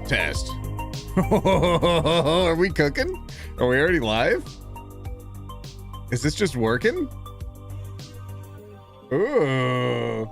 Test. Are we cooking? Are we already live? Is this just working? Ooh.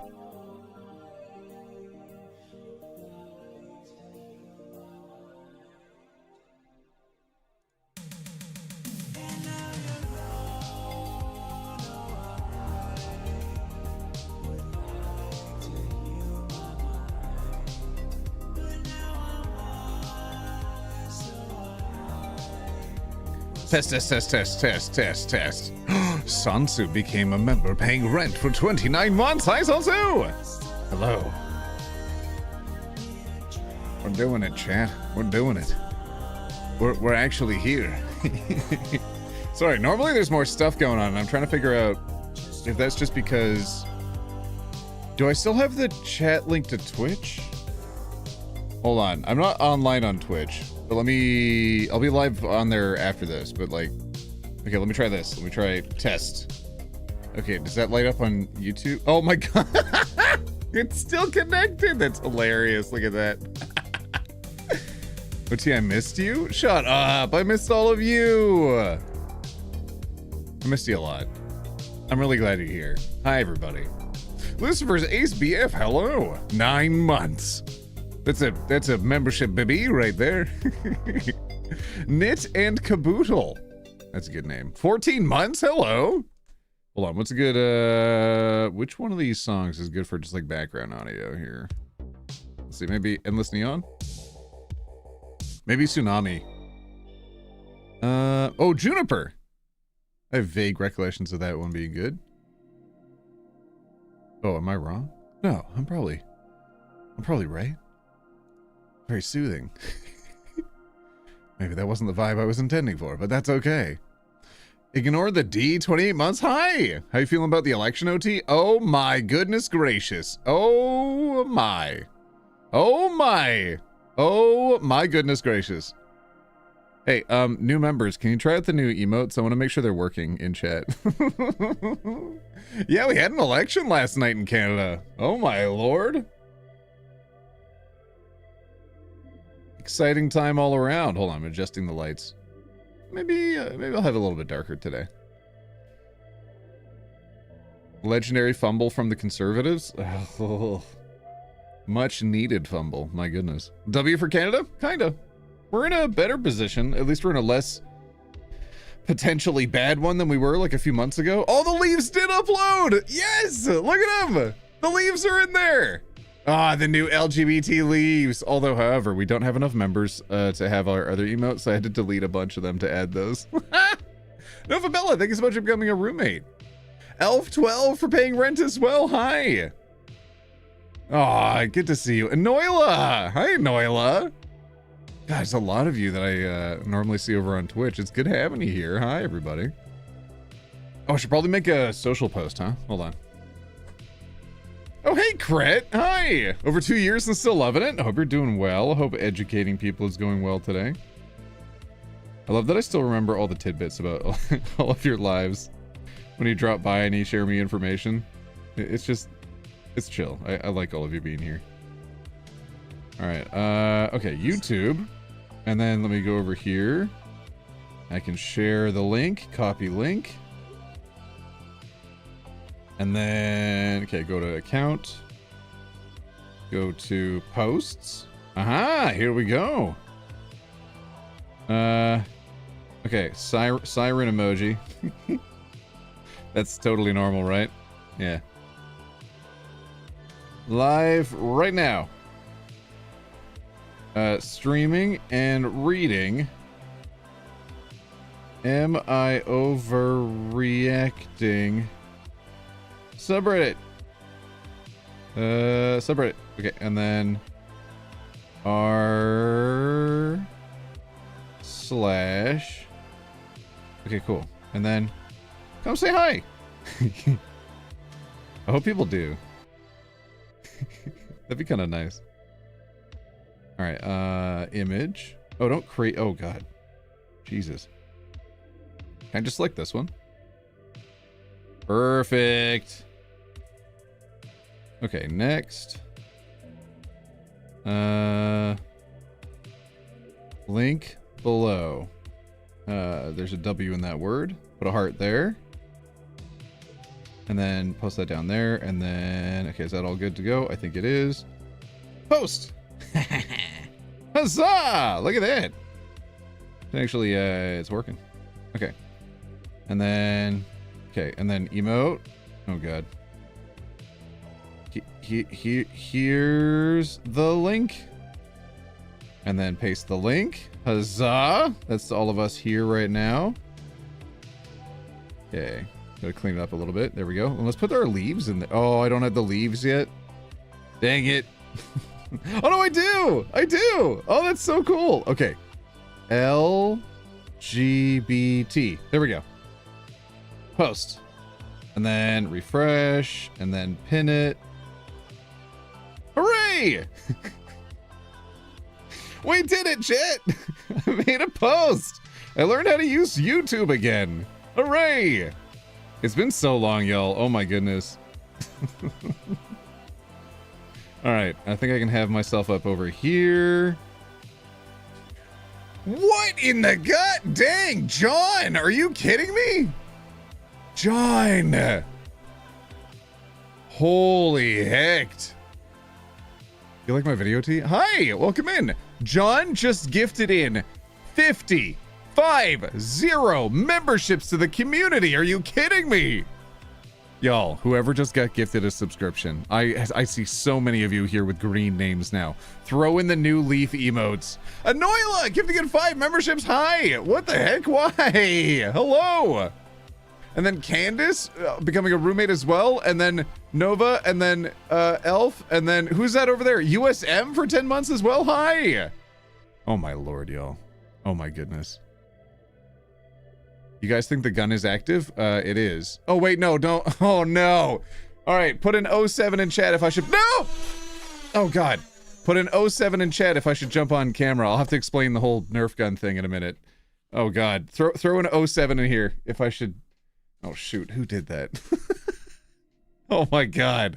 Test. Sansu became a member paying rent for 29 months. Hi, Sansu! Hello. We're doing it, chat. We're doing it. We're actually here. Sorry, normally there's more stuff going on, and I'm trying to figure out if that's just because... Do I still have the chat link to Twitch? Hold on. I'm not online on Twitch. But I'll be live on there after this, but like, okay, let me try this. Let me try test. Okay, does that light up on YouTube? Oh my God, it's still connected. That's hilarious. Look at that. OT, I missed you? Shut up. I missed all of you. I missed you a lot. I'm really glad you're here. Hi, everybody. Lucifer's Ace BF, hello. 9 months. That's a membership baby right there. Knit and Caboodle. That's a good name. 14 months, hello. Hold on, what's a good, which one of these songs is good for just like background audio here? Let's see, maybe Endless Neon? Maybe Tsunami. Oh, Juniper. I have vague recollections of that one being good. Oh, am I wrong? No, I'm probably right. Very soothing. Maybe that wasn't the vibe I was intending for, but that's okay. Ignore the D, 28 months. Hi! How you feeling about the election, OT? Oh my goodness gracious. Oh my. Oh my. Oh my goodness gracious. Hey, new members, can you try out the new emotes? I want to make sure they're working in chat. Yeah, we had an election last night in Canada. Oh my lord. Exciting time all around. Hold on, I'm adjusting the lights. Maybe I'll have it a little bit darker today. Legendary fumble from the conservatives. Oh, much needed fumble. My goodness. W for Canada? Kinda. We're in a better position. At least we're in a less potentially bad one than we were like a few months ago. Oh, the leaves did upload. Yes, look at them. The leaves are in there. Ah, the new LGBT leaves. Although, however, we don't have enough members to have our other emotes, so I had to delete a bunch of them to add those. Novabella, thank you so much for becoming a roommate. Elf12 for paying rent as well. Hi. Ah, good to see you. And Noila. Hi, Noila. God, there's a lot of you that I normally see over on Twitch. It's good having you here. Hi, everybody. Oh, I should probably make a social post, huh? Hold on. Oh, hey, Cret. Hi. Over 2 years and still loving it. I hope you're doing well. I hope educating people is going well today. I love that I still remember all the tidbits about all of your lives. When you drop by and you share me information. It's just, it's chill. I like all of you being here. All right. Okay, YouTube. And then let me go over here. I can share the link, copy link. And then, okay, go to account. Go to posts. Aha, here we go. Okay, siren emoji. That's totally normal, right? Yeah. Live right now. Streaming and reading. Am I overreacting? Subreddit. Subreddit. Okay, and then r/. Okay, cool. And then come say hi. I hope people do. That'd be kind of nice. All right, image. Oh, don't create. Oh God, Jesus. Can I just select this one? Perfect. Okay, next. Link below. There's a W in that word. Put a heart there. And then post that down there. And then, okay, is that all good to go? I think it is. Post! Huzzah! Look at that. Actually, it's working. Okay. And then, okay, and then emote. Oh God. Here's the link. And then paste the link. Huzzah! That's all of us here right now. Okay. Gotta clean it up a little bit. There we go. And let's put our leaves in there. Oh, I don't have the leaves yet. Dang it. Oh no, I do! I do! Oh, that's so cool. Okay. LGBT. There we go. Post. And then refresh. And then pin it. Hooray! We did it, chat! I made a post! I learned how to use YouTube again. Hooray! It's been so long, y'all. Oh my goodness. Alright, I think I can have myself up over here. What in the gut? Dang, John! Are you kidding me? John! Holy heck. You like my video, T? Hi, welcome in. John just gifted in 50 memberships to the community. Are you kidding me? Y'all, whoever just got gifted a subscription. I see so many of you here with green names now. Throw in the new leaf emotes. Anoila gifting in 5 memberships. Hi, what the heck? Why? Hello. And then Candace becoming a roommate as well. And then Nova, and then Elf, and then who's that over there? USM for 10 months as well. Hi. Oh my Lord, y'all. Oh my goodness. You guys think the gun is active? It is. Oh wait, no, don't. Oh no. All right, put an 07 in chat if I should. No. Oh God. Put an 07 in chat if I should jump on camera. I'll have to explain the whole Nerf gun thing in a minute. Oh God. Throw an 07 in here if I should. Oh shoot, who did that? Oh my God.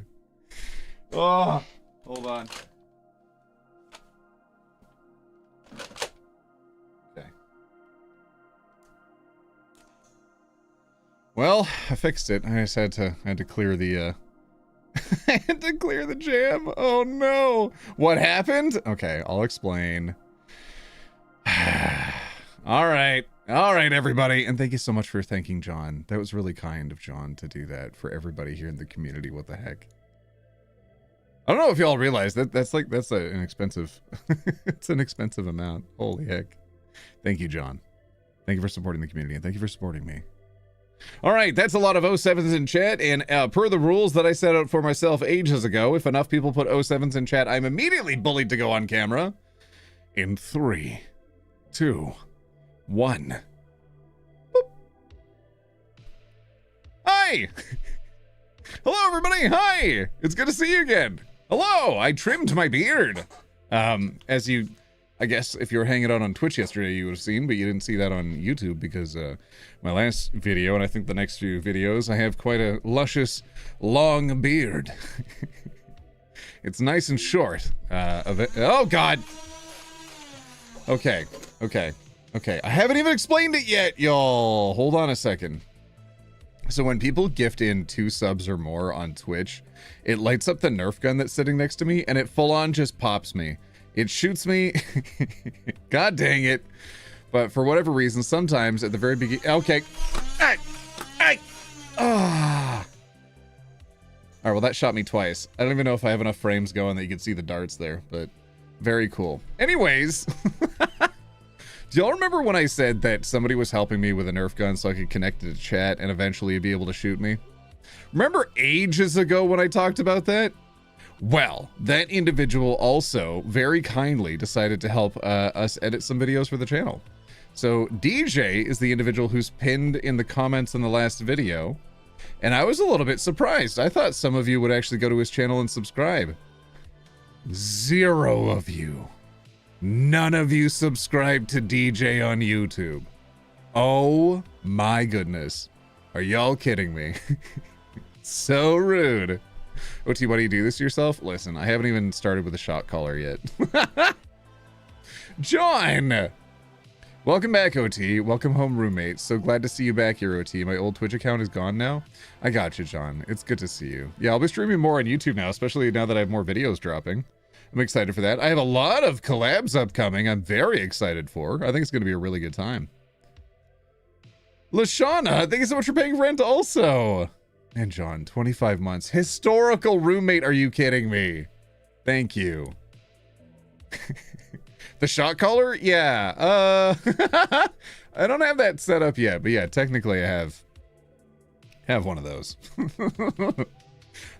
Oh, hold on. Okay. Well, I fixed it. I just had to clear the I had to clear the jam. Oh no. What happened? Okay, I'll explain. All right, everybody. And thank you so much for thanking John. That was really kind of John to do that for everybody here in the community. What the heck? I don't know if y'all realize that that's an expensive, it's an expensive amount. Holy heck. Thank you, John. Thank you for supporting the community, and thank you for supporting me. All right, that's a lot of 07s in chat, and per the rules that I set out for myself ages ago, if enough people put 07s in chat, I'm immediately bullied to go on camera. In 3, 2, 1. Boop. Hi! Hello, everybody! Hi! It's good to see you again. Hello! I trimmed my beard. As you, I guess, if you were hanging out on Twitch yesterday, you would have seen, but you didn't see that on YouTube because my last video, and I think the next few videos, I have quite a luscious, long beard. It's nice and short. Oh, God! Okay. I haven't even explained it yet, y'all. Hold on a second. So when people gift in 2 subs or more on Twitch, it lights up the Nerf gun that's sitting next to me, and it full on just pops me. It shoots me. God dang it. But for whatever reason, sometimes at the very beginning, okay. Hey. Ah. All right, well, that shot me twice. I don't even know if I have enough frames going that you can see the darts there, but very cool. Anyways, do y'all remember when I said that somebody was helping me with a Nerf gun so I could connect it to chat and eventually be able to shoot me? Remember ages ago when I talked about that? Well, that individual also very kindly decided to help us edit some videos for the channel. So DJ is the individual who's pinned in the comments in the last video. And I was a little bit surprised. I thought some of you would actually go to his channel and subscribe. 0 of you. None of you subscribe to DJ on YouTube. Oh my goodness. Are y'all kidding me? So rude. OT, why do you do this to yourself? Listen, I haven't even started with a shot caller yet. John! Welcome back, OT. Welcome home, roommate. So glad to see you back here, OT. My old Twitch account is gone now. I got you, John. It's good to see you. Yeah, I'll be streaming more on YouTube now, especially now that I have more videos dropping. I'm excited for that. I have a lot of collabs upcoming I'm very excited for. I think it's going to be a really good time. Lashana, thank you so much for paying rent also. And John, 25 months. Historical roommate, are you kidding me? Thank you. The shot caller? Yeah. I don't have that set up yet, but yeah, technically I have one of those.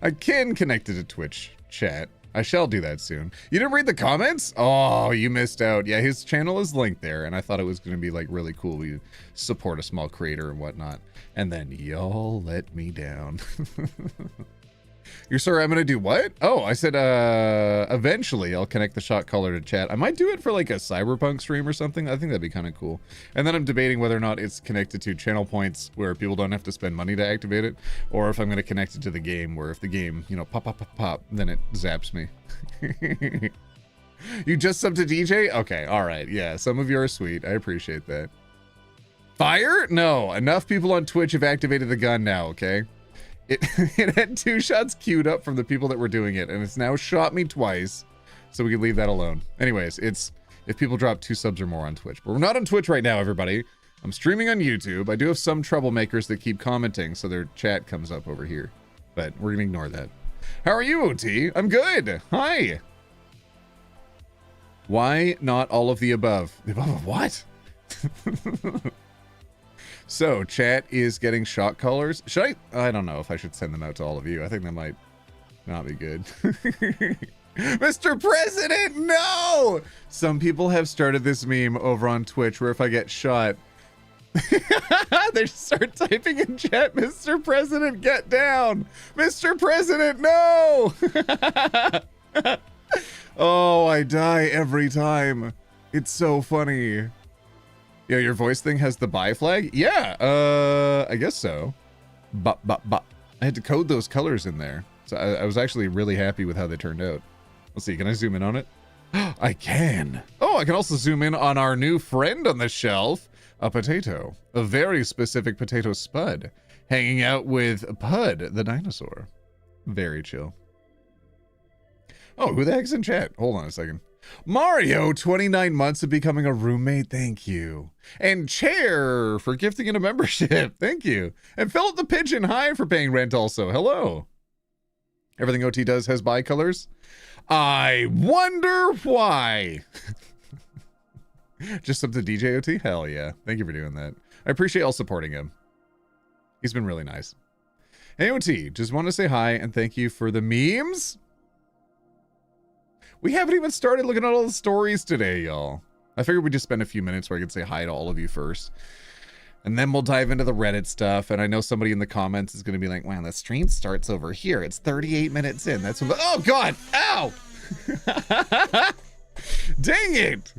I can connect it to Twitch chat. I shall do that soon. You didn't read the comments? Oh, you missed out. Yeah, his channel is linked there, and I thought it was going to be like really cool. We support a small creator and whatnot. And then y'all let me down. You're sorry, I'm going to do what? Oh, I said eventually I'll connect the shot caller to chat. I might do it for like a Cyberpunk stream or something. I think that'd be kind of cool. And then I'm debating whether or not it's connected to channel points where people don't have to spend money to activate it, or if I'm going to connect it to the game where if the game, you know, pop, then it zaps me. You just subbed to DJ? Okay, all right. Yeah, some of you are sweet. I appreciate that. Fire? No, enough people on Twitch have activated the gun now, okay? It had 2 shots queued up from the people that were doing it, and it's now shot me twice, so we can leave that alone. Anyways, it's if people drop 2 subs or more on Twitch. But we're not on Twitch right now, everybody. I'm streaming on YouTube. I do have some troublemakers that keep commenting, so their chat comes up over here. But we're gonna ignore that. How are you, OT? I'm good. Hi. Why not all of the above? The above of what? So, chat is getting shot callers. Should I don't know if I should send them out to all of you. I think that might not be good. Mr. President, no! Some people have started this meme over on Twitch where if I get shot, they start typing in chat, Mr. President, get down! Mr. President, no! Oh, I die every time. It's so funny. Yeah, your voice thing has the buy flag? Yeah, I guess so. But. I had to code those colors in there. So I was actually really happy with how they turned out. Let's see, can I zoom in on it? I can. Oh, I can also zoom in on our new friend on the shelf, a potato. A very specific potato spud. Hanging out with Pud, the dinosaur. Very chill. Oh, who the heck's in chat? Hold on a second. Mario, 29 months of becoming a roommate, thank you. And Chair for gifting in a membership, thank you. And Philip the Pigeon, hi for paying rent also, hello. Everything OT does has bicolors. I wonder why. Just up to DJ OT? Hell yeah, thank you for doing that. I appreciate y'all supporting him. He's been really nice. Hey OT, just want to say hi and thank you for the memes. We haven't even started looking at all the stories today, y'all. I figured we'd just spend a few minutes where I could say hi to all of you first. And then we'll dive into the Reddit stuff. And I know somebody in the comments is going to be like, wow, the stream starts over here. It's 38 minutes in. That's when oh, God. Ow. Dang it.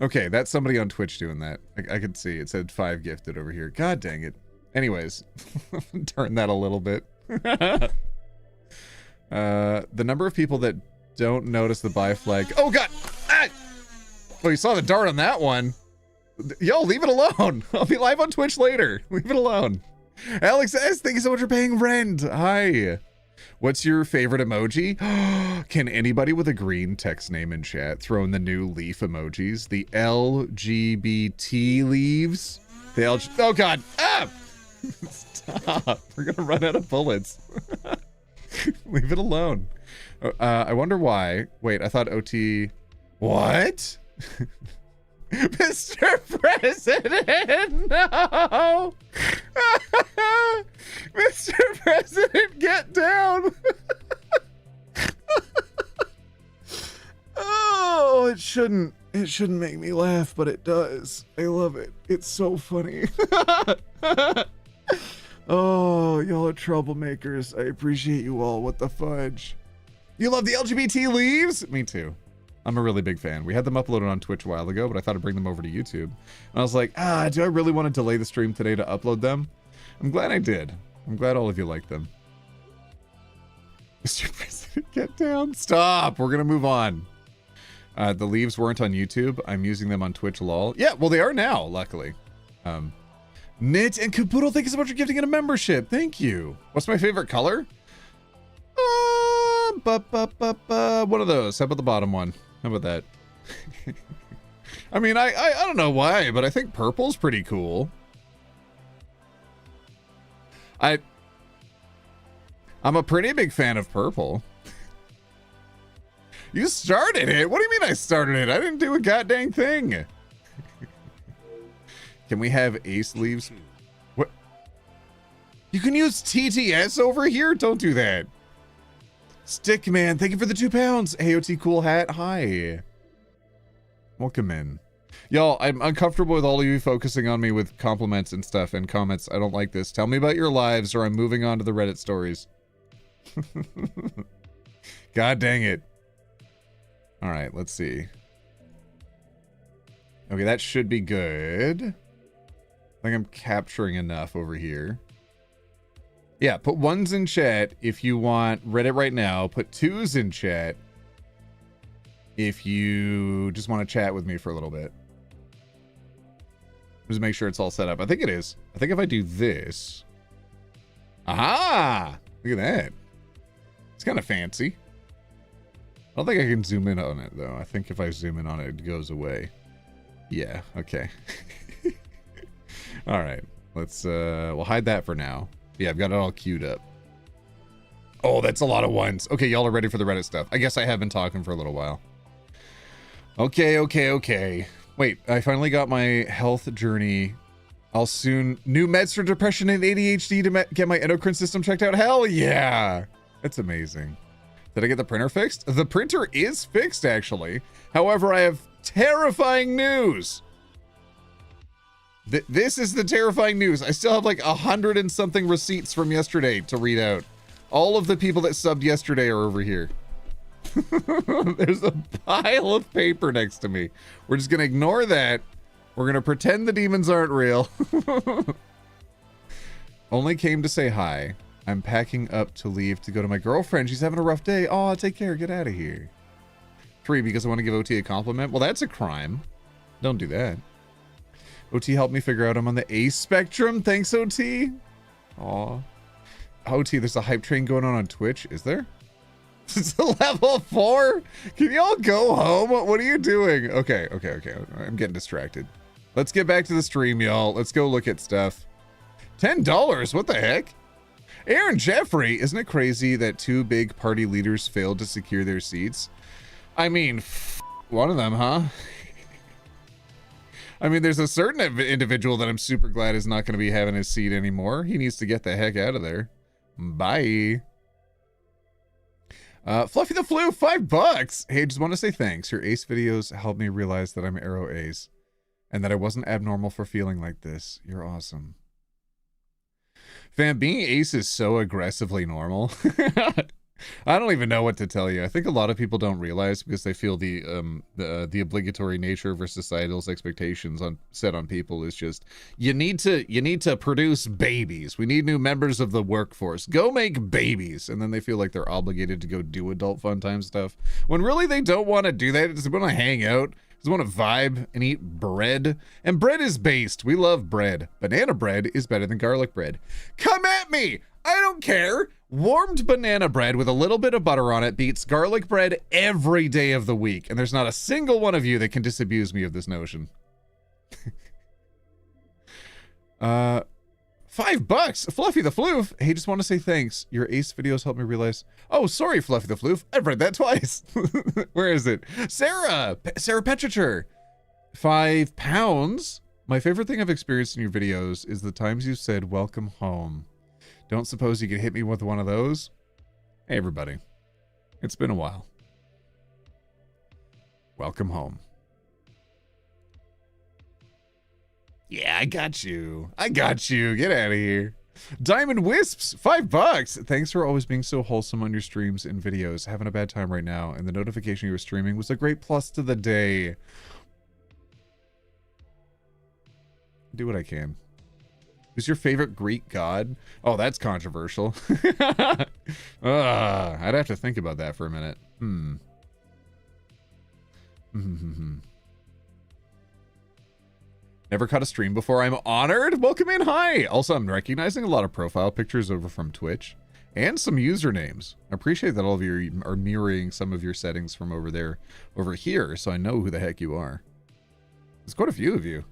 Okay, that's somebody on Twitch doing that. I could see. It said 5 gifted over here. God dang it. Anyways, turn that a little bit. The number of people that don't notice the buy flag. Oh, God. Ah! Oh, you saw the dart on that one. Yo, leave it alone. I'll be live on Twitch later. Leave it alone. Alex S, thank you so much for paying rent. Hi. What's your favorite emoji? Can anybody with a green text name in chat throw in the new leaf emojis? The LGBT leaves? Oh God. Ah! Stop. We're gonna run out of bullets. Leave it alone. I wonder why. Wait, I thought OT... What? Mr. President, no! Mr. President, get down! Oh, it shouldn't make me laugh, but it does. I love it. It's so funny. Oh, y'all are troublemakers. I appreciate you all. What the fudge? You love the LGBT leaves? Me too. I'm a really big fan. We had them uploaded on Twitch a while ago, but I thought I'd bring them over to YouTube. And I was like, do I really want to delay the stream today to upload them? I'm glad I did. I'm glad all of you like them. Mr. President, get down. Stop. We're going to move on. The leaves weren't on YouTube. I'm using them on Twitch lol. Yeah, well, they are now, luckily. Knit and Caboodle, thank you so much for gifting it a membership. Thank you. What's my favorite color? One of those. How about the bottom one? How about that? I mean, I don't know why, but I think purple's pretty cool. I'm a pretty big fan of purple. You started it? What do you mean I started it? I didn't do a goddamn thing. Can we have ace leaves? What? You can use TTS over here? Don't do that. Stickman, thank you for the 2 pounds. AOT cool hat, hi. Welcome in. Y'all, I'm uncomfortable with all of you focusing on me with compliments and stuff and comments. I don't like this. Tell me about your lives or I'm moving on to the Reddit stories. God dang it. All right, let's see. Okay, that should be good. I think I'm capturing enough over here. Yeah, put 1s in chat if you want Reddit right now. Put 2s in chat if you just want to chat with me for a little bit. Just make sure it's all set up. I think it is. I think if I do this... Aha! Look at that. It's kind of fancy. I don't think I can zoom in on it, though. I think if I zoom in on it, it goes away. Yeah, okay. All right. Let's, we'll hide that for now. Yeah, I've got it all queued up. Oh, that's a lot of 1s. Okay, y'all are ready for the Reddit stuff. I guess I have been talking for a little while. Okay. Wait, I finally got my health journey. I'll soon... New meds for depression and ADHD to get my endocrine system checked out. Hell yeah! That's amazing. Did I get the printer fixed? The printer is fixed, actually. However, I have terrifying news. This is the terrifying news. I still have like 100 and something receipts from yesterday to read out. All of the people that subbed yesterday are over here. There's a pile of paper next to me. We're just gonna ignore that. We're gonna pretend the demons aren't real. Only came to say hi. I'm packing up to leave to go to my girlfriend. She's having a rough day. Oh, take care. Get out of here. 3, because I want to give OT a compliment. Well, that's a crime. Don't do that. OT helped me figure out I'm on the A spectrum. Thanks, OT. Aw. OT, there's a hype train going on Twitch. Is there? It's a level 4? Can y'all go home? What are you doing? Okay. I'm getting distracted. Let's get back to the stream, y'all. Let's go look at stuff. $10? What the heck? Aaron Jeffrey, isn't it crazy that 2 big party leaders failed to secure their seats? I mean, one of them, huh? I mean, there's a certain individual that I'm super glad is not going to be having his seat anymore. He needs to get the heck out of there. Bye. Fluffy the Flu, $5. Hey, just want to say thanks. Your ace videos helped me realize that I'm Arrow Ace and that I wasn't abnormal for feeling like this. You're awesome. Fam, being ace is so aggressively normal. I don't even know what to tell you. I think a lot of people don't realize because they feel the obligatory nature of our societal's expectations set on people is just you need to produce babies. We need new members of the workforce. Go make babies, and then they feel like they're obligated to go do adult fun time stuff when really they don't want to do that. They just want to hang out. Just want to vibe and eat bread. And bread is based. We love bread. Banana bread is better than garlic bread. Come at me! I don't care. Warmed banana bread with a little bit of butter on it beats garlic bread every day of the week. And there's not a single one of you that can disabuse me of this notion. $5. Fluffy the Floof. Hey, just want to say thanks. Your ace videos helped me realize. Oh, sorry, Fluffy the Floof. I've read that twice. Where is it? Sarah Petricher. £5. My favorite thing I've experienced in your videos is the times you said welcome home. Don't suppose you could hit me with one of those? Hey, everybody. It's been a while. Welcome home. Yeah, I got you. I got you. Get out of here. Diamond Wisps, $5. Thanks for always being so wholesome on your streams and videos. Having a bad time right now, and the notification you were streaming was a great plus to the day. Do what I can. Who's your favorite Greek god? Oh, that's controversial. I'd have to think about that for a minute. Never caught a stream before. I'm honored. Welcome in. Hi. Also, I'm recognizing a lot of profile pictures over from Twitch and some usernames. I appreciate that all of you are mirroring some of your settings from over here, so I know who the heck you are. There's quite a few of you.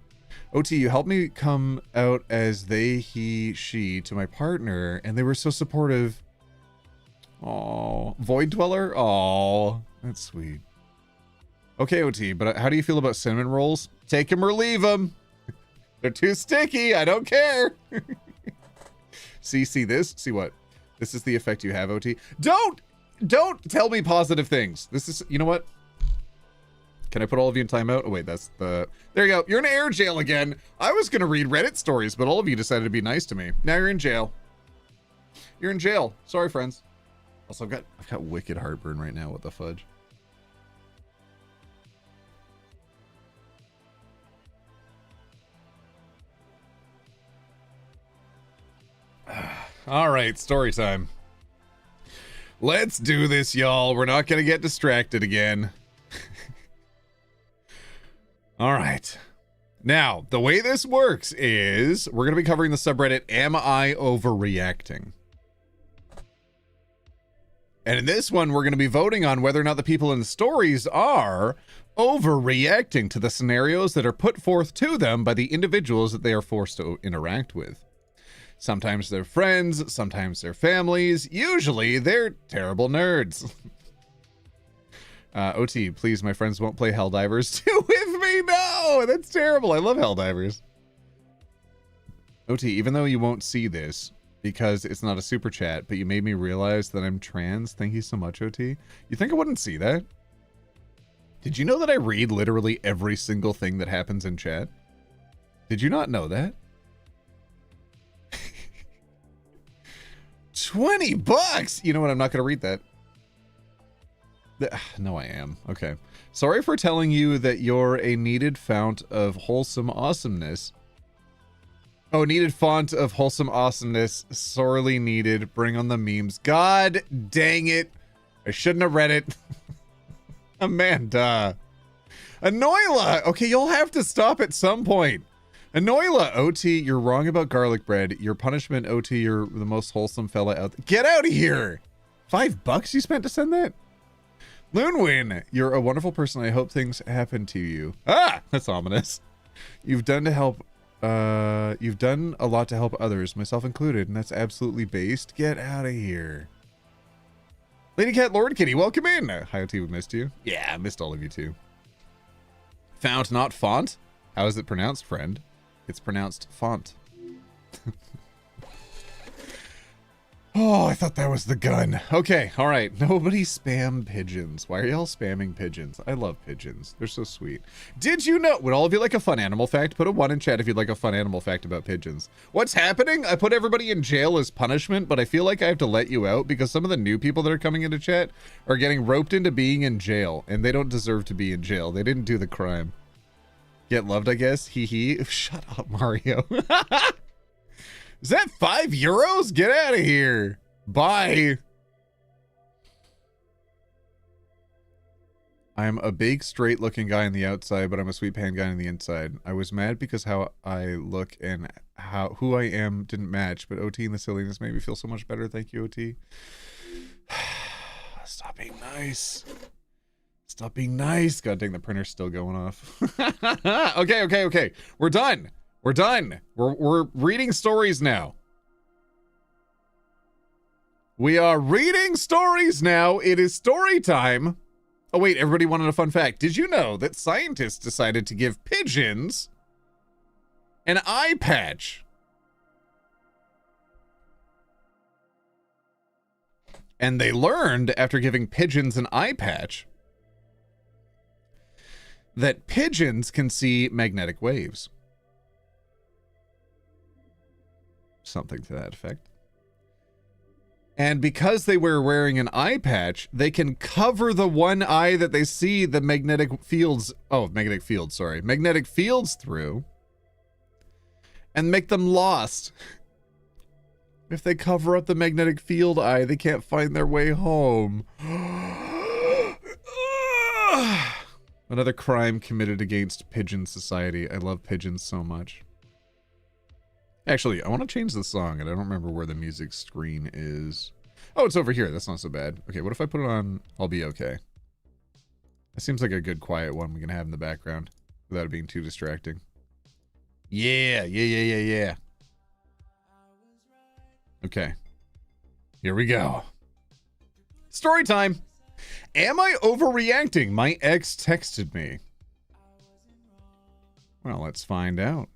OT, you helped me come out as they, he, she to my partner, and they were so supportive. Oh, Void Dweller? Oh, that's sweet. Okay, OT, but how do you feel about cinnamon rolls? Take them or leave them. They're too sticky. I don't care. See this? See what? This is the effect you have, OT. Don't tell me positive things. This is, you know what? Can I put all of you in timeout? Oh, wait, that's the... There you go. You're in air jail again. I was going to read Reddit stories, but all of you decided to be nice to me. Now you're in jail. You're in jail. Sorry, friends. Also, I've got wicked heartburn right now. What the fudge? All right, story time. Let's do this, y'all. We're not going to get distracted again. All right. Now, the way this works is we're going to be covering the subreddit Am I Overreacting? And in this one, we're going to be voting on whether or not the people in the stories are overreacting to the scenarios that are put forth to them by the individuals that they are forced to interact with. Sometimes they're friends, sometimes they're families, usually they're terrible nerds. OT, please, my friends won't play Helldivers 2 with me. No, that's terrible. I love Helldivers. OT, even though you won't see this because it's not a super chat, but you made me realize that I'm trans. Thank you so much, OT. You think I wouldn't see that? Did you know that I read literally every single thing that happens in chat? Did you not know that? $20! You know what? I'm not going to read that. No, I am. Okay. Sorry for telling you that you're a needed fount of wholesome awesomeness. Oh, needed font of wholesome awesomeness. Sorely needed. Bring on the memes. God dang it. I shouldn't have read it. Amanda. Anoila. Okay, you'll have to stop at some point. Anoila. OT, you're wrong about garlic bread. Your punishment, OT, you're the most wholesome fella out there. Get out of here. $5 you spent to send that? Loonwin, you're a wonderful person. I hope things happen to you. Ah, that's ominous. You've done a lot to help others, myself included, and that's absolutely based. Get out of here. Lady Cat Lord Kitty, welcome in. Hi, OT, we missed you. Yeah, I missed all of you too. Fount, not font. How is it pronounced, friend? It's pronounced font. Oh, I thought that was the gun. Okay, all right. Nobody spam pigeons. Why are y'all spamming pigeons? I love pigeons. They're so sweet. Did you know? Would all of you like a fun animal fact? Put a 1 in chat if you'd like a fun animal fact about pigeons. What's happening? I put everybody in jail as punishment, but I feel like I have to let you out because some of the new people that are coming into chat are getting roped into being in jail, and they don't deserve to be in jail. They didn't do the crime. Get loved, I guess. Hee hee. Shut up, Mario. Is that €5? Get out of here. Bye. I'm a big, straight-looking guy on the outside, but I'm a sweet pan guy on the inside. I was mad because how I look and who I am didn't match, but OT and the silliness made me feel so much better. Thank you, OT. Stop being nice. Stop being nice. God dang, the printer's still going off. Okay. We're done. We're done. We're reading stories now. We are reading stories now. It is story time. Oh wait, everybody wanted a fun fact. Did you know that scientists decided to give pigeons an eye patch? And they learned after giving pigeons an eye patch that pigeons can see magnetic waves. Something to that effect. And because they were wearing an eye patch, they can cover the one eye that they see the magnetic fields through and make them lost. If they cover up the magnetic field eye, they can't find their way home. Another crime committed against pigeon society. I love pigeons so much. Actually, I want to change the song, and I don't remember where the music screen is. Oh, it's over here. That's not so bad. Okay, what if I put it on I'll Be Okay? That seems like a good quiet one we can have in the background without it being too distracting. Yeah. Okay. Here we go. Story time. Am I overreacting? My ex texted me. Well, let's find out.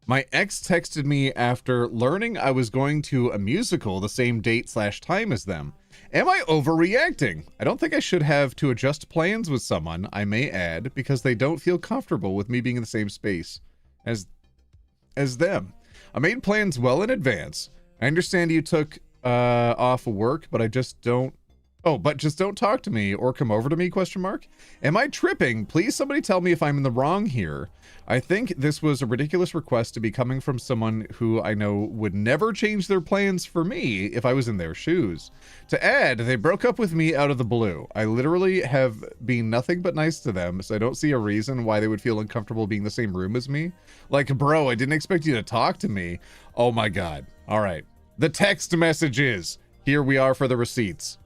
My ex texted me after learning I was going to a musical the same date/time as them. Am I overreacting? I don't think I should have to adjust plans with someone, I may add, because they don't feel comfortable with me being in the same space as them. I made plans well in advance. I understand you took off work, but just don't talk to me or come over to me, ? Am I tripping? Please somebody tell me if I'm in the wrong here. I think this was a ridiculous request to be coming from someone who I know would never change their plans for me if I was in their shoes. To add, they broke up with me out of the blue. I literally have been nothing but nice to them, so I don't see a reason why they would feel uncomfortable being in the same room as me. Like, bro, I didn't expect you to talk to me. Oh my God. All right. The text messages. Here we are for the receipts.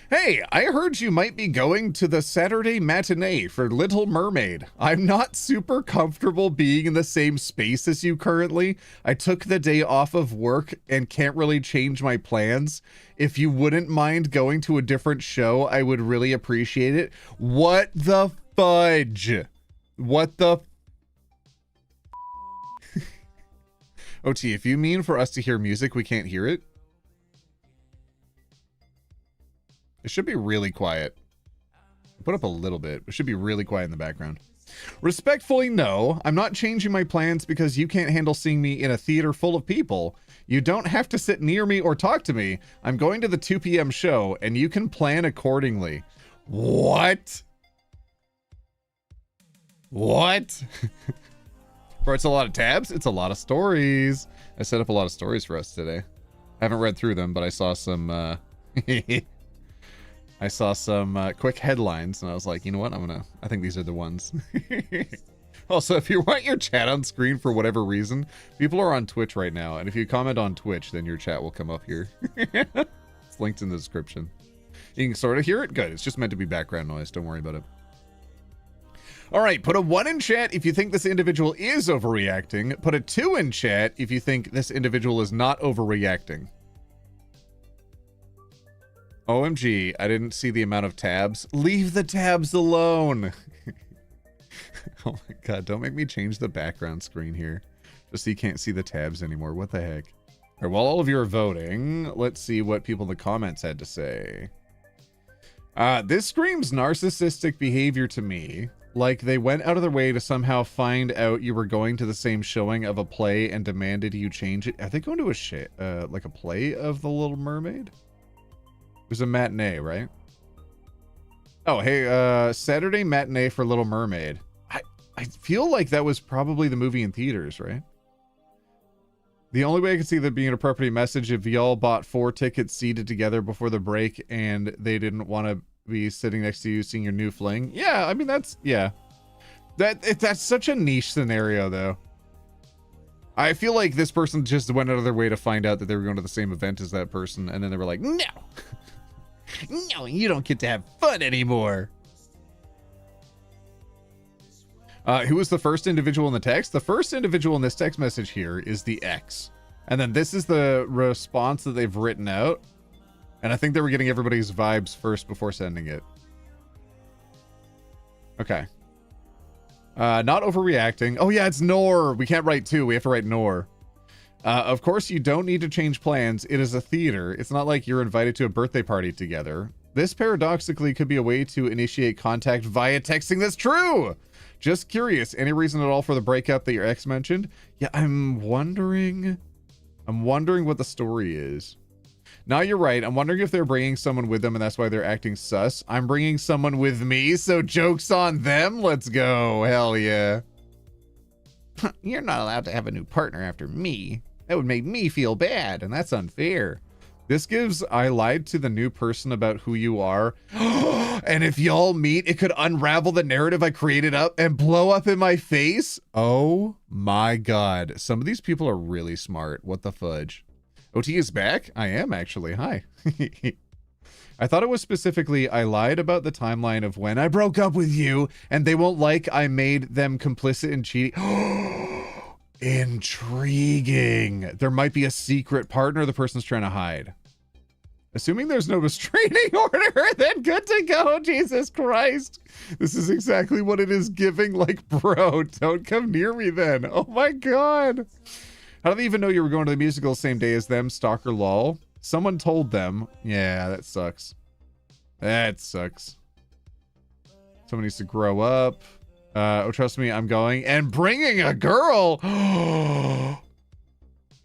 Hey, I heard you might be going to the Saturday matinee for Little Mermaid. I'm not super comfortable being in the same space as you currently. I took the day off of work and can't really change my plans. If you wouldn't mind going to a different show, I would really appreciate it. What the fudge? What the... OT, if you mean for us to hear music, we can't hear it. It should be really quiet. Put up a little bit. It should be really quiet in the background. Respectfully, no. I'm not changing my plans because you can't handle seeing me in a theater full of people. You don't have to sit near me or talk to me. I'm going to the 2 p.m. show, and you can plan accordingly. What? What? Bro, it's a lot of tabs. It's a lot of stories. I set up a lot of stories for us today. I haven't read through them, but I saw some... I saw some quick headlines, and I was like, you know what? I think these are the ones. Also, if you want your chat on screen for whatever reason, people are on Twitch right now, and if you comment on Twitch, then your chat will come up here. It's linked in the description. You can sort of hear it? Good. It's just meant to be background noise. Don't worry about it. All right, put a 1 in chat if you think this individual is overreacting. Put a 2 in chat if you think this individual is not overreacting. OMG, I didn't see the amount of tabs. Leave the tabs alone. Oh my God, don't make me change the background screen here. Just so you can't see the tabs anymore. What the heck? All right, while all of you are voting, let's see what people in the comments had to say. This screams narcissistic behavior to me. Like they went out of their way to somehow find out you were going to the same showing of a play and demanded you change it. Are they going to like a play of The Little Mermaid? It was a matinee, right? Oh, hey, Saturday matinee for Little Mermaid. I feel like that was probably the movie in theaters, right? The only way I could see that being an appropriate message if y'all bought 4 tickets seated together before the break and they didn't want to be sitting next to you seeing your new fling. Yeah, I mean, that's, yeah. That's such a niche scenario, though. I feel like this person just went out of their way to find out that they were going to the same event as that person, and then they were like, no! No, you don't get to have fun anymore. Who was the first individual in the text? The first individual in this text message here is the X. And then this is the response that they've written out. And I think they were getting everybody's vibes first before sending it. Okay. Not overreacting. Oh yeah, it's Nor. We can't write 2. We have to write Nor. Of course, you don't need to change plans. It is a theater. It's not like you're invited to a birthday party together. This paradoxically could be a way to initiate contact via texting. That's true. Just curious, any reason at all for the breakup that your ex mentioned? Yeah, I'm wondering what the story is. Now you're right. I'm wondering if they're bringing someone with them and that's why they're acting sus. I'm bringing someone with me, so joke's on them. Let's go. Hell yeah. You're not allowed to have a new partner after me. That would make me feel bad, and that's unfair. This gives I lied to the new person about who you are. And if y'all meet, it could unravel the narrative I created up and blow up in my face. Oh my God. Some of these people are really smart. What the fudge? OT is back? I am actually. Hi. I thought it was specifically I lied about the timeline of when I broke up with you and they won't like I made them complicit in cheating. Intriguing. There might be a secret partner the person's trying to hide. Assuming there's no restraining order, then good to go. Jesus Christ. This is exactly what it is giving. Like, bro, don't come near me then. Oh my God. How do they even know you were going to the musical the same day as them? Stalker lol. Someone told them. Yeah, that sucks. That sucks. Someone needs to grow up. Oh, trust me, I'm going and bringing a girl.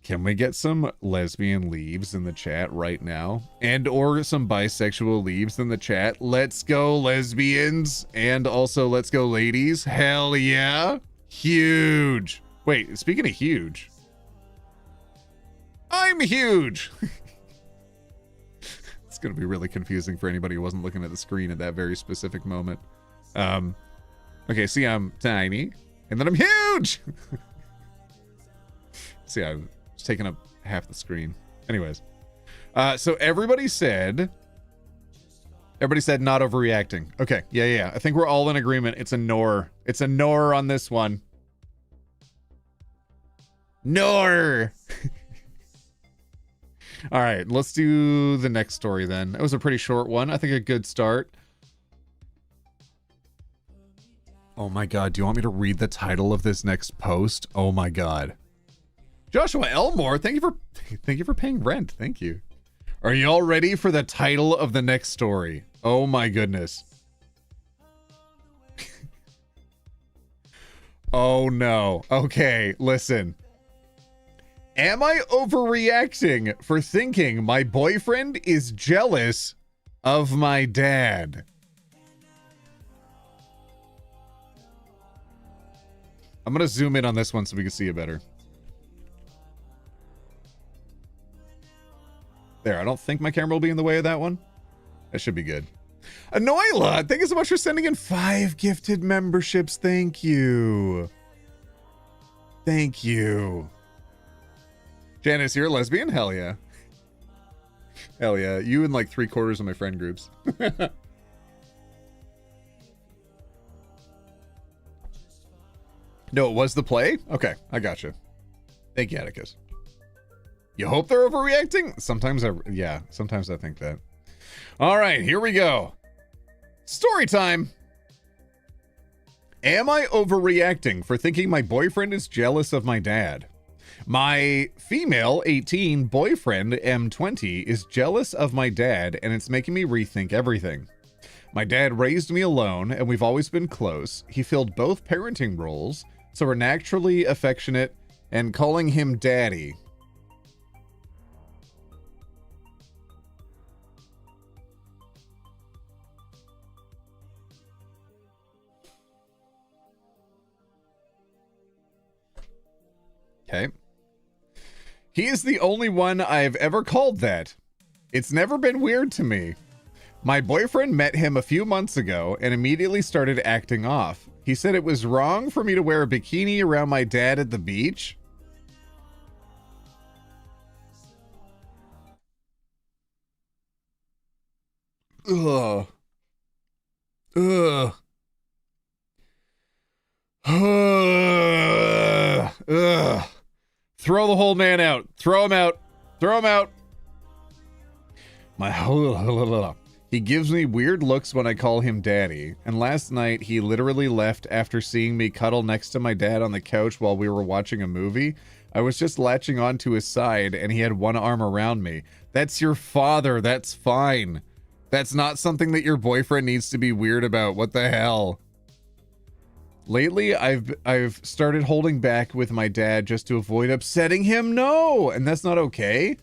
Can we get some lesbian leaves in the chat right now? And or some bisexual leaves in the chat? Let's go, lesbians. And also, let's go, ladies. Hell yeah. Huge. Wait, speaking of huge. I'm huge. It's going to be really confusing for anybody who wasn't looking at the screen at that very specific moment. Okay, see, I'm tiny, and then I'm huge. See, I was taking up half the screen. Anyways, so everybody said not overreacting. Okay, yeah. I think we're all in agreement. It's a Nor. It's a Nor on this one. Nor. All right, let's do the next story then. That was a pretty short one. I think a good start. Oh my God, do you want me to read the title of this next post? Oh my God. Joshua Elmore, thank you for paying rent. Thank you. Are you all ready for the title of the next story? Oh my goodness. Oh no. Okay, listen. Am I overreacting for thinking my boyfriend is jealous of my dad? I'm going to zoom in on this one so we can see it better. There, I don't think my camera will be in the way of that one. That should be good. Anoila, thank you so much for sending in 5 gifted memberships. Thank you. Thank you. Janice, you're a lesbian? Hell yeah. Hell yeah. You and like 3/4 of my friend groups. No, it was the play? Okay, I gotcha. Thank you, Atticus. You hope they're overreacting? Sometimes I think that. All right, here we go. Story time. Am I overreacting for thinking my boyfriend is jealous of my dad? My female 18 boyfriend M20 is jealous of my dad, and it's making me rethink everything. My dad raised me alone, and we've always been close. He filled both parenting roles, so we're naturally affectionate and calling him daddy. Okay. He is the only one I've ever called that. It's never been weird to me. My boyfriend met him a few months ago and immediately started acting off. He said it was wrong for me to wear a bikini around my dad at the beach. Ugh. Ugh. Ugh. Ugh. Throw the whole man out. Throw him out. Throw him out. He gives me weird looks when I call him daddy. And last night, he literally left after seeing me cuddle next to my dad on the couch while we were watching a movie. I was just latching onto his side and he had one arm around me. That's your father. That's fine. That's not something that your boyfriend needs to be weird about. What the hell? Lately, I've started holding back with my dad just to avoid upsetting him. No, and that's not okay.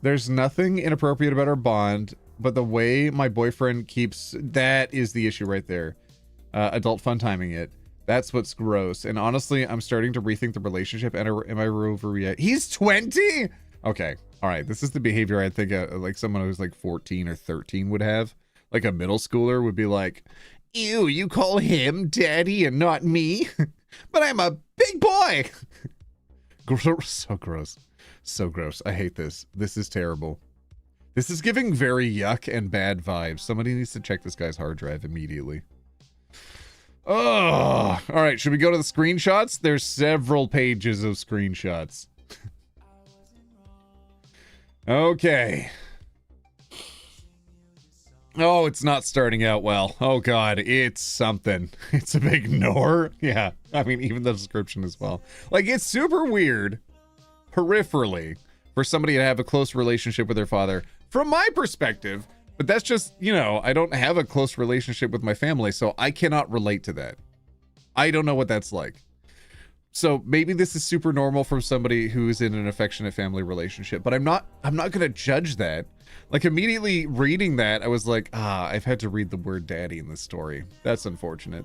There's nothing inappropriate about our bond, but the way my boyfriend keeps, that is the issue right there. Adult fun timing it. That's what's gross. And honestly, I'm starting to rethink the relationship. And am I overreacting? He's 20? Okay. All right. This is the behavior I think like someone who's like 14 or 13 would have. Like a middle schooler would be like, ew, you call him daddy and not me? But I'm a big boy. So gross. So gross. I hate this. This is terrible. This is giving very yuck and bad vibes. Somebody needs to check this guy's hard drive immediately. Oh, all right. Should we go to the screenshots? There's several pages of screenshots. Okay. Oh, it's not starting out well. Oh God, it's something. It's a big ignore. Yeah, I mean, even the description as well. Like, it's super weird, peripherally, for somebody to have a close relationship with their father, from my perspective. But that's just, you know, I don't have a close relationship with my family, so I cannot relate to that. I don't know what that's like. So maybe this is super normal from somebody who's in an affectionate family relationship, but I'm not gonna judge that. Like, immediately reading that, I was like, I've had to read the word daddy in this story. That's unfortunate.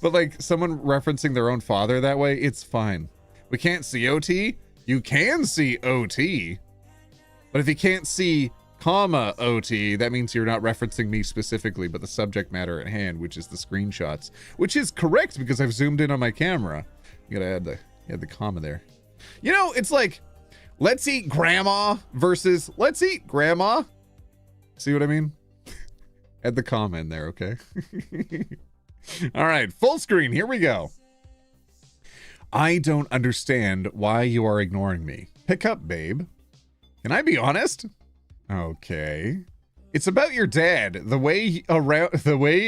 But like, someone referencing their own father that way, it's fine. We can't see OT. You can see OT. But if you can't see comma OT, that means you're not referencing me specifically, but the subject matter at hand, which is the screenshots, which is correct because I've zoomed in on my camera. You gotta add the comma there. You know, it's like, let's eat grandma versus let's eat grandma. See what I mean? Add the comma in there, okay? All right, full screen. Here we go. I don't understand why you are ignoring me. Pick up, babe. Can I be honest? Okay. It's about your dad. The way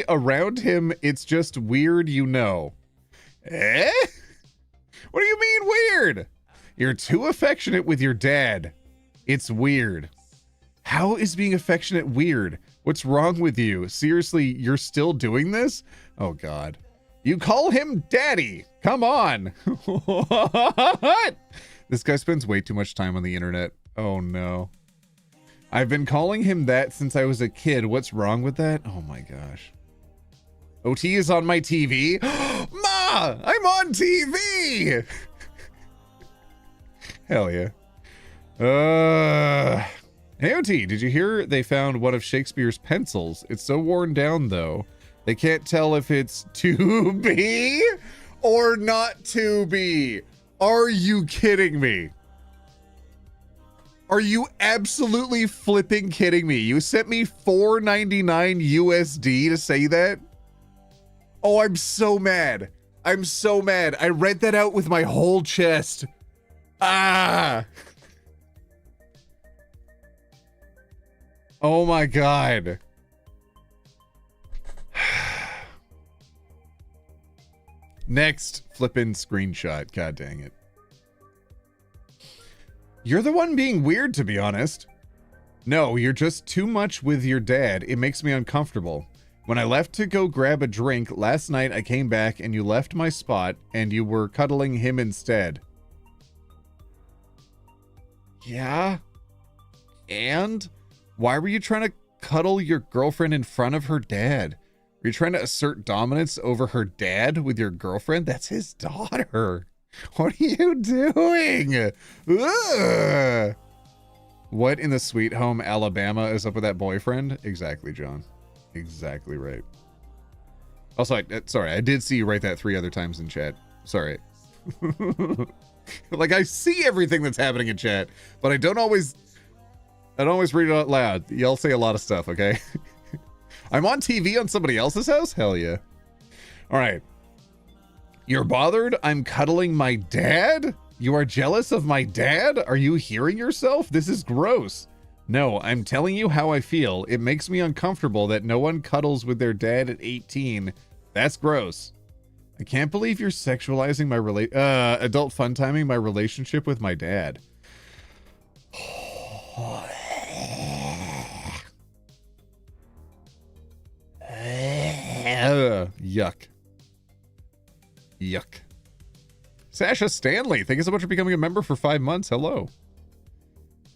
around him, it's just weird, you know. Eh? What do you mean weird? You're too affectionate with your dad. It's weird. How is being affectionate weird? What's wrong with you? Seriously, you're still doing this? Oh God. You call him daddy. Come on. What? This guy spends way too much time on the internet. Oh no. I've been calling him that since I was a kid. What's wrong with that? Oh my gosh. OT is on my TV. Ma, I'm on TV. Hell yeah. Hey OT, did you hear they found one of Shakespeare's pencils? It's so worn down though. They can't tell if it's to be or not to be. Are you kidding me? Are you absolutely flipping kidding me? You sent me $4.99 USD to say that? Oh, I'm so mad. I'm so mad. I read that out with my whole chest. Ah. Oh my God. Next flippin' screenshot. God dang it. You're the one being weird, to be honest. No, you're just too much with your dad. It makes me uncomfortable. When I left to go grab a drink last night, I came back and you left my spot and you were cuddling him instead. Yeah? And? Why were you trying to cuddle your girlfriend in front of her dad? Were you trying to assert dominance over her dad with your girlfriend? That's his daughter. What are you doing? Ugh. What in the sweet home Alabama is up with that boyfriend? Exactly, John. Exactly right. Also, sorry, I did see you write that 3 other times in chat. Sorry. Like, I see everything that's happening in chat, but I don't always read it out loud. Y'all say a lot of stuff, okay? I'm on TV on somebody else's house? Hell yeah. All right. You're bothered? I'm cuddling my dad? You are jealous of my dad? Are you hearing yourself? This is gross. No, I'm telling you how I feel. It makes me uncomfortable that no one cuddles with their dad at 18. That's gross. I can't believe you're sexualizing my adult fun timing my relationship with my dad. Yuck. Yuck. Sasha Stanley, thank you so much for becoming a member for 5 months. Hello.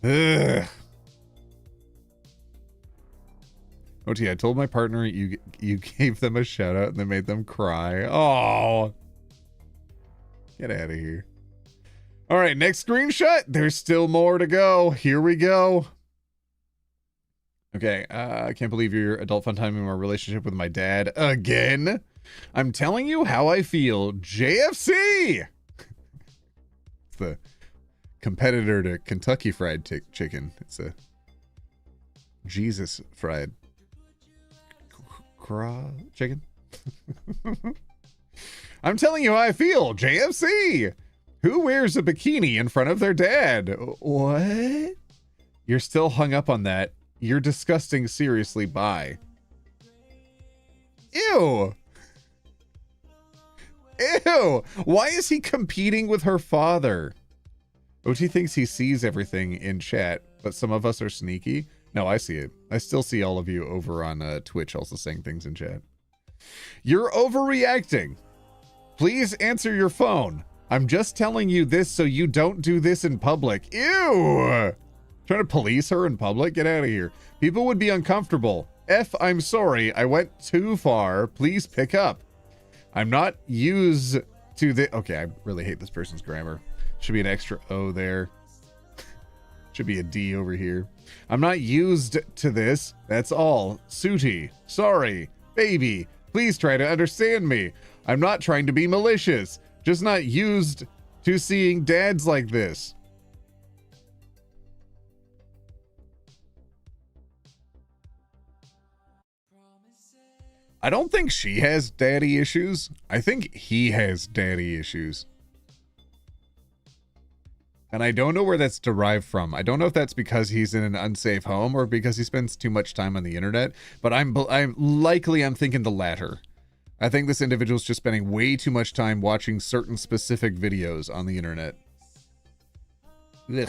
Ugh. OT, I told my partner you gave them a shout out and that made them cry. Oh, get out of here. All right, next screenshot. There's still more to go. Here we go. Okay, I can't believe you're adult fun timing my relationship with my dad again. I'm telling you how I feel. JFC. It's the competitor to Kentucky Fried Chicken. It's a Jesus Fried Chicken. I'm telling you how I feel. JFC. Who wears a bikini in front of their dad? What? You're still hung up on that. You're disgusting. Seriously, bye. Ew. Ew. Why is he competing with her father? OT thinks he sees everything in chat, but some of us are sneaky. No, I see it. I still see all of you over on Twitch also saying things in chat. You're overreacting. Please answer your phone. I'm just telling you this so you don't do this in public. Ew! Trying to police her in public? Get out of here. People would be uncomfortable. I'm sorry. I went too far. Please pick up. I'm not used to the... Okay, I really hate this person's grammar. Should be an extra O there. Should be a D over here. I'm not used to this. That's all. Sooty. Sorry. Baby. Please try to understand me. I'm not trying to be malicious. Just not used to seeing dads like this. I don't think she has daddy issues. I think he has daddy issues. And I don't know where that's derived from. I don't know if that's because he's in an unsafe home or because he spends too much time on the internet, but I'm thinking the latter. I think this individual's just spending way too much time watching certain specific videos on the internet. Ugh.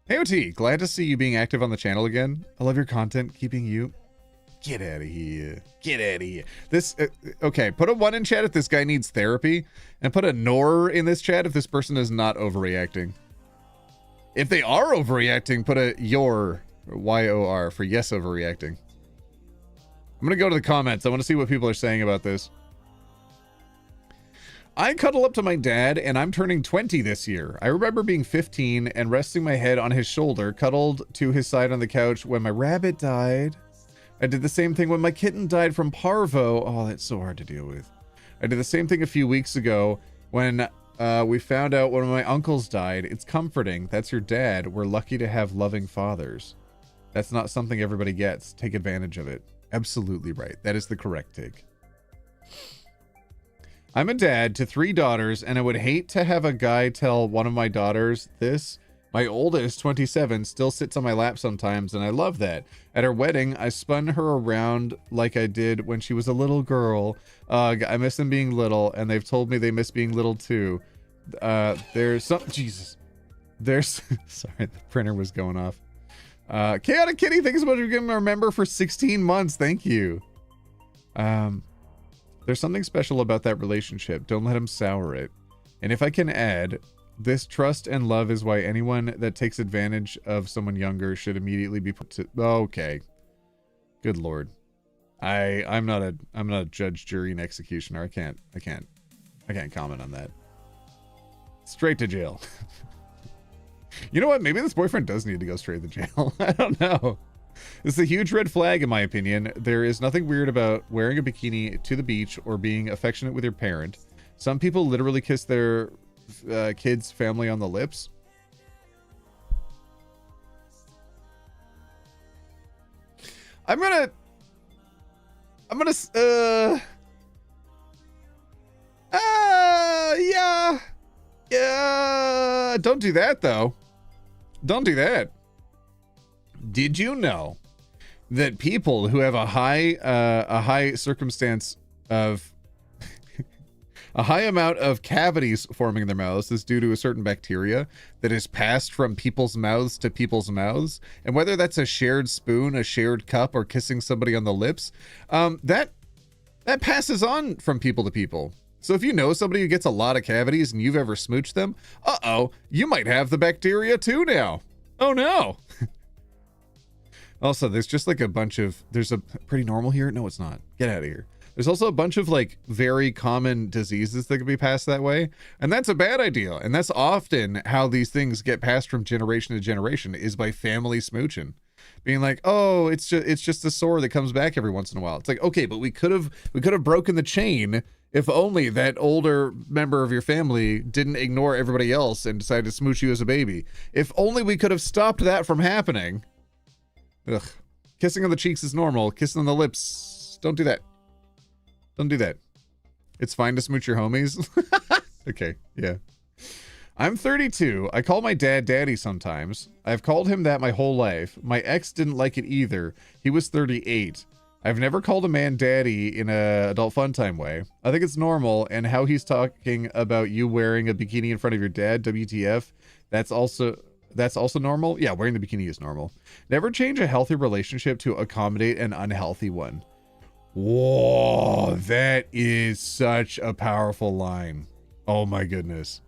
Hey OT, glad to see you being active on the channel again. I love your content, keeping you... Get out of here. Get out of here. This, okay, put a 1 in chat if this guy needs therapy, and put a nor in this chat if this person is not overreacting. If they are overreacting, put a your, Y-O-R, for yes overreacting. I'm gonna go to the comments. I want to see what people are saying about this. I cuddle up to my dad, and I'm turning 20 this year. I remember being 15 and resting my head on his shoulder, cuddled to his side on the couch when my rabbit died. I did the same thing when my kitten died from parvo. Oh, that's so hard to deal with. I did the same thing a few weeks ago when we found out one of my uncles died. It's comforting. That's your dad. We're lucky to have loving fathers. That's not something everybody gets. Take advantage of it. Absolutely right. That is the correct take. I'm a dad to 3 daughters, and I would hate to have a guy tell one of my daughters this. My oldest, 27, still sits on my lap sometimes, and I love that. At her wedding, I spun her around like I did when she was a little girl. I miss them being little, and they've told me they miss being little too. There's some... Jesus. There's sorry, the printer was going off. Chaotic Kitty, thanks so much for giving a member for 16 months. Thank you. There's something special about that relationship. Don't let him sour it. And if I can add, this trust and love is why anyone that takes advantage of someone younger should immediately be put to... Okay. Good Lord. I'm not a judge, jury, and executioner. I can't comment on that. Straight to jail. You know what? Maybe this boyfriend does need to go straight to jail. I don't know. It's a huge red flag in my opinion. There is nothing weird about wearing a bikini to the beach or being affectionate with your parent. Some people literally kiss their kids' family on the lips. Yeah, don't do that though. Don't do that. Did you know that people who have a high circumstance of a high amount of cavities forming in their mouths is due to a certain bacteria that is passed from people's mouths to people's mouths? And whether that's a shared spoon, a shared cup, or kissing somebody on the lips, that passes on from people to people. So if you know somebody who gets a lot of cavities and you've ever smooched them, you might have the bacteria too now. Oh no. Also, there's just like there's a pretty normal here. No, it's not. Get out of here. There's also a bunch of like very common diseases that can be passed that way. And that's a bad idea. And that's often how these things get passed from generation to generation, is by family smooching. Being like, oh, it's just a sore that comes back every once in a while. It's like, okay, but we could have broken the chain if only that older member of your family didn't ignore everybody else and decided to smooch you as a baby. If only we could have stopped that from happening. Ugh. Kissing on the cheeks is normal. Kissing on the lips, don't do that. Don't do that. It's fine to smooch your homies. Okay, yeah. I'm 32. I call my dad daddy sometimes. I've called him that my whole life. My ex didn't like it either. He was 38. I've never called a man daddy in a adult fun time way. I think it's normal, and how he's talking about you wearing a bikini in front of your dad, WTF, that's also normal? Yeah, wearing the bikini is normal. Never change a healthy relationship to accommodate an unhealthy one. Whoa, that is such a powerful line. Oh my goodness.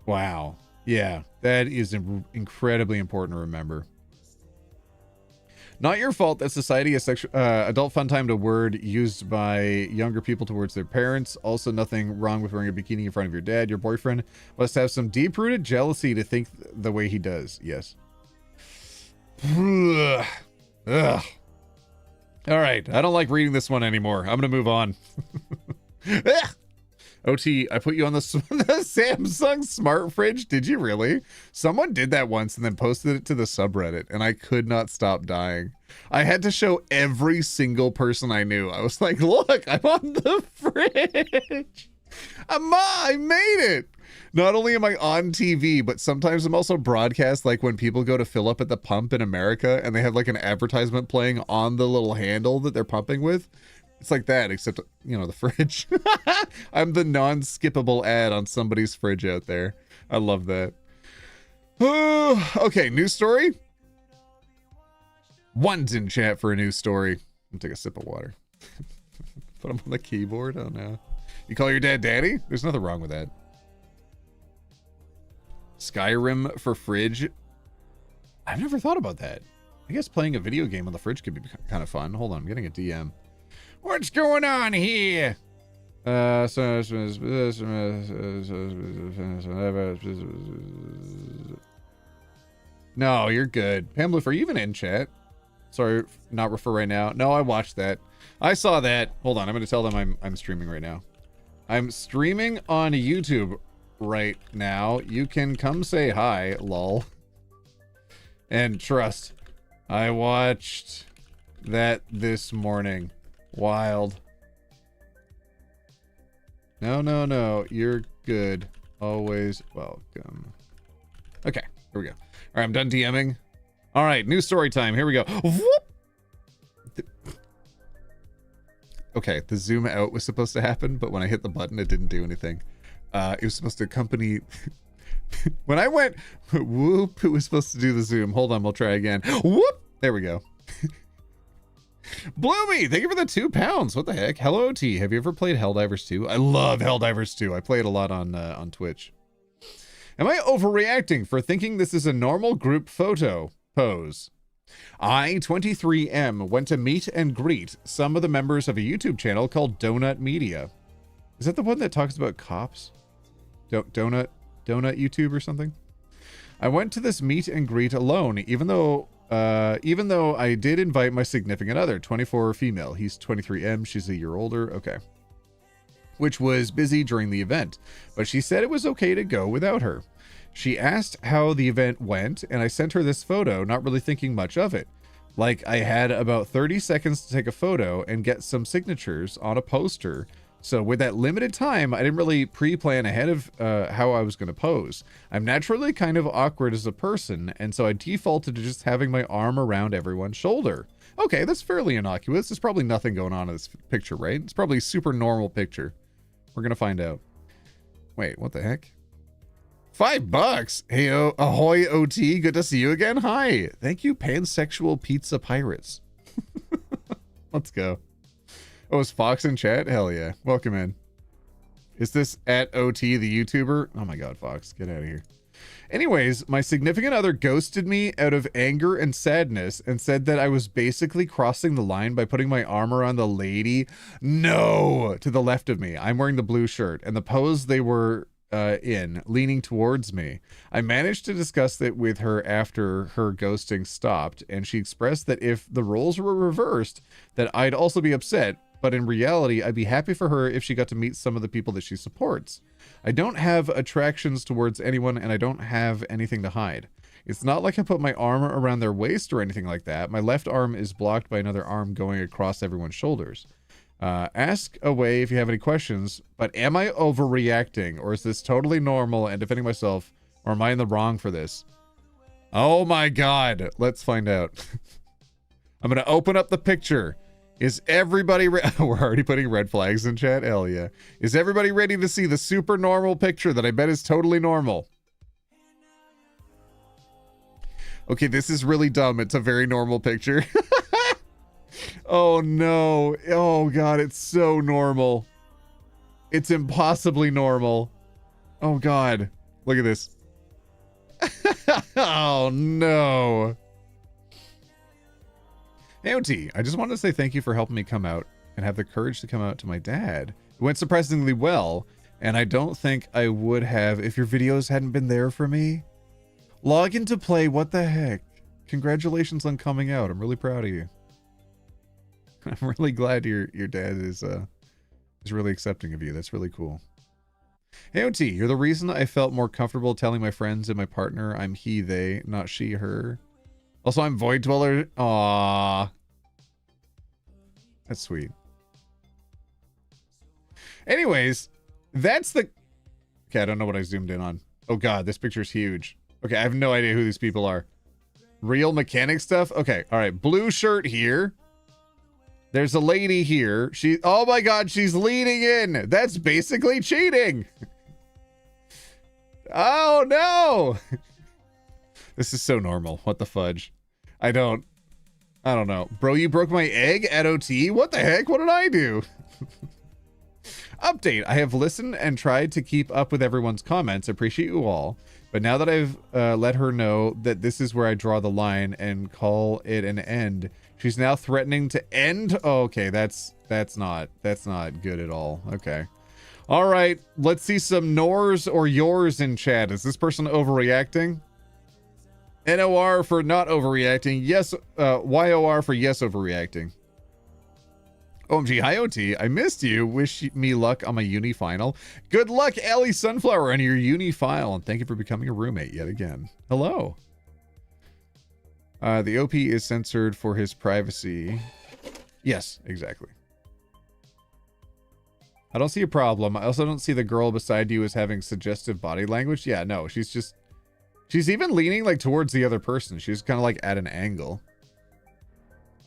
Wow. Yeah, that is incredibly important to remember. Not your fault that society has adult fun time, a word used by younger people towards their parents. Also, nothing wrong with wearing a bikini in front of your dad. Your boyfriend must have some deep-rooted jealousy to think the way he does. Yes. Ugh. Ugh. All right. I don't like reading this one anymore. I'm going to move on. OT, I put you on the Samsung smart fridge. Did you really? Someone did that once and then posted it to the subreddit, and I could not stop dying. I had to show every single person I knew. I was like, look, I'm on the fridge. I made it. Not only am I on TV, but sometimes I'm also broadcast, like when people go to fill up at the pump in America and they have like an advertisement playing on the little handle that they're pumping with. It's like that, except, you know, the fridge. I'm the non-skippable ad on somebody's fridge out there. I love that. Okay, news story. One's in chat for a news story. I'm gonna take a sip of water. Put him on the keyboard. Oh no. You call your dad daddy? There's nothing wrong with that. Skyrim for fridge. I've never thought about that. I guess playing a video game on the fridge could be kind of fun. Hold on, I'm getting a DM. What's going on here? No, you're good. Pambloof, are you even in chat? Sorry, not for right now. No, I watched that. I saw that. Hold on, I'm going to tell them I'm streaming right now. I'm streaming on YouTube right now. You can come say hi, lol. And trust, I watched that this morning. Wild. No, you're good. Always welcome. Okay, here we go. All right, I'm done DMing. All right, new story time. Here we go. Okay, the zoom out was supposed to happen, but when I hit the button, it didn't do anything. It was supposed to accompany When I went, whoop, it was supposed to do the zoom. Hold on, we'll try again. Whoop, there we go. Bloomy, thank you for the £2. What the heck? Hello, OT. Have you ever played Helldivers 2? I love Helldivers 2. I play it a lot on Twitch. Am I overreacting for thinking this is a normal group photo pose? I, 23M, went to meet and greet some of the members of a YouTube channel called Donut Media. Is that the one that talks about cops? Donut YouTube or something? I went to this meet and greet alone, even though I did invite my significant other, 24 female. He's 23M, she's a year older. Okay. Which was busy during the event, but she said it was okay to go without her. She asked how the event went, and I sent her this photo, not really thinking much of it. Like, I had about 30 seconds to take a photo and get some signatures on a poster. So with that limited time, I didn't really pre-plan ahead of how I was going to pose. I'm naturally kind of awkward as a person, and so I defaulted to just having my arm around everyone's shoulder. Okay, that's fairly innocuous. There's probably nothing going on in this picture, right? It's probably a super normal picture. We're going to find out. Wait, what the heck? $5. Hey, ahoy, OT. Good to see you again. Hi. Thank you, pansexual pizza pirates. Let's go. Oh, is Fox in chat? Hell yeah. Welcome in. Is this at OT, the YouTuber? Oh my God, Fox, get out of here. Anyways, my significant other ghosted me out of anger and sadness and said that I was basically crossing the line by putting my arm around the lady. No, to the left of me. I'm wearing the blue shirt, and the pose they were in, leaning towards me. I managed to discuss it with her after her ghosting stopped, and she expressed that if the roles were reversed, that I'd also be upset, but in reality, I'd be happy for her if she got to meet some of the people that she supports. I don't have attractions towards anyone, and I don't have anything to hide. It's not like I put my arm around their waist or anything like that. My left arm is blocked by another arm going across everyone's shoulders. Ask away if you have any questions, but am I overreacting, or is this totally normal and defending myself, or am I in the wrong for this? Oh my God, let's find out. I'm gonna open up the picture. Is everybody we're already putting red flags in chat? Hell yeah. Is everybody ready to see the super normal picture that I bet is totally normal? Okay, this is really dumb. It's a very normal picture. Oh no. Oh God, it's so normal. It's impossibly normal. Oh God. Look at this. Oh no. Hey, OT, I just wanted to say thank you for helping me come out and have the courage to come out to my dad. It went surprisingly well, and I don't think I would have if your videos hadn't been there for me. Log into play, what the heck? Congratulations on coming out. I'm really proud of you. I'm really glad your dad is really accepting of you. That's really cool. Hey, OT, you're the reason I felt more comfortable telling my friends and my partner I'm he, they, not she, her. Also, I'm Void Dweller. Aww. That's sweet. Anyways, that's the... Okay, I don't know what I zoomed in on. Oh God, this picture's huge. Okay, I have no idea who these people are. Real mechanic stuff? Okay, all right. Blue shirt here. There's a lady here. Oh my God, she's leaning in. That's basically cheating. Oh no. This is so normal. What the fudge? I don't know. Bro, you broke my egg at OT? What the heck? What did I do? Update. I have listened and tried to keep up with everyone's comments. Appreciate you all. But now that I've let her know that this is where I draw the line and call it an end, she's now threatening to end. Oh, okay, that's not good at all. Okay. All right, let's see some nors or yours in chat. Is this person overreacting? NOR for not overreacting. Yes, YOR for yes overreacting. OMG, hi OT. I missed you. Wish me luck on my uni final. Good luck, Allie Sunflower, on your uni file, and thank you for becoming a roommate yet again. Hello. The OP is censored for his privacy. Yes, exactly. I don't see a problem. I also don't see the girl beside you as having suggestive body language. Yeah, no, she's even leaning like towards the other person. She's kind of like at an angle.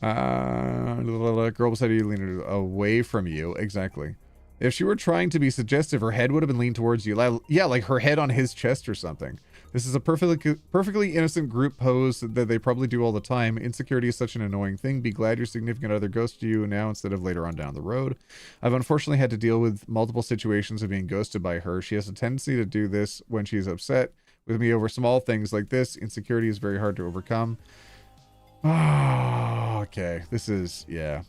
Girl beside you leaning away from you. Exactly. If she were trying to be suggestive, her head would have been leaned towards you. Yeah, like her head on his chest or something. This is a perfectly innocent group pose that they probably do all the time. Insecurity is such an annoying thing. Be glad your significant other ghosted you now instead of later on down the road. I've unfortunately had to deal with multiple situations of being ghosted by her. She has a tendency to do this when she's upset with me over small things like this. Insecurity is very hard to overcome. Oh, okay. This is, yeah.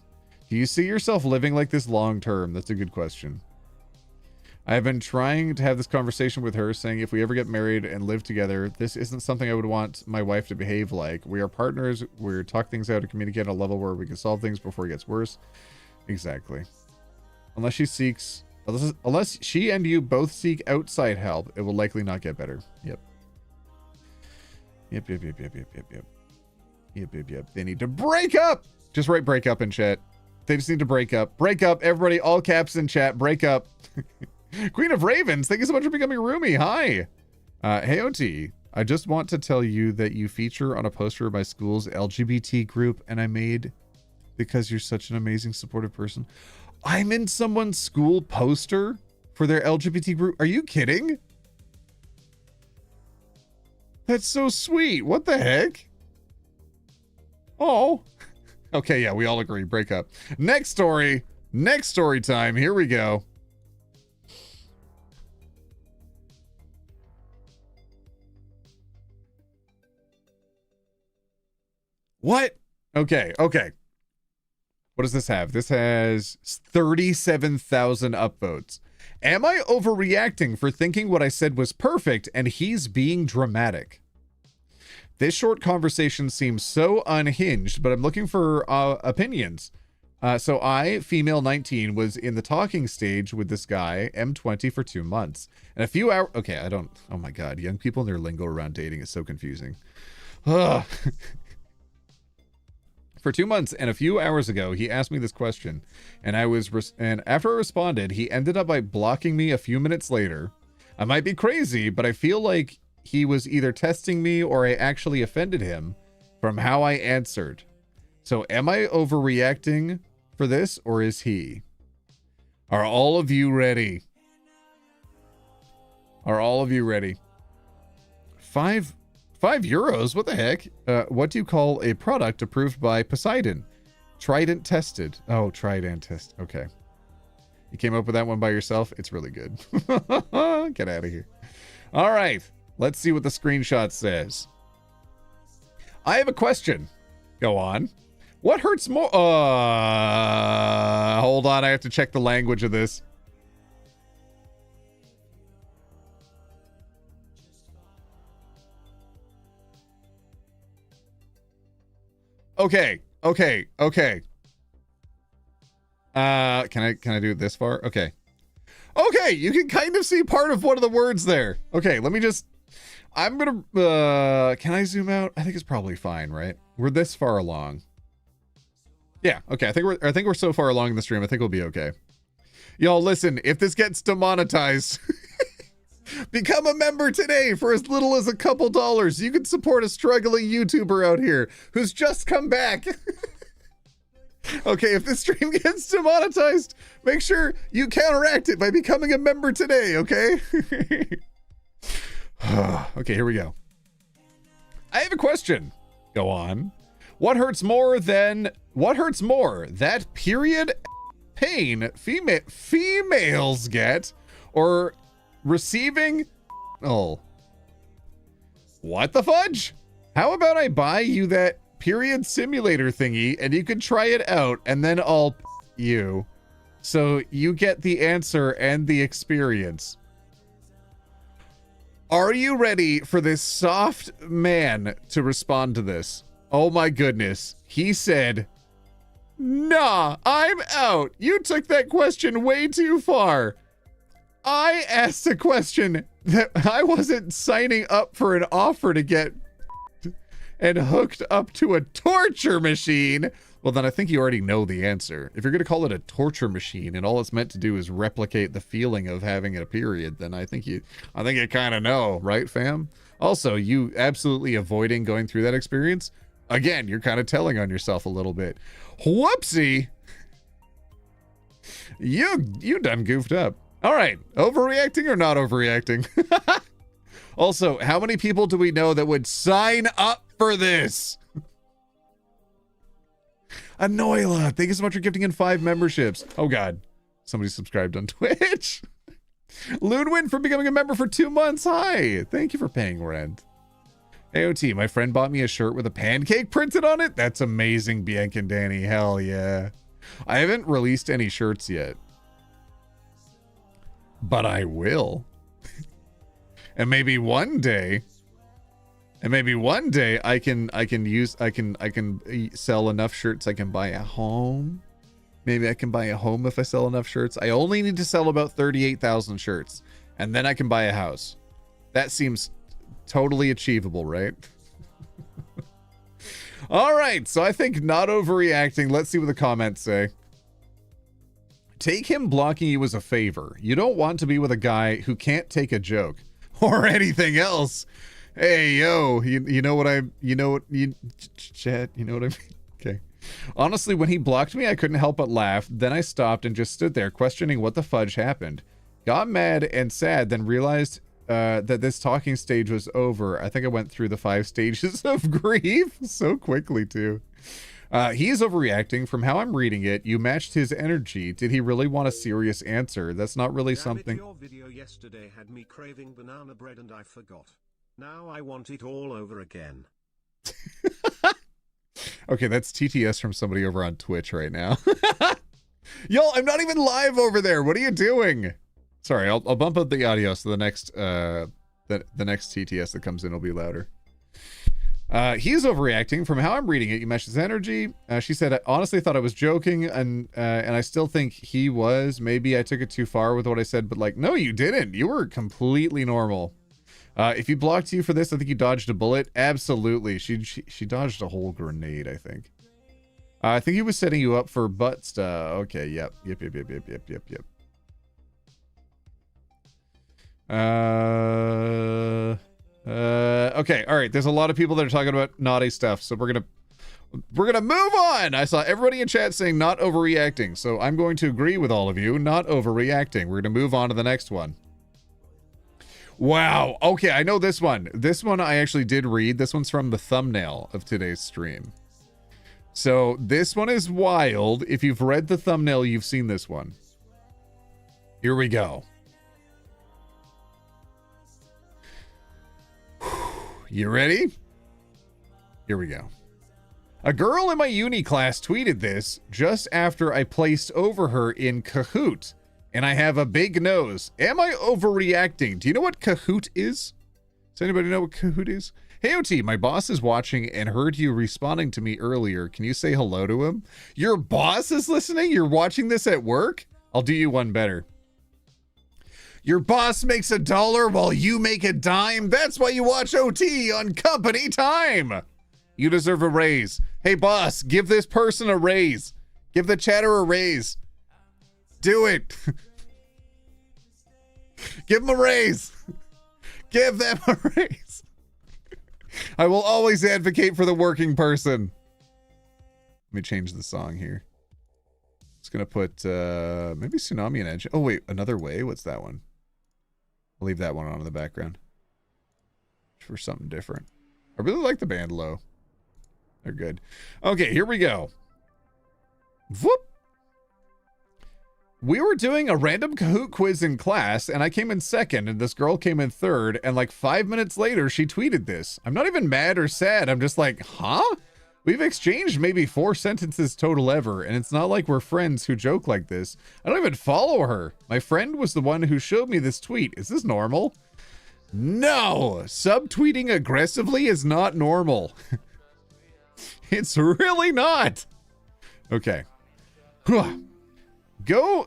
Do you see yourself living like this long term? That's a good question. I have been trying to have this conversation with her, saying if we ever get married and live together, this isn't something I would want my wife to behave like. We are partners. We're talk things out and communicate at a level where we can solve things before it gets worse. Exactly. Unless she and you both seek outside help, it will likely not get better. Yep. Yep. They need to break up. Just write break up in chat. They just need to break up. Break up. Everybody, all caps in chat. Break up. Queen of Ravens, thank you so much for becoming a roomie. Hi. Hey, OT. I just want to tell you that you feature on a poster of my school's LGBT group, and I made because you're such an amazing, supportive person. I'm in someone's school poster for their LGBT group. Are you kidding? That's so sweet. What the heck? Oh. Okay, yeah, we all agree. Break up. Next story. Next story time. Here we go. What? Okay. What does this have? This has 37,000 upvotes. Am I overreacting for thinking what I said was perfect and he's being dramatic? This short conversation seems so unhinged, but I'm looking for opinions. So I, female 19, was in the talking stage with this guy, M20, for 2 months. And a few hours... Okay, oh my God. Young people and their lingo around dating is so confusing. Ugh. For 2 months, and a few hours ago, he asked me this question, and after I responded, he ended up by blocking me a few minutes later. I might be crazy, but I feel like he was either testing me or I actually offended him from how I answered. So am I overreacting for this, or is he? Are all of you ready? Are all of you ready? 5 euros? What the heck? What do you call a product approved by Poseidon? Trident tested. Oh, Trident test. Okay. You came up with that one by yourself? It's really good. Get out of here. All right. Let's see what the screenshot says. I have a question. Go on. What hurts more? Hold on. I have to check the language of this. Okay. Can I do it this far? Okay, you can kind of see part of one of the words there. Okay, let me just... I'm gonna... can I zoom out? I think it's probably fine, right? We're this far along. Yeah, okay, I think we're so far along in the stream, I think we'll be okay. Y'all, listen, if this gets demonetized... Become a member today for as little as a couple dollars. You can support a struggling YouTuber out here who's just come back. Okay, if this stream gets demonetized, make sure you counteract it by becoming a member today, okay? Okay, here we go. I have a question. Go on. What hurts more, that period pain females get, or receiving... Oh. What the fudge? How about I buy you that period simulator thingy and you can try it out and then I'll you. So you get the answer and the experience. Are you ready for this soft man to respond to this? Oh my goodness. He said, nah, I'm out. You took that question way too far. I asked a question that I wasn't signing up for an offer to get and hooked up to a torture machine. Well, then I think you already know the answer. If you're going to call it a torture machine and all it's meant to do is replicate the feeling of having a period, then I think you kind of know, right, fam? Also, you absolutely avoiding going through that experience. Again, you're kind of telling on yourself a little bit. Whoopsie. You done goofed up. All right, overreacting or not overreacting? Also, how many people do we know that would sign up for this? Anoila, thank you so much for gifting in 5 memberships. Oh God, somebody subscribed on Twitch. Loonwin for becoming a member for 2 months. Hi, thank you for paying rent. AOT, my friend bought me a shirt with a pancake printed on it. That's amazing, Bianca and Danny. Hell yeah. I haven't released any shirts yet, but I will. And maybe one day I can sell enough shirts I can buy a home. Maybe I can buy a home if I sell enough shirts. I only need to sell about 38,000 shirts and then I can buy a house. That seems totally achievable, right? All right, so I think not overreacting. Let's see what the comments say. Take him blocking you as a favor. You don't want to be with a guy who can't take a joke or anything else. Hey, yo, you know what chat, you know what I mean? Okay. Honestly, when he blocked me, I couldn't help but laugh. Then I stopped and just stood there questioning what the fudge happened. Got mad and sad, then realized that this talking stage was over. I think I went through the 5 stages of grief so quickly too. He is overreacting. From how I'm reading it, you matched his energy. Did he really want a serious answer? That's not really something. Your video yesterday had me craving banana bread and I forgot. Now I want it all over again. Okay, that's TTS from somebody over on Twitch right now. Yo, I'm not even live over there. What are you doing? Sorry, I'll bump up the audio so the next next TTS that comes in will be louder. He's overreacting. From how I'm reading it, you matched his energy. She said, I honestly thought I was joking, and I still think he was. Maybe I took it too far with what I said, but like, no, you didn't. You were completely normal. If he blocked you for this, I think you dodged a bullet. Absolutely. She dodged a whole grenade, I think. I think he was setting you up for butt stuff. Okay, yep. Okay, all right. There's a lot of people that are talking about naughty stuff, so we're gonna move on. I saw everybody in chat saying not overreacting, so I'm going to agree with all of you. Not overreacting. We're gonna move on to the next one. Wow. Okay, I know this one. This one I actually did read. This one's from the thumbnail of today's stream. So this one is wild. If you've read the thumbnail, you've seen this one. Here we go. You ready? Here we go. A girl in my uni class tweeted this just after I placed over her in Cahoot, and I have a big nose. Am I overreacting? Do you know what Cahoot is? Does anybody know what Cahoot is? Hey, OT, my boss is watching and heard you responding to me earlier. Can you say hello to him? Your boss is listening? You're watching this at work? I'll do you one better. Your boss makes $1 while you make a dime. That's why you watch OT on company time. You deserve a raise. Hey, boss, give this person a raise. Give the chatter a raise. Do it. Give them a raise. Give them a raise. I will always advocate for the working person. Let me change the song here. It's going to put maybe Tsunami and Edge. Oh, wait, Another Way. What's that one? I'll leave that one on in the background for something different. I really like the band Low. They're good. Okay, here we go. Whoop. We were doing a random Cahoot quiz in class, and I came in second, and this girl came in third, and like 5 minutes later, she tweeted this. I'm not even mad or sad. I'm just like, huh? We've exchanged maybe 4 sentences total ever, and it's not like we're friends who joke like this. I don't even follow her. My friend was the one who showed me this tweet. Is this normal? No! Subtweeting aggressively is not normal. It's really not. Okay. Go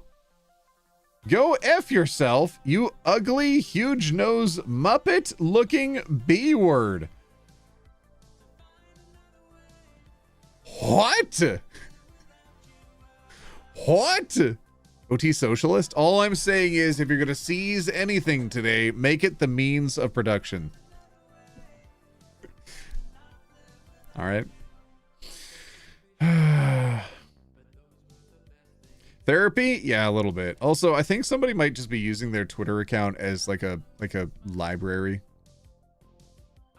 F yourself, you ugly, huge nose, Muppet looking B-word. What? What? OT socialist? All I'm saying is if you're going to seize anything today, make it the means of production. All right. Therapy? Yeah, a little bit. Also, I think somebody might just be using their Twitter account as like a library.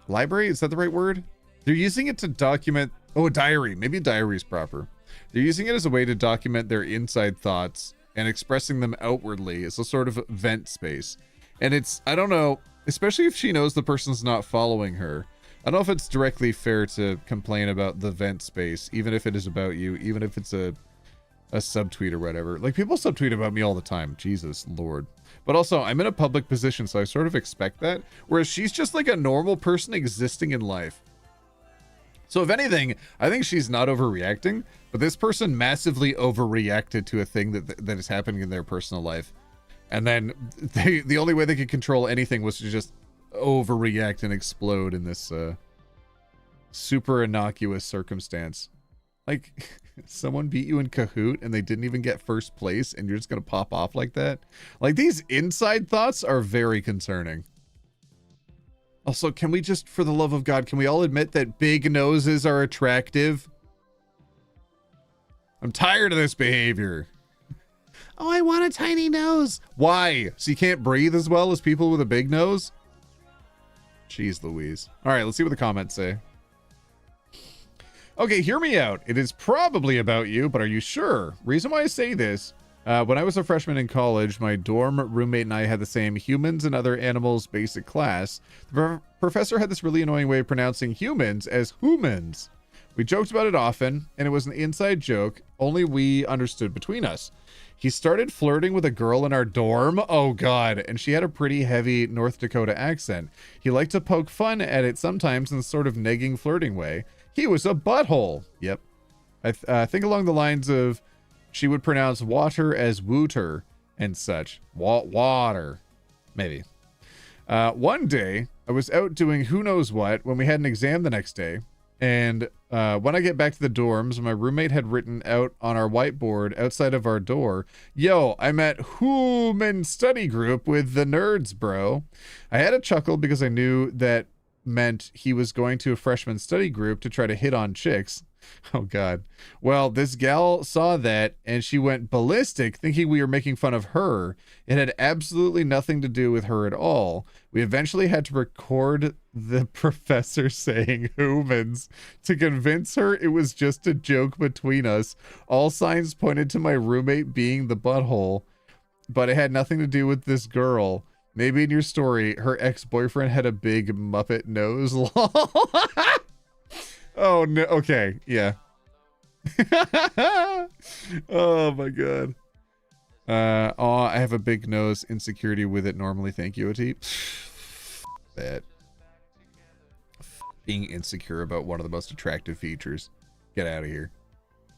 Library? Is that the right word? They're using it to document... Oh, a diary. Maybe a diary is proper. They're using it as a way to document their inside thoughts and expressing them outwardly as a sort of vent space. And it's, I don't know, especially if she knows the person's not following her. I don't know if it's directly fair to complain about the vent space, even if it is about you, even if it's a subtweet or whatever. Like, people subtweet about me all the time. Jesus Lord. But also, I'm in a public position, so I sort of expect that. Whereas she's just like a normal person existing in life. So if anything, I think she's not overreacting, but this person massively overreacted to a thing that is happening in their personal life. And then the only way they could control anything was to just overreact and explode in this super innocuous circumstance. Like, someone beat you in Cahoot and they didn't even get first place and you're just gonna pop off like that? Like, these inside thoughts are very concerning. Also, can we just, for the love of God, can we all admit that big noses are attractive? I'm tired of this behavior. Oh, I want a tiny nose. Why? So you can't breathe as well as people with a big nose? Jeez Louise. All right, let's see what the comments say. Okay, hear me out. It is probably about you, but are you sure? Reason why I say this, when I was a freshman in college, my dorm roommate and I had the same humans and other animals basic class. The professor had this really annoying way of pronouncing humans as humans. We joked about it often, and it was an inside joke, only we understood between us. He started flirting with a girl in our dorm. Oh God. And she had a pretty heavy North Dakota accent. He liked to poke fun at it sometimes in a sort of negging flirting way. He was a butthole. Yep. I think along the lines of, she would pronounce water as wooter and such. Water. Maybe. One day, I was out doing who knows what when we had an exam the next day. And when I get back to the dorms, my roommate had written out on our whiteboard outside of our door, "Yo, I'm at human study group with the nerds, bro." I had a chuckle because I knew that meant he was going to a freshman study group to try to hit on chicks. Oh God. Well, this gal saw that and she went ballistic thinking we were making fun of her. It had absolutely nothing to do with her at all. We eventually had to record the professor saying humans to convince her it was just a joke between us. All signs pointed to my roommate being the butthole, but it had nothing to do with this girl. Maybe in your story, her ex-boyfriend had a big Muppet nose. Oh no, okay, yeah. Oh my God. Oh, I have a big nose, insecurity with it normally, thank you, OT. That. Being insecure about one of the most attractive features. Get out of here.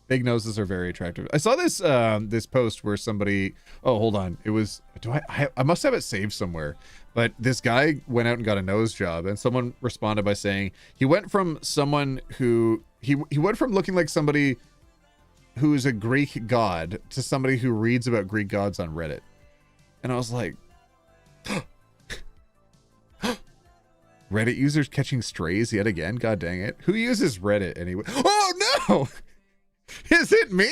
Big noses are very attractive. I saw this this post where somebody, oh hold on, it was, I must have it saved somewhere, but this guy went out and got a nose job and someone responded by saying he went from someone who he went from looking like somebody who is a Greek god to somebody who reads about Greek gods on Reddit. And I was like, Reddit users catching strays yet again. God dang it. Who uses Reddit anyway? Oh no! Is it me?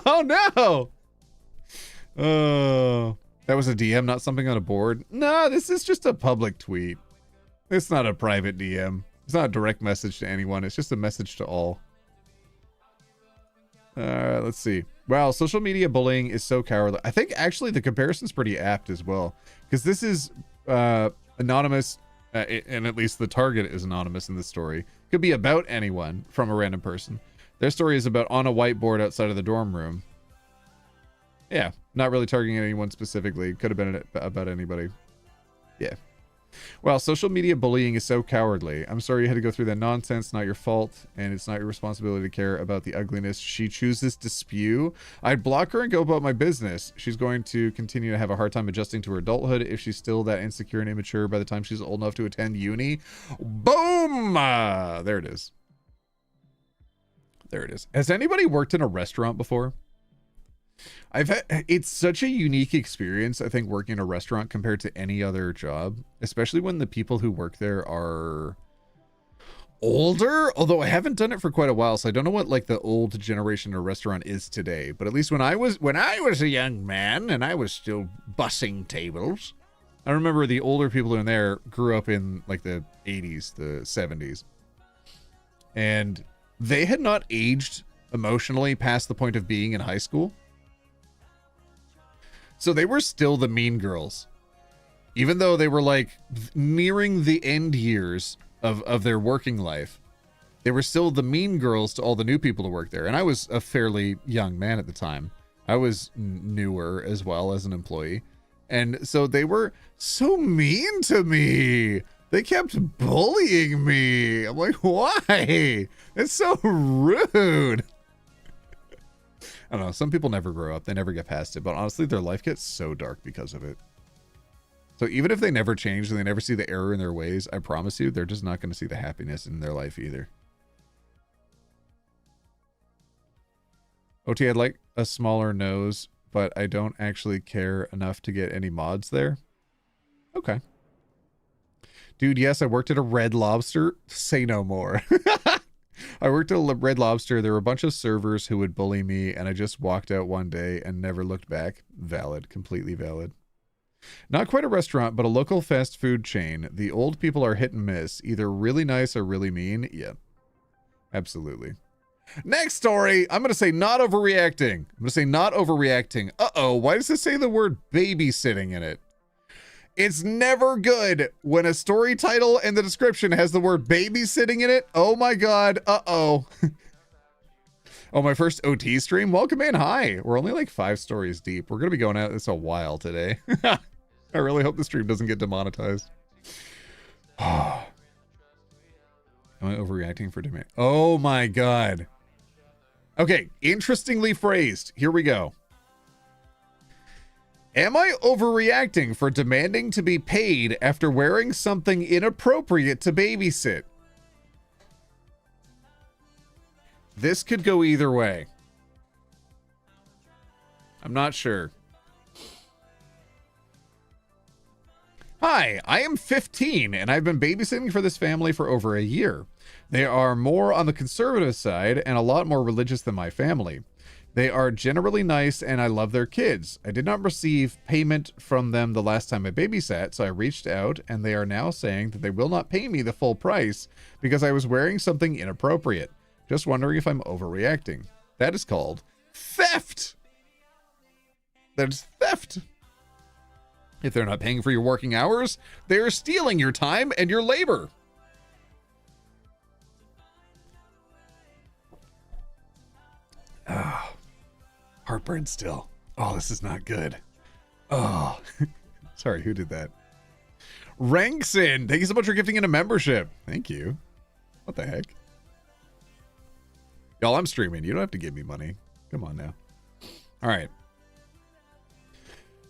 Oh no! Oh, that was a DM, not something on a board. No, this is just a public tweet. It's not a private DM. It's not a direct message to anyone. It's just a message to all. Let's see. Wow, social media bullying is so cowardly. I think actually the comparison's pretty apt as well, because this is anonymous, and at least the target is anonymous in this story. Could be about anyone from a random person. Their story is about on a whiteboard outside of the dorm room. Yeah, not really targeting anyone specifically. Could have been about anybody. Yeah. Well, social media bullying is so cowardly. I'm sorry you had to go through that nonsense. Not your fault, and it's not your responsibility to care about the ugliness she chooses to spew. I'd block her and go about my business. She's going to continue to have a hard time adjusting to her adulthood if she's still that insecure and immature by the time she's old enough to attend uni. Boom! There it is. There it is. Has anybody worked in a restaurant before? It's such a unique experience, I think, working in a restaurant compared to any other job, especially when the people who work there are older, although I haven't done it for quite a while, so I don't know what like the old generation of restaurant is today. But at least when I was a young man and I was still bussing tables, I remember the older people in there grew up in like the 80s, the 70s. And they had not aged emotionally past the point of being in high school. So they were still the mean girls. Even though they were like nearing the end years of their working life, they were still the mean girls to all the new people to work there. And I was a fairly young man at the time. I was newer as well as an employee. And so they were so mean to me. They kept bullying me. I'm like, why? It's so rude. I don't know. Some people never grow up. They never get past it. But honestly, their life gets so dark because of it. So even if they never change and they never see the error in their ways, I promise you, they're just not going to see the happiness in their life either. OT, I'd like a smaller nose, but I don't actually care enough to get any mods there. Okay. Dude, yes, I worked at a Red Lobster. Say no more. I worked at a Red Lobster. There were a bunch of servers who would bully me, and I just walked out one day and never looked back. Valid. Completely valid. Not quite a restaurant, but a local fast food chain. The old people are hit and miss. Either really nice or really mean. Yeah. Absolutely. Next story. I'm going to say not overreacting. I'm going to say not overreacting. Uh-oh. Why does it say the word babysitting in it? It's never good when a story title and the description has the word babysitting in it. Oh my God. Uh-oh. Oh, my first OT stream? Welcome in. Hi. We're only like 5 stories deep. We're going to be going at this a while today. I really hope the stream doesn't get demonetized. Am I overreacting for demand? Oh my God. Okay. Interestingly phrased. Here we go. Am I overreacting for demanding to be paid after wearing something inappropriate to babysit? This could go either way. I'm not sure. Hi, I am 15 and I've been babysitting for this family for over a year. They are more on the conservative side and a lot more religious than my family. They are generally nice and I love their kids. I did not receive payment from them the last time I babysat, so I reached out and they are now saying that they will not pay me the full price because I was wearing something inappropriate. Just wondering if I'm overreacting. That is called theft. That is theft. If they're not paying for your working hours, they are stealing your time and your labor. Ah, heartburn still. Oh, this is not good. Oh, sorry, who did that? Rankson, thank you so much for gifting in a membership. Thank you. What the heck? Y'all, I'm streaming. You don't have to give me money. Come on now. All right.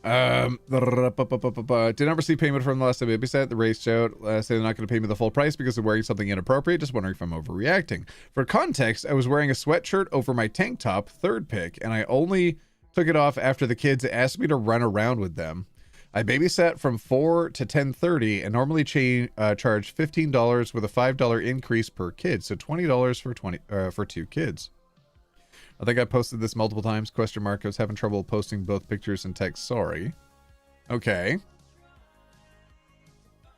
Did not receive payment from the last time I babysat. The race out. Say they're not going to pay me the full price because they're wearing something inappropriate. Just wondering if I'm overreacting. For context, I was wearing a sweatshirt over my tank top, third pick, and I only took it off after the kids asked me to run around with them. I babysat from 4 to 10:30 and normally charge $15 with a $5 increase per kid, so $20 for 2 kids. I think I posted this multiple times. Question mark. I was having trouble posting both pictures and text. Sorry. Okay.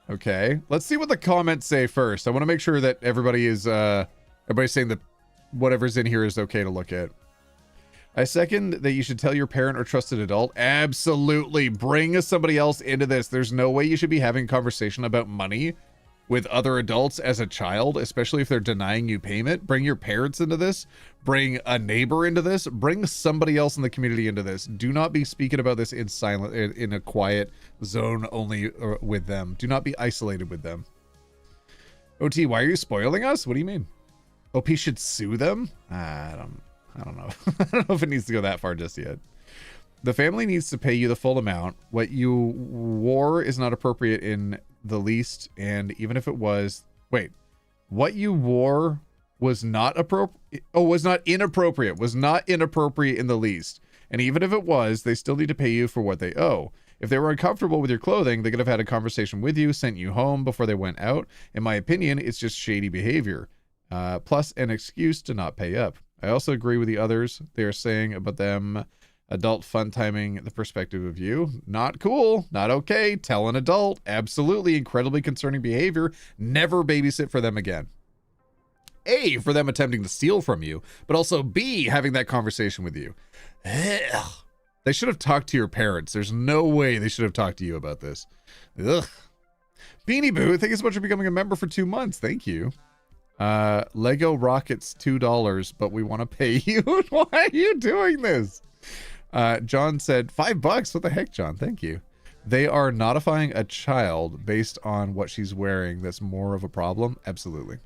Okay. Let's see what the comments say first. I want to make sure that everybody is everybody's saying that whatever's in here is okay to look at. I second that you should tell your parent or trusted adult. Absolutely. Bring somebody else into this. There's no way you should be having a conversation about money with other adults as a child, especially if they're denying you payment. Bring your parents into this. Bring a neighbor into this. Bring somebody else in the community into this. Do not be speaking about this in silent, in a quiet zone only with them. Do not be isolated with them. OT, why are you spoiling us? What do you mean? OP should sue them? I don't know. I don't know if it needs to go that far just yet. The family needs to pay you the full amount. What you wore is not appropriate in the least, and even if it was, wait, what you wore was not appropriate. Oh, was not inappropriate. Was not inappropriate in the least. And even if it was, they still need to pay you for what they owe. If they were uncomfortable with your clothing, they could have had a conversation with you, sent you home before they went out. In my opinion, it's just shady behavior. Plus an excuse to not pay up. I also agree with the others. They are saying about them adult fun timing the perspective of you. Not cool. Not okay. Tell an adult. Absolutely incredibly concerning behavior. Never babysit for them again. A, for them attempting to steal from you, but also B, having that conversation with you. Ugh. They should have talked to your parents. There's no way they should have talked to you about this. Ugh. Beanie Boo, thank you so much for becoming a member for 2 months. Thank you. Lego Rockets $2, but we want to pay you. Why are you doing this? John said $5. What the heck, John? Thank you. They are notifying a child based on what she's wearing. That's more of a problem. Absolutely.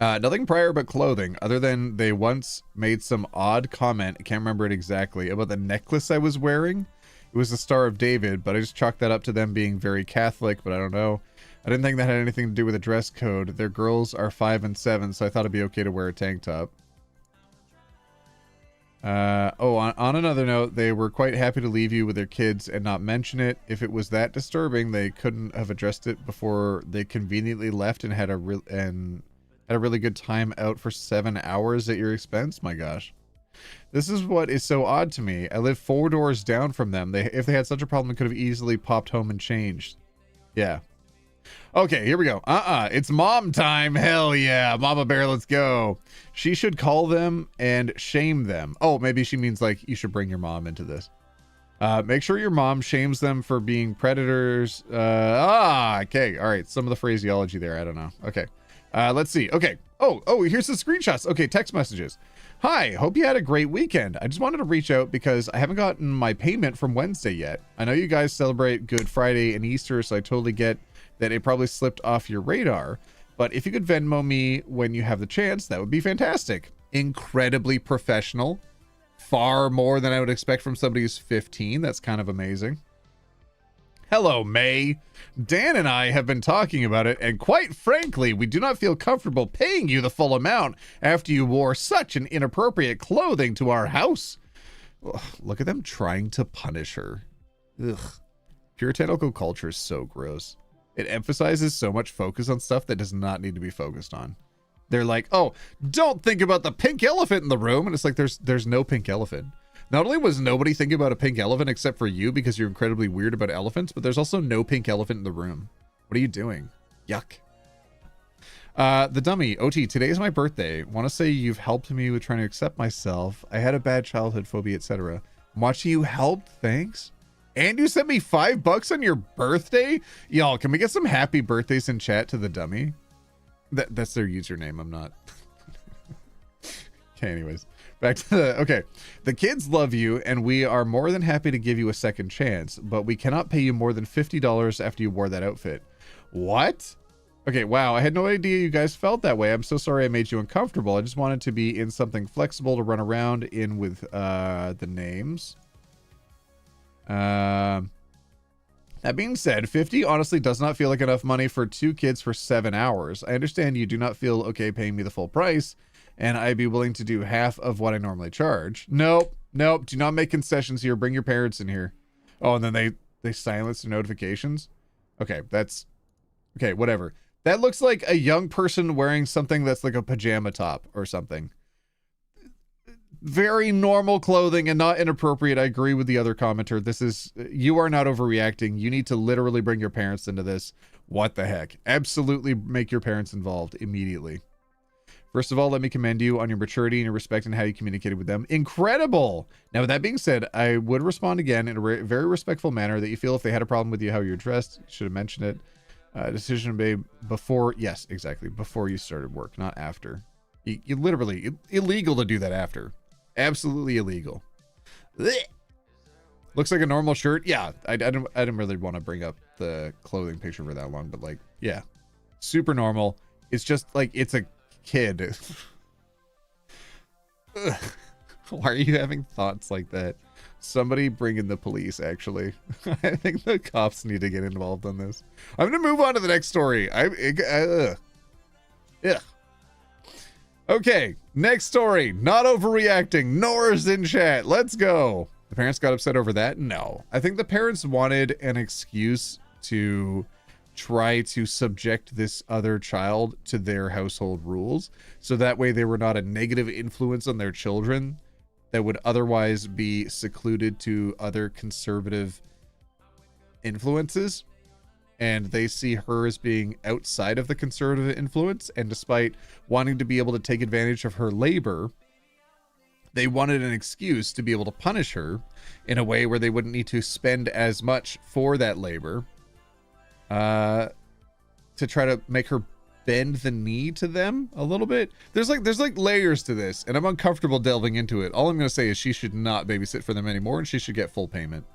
Nothing prior but clothing, other than they once made some odd comment, I can't remember it exactly, about the necklace I was wearing. It was the Star of David, but I just chalked that up to them being very Catholic, but I don't know. I didn't think that had anything to do with a dress code. Their girls are 5 and 7, so I thought it'd be okay to wear a tank top. On another note, they were quite happy to leave you with their kids and not mention it. If it was that disturbing, they couldn't have addressed it before they conveniently left and had a really good time out for 7 hours at your expense. My gosh. This is what is so odd to me. I live 4 doors down from them. If they had such a problem, they could have easily popped home and changed. Yeah. Okay, here we go. It's mom time. Hell yeah. Mama Bear, let's go. She should call them and shame them. Oh, maybe she means like you should bring your mom into this. Make sure your mom shames them for being predators. Okay. All right. Some of the phraseology there. I don't know. Okay. Let's see. Okay. Oh, here's the screenshots. Okay. Text messages. Hi, hope you had a great weekend. I just wanted to reach out because I haven't gotten my payment from Wednesday yet. I know you guys celebrate Good Friday and Easter, so I totally get that it probably slipped off your radar. But if you could Venmo me when you have the chance, that would be fantastic. Incredibly professional. Far more than I would expect from somebody who's 15. That's kind of amazing. Hello, May. Dan and I have been talking about it, and quite frankly, we do not feel comfortable paying you the full amount after you wore such an inappropriate clothing to our house. Ugh, look at them trying to punish her. Ugh. Puritanical culture is so gross. It emphasizes so much focus on stuff that does not need to be focused on. They're like, oh, don't think about the pink elephant in the room. And it's like, there's no pink elephant. Not only was nobody thinking about a pink elephant except for you because you're incredibly weird about elephants, but there's also no pink elephant in the room. What are you doing? Yuck. The dummy. OT, today is my birthday. Want to say you've helped me with trying to accept myself. I had a bad childhood phobia, etc. I'm watching you help. Thanks. And you sent me $5 on your birthday? Y'all, can we get some happy birthdays in chat to the dummy? That's their username. I'm not. Okay, anyways. Back to okay. The kids love you, and we are more than happy to give you a second chance, but we cannot pay you more than $50 after you wore that outfit. What? Okay, wow. I had no idea you guys felt that way. I'm so sorry I made you uncomfortable. I just wanted to be in something flexible to run around in with the names. That being said, 50 honestly does not feel like enough money for 2 kids for 7 hours. I understand you do not feel okay paying me the full price, and I'd be willing to do half of what I normally charge. Nope. Do not make concessions here. Bring your parents in here. Oh, and then they silence the notifications. Okay, okay, whatever. That looks like a young person wearing something that's like a pajama top or something. Very normal clothing and not inappropriate. I agree with the other commenter. You are not overreacting. You need to literally bring your parents into this. What the heck? Absolutely make your parents involved immediately. First of all, let me commend you on your maturity and your respect and how you communicated with them. Incredible! Now, with that being said, I would respond again in a very respectful manner that you feel if they had a problem with you, how you're dressed, you should have mentioned it. Decision made before, yes, exactly, before you started work, not after. You literally, illegal to do that after. Absolutely illegal. Blech. Looks like a normal shirt. Yeah, I didn't really want to bring up the clothing picture for that long, but like, yeah, super normal. It's just like, it's a kid. Why are you having thoughts like that? Somebody bring in the police, actually. I think the cops need to get involved on this. I'm gonna move on to the next story. Yeah. Okay, next story. Not overreacting. Nora's in chat. Let's go. The parents got upset over that? No. I think the parents wanted an excuse to try to subject this other child to their household rules, so that way they were not a negative influence on their children that would otherwise be secluded to other conservative influences. And they see her as being outside of the conservative influence, and despite wanting to be able to take advantage of her labor, they wanted an excuse to be able to punish her in a way where they wouldn't need to spend as much for that labor, to try to make her bend the knee to them a little bit. There's like layers to this, and I'm uncomfortable delving into it. All I'm going to say is she should not babysit for them anymore, and she should get full payment.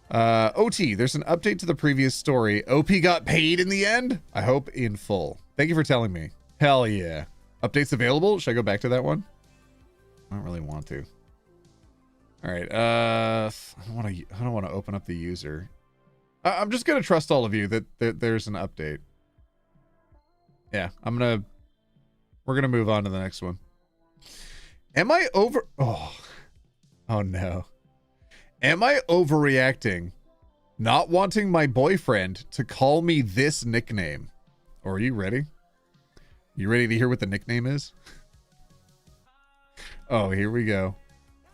OT, there's an update to the previous story. OP got paid in the end? I hope in full. Thank you for telling me. Hell yeah. Updates available? Should I go back to that one? I don't really want to. All right. I don't want to open up the user. I'm just going to trust all of you that there's an update. Yeah, we're going to move on to the next one. Am I oh no. Am I overreacting not wanting my boyfriend to call me this nickname? Or are you ready? You ready to hear what the nickname is? Oh, here we go.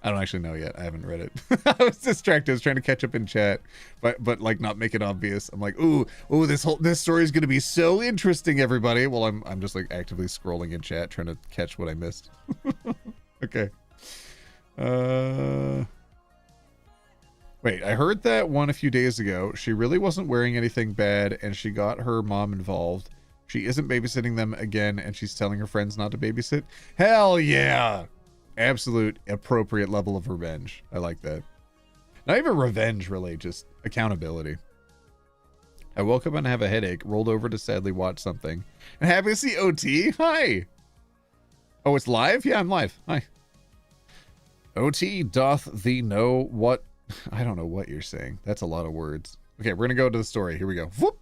I don't actually know yet. I haven't read it. I was distracted. I was trying to catch up in chat, but like not make it obvious. I'm like, ooh, this story is going to be so interesting, everybody. Well, I'm just like actively scrolling in chat trying to catch what I missed. Okay. Wait, I heard that one a few days ago. She really wasn't wearing anything bad, and she got her mom involved. She isn't babysitting them again, and she's telling her friends not to babysit. Hell yeah! Absolute appropriate level of revenge. I like that. Not even revenge, really, just accountability. I woke up and have a headache, rolled over to sadly watch something. And happy to see OT. Hi! Oh, it's live? Yeah, I'm live. Hi. OT doth thee know what... I don't know what you're saying. That's a lot of words. Okay, we're gonna go to the story. Here we go. Whoop!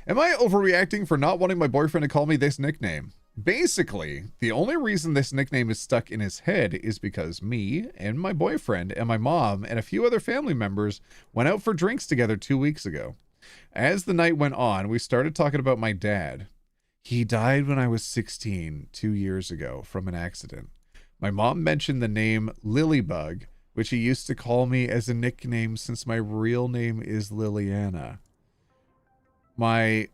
Am I overreacting for not wanting my boyfriend to call me this nickname? Basically, the only reason this nickname is stuck in his head is because me and my boyfriend and my mom and a few other family members went out for drinks together 2 weeks ago. As the night went on, we started talking about my dad. He died when I was 16, 2 years ago, from an accident. My mom mentioned the name Lilybug, which he used to call me as a nickname since my real name is Liliana. My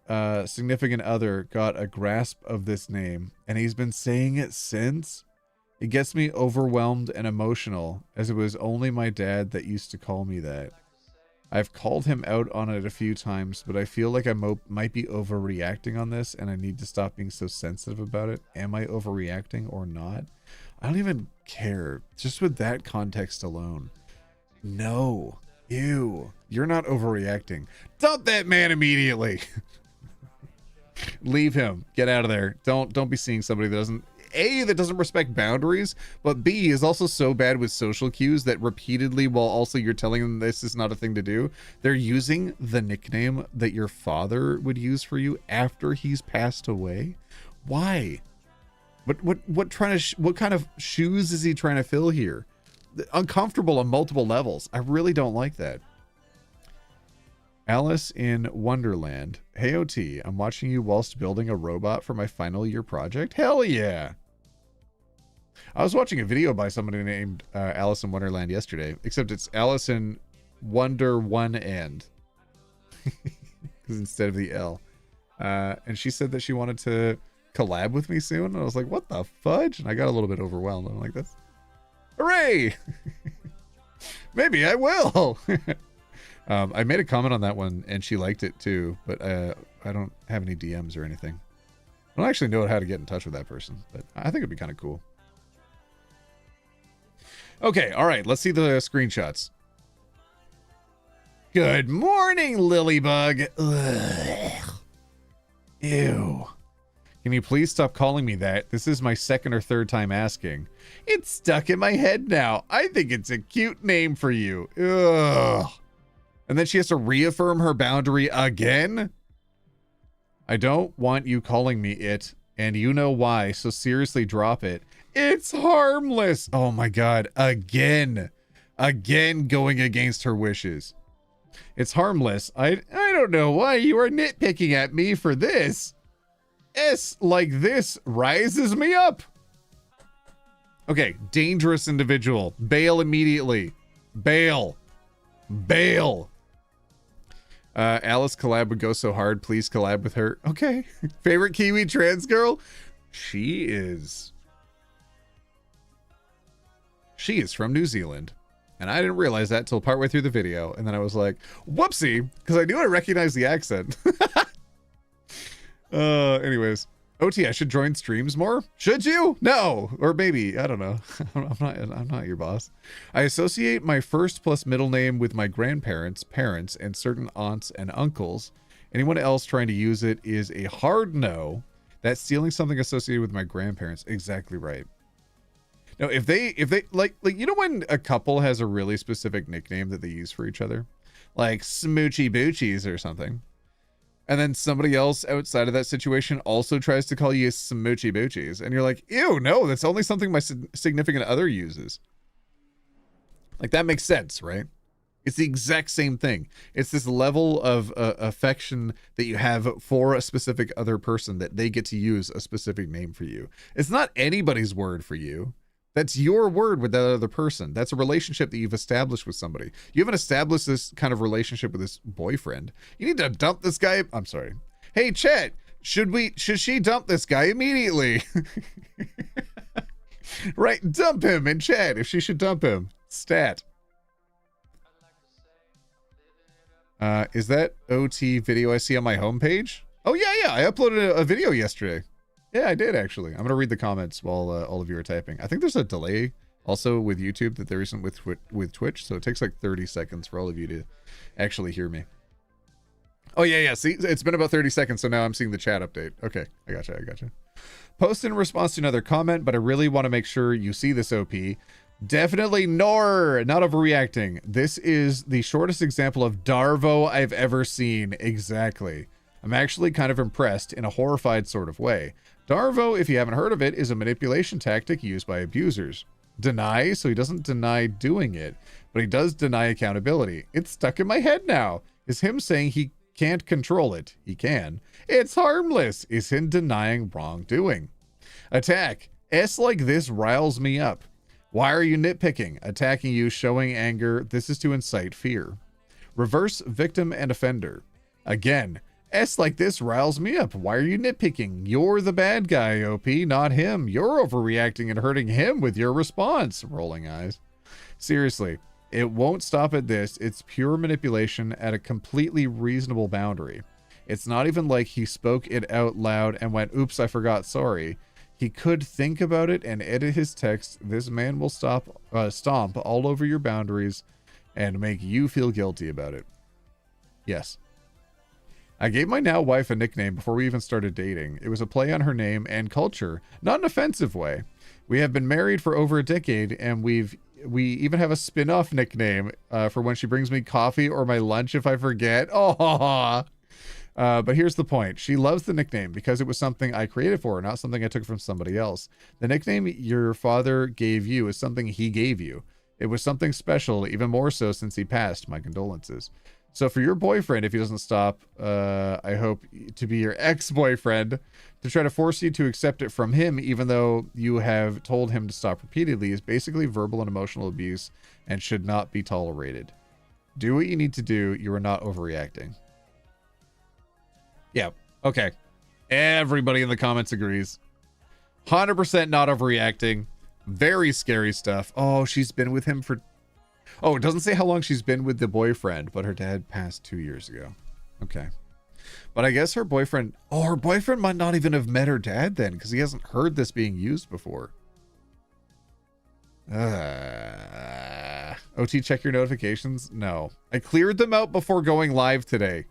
significant other got a grasp of this name, and he's been saying it since. It gets me overwhelmed and emotional, as it was only my dad that used to call me that. I've called him out on it a few times, but I feel like I might be overreacting on this, and I need to stop being so sensitive about it. Am I overreacting or not? I don't even care. Just with that context alone. No. Ew. You're not overreacting. Dump that man immediately. Leave him. Get out of there. Don't be seeing somebody that doesn't respect boundaries, but B, is also so bad with social cues that repeatedly, while also you're telling them this is not a thing to do, they're using the nickname that your father would use for you after he's passed away. Why? What kind of shoes is he trying to fill here? Uncomfortable on multiple levels. I really don't like that. Alice in Wonderland. Hey OT, I'm watching you whilst building a robot for my final year project. Hell yeah. I was watching a video by somebody named Alice in Wonderland yesterday, except it's Alice in Wonder One End. Because instead of the L. And she said that she wanted to collab with me soon. And I was like, what the fudge? And I got a little bit overwhelmed. I'm like, that's... Hooray! Maybe I will. I made a comment on that one and she liked it too, but I don't have any DMs or anything. I don't actually know how to get in touch with that person, but I think it'd be kind of cool. Okay, all right, let's see the screenshots. Good morning, Lilybug. Ugh. Ew. Can you please stop calling me that? This is my second or third time asking. It's stuck in my head now. I think it's a cute name for you. Ugh. And then she has to reaffirm her boundary again? I don't want you calling me it, and you know why, so seriously drop it. It's harmless. Oh my God. Again going against her wishes. It's harmless. I don't know why you are nitpicking at me for this. S like this rises me up. Okay, dangerous individual. Bail immediately. Bail. Alice collab would go so hard. Please collab with her. Okay. Favorite Kiwi trans girl? She is from New Zealand. And I didn't realize that till partway through the video. And then I was like, whoopsie, because I knew I recognized the accent. Anyways. OT, I should join streams more? Should you? No. Or maybe. I don't know. I'm not your boss. I associate my first plus middle name with my grandparents, parents, and certain aunts and uncles. Anyone else trying to use it is a hard no. That's stealing something associated with my grandparents. Exactly right. No, if they like you know when a couple has a really specific nickname that they use for each other, like Smoochy Boochies or something, and then somebody else outside of that situation also tries to call you Smoochy Boochies, and you're like, ew, no, that's only something my significant other uses. Like, that makes sense, right? It's the exact same thing. It's this level of affection that you have for a specific other person that they get to use a specific name for you. It's not anybody's word for you. That's your word with that other person. That's a relationship that you've established with somebody. You haven't established this kind of relationship with this boyfriend. You need to dump this guy. I'm sorry. Hey, Chet, should she dump this guy immediately? Right, dump him in chat if she should dump him. Stat. Is that OT video I see on my homepage? Oh, yeah. I uploaded a video yesterday. Yeah, I did, actually. I'm going to read the comments while all of you are typing. I think there's a delay also with YouTube that there isn't with Twitch, so it takes like 30 seconds for all of you to actually hear me. Oh, yeah. See, it's been about 30 seconds, so now I'm seeing the chat update. Okay, I gotcha. Post in response to another comment, but I really want to make sure you see this, OP. Definitely Nor, not overreacting. This is the shortest example of Darvo I've ever seen. Exactly. I'm actually kind of impressed in a horrified sort of way. Darvo, if you haven't heard of it, is a manipulation tactic used by abusers. Deny, so he doesn't deny doing it, but he does deny accountability. It's stuck in my head now. Is him saying he can't control it? He can. It's harmless. Is him denying wrongdoing. Attack. S like this riles me up. Why are you nitpicking? Attacking you, showing anger. This is to incite fear. Reverse victim and offender. Again. S like this riles me up. Why are you nitpicking? You're the bad guy, OP, not him. You're overreacting and hurting him with your response. Rolling eyes. Seriously, it won't stop at this. It's pure manipulation at a completely reasonable boundary. It's not even like he spoke it out loud and went, oops, I forgot, sorry. He could think about it and edit his text. This man will stomp all over your boundaries and make you feel guilty about it. Yes. I gave my now wife a nickname before we even started dating. It was a play on her name and culture, not an offensive way. We have been married for over a decade, and we even have a spin-off nickname for when she brings me coffee or my lunch if I forget. Oh, but here's the point. She loves the nickname because it was something I created for her, not something I took from somebody else. The nickname your father gave you is something he gave you. It was something special, even more so since he passed. My condolences. So for your boyfriend, if he doesn't stop, I hope to be your ex-boyfriend, to try to force you to accept it from him, even though you have told him to stop repeatedly, is basically verbal and emotional abuse and should not be tolerated. Do what you need to do. You are not overreacting. Yeah. Okay. Everybody in the comments agrees. 100% not overreacting. Very scary stuff. Oh, she's been with him for... Oh, it doesn't say how long she's been with the boyfriend, but her dad passed 2 years ago. Okay. But I guess her boyfriend... Oh, her boyfriend might not even have met her dad then, because he hasn't heard this being used before. OT, check your notifications? No. I cleared them out before going live today.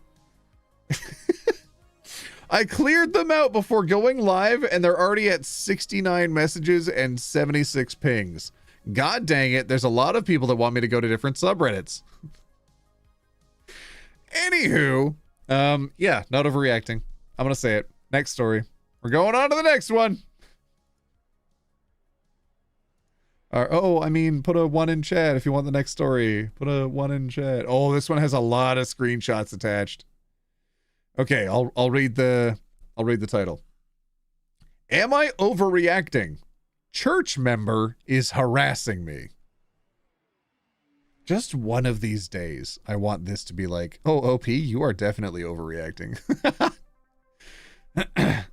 I cleared them out before going live, and they're already at 69 messages and 76 pings. God dang it, there's a lot of people that want me to go to different subreddits. Anywho, yeah, not overreacting. I'm gonna say it. Next story. We're going on to the next one. Oh, I mean, put a 1 in chat if you want the next story. Put a 1 in chat. Oh, this one has a lot of screenshots attached. Okay, I'll read the title. Am I overreacting? Church member is harassing me. Just one of these days, I want this to be like, oh, OP, you are definitely overreacting.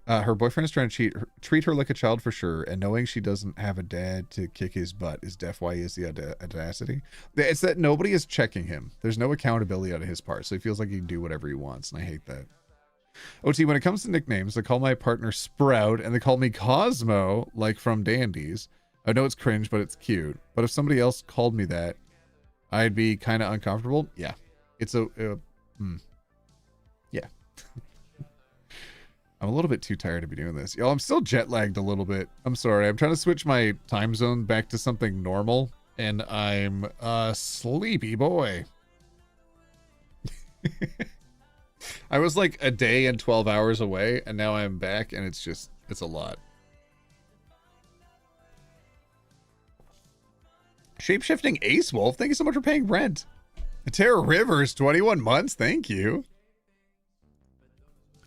Her boyfriend is trying to treat her like a child for sure, and knowing she doesn't have a dad to kick his butt is deaf. Why is the audacity? It's that nobody is checking him. There's no accountability out of his part, so he feels like he can do whatever he wants, and I hate that. OT, when it comes to nicknames, they call my partner Sprout, and they call me Cosmo, like from Dandies. I know it's cringe, but it's cute. But if somebody else called me that, I'd be kind of uncomfortable. Yeah. It's yeah. I'm a little bit too tired to be doing this. Yo, I'm still jet lagged a little bit. I'm sorry. I'm trying to switch my time zone back to something normal, and I'm a sleepy boy. I was like a day and 12 hours away, and now I'm back, and it's a lot. Shapeshifting Ace Wolf, thank you so much for paying rent. Terra Rivers, 21 months, thank you.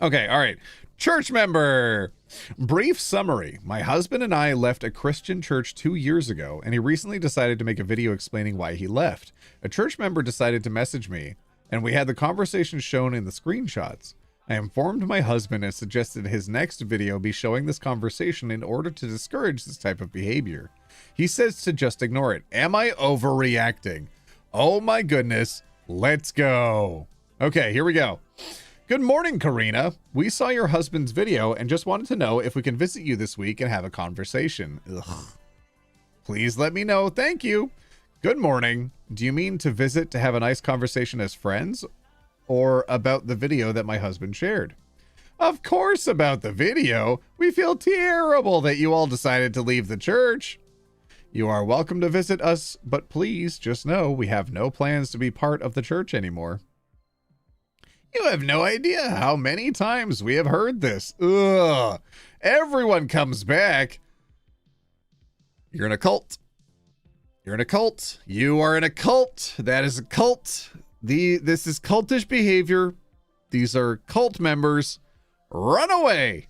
Okay, all right. Church member. Brief summary. My husband and I left a Christian church 2 years ago, and he recently decided to make a video explaining why he left. A church member decided to message me, and we had the conversation shown in the screenshots. I informed my husband and suggested his next video be showing this conversation in order to discourage this type of behavior. He says to just ignore it. Am I overreacting? Oh my goodness. Let's go. Okay, here we go. Good morning, Karina. We saw your husband's video and just wanted to know if we can visit you this week and have a conversation. Ugh. Please let me know. Thank you. Good morning. Do you mean to visit to have a nice conversation as friends, or about the video that my husband shared? Of course about the video. We feel terrible that you all decided to leave the church. You are welcome to visit us, but please just know we have no plans to be part of the church anymore. You have no idea how many times we have heard this. Ugh. Everyone comes back. You're in a cult. You're in a cult. You are in a cult. That is a cult. This is cultish behavior. These are cult members. Run away.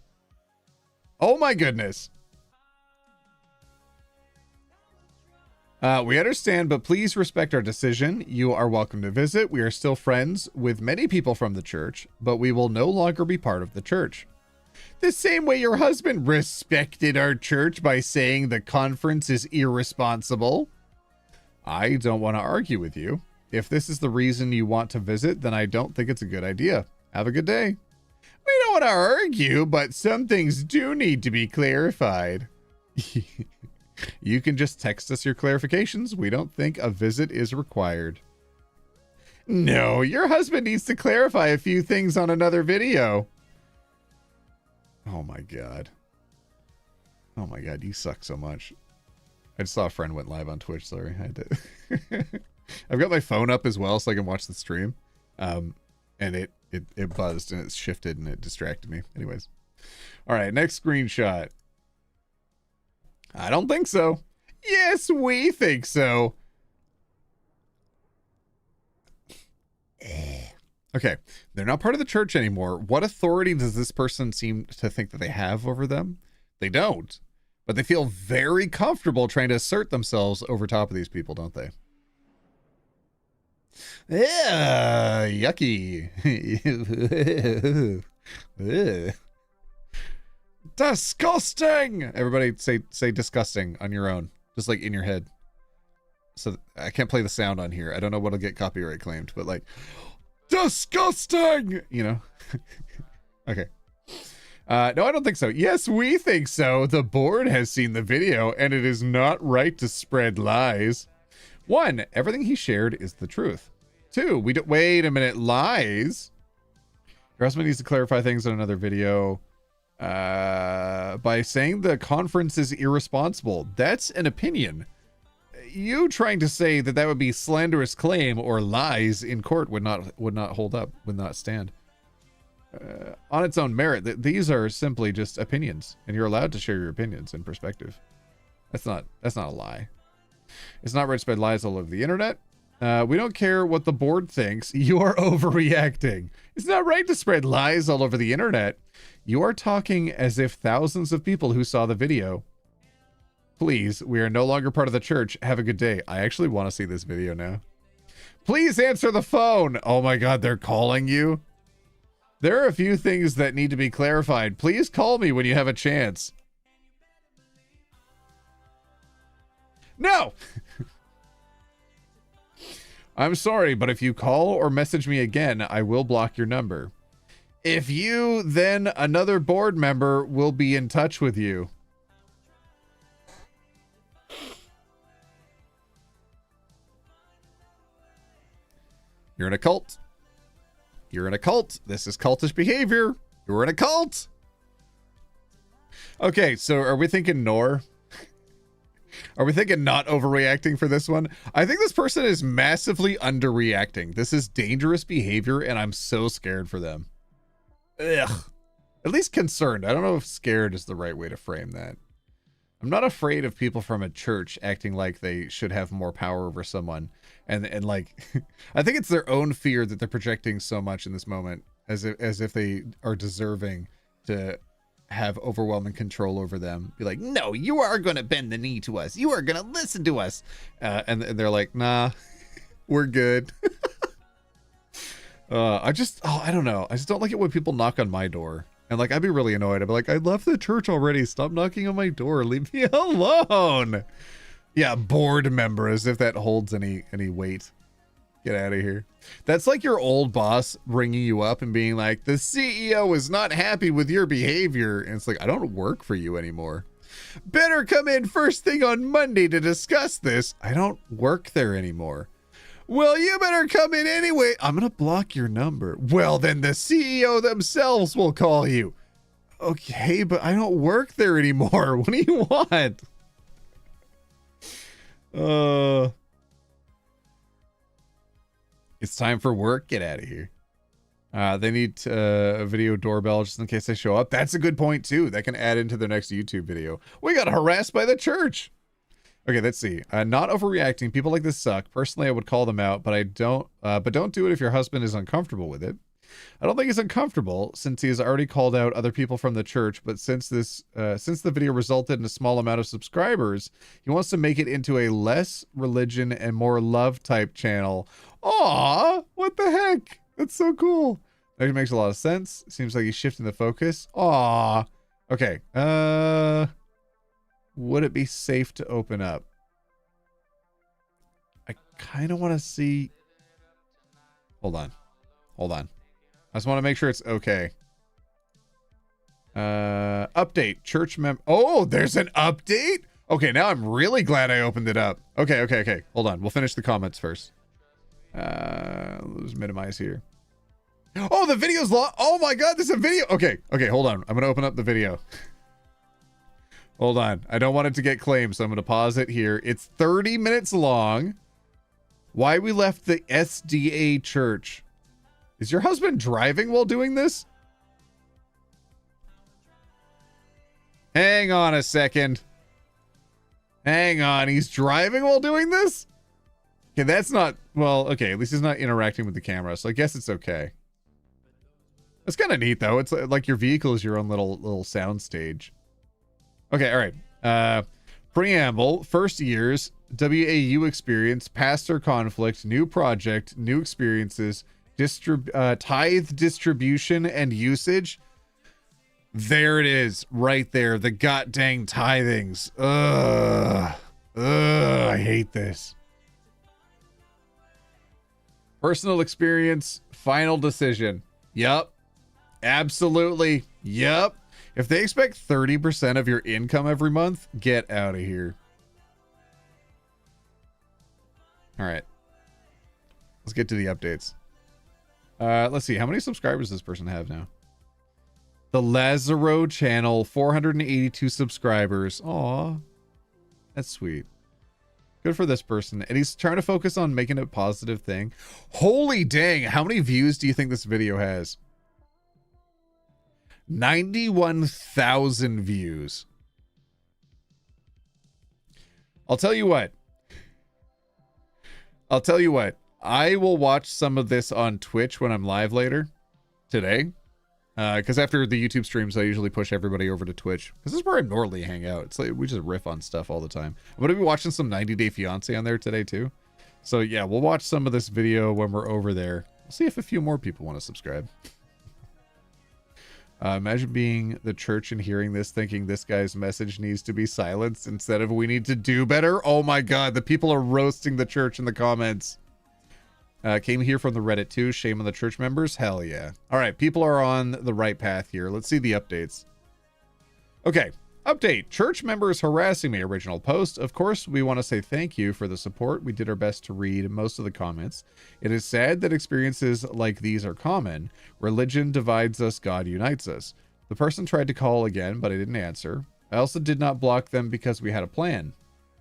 Oh my goodness. We understand, but please respect our decision. You are welcome to visit. We are still friends with many people from the church, but we will no longer be part of the church. The same way your husband respected our church by saying the conference is irresponsible. I don't want to argue with you. If this is the reason you want to visit, then I don't think it's a good idea. Have a good day. We don't want to argue, but some things do need to be clarified. You can just text us your clarifications. We don't think a visit is required. No, your husband needs to clarify a few things on another video. Oh my god. Oh my god, you suck so much. I just saw a friend went live on Twitch, sorry. I had to I've got my phone up as well so I can watch the stream. And it buzzed and it shifted and it distracted me. Anyways. Alright, next screenshot. I don't think so. Yes, we think so. Okay, they're not part of the church anymore. What authority does this person seem to think that they have over them? They don't. But they feel very comfortable trying to assert themselves over top of these people, don't they? Yeah, yucky. Disgusting. Everybody say disgusting on your own, just like in your head. So I can't play the sound on here. I don't know what'll get copyright claimed, but like disgusting, you know. Okay. No, I don't think so. Yes, we think so. The board has seen the video and it is not right to spread lies. 1, everything he shared is the truth. 2, we don't wait a minute, lies. Your husband needs to clarify things in another video. By saying the conference is irresponsible. That's an opinion. You trying to say that that would be slanderous claim or lies in court would not hold up, would not stand. On its own merit, these are simply just opinions, and you're allowed to share your opinions and perspective. That's not a lie. It's not right to spread lies all over the internet. We don't care what the board thinks. You are overreacting. It's not right to spread lies all over the internet. You are talking as if thousands of people who saw the video. Please, we are no longer part of the church. Have a good day. I actually want to see this video now. Please answer the phone. Oh my God, they're calling you. There are a few things that need to be clarified. Please call me when you have a chance. No! I'm sorry, but if you call or message me again, I will block your number. If you, then another board member will be in touch with you. You're in a cult. You're in a cult. This is cultish behavior. You're in a cult. Okay, so are we thinking Nor? Are we thinking not overreacting for this one? I think this person is massively underreacting. This is dangerous behavior, and I'm so scared for them. Ugh. At least concerned. I don't know if scared is the right way to frame that. I'm not afraid of people from a church acting like they should have more power over someone. And like, I think it's their own fear that they're projecting so much in this moment, as if they are deserving to have overwhelming control over them. Be like, no, you are going to bend the knee to us. You are going to listen to us. And they're like, nah, we're good. I don't know. I just don't like it when people knock on my door. And like, I'd be really annoyed. I'd be like, I left the church already. Stop knocking on my door. Leave me alone. Yeah, board member, as if that holds any weight. Get out of here. That's like your old boss ringing you up and being like, the CEO is not happy with your behavior. And it's like, I don't work for you anymore. Better come in first thing on Monday to discuss this. I don't work there anymore. Well, you better come in anyway. I'm going to block your number. Well, then the CEO themselves will call you. Okay, but I don't work there anymore. What do you want? It's time for work. Get out of here. They need a video doorbell just in case they show up. That's a good point too. That can add into their next YouTube video. We got harassed by the church. Okay, let's see. Not overreacting. People like this suck. Personally, I would call them out, but don't do it if your husband is uncomfortable with it. I don't think he's uncomfortable since he has already called out other people from the church, but since the video resulted in a small amount of subscribers, he wants to make it into a less religion and more love type channel. Aw, what the heck? That's so cool. That makes a lot of sense. Seems like he's shifting the focus. Aw. Okay. Would it be safe to open up? I kind of want to see. Hold on. I just want to make sure it's okay. Update. Church Oh, there's an update? Okay, now I'm really glad I opened it up. Okay. Hold on. We'll finish the comments first. Let's minimize here. Oh, the video's long. Oh my God, there's a video. Okay, hold on. I'm going to open up the video. Hold on. I don't want it to get claimed, so I'm going to pause it here. It's 30 minutes long. Why we left the SDA church. Is your husband driving while doing this? Hang on a second. Hang on. He's driving while doing this? Okay, that's not... Well, okay. At least he's not interacting with the camera, so I guess it's okay. It's kind of neat, though. It's like your vehicle is your own little sound stage. Okay, all right. Preamble. First years. WAU experience. Pastor conflict. New project. New experiences. Tithe distribution and usage. There it is, right there. The goddamn tithings. Ugh, I hate this. Personal experience, final decision. Yep, absolutely. Yep. If they expect 30% of your income every month, get out of here. All right, let's get to the updates. Let's see. How many subscribers does this person have now? The Lazaro channel, 482 subscribers. Aw, that's sweet. Good for this person. And he's trying to focus on making it a positive thing. Holy dang. How many views do you think this video has? 91,000 views. I'll tell you what. I'll tell you what, I will watch some of this on Twitch when I'm live later today. Because after the YouTube streams, I usually push everybody over to Twitch. This is where I normally hang out. It's like we just riff on stuff all the time. I'm going to be watching some 90 Day Fiancé on there today too. So yeah, we'll watch some of this video when we're over there. We'll see if a few more people want to subscribe. Imagine being the church and hearing this, thinking this guy's message needs to be silenced instead of we need to do better. Oh my God, the people are roasting the church in the comments. Came here from the Reddit too. Shame on the church members. Hell yeah. All right, people are on the right path here. Let's see the updates. Okay, update. Church members harassing me. Original post. Of course, we want to say thank you for the support. We did our best to read most of the comments. It is sad that experiences like these are common. Religion divides us, God unites us. The person tried to call again, but I didn't answer. I also did not block them because we had a plan.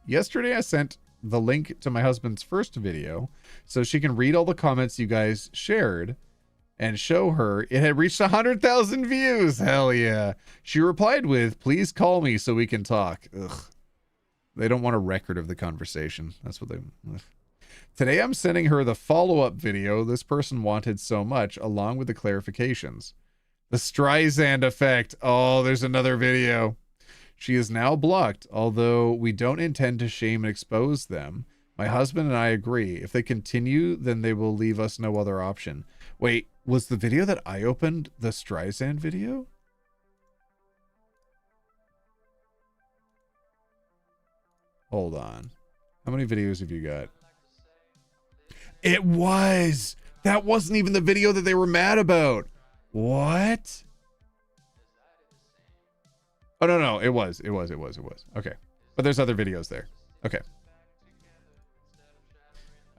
Yesterday, I sent the link to my husband's first video so she can read all the comments you guys shared and show her it had reached 100,000 views. Hell yeah. She replied with, please call me so we can talk. Ugh. They don't want a record of the conversation. That's what they... Ugh. Today I'm sending her the follow-up video this person wanted so much, along with the clarifications. The Streisand effect. Oh, there's another video. She is now blocked, although we don't intend to shame and expose them. My husband and I agree. If they continue, then they will leave us no other option. Wait, was the video that I opened the Streisand video? Hold on. How many videos have you got? It was! That wasn't even the video that they were mad about. What? Oh, no, it was. Okay. But there's other videos there. Okay.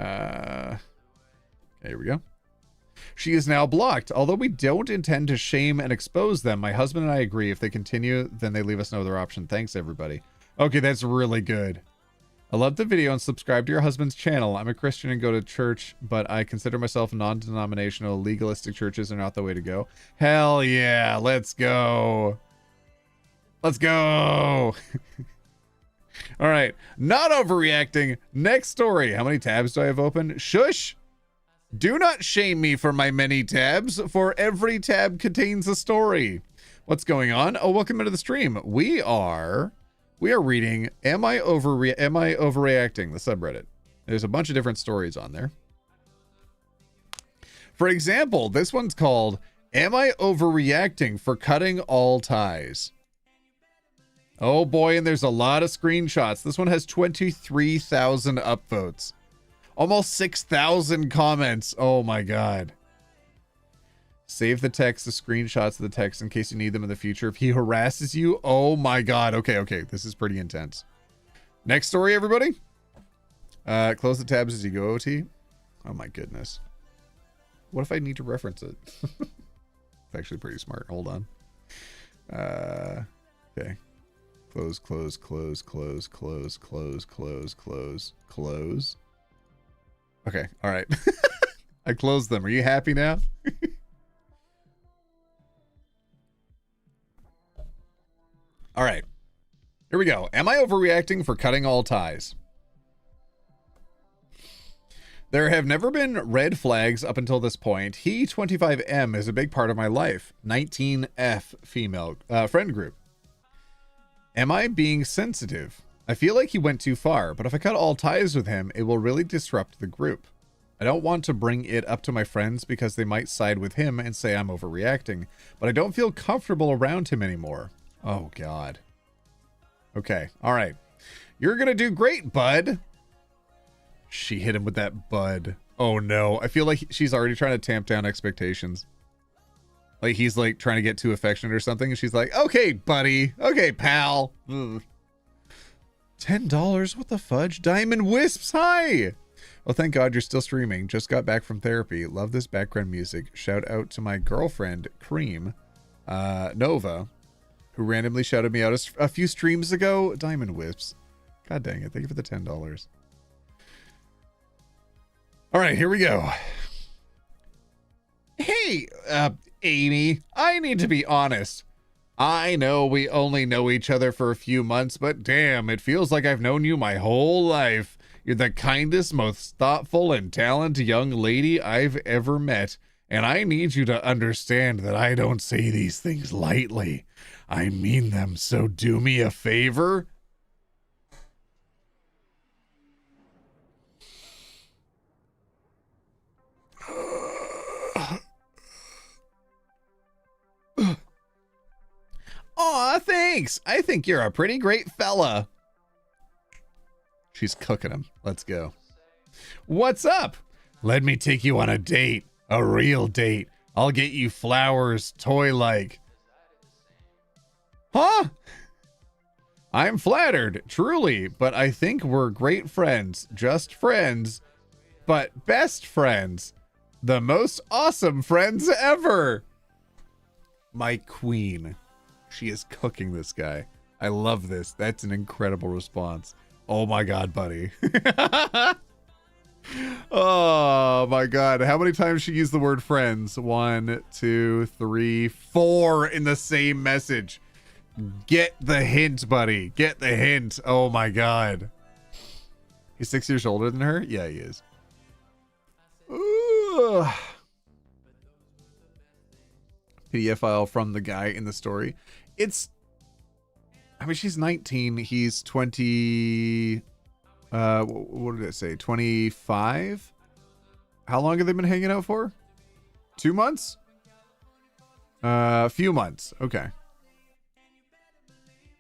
Here we go. She is now blocked. Although we don't intend to shame and expose them, my husband and I agree. If they continue, then they leave us no other option. Thanks, everybody. Okay, that's really good. I love the video and subscribe to your husband's channel. I'm a Christian and go to church, but I consider myself non-denominational. Legalistic churches are not the way to go. Hell yeah, let's go. Let's go. All right. Not overreacting. Next story. How many tabs do I have open? Shush. Do not shame me for my many tabs, for every tab contains a story. What's going on? Oh, welcome into the stream. We are reading Am I Overreacting, the subreddit. There's a bunch of different stories on there. For example, this one's called Am I Overreacting for Cutting All Ties? Oh boy, and there's a lot of screenshots. This one has 23,000 upvotes. Almost 6,000 comments. Oh my God. Save the text, the screenshots of the text in case you need them in the future. If he harasses you, oh my God. Okay. This is pretty intense. Next story, everybody. Close the tabs as you go, OT. Oh my goodness. What if I need to reference it? It's actually pretty smart. Hold on. Okay. Close. Okay, all right. I closed them. Are you happy now? All right. Here we go. Am I overreacting for cutting all ties? There have never been red flags up until this point. He, 25M, is a big part of my life. 19F female friend group. Am I being sensitive? I feel like he went too far, but if I cut all ties with him, it will really disrupt the group. I don't want to bring it up to my friends because they might side with him and say I'm overreacting, but I don't feel comfortable around him anymore. Oh, God. Okay, all right. You're gonna do great, bud. She hit him with that bud. Oh, no. I feel like she's already trying to tamp down expectations. Like he's like trying to get too affectionate or something, and she's like, okay, buddy. Okay, pal. Ugh. $10? What the fudge? Diamond Wisps, hi! Well, thank God you're still streaming. Just got back from therapy. Love this background music. Shout out to my girlfriend, Cream, Nova, who randomly shouted me out a few streams ago. Diamond Wisps. God dang it. Thank you for the $10. All right, here we go. Hey, Amy, I need to be honest. I know we only know each other for a few months, but damn, it feels like I've known you my whole life. You're the kindest, most thoughtful, and talented young lady I've ever met. And I need you to understand that I don't say these things lightly. I mean them, so do me a favor. Aw, thanks. I think you're a pretty great fella. She's cooking him. Let's go. What's up? Let me take you on a date. A real date. I'll get you flowers, toy-like. Huh? I'm flattered, truly, but I think we're great friends. Just friends, but best friends. The most awesome friends ever. My queen. She is cooking this guy. I love this. That's an incredible response. Oh my God, buddy. Oh my God. How many times she used the word friends? 1, 2, 3, 4 in the same message. Get the hint, buddy. Get the hint. Oh my God. He's 6 years older than her? Yeah, he is. Ooh. PDF file from the guy in the story. I mean, she's 19. He's 20. What did it say? 25? How long have they been hanging out for? 2 months? A few months. Okay.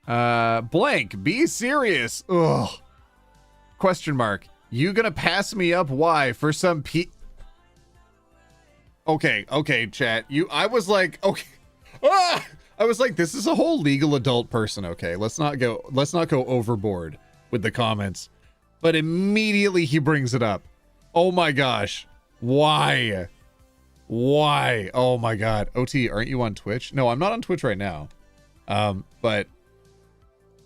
Blank. Be serious. Ugh. Question mark. You gonna pass me up? Why? For some Okay, chat. I was like, okay. Ah! I was like, this is a whole legal adult person. Okay, let's not go overboard with the comments. But immediately he brings it up. Oh my gosh. Why? Why? Oh my God. OT, aren't you on Twitch? No, I'm not on Twitch right now. But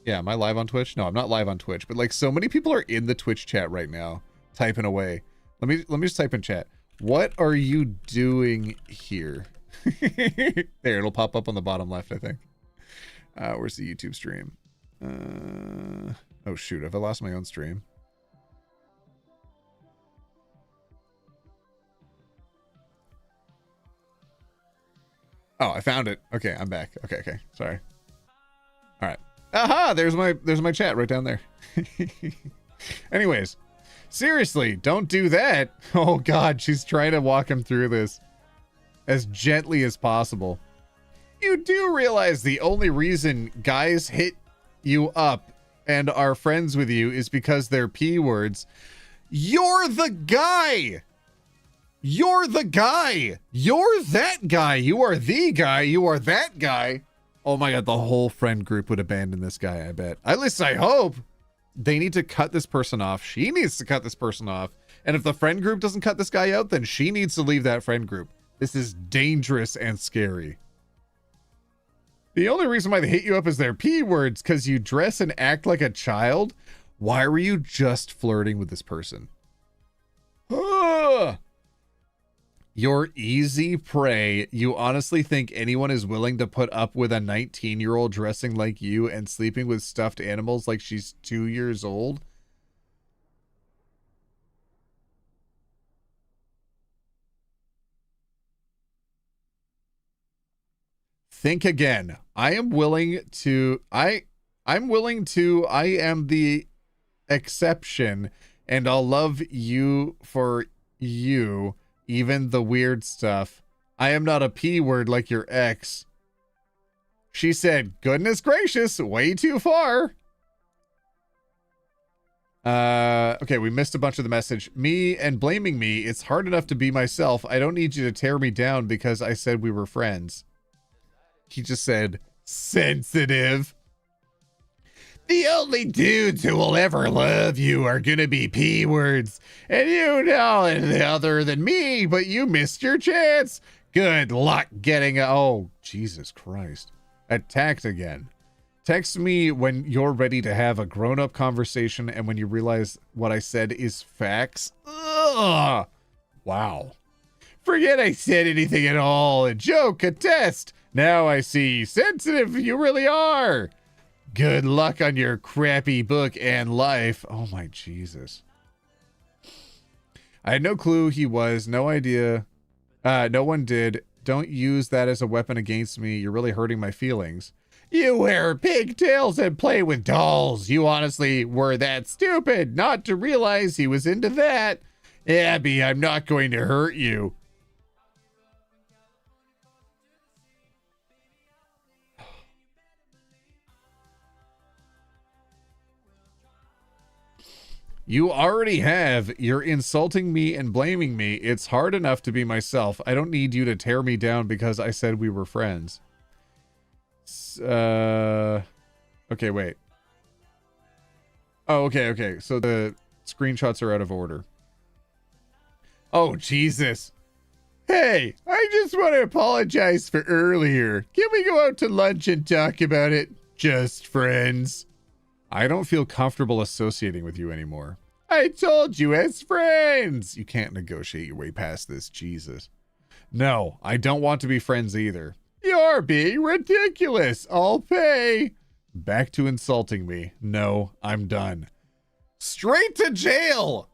yeah, am I live on Twitch? No, I'm not live on Twitch, but like so many people are in the Twitch chat right now, typing away. Let me just type in chat. What are you doing here? There, it'll pop up on the bottom left, I think. Where's the YouTube stream? Oh shoot, have I lost my own stream? Oh, I found it. Okay, I'm back. Okay, sorry. All right. Aha, there's my chat right down there. Anyways, seriously, don't do that. Oh God, she's trying to walk him through this as gently as possible. You do realize the only reason guys hit you up and are friends with you is because they're P words. You're the guy. You're the guy. You're that guy. You are the guy. You are that guy. Oh my God, the whole friend group would abandon this guy, I bet. At least I hope. They need to cut this person off. She needs to cut this person off. And if the friend group doesn't cut this guy out, then she needs to leave that friend group. This is dangerous and scary. The only reason why they hit you up is their P words because you dress and act like a child. Why were you just flirting with this person? You're easy prey. You honestly think anyone is willing to put up with a 19-year-old dressing like you and sleeping with stuffed animals like she's 2 years old? Think again. I am the exception, and I'll love you for you. Even the weird stuff. I am not a P word like your ex. She said, goodness gracious, way too far. Okay, we missed a bunch of the message. Me and blaming me, it's hard enough to be myself. I don't need you to tear me down because I said we were friends. He just said, sensitive. The only dudes who will ever love you are gonna be P words. And you know it other than me, but you missed your chance. Good luck getting oh, Jesus Christ. Attacked again. Text me when you're ready to have a grown-up conversation and when you realize what I said is facts. Ugh. Wow. Forget I said anything at all. A joke, a test. Now I see sensitive you really are. Good luck on your crappy book and life. Oh my Jesus. I had no clue he was. No idea. No one did. Don't use that as a weapon against me. You're really hurting my feelings. You wear pigtails and play with dolls. You honestly were that stupid not to realize he was into that. Abby, I'm not going to hurt you. You already have. You're insulting me and blaming me. It's hard enough to be myself. I don't need you to tear me down because I said we were friends. Okay, wait. Oh, okay. So the screenshots are out of order. Oh, Jesus. Hey, I just want to apologize for earlier. Can we go out to lunch and talk about it? Just friends. I don't feel comfortable associating with you anymore. I told you, as friends. You can't negotiate your way past this, Jesus. No, I don't want to be friends either. You're being ridiculous. I'll pay. Back to insulting me. No, I'm done. Straight to jail.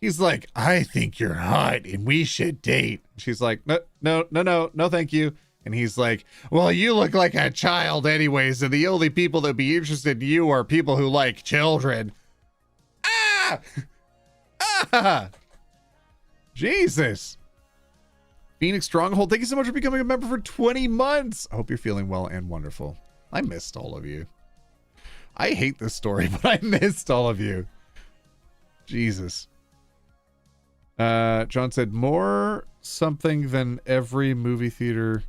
He's like, I think you're hot and we should date. She's like, no, thank you. And he's like, well, you look like a child anyways, and the only people that be interested in you are people who like children. Ah! Jesus. Phoenix Stronghold, thank you so much for becoming a member for 20 months. I hope you're feeling well and wonderful. I missed all of you. I hate this story, but I missed all of you. Jesus. John said, more something than every movie theater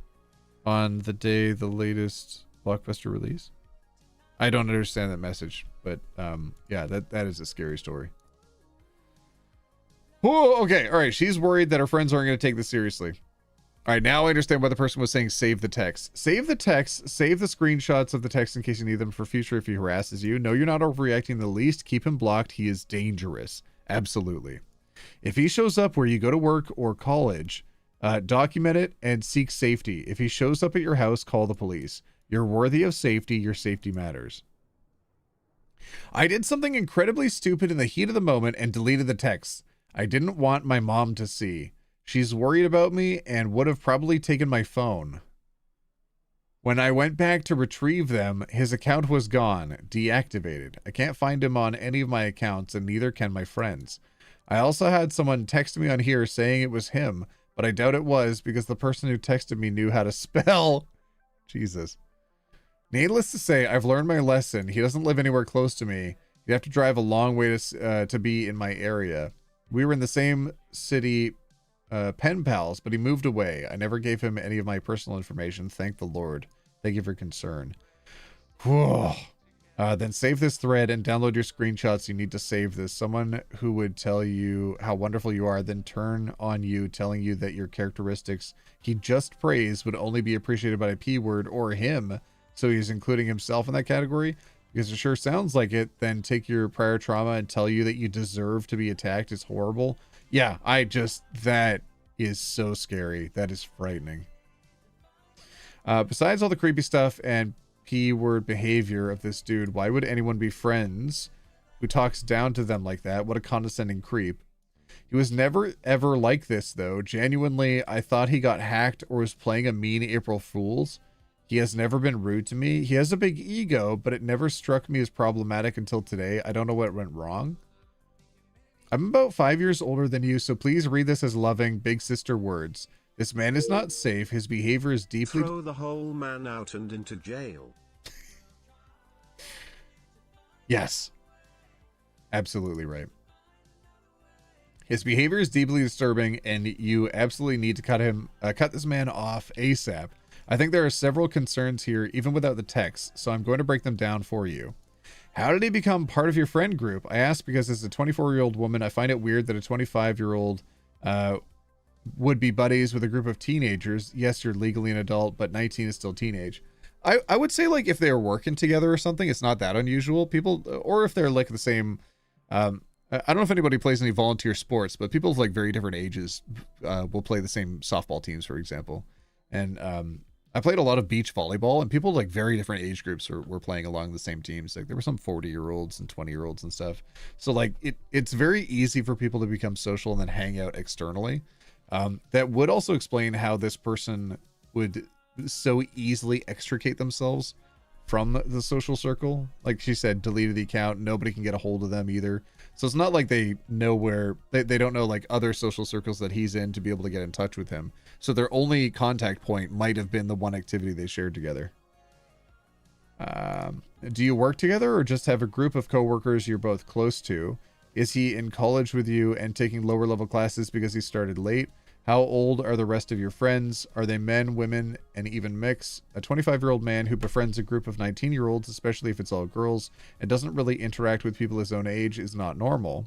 on the day the latest blockbuster release. I don't understand that message, but yeah, that is a scary story. Oh, okay, all right. She's worried that her friends aren't going to take this seriously. All right, now I understand why the person was saying save the text. Save the text. Save the screenshots of the text in case you need them for future if he harasses you. No, you're not overreacting the least. Keep him blocked. He is dangerous. Absolutely. If he shows up where you go to work or college, document it and seek safety. If he shows up at your house, call the police. You're worthy of safety. Your safety matters. I did something incredibly stupid in the heat of the moment and deleted the text. I didn't want my mom to see. She's worried about me and would have probably taken my phone. When I went back to retrieve them, his account was gone, deactivated. I can't find him on any of my accounts and neither can my friends. I also had someone text me on here saying it was him, but I doubt it was because the person who texted me knew how to spell. Jesus. Needless to say, I've learned my lesson. He doesn't live anywhere close to me. You have to drive a long way to be in my area. We were in the same city, pen pals, but he moved away. I never gave him any of my personal information. Thank the Lord. Thank you for concern. Whew. Then save this thread and download your screenshots. You need to save this. Someone who would tell you how wonderful you are, then turn on you, telling you that your characteristics he just praised would only be appreciated by a P word or him. So he's including himself in that category because it sure sounds like it. Then take your prior trauma and tell you that you deserve to be attacked is horrible. Yeah, that is so scary. That is frightening. Besides all the creepy stuff and P-word behavior of this dude, why would anyone be friends who talks down to them like that? What a condescending creep. He was never ever like this though. Genuinely, I thought he got hacked or was playing a mean April Fool's. He has never been rude to me. He has a big ego, but it never struck me as problematic until today. I don't know what went wrong. I'm about 5 years older than you, so please read this as loving big sister words. This man is not safe. His behavior is deeply... Throw the whole man out and into jail. Yes. Absolutely right. His behavior is deeply disturbing, and you absolutely need to cut this man off ASAP. I think there are several concerns here, even without the text, so I'm going to break them down for you. How did he become part of your friend group? I ask because as a 24-year-old woman, I find it weird that a 25-year-old would be buddies with a group of teenagers. Yes, you're legally an adult, but 19 is still teenage. I would say, like, if they're working together or something, it's not that unusual. People, or if they're like the same, I don't know if anybody plays any volunteer sports, but people of like very different ages will play the same softball teams, for example. And I played a lot of beach volleyball, and people like very different age groups were playing along the same teams. Like there were some 40-year-olds and 20-year-olds and stuff. So like it's very easy for people to become social and then hang out externally. That would also explain how this person would so easily extricate themselves from the social circle. Like she said, deleted the account. Nobody can get a hold of them either. So it's not like they know where they don't know like other social circles that he's in to be able to get in touch with him. So their only contact point might have been the one activity they shared together. Do you work together or just have a group of coworkers you're both close to? Is he in college with you and taking lower level classes because he started late? How old are the rest of your friends? Are they men, women, and even mix? A 25-year-old man who befriends a group of 19-year-olds, especially if it's all girls, and doesn't really interact with people his own age is not normal.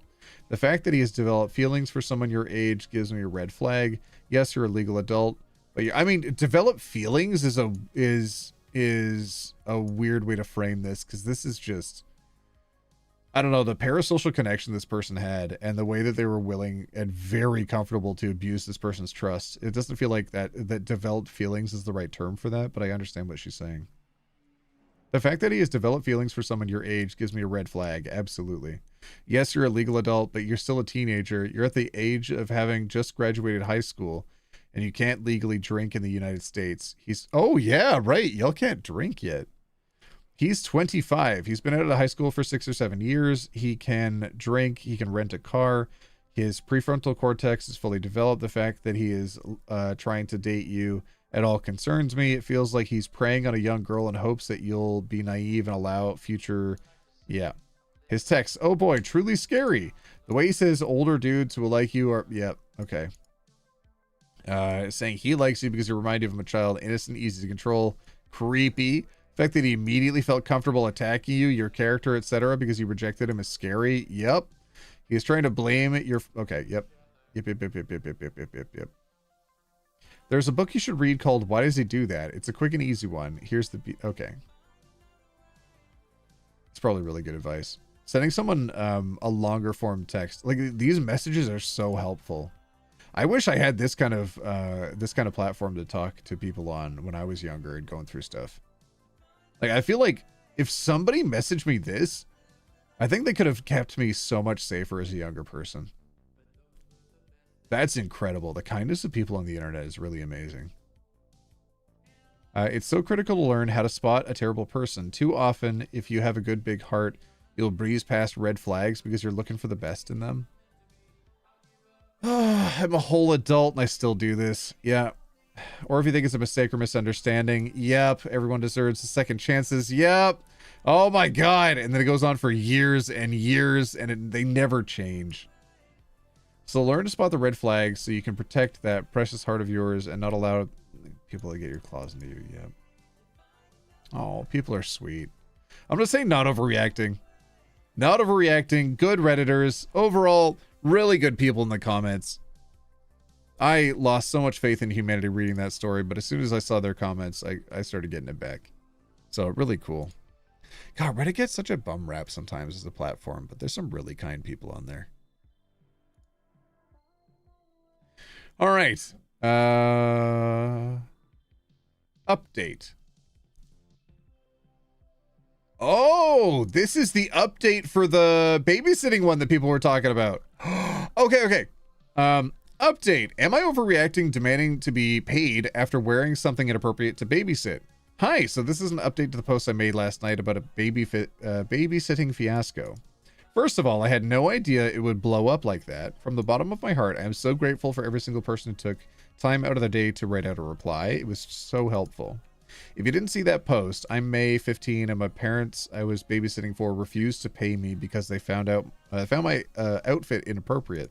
The fact that he has developed feelings for someone your age gives me a red flag. Yes, you're a legal adult, but I mean, develop feelings is a weird way to frame this, because this is just, I don't know, the parasocial connection this person had and the way that they were willing and very comfortable to abuse this person's trust. It doesn't feel like that developed feelings is the right term for that, but I understand what she's saying. The fact that he has developed feelings for someone your age gives me a red flag. Absolutely. Yes, you're a legal adult, but you're still a teenager. You're at the age of having just graduated high school, and you can't legally drink in the United States. Oh yeah, right. Y'all can't drink yet. He's 25. He's been out of high school for 6 or 7 years. He can drink. He can rent a car. His prefrontal cortex is fully developed. The fact that he is trying to date you at all concerns me. It feels like he's preying on a young girl in hopes that you'll be naive and allow future. Yeah. His text. Oh boy, truly scary. The way he says older dudes who will like you are. Yeah. Okay. Saying he likes you because you remind him of a child, innocent, easy to control. Creepy. The fact that he immediately felt comfortable attacking you, your character, etc., because you rejected him is scary. Yep. He was trying to blame your. Okay. Yep. Yep. There's a book you should read called Why Does He Do That? It's a quick and easy one. Here's the. Okay. It's probably really good advice. Sending someone a longer form text. Like these messages are so helpful. I wish I had this kind of platform to talk to people on when I was younger and going through stuff. Like, I feel like if somebody messaged me this, I think they could have kept me so much safer as a younger person. That's incredible. The kindness of people on the internet is really amazing. It's so critical to learn how to spot a terrible person. Too often, if you have a good big heart, you'll breeze past red flags because you're looking for the best in them. I'm a whole adult and I still do this. Yeah. Or if you think it's a mistake or misunderstanding. Yep. Everyone deserves second chances. Yep. Oh my God. And then it goes on for years and years and they never change. So learn to spot the red flags so you can protect that precious heart of yours and not allow people to get your claws into you. Yep. Oh, people are sweet. I'm going to say not overreacting. Not overreacting. Good Redditors. Overall, really good people in the comments. I lost so much faith in humanity reading that story, but as soon as I saw their comments, I started getting it back. So really cool. God, Reddit gets such a bum rap sometimes as a platform, but there's some really kind people on there. All right. Update. Oh, this is the update for the babysitting one that people were talking about. Okay. Update. Am I overreacting, demanding to be paid after wearing something inappropriate to babysit? Hi, so this is an update to the post I made last night about a babysitting fiasco. First of all, I had no idea it would blow up like that. From the bottom of my heart, I am so grateful for every single person who took time out of their day to write out a reply. It was so helpful. If you didn't see that post, I'm May 15 and my parents I was babysitting for refused to pay me because they found my outfit inappropriate.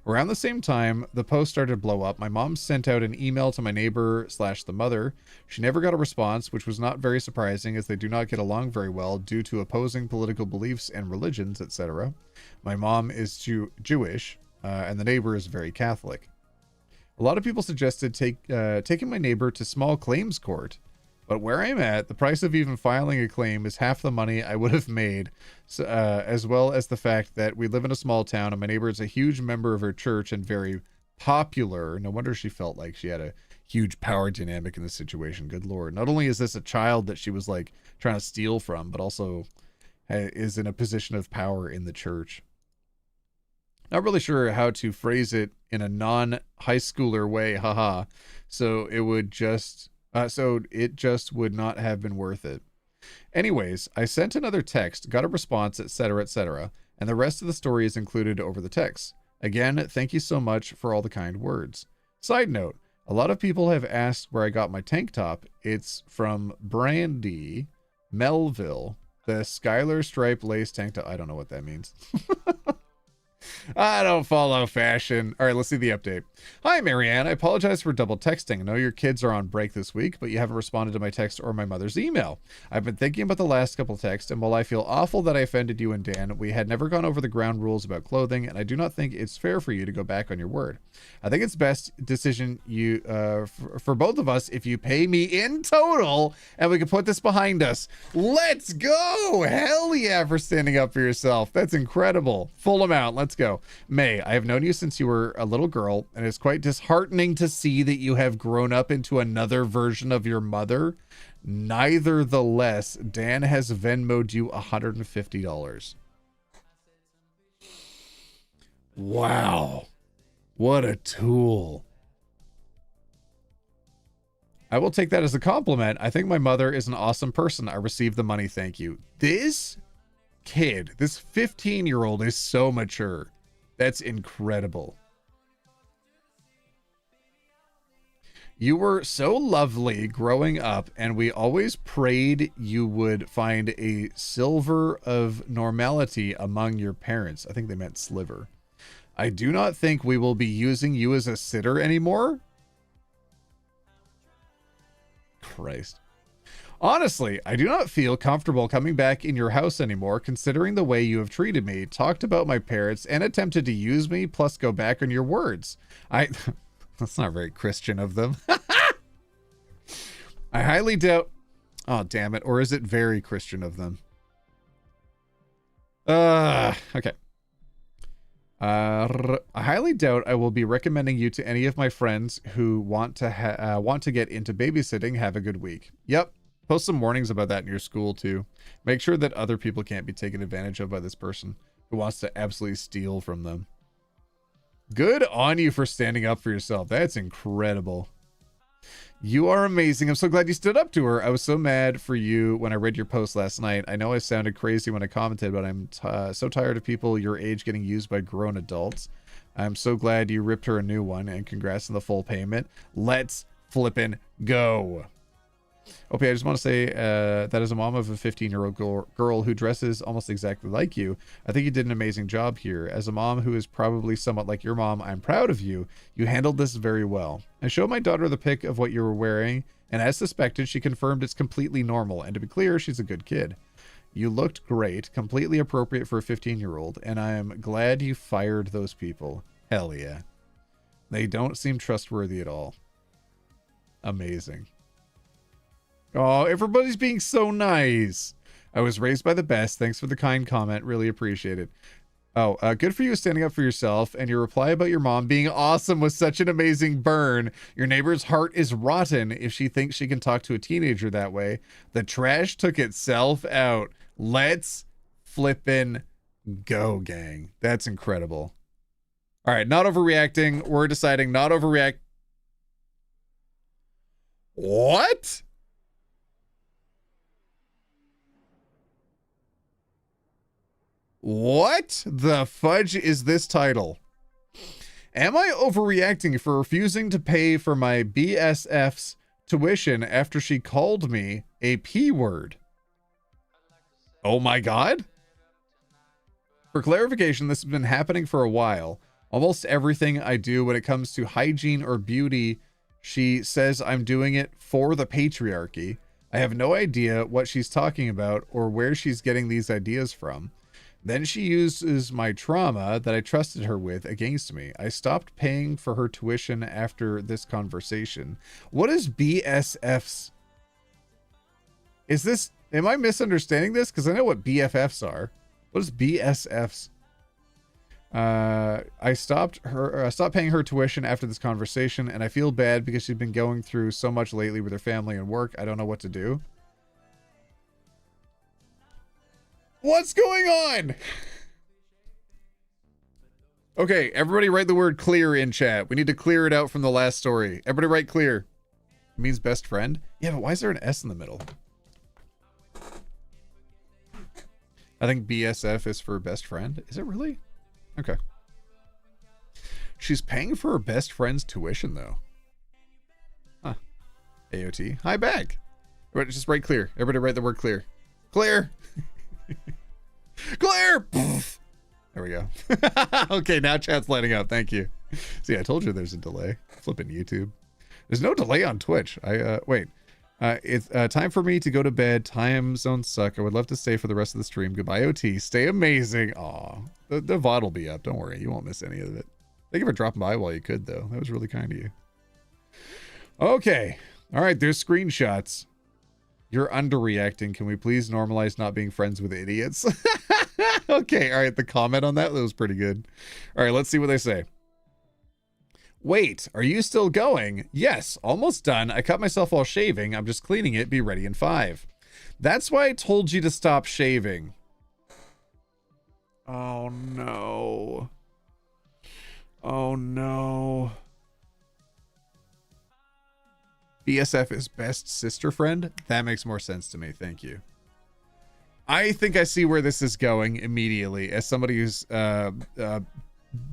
Around the same time the post started to blow up, my mom sent out an email to my neighbor / the mother. She never got a response, which was not very surprising as they do not get along very well due to opposing political beliefs and religions, etc. My mom is Jewish and the neighbor is very Catholic. A lot of people suggested taking my neighbor to small claims court, but where I'm at, the price of even filing a claim is half the money I would have made, as well as the fact that we live in a small town and my neighbor is a huge member of her church and very popular. No wonder she felt like she had a huge power dynamic in this situation. Good Lord. Not only is this a child that she was like trying to steal from, but also is in a position of power in the church. Not really sure how to phrase it in a non-high schooler way, haha. So it just would not have been worth it. Anyways, I sent another text, got a response, etc., etc., and the rest of the story is included over the text. Again, thank you so much for all the kind words. Side note, a lot of people have asked where I got my tank top. It's from Brandy Melville, the Skylar Stripe Lace tank top. I don't know what that means. I don't follow fashion. All right, let's see the update. Hi, Marianne. I apologize for double texting. I know your kids are on break this week, but you haven't responded to my text or my mother's email. I've been thinking about the last couple texts, and while I feel awful that I offended you and Dan, we had never gone over the ground rules about clothing, and I do not think it's fair for you to go back on your word. I think it's best decision for both of us if you pay me in total, and we can put this behind us. Let's go! Hell yeah for standing up for yourself. That's incredible. Full amount. Let's go. May, I have known you since you were a little girl, and it's quite disheartening to see that you have grown up into another version of your mother. Nevertheless, Dan has Venmo'd you $150. Wow. What a tool. I will take that as a compliment. I think my mother is an awesome person. I received the money. Thank you. This kid, this 15-year-old is so mature. That's incredible. You were so lovely growing up, and we always prayed you would find a silver of normality among your parents. I think they meant sliver. I do not think we will be using you as a sitter anymore. Christ. Honestly, I do not feel comfortable coming back in your house anymore, considering the way you have treated me, talked about my parents, and attempted to use me, plus go back on your words. That's not very Christian of them. I highly doubt... Oh, damn it. Or is it very Christian of them? Okay. I highly doubt I will be recommending you to any of my friends who want to get into babysitting. Have a good week. Yep. Post some warnings about that in your school, too. Make sure that other people can't be taken advantage of by this person who wants to absolutely steal from them. Good on you for standing up for yourself. That's incredible. You are amazing. I'm so glad you stood up to her. I was so mad for you when I read your post last night. I know I sounded crazy when I commented, but I'm so tired of people your age getting used by grown adults. I'm so glad you ripped her a new one, and congrats on the full payment. Let's flippin' go. Okay, I just want to say that as a mom of a 15-year-old girl who dresses almost exactly like you, I think you did an amazing job here. As a mom who is probably somewhat like your mom, I'm proud of you. You handled this very well. I showed my daughter the pic of what you were wearing, and as suspected, she confirmed it's completely normal. And to be clear, she's a good kid. You looked great, completely appropriate for a 15-year-old, and I am glad you fired those people. Hell yeah. They don't seem trustworthy at all. Amazing. Oh, everybody's being so nice. I was raised by the best. Thanks for the kind comment. Really appreciate it. Oh, good for you standing up for yourself. And your reply about your mom being awesome was such an amazing burn. Your neighbor's heart is rotten if she thinks she can talk to a teenager that way. The trash took itself out. Let's flippin' go, gang. That's incredible. All right, not overreacting. We're deciding not overreact. What? What the fudge is this title? Am I overreacting for refusing to pay for my BSF's tuition after she called me a P word? Oh my God. For clarification, this has been happening for a while. Almost everything I do when it comes to hygiene or beauty, she says I'm doing it for the patriarchy. I have no idea what she's talking about or where she's getting these ideas from. Then she uses my trauma that I trusted her with against me. I stopped paying for her tuition after this conversation. What is BSFs? Is this, am I misunderstanding this? Because I know what BFFs are. What is BSFs? I stopped paying her tuition after this conversation, and I feel bad because she's been going through so much lately with her family and work. I don't know what to do. What's going on? Okay, everybody write the word clear in chat. We need to clear it out from the last story. Everybody write clear. It means best friend? Yeah, but why is there an S in the middle? I think BSF is for best friend. Is it really? Okay. She's paying for her best friend's tuition, though. Huh. AOT. Hi, back. Just write clear. Everybody write the word clear. Clear. Clear. There we go. Okay, now chat's lighting up. Thank you. See, I told you there's a delay. Flipping YouTube. There's no delay on Twitch. Wait. It's time for me to go to bed. Time zones suck. I would love to stay for the rest of the stream. Goodbye, OT. Stay amazing. Aw. The VOD will be up. Don't worry. You won't miss any of it. Thank you for dropping by while you could, though. That was really kind of you. Okay. All right. There's screenshots. You're underreacting. Can we please normalize not being friends with idiots? Okay. All right. The comment on that was pretty good. All right. Let's see what they say. Wait, are you still going? Yes, almost done. I cut myself while shaving. I'm just cleaning it. Be ready in 5. That's why I told you to stop shaving. Oh, no. Oh, no. BSF is best sister friend? That makes more sense to me. Thank you. I think I see where this is going immediately as somebody who's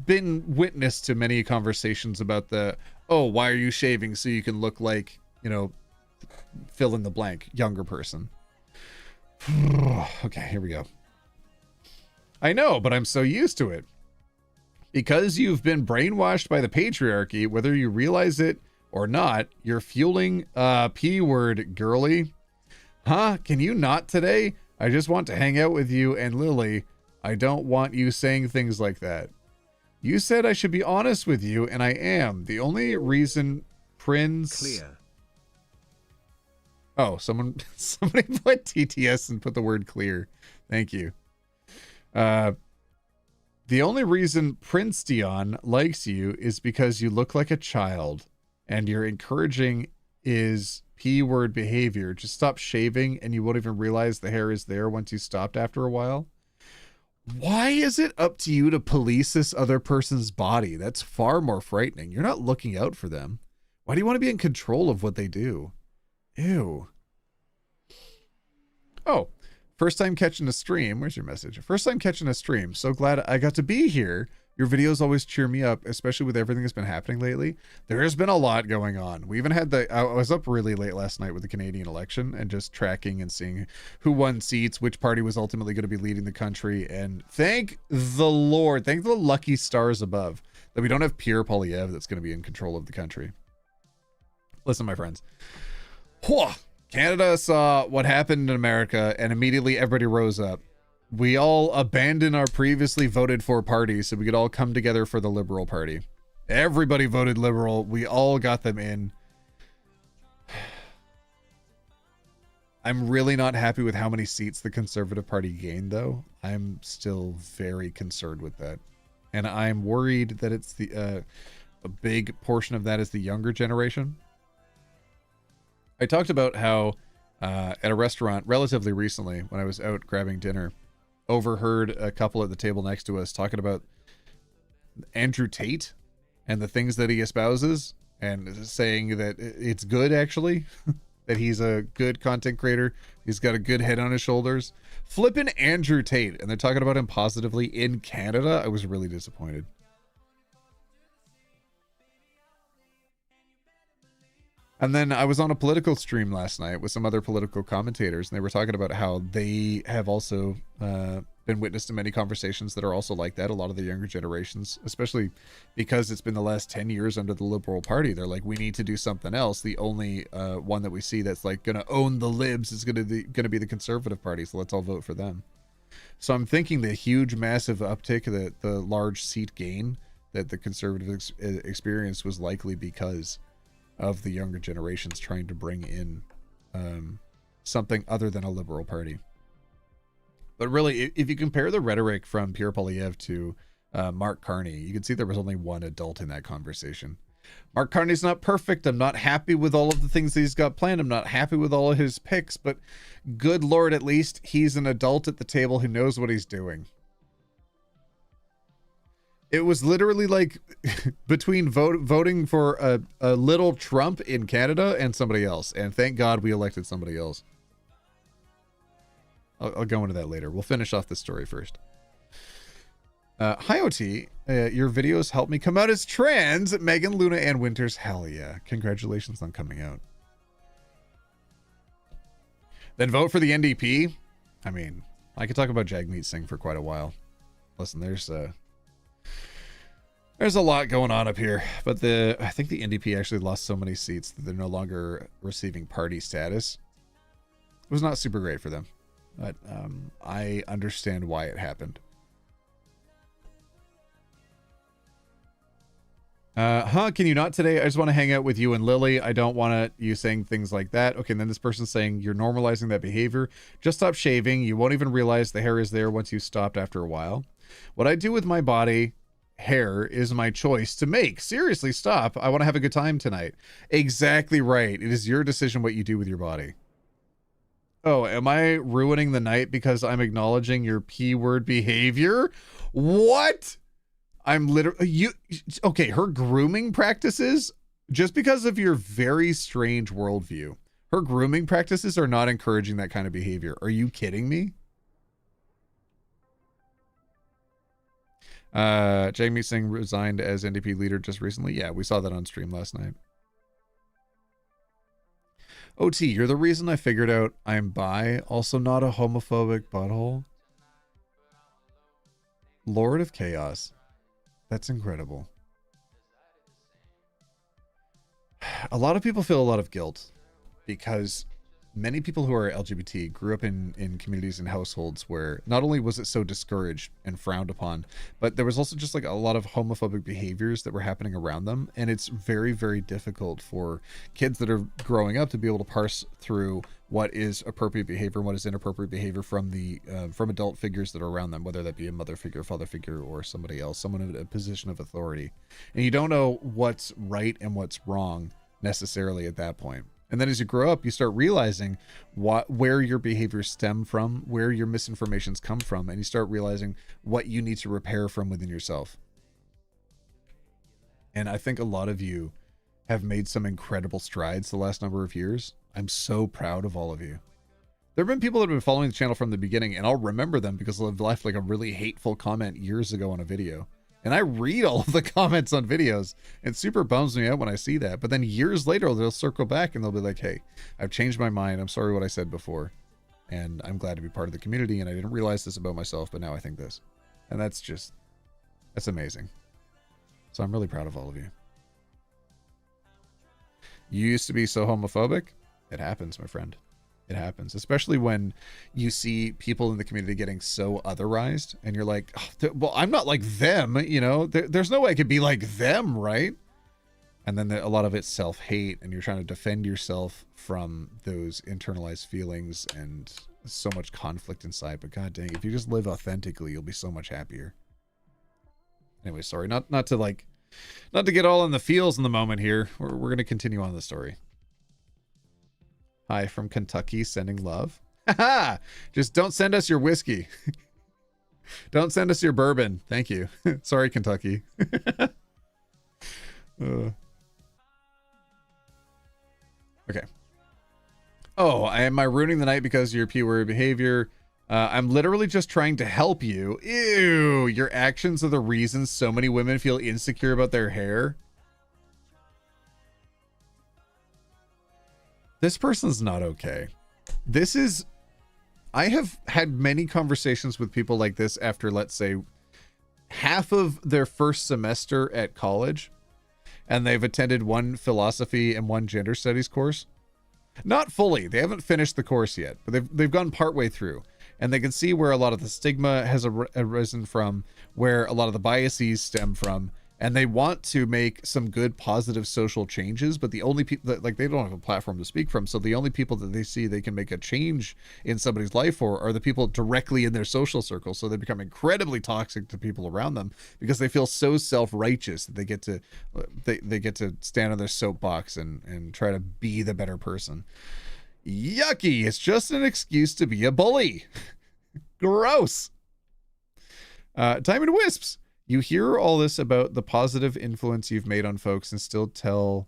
been witness to many conversations about the, oh, why are you shaving so you can look like, you know, fill in the blank, younger person. Okay, here we go. I know, but I'm so used to it. Because you've been brainwashed by the patriarchy, whether you realize it or not, you're fueling P word, girly. Huh? Can you not today? I just want to hang out with you and Lily. I don't want you saying things like that. You said I should be honest with you, and I am. The only reason Prince... Clear. Oh, somebody put TTS and put the word clear. Thank you. The only reason Prince Dion likes you is because you look like a child, and you're encouraging is P-word behavior. Just stop shaving, and you won't even realize the hair is there once you stopped after a while. Why is it up to you to police this other person's body? That's far more frightening. You're not looking out for them. Why do you want to be in control of what they do? Ew. Oh, first time catching a stream. Where's your message? First time catching a stream. So glad I got to be here. Your videos always cheer me up, especially with everything that's been happening lately. There has been a lot going on. We even had I was up really late last night with the Canadian election and just tracking and seeing who won seats, which party was ultimately going to be leading the country. And thank the Lord, thank the lucky stars above that we don't have Pierre Poilievre that's going to be in control of the country. Listen, my friends. Canada saw what happened in America and immediately everybody rose up. We all abandoned our previously voted for parties so we could all come together for the Liberal Party. Everybody voted Liberal. We all got them in. I'm really not happy with how many seats the Conservative Party gained, though. I'm still very concerned with that. And I'm worried that it's a big portion of that is the younger generation. I talked about how at a restaurant relatively recently when I was out grabbing dinner, overheard a couple at the table next to us talking about Andrew Tate and the things that he espouses and saying that it's good, actually, that he's a good content creator. He's got a good head on his shoulders. Flipping Andrew Tate. And they're talking about him positively in Canada. I was really disappointed. And then I was on a political stream last night with some other political commentators, and they were talking about how they have also been witness to many conversations that are also like that. A lot of the younger generations, especially because it's been the last 10 years under the Liberal Party, they're like, we need to do something else. The only one that we see that's like going to own the libs is going to be the Conservative Party, so let's all vote for them. So I'm thinking the huge, massive uptick, the large seat gain that the Conservative experience was likely because of the younger generations trying to bring in something other than a Liberal Party. But really, if you compare the rhetoric from Pierre Poilievre to Mark Carney. You can see there was only one adult in that conversation. Mark Carney's not perfect. I'm not happy with all of the things that he's got planned. I'm not happy with all of his picks, but good Lord, at least he's an adult at the table who knows what he's doing. It was literally like between voting for a little Trump in Canada and somebody else. And thank God we elected somebody else. I'll go into that later. We'll finish off this story first. Hi, OT. Your videos helped me come out as trans. Megan, Luna, and Winters. Hell yeah. Congratulations on coming out. Then vote for the NDP. I mean, I could talk about Jagmeet Singh for quite a while. Listen, there's a lot going on up here, but I think the NDP actually lost so many seats that they're no longer receiving party status. It was not super great for them, but I understand why it happened. Can you not today? I just want to hang out with you and Lily. I don't want you saying things like that. Okay, and then this person's saying you're normalizing that behavior. Just stop shaving. You won't even realize the hair is there once you stopped after a while. What I do with my body hair is my choice to make. Seriously, stop. I want to have a good time tonight. Exactly right. It is your decision what you do with your body. Oh, am I ruining the night because I'm acknowledging your P-word behavior? What? I'm literally okay, her grooming practices, just because of your very strange worldview, her grooming practices are not encouraging that kind of behavior. Are you kidding me? Jagmeet Singh resigned as NDP leader just recently. Yeah, we saw that on stream last night. OT, you're the reason I figured out I'm bi, also not a homophobic butthole. Lord of Chaos. That's incredible. A lot of people feel a lot of guilt because many people who are LGBT grew up in communities and households where not only was it so discouraged and frowned upon, but there was also just like a lot of homophobic behaviors that were happening around them. And it's very, very difficult for kids that are growing up to be able to parse through what is appropriate behavior and what is inappropriate behavior from the from adult figures that are around them, whether that be a mother figure, father figure, or somebody else, someone in a position of authority. And you don't know what's right and what's wrong necessarily at that point. And then as you grow up, you start realizing where your behaviors stem from, where your misinformations come from, and you start realizing what you need to repair from within yourself. And I think a lot of you have made some incredible strides the last number of years. I'm so proud of all of you. There have been people that have been following the channel from the beginning, and I'll remember them because they've left like a really hateful comment years ago on a video. And I read all of the comments on videos. It super bums me out when I see that. But then years later, they'll circle back and they'll be like, hey, I've changed my mind. I'm sorry what I said before. And I'm glad to be part of the community. And I didn't realize this about myself, but now I think this. And that's amazing. So I'm really proud of all of you. You used to be so homophobic. It happens, my friend. It happens, especially when you see people in the community getting so otherized and you're like, oh, well, I'm not like them, you know, there's no way I could be like them, right? And then a lot of it's self-hate and you're trying to defend yourself from those internalized feelings and so much conflict inside. But god dang, if you just live authentically, you'll be so much happier. Anyway, sorry, not to get all in the feels in the moment here. We're going to continue on the story. Hi from Kentucky, sending love. Haha! Just don't send us your whiskey. Don't send us your bourbon. Thank you. Sorry, Kentucky. Okay. Oh, am I ruining the night because of your P-word behavior? I'm literally just trying to help you. Ew, your actions are the reason so many women feel insecure about their hair. This person's not okay. I have had many conversations with people like this after, let's say, half of their first semester at college, and they've attended one philosophy and one gender studies course. Not fully. They haven't finished the course yet, but they've gone partway through, and they can see where a lot of the stigma has arisen from, where a lot of the biases stem from, and they want to make some good positive social changes, but the only people that, like, they don't have a platform to speak from, so the only people that they see they can make a change in somebody's life for are the people directly in their social circle. So they become incredibly toxic to people around them because they feel so self-righteous that they get to stand on their soapbox and try to be the better person. Yucky. It's just an excuse to be a bully. Gross. Diamond Wisps. You hear all this about the positive influence you've made on folks and still tell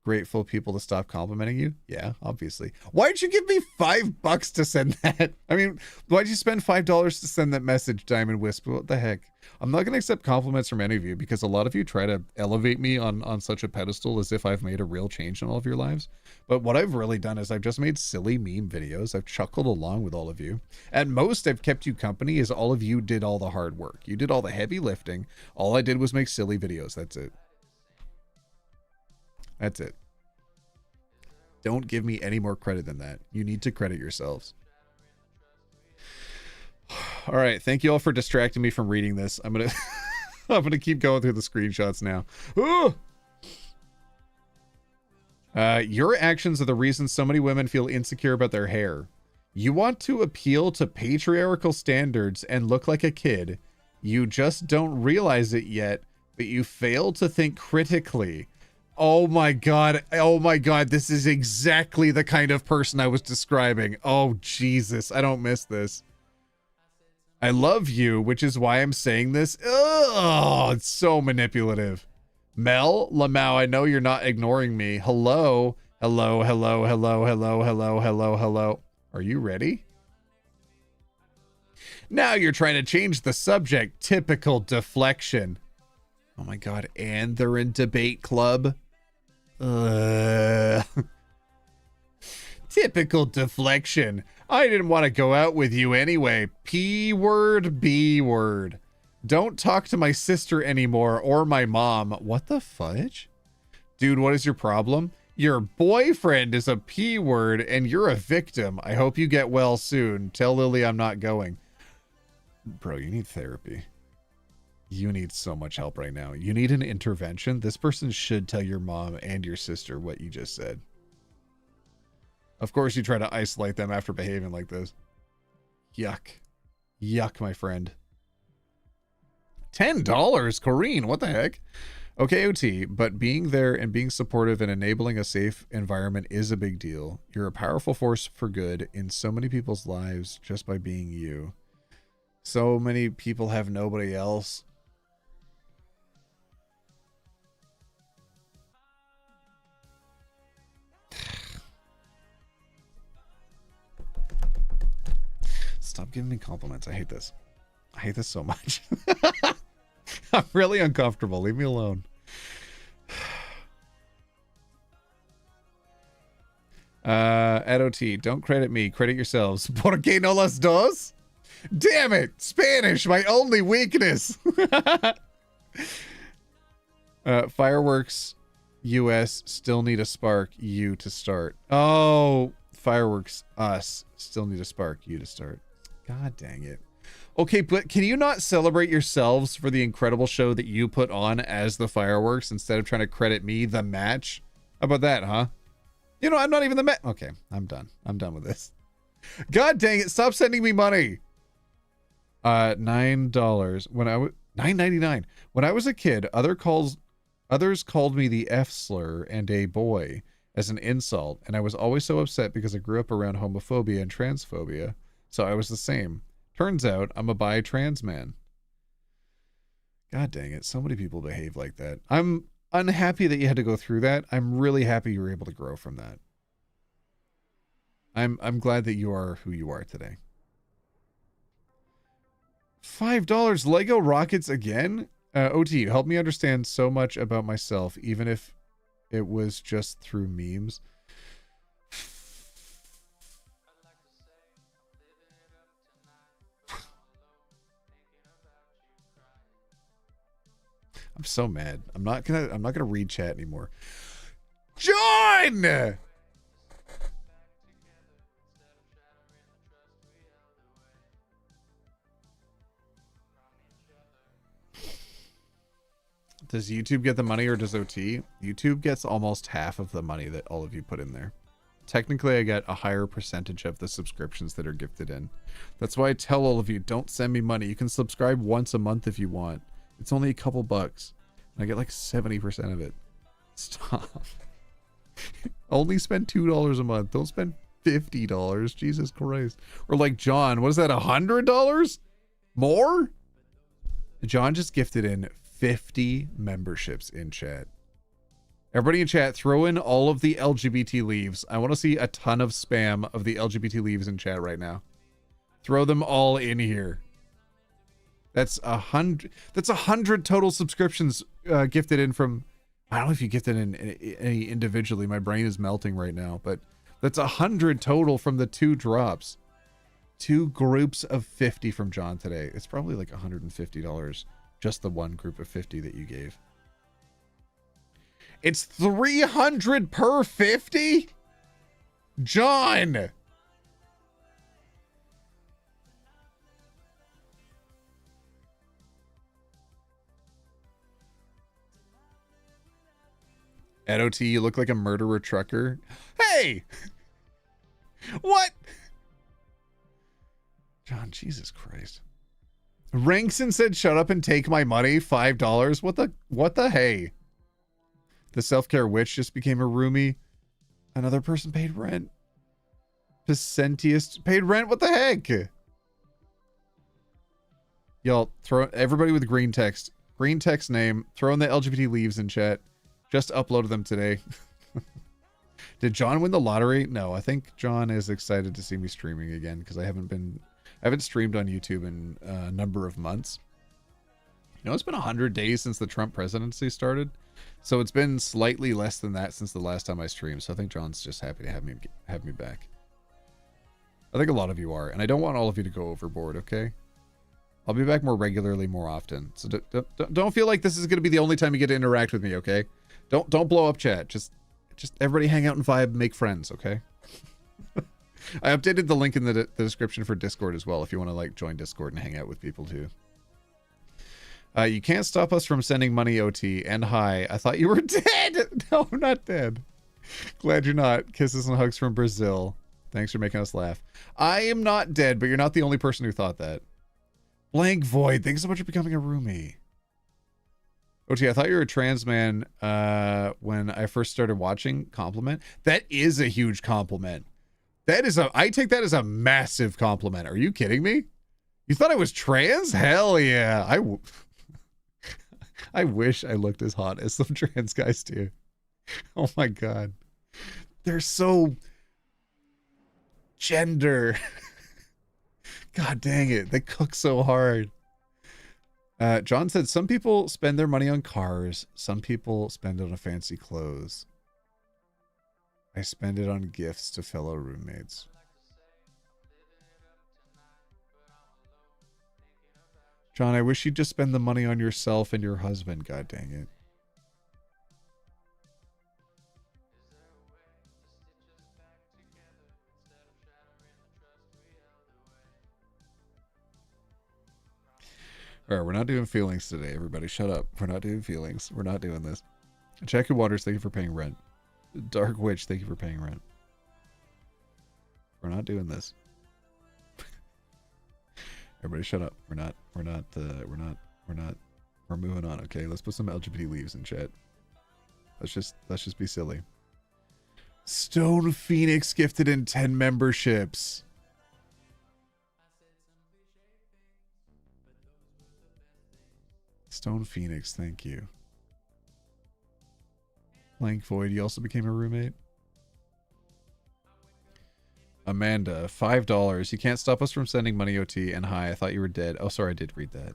grateful people to stop complimenting you? Yeah, obviously. Why'd you give me $5 to send that? I mean, why'd you spend $5 to send that message, Diamond Wisp? What the heck? I'm not going to accept compliments from any of you because a lot of you try to elevate me on such a pedestal as if I've made a real change in all of your lives. But what I've really done is I've just made silly meme videos. I've chuckled along with all of you. At most, I've kept you company as all of you did all the hard work. You did all the heavy lifting. All I did was make silly videos. That's it. That's it. Don't give me any more credit than that. You need to credit yourselves. All right, thank you all for distracting me from reading this. I'm gonna keep going through the screenshots now. Ooh! Your actions are the reason so many women feel insecure about their hair. You want to appeal to patriarchal standards and look like a kid. You just don't realize it yet, but you fail to think critically. Oh my god. Oh my god. This is exactly the kind of person I was describing. Oh Jesus. I don't miss this. I love you, which is why I'm saying this. Oh, it's so manipulative. Mel, Lamau, I know you're not ignoring me. Hello. Hello, hello, hello, hello, hello, hello, hello. Are you ready? Now you're trying to change the subject. Typical deflection. Oh my god. And they're in debate club. Typical deflection. I didn't want to go out with you anyway. P word, B word. Don't talk to my sister anymore or my mom. What the fudge? Dude, what is your problem? Your boyfriend is a P word and you're a victim. I hope you get well soon. Tell Lily I'm not going. Bro, you need therapy. You need so much help right now. You need an intervention. This person should tell your mom and your sister what you just said. Of course, you try to isolate them after behaving like this. Yuck. Yuck, my friend. $10, Corrine. What the heck? Okay, OT, but being there and being supportive and enabling a safe environment is a big deal. You're a powerful force for good in so many people's lives just by being you. So many people have nobody else. Stop giving me compliments. I hate this. I hate this so much. I'm really uncomfortable. Leave me alone. At OT, don't credit me. Credit yourselves. ¿Por qué no las dos? Damn it! Spanish, my only weakness. Fireworks US still need a spark you to start. Oh, fireworks us still need a spark you to start. God dang it. Okay, but can you not celebrate yourselves for the incredible show that you put on as the fireworks instead of trying to credit me, the match? How about that, huh? You know, I'm not even the match. Okay, I'm done. I'm done with this. God dang it, stop sending me money. $9 when I was $9.99 when I was a kid. Others called me the F slur and a boy as an insult, and I was always so upset because I grew up around homophobia and transphobia, so I was the same. Turns out I'm a bi trans man. God dang it, so many people behave like that. I'm unhappy that you had to go through that. I'm really happy you were able to grow from that. I'm glad that you are who you are today. $5 Lego rockets again? OT, help me understand so much about myself, even if it was just through memes. I'm so mad. I'm not gonna read chat anymore. John! Does YouTube get the money or does OT? YouTube gets almost half of the money that all of you put in there. Technically, I get a higher percentage of the subscriptions that are gifted in. That's why I tell all of you, don't send me money. You can subscribe once a month if you want. It's only a couple bucks. And I get like 70% of it. Stop. Only spend $2 a month. Don't spend $50. Jesus Christ. Or like John, what is that, $100? More? John just gifted in 50 memberships in chat. Everybody in chat, throw in all of the LGBT leaves. I want to see a ton of spam of the LGBT leaves in chat right now. Throw them all in here. That's 100. That's 100 total subscriptions gifted in from. I don't know if you gifted in any individually. My brain is melting right now, but that's 100 total from the 2 drops. 2 groups of 50 from John today. It's probably like $150. Just the one group of 50 that you gave. It's 300 per 50? John! At OT, you look like a murderer trucker. Hey! What? John, Jesus Christ. Rankson said, shut up and take my money. $5. What the hey? The self-care witch just became a roomie. Another person paid rent. Picentius paid rent. What the heck? Y'all, throw everybody with green text. Green text name. Throw in the LGBT leaves in chat. Just uploaded them today. Did John win the lottery? No, I think John is excited to see me streaming again because I haven't streamed on YouTube in a number of months. You know, it's been 100 days since the Trump presidency started. So it's been slightly less than that since the last time I streamed. So I think John's just happy to have me back. I think a lot of you are, and I don't want all of you to go overboard, okay? I'll be back more regularly, more often. So don't feel like this is going to be the only time you get to interact with me, okay? Don't blow up chat. Just everybody hang out and vibe, make friends, okay? I updated the link in the description for Discord as well if you want to like join Discord and hang out with people too. You can't stop us from sending money, OT. And hi, I thought you were dead. No, I'm not dead. Glad you're not. Kisses and hugs from Brazil. Thanks for making us laugh. I am not dead, but you're not the only person who thought that. Blank Void, thanks so much for becoming a roomie. OT, I thought you were a trans man when I first started watching. Compliment. That is a huge compliment. I take that as a massive compliment. Are you kidding me? You thought I was trans? Hell yeah. I wish I looked as hot as some trans guys do. Oh my God. They're so gender. God dang it. They cook so hard. John said, some people spend their money on cars. Some people spend it on fancy clothes. I spend it on gifts to fellow roommates. John, I wish you'd just spend the money on yourself and your husband. God dang it. All right, we're not doing feelings today, everybody. Shut up. We're not doing feelings. We're not doing this. Jackie Waters, thank you for paying rent. Dark Witch, thank you for paying rent. We're not doing this. Everybody shut up. We're moving on, okay? Let's put some LGBT leaves in chat. Let's just be silly. Stone Phoenix gifted in 10 memberships. Stone Phoenix, thank you. Blank Void, you also became a roommate. Amanda, $5. You can't stop us from sending money, OT. And hi, I thought you were dead. Oh, sorry, I did read that.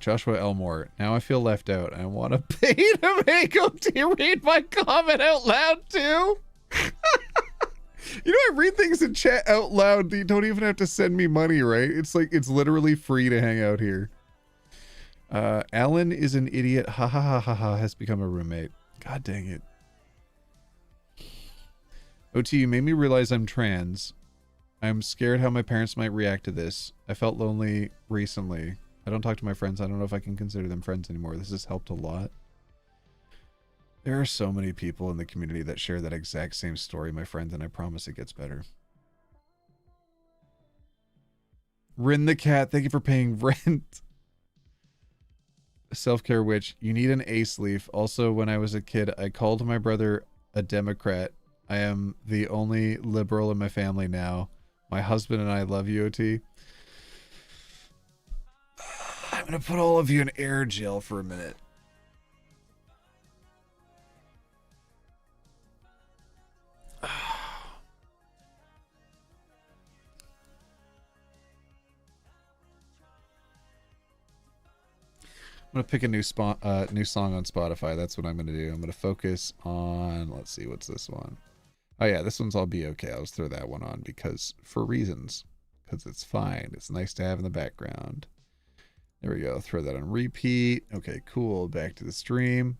Joshua Elmore, now I feel left out. I want to pay to make OT read my comment out loud too. You know, I read things in chat out loud. You don't even have to send me money, right? It's like, it's literally free to hang out here. Alan is an idiot. Ha ha ha ha ha. Has become a roommate. God dang it. OT, you made me realize I'm trans. I'm scared how my parents might react to this. I felt lonely recently. I don't talk to my friends. I don't know if I can consider them friends anymore. This has helped a lot. There are so many people in the community that share that exact same story, my friend, and I promise it gets better. Rin the cat, thank you for paying rent. Self-care witch, you need an ace leaf. Also, when I was a kid, I called my brother a Democrat. I am the only liberal in my family now. My husband and I love you, OT. I'm gonna put all of you in air jail for a minute. I'm gonna pick a new song on Spotify. That's what I'm gonna do. I'm gonna focus on, let's see, what's this one? Oh yeah, this one's I'll Be Okay. I'll just throw that one on because for reasons. Because it's fine. It's nice to have in the background. There we go. Throw that on repeat. Okay, cool. Back to the stream.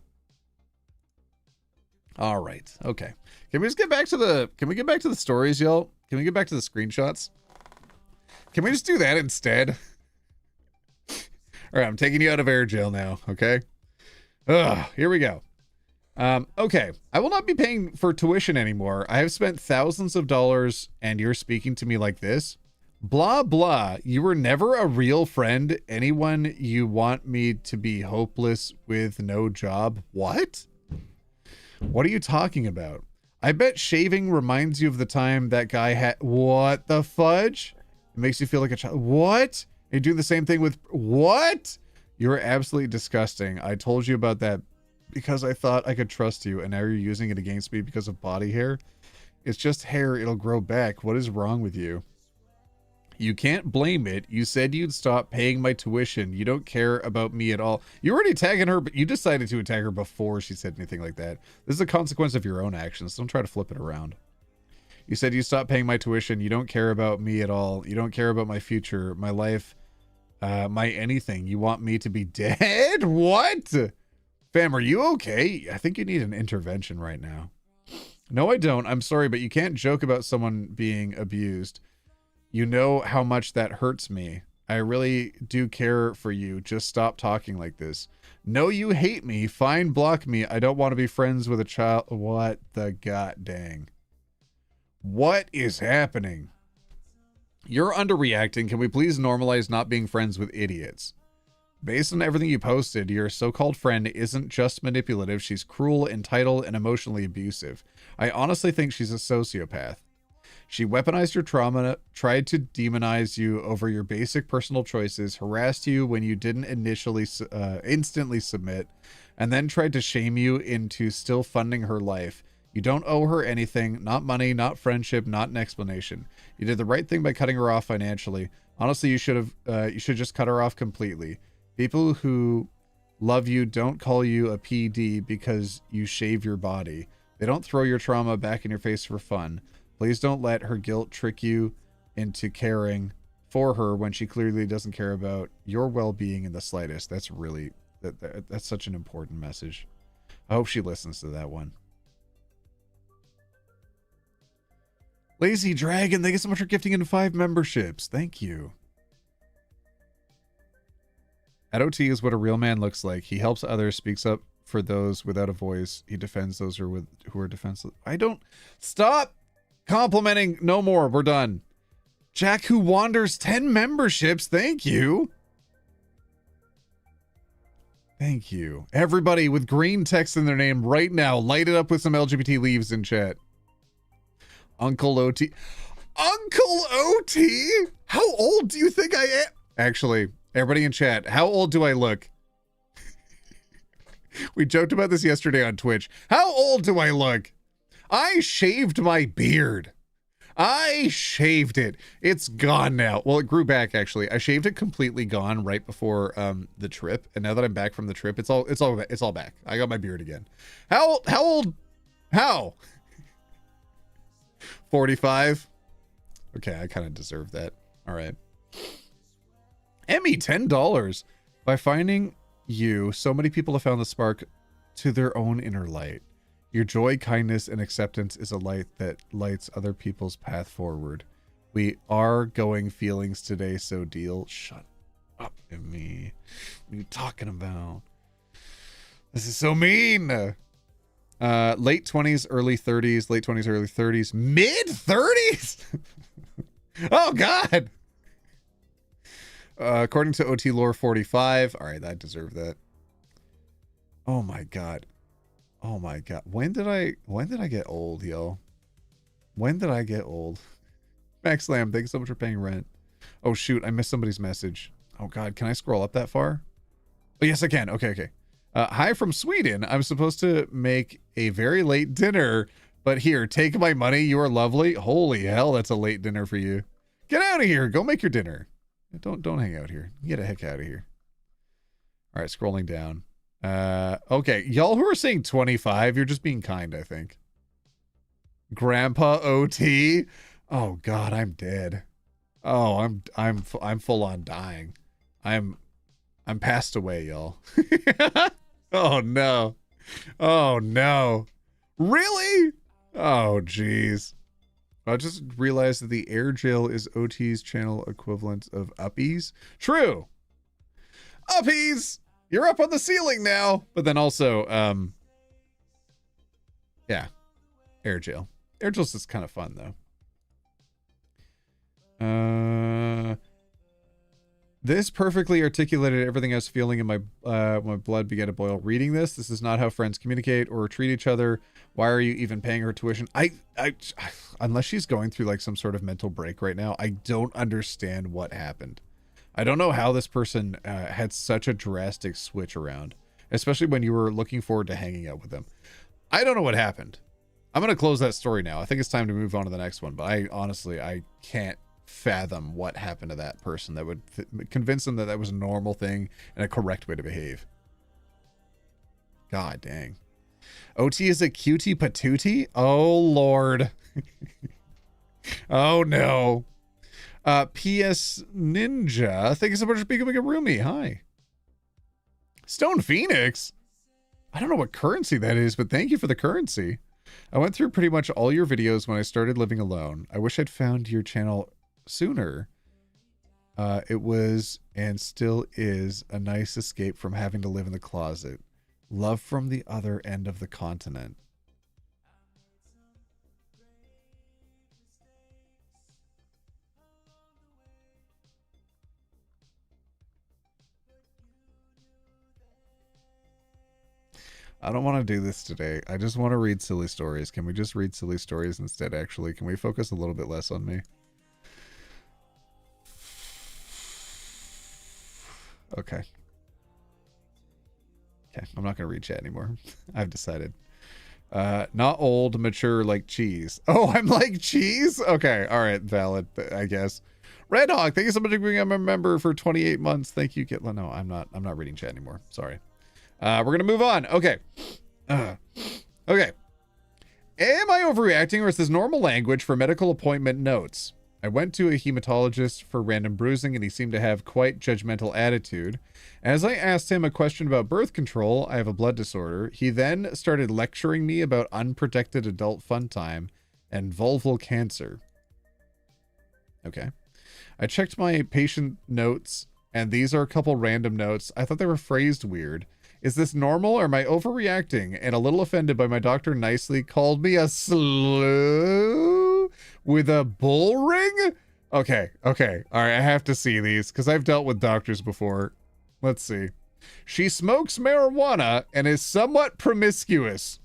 All right. Okay. Can we just get back to the stories, y'all? Can we get back to the screenshots? Can we just do that instead? All right, I'm taking you out of air jail now, okay? Here we go. Okay, I will not be paying for tuition anymore. I have spent thousands of dollars and you're speaking to me like this? Blah, blah. You were never a real friend. Anyone you want me to be hopeless with no job? What? What are you talking about? I bet shaving reminds you of the time that guy had... What the fudge? It makes you feel like a child. What? You do the same thing with... What? You're absolutely disgusting. I told you about that because I thought I could trust you, and now you're using it against me because of body hair. It's just hair. It'll grow back. What is wrong with you? You can't blame it. You said you'd stop paying my tuition. You don't care about me at all. You're already tagging her, but you decided to attack her before she said anything like that. This is a consequence of your own actions. Don't try to flip it around. You said you stopped paying my tuition. You don't care about me at all. You don't care about my future, my life, my anything. You want me to be dead? What? Fam, are you okay? I think you need an intervention right now. No, I don't. I'm sorry, but you can't joke about someone being abused. You know how much that hurts me. I really do care for you. Just stop talking like this. No, you hate me. Fine, block me. I don't want to be friends with a child. What the god dang? What is happening? You're underreacting. Can we please normalize not being friends with idiots? Based on everything you posted, your so-called friend isn't just manipulative. She's cruel, entitled, and emotionally abusive. I honestly think she's a sociopath. She weaponized your trauma, tried to demonize you over your basic personal choices, harassed you when you didn't instantly submit, and then tried to shame you into still funding her life. You don't owe her anything, not money, not friendship, not an explanation. You did the right thing by cutting her off financially. Honestly, you should just cut her off completely. People who love you don't call you a PD because you shave your body. They don't throw your trauma back in your face for fun. Please don't let her guilt trick you into caring for her when she clearly doesn't care about your well-being in the slightest. That's really, that's such an important message. I hope she listens to that one. Lazy Dragon, thank you so much for gifting in 5 memberships. Thank you. At OT is what a real man looks like. He helps others, speaks up for those without a voice. He defends those who are defenseless. I don't... Stop complimenting. No more. We're done. Jack Who Wanders, 10 memberships. Thank you. Thank you. Everybody with green text in their name right now, light it up with some LGBT leaves in chat. Uncle OT. Uncle OT? How old do you think I am? Actually, everybody in chat, how old do I look? We joked about this yesterday on Twitch. How old do I look? I shaved my beard. I shaved it. It's gone now. Well, it grew back actually. I shaved it completely gone right before the trip, and now that I'm back from the trip, it's all back. I got my beard again. How old? How? 45. Okay, I kind of deserve that. All right. Emmy, $10. By finding you, so many people have found the spark to their own inner light. Your joy, kindness, and acceptance is a light that lights other people's path forward. We are going feelings today, so deal. Shut up at me. What are you talking about? This is so mean. Late 20s, early 30s, late 20s, early 30s, mid 30s. Oh God. According to OT lore 45. All right, I deserve that. Oh my God. Oh my God. When did I get old, yo? When did I get old? Max Lamb, thanks so much for paying rent. Oh shoot, I missed somebody's message. Oh God, can I scroll up that far? Oh yes, I can. Okay. Hi from Sweden. I'm supposed to make a very late dinner, but here, take my money. You are lovely. Holy hell, that's a late dinner for you. Get out of here. Go make your dinner. Don't hang out here. Get the heck out of here. All right, scrolling down. Okay, y'all who are saying 25, you're just being kind, I think. Grandpa OT. Oh God, I'm dead. Oh, I'm full on dying. I'm passed away, y'all. Oh no. Oh no. Really? Oh jeez. I just realized that the air jail is OT's channel equivalent of Uppies. True. Uppies! You're up on the ceiling now. But then also, yeah, air jail. Air jail's just kind of fun though. This perfectly articulated everything I was feeling in my my blood began to boil reading this. This is not how friends communicate or treat each other. Why are you even paying her tuition? I unless she's going through like some sort of mental break right now, I don't understand what happened. I don't know how this person had such a drastic switch around, especially when you were looking forward to hanging out with them. I don't know what happened. I'm going to close that story now. I think it's time to move on to the next one, but I honestly can't fathom what happened to that person that would convince them that that was a normal thing and a correct way to behave. God dang. OT is a cutie patootie? Oh Lord. Oh no. PS Ninja, thank you so much for becoming a roomie. Hi. Stone Phoenix. I don't know what currency that is, but thank you for the currency. I went through pretty much all your videos when I started living alone. I wish I'd found your channel sooner. It was and still is a nice escape from having to live in the closet. Love from the other end of the continent. I don't want to do this today. I just want to read silly stories. Can we just read silly stories instead, actually? Can we focus a little bit less on me? Okay. Okay, I'm not going to read chat anymore. I've decided. Not old, mature like cheese. Oh, I'm like cheese? Okay, all right, valid, I guess. Red Hawk, thank you so much for being a member for 28 months. Thank you, Kitla. No, I'm not reading chat anymore. Sorry. We're going to move on. Okay. Okay. Am I overreacting, or is this normal language for medical appointment notes? I went to a hematologist for random bruising, and he seemed to have quite judgmental attitude. As I asked him a question about birth control, I have a blood disorder, he then started lecturing me about unprotected adult fun time and vulval cancer. Okay. I checked my patient notes, and these are a couple random notes. I thought they were phrased weird. Is this normal, or am I overreacting? And a little offended by my doctor nicely called me a slew with a bull ring? Okay. All right, I have to see these because I've dealt with doctors before. Let's see. She smokes marijuana and is somewhat promiscuous.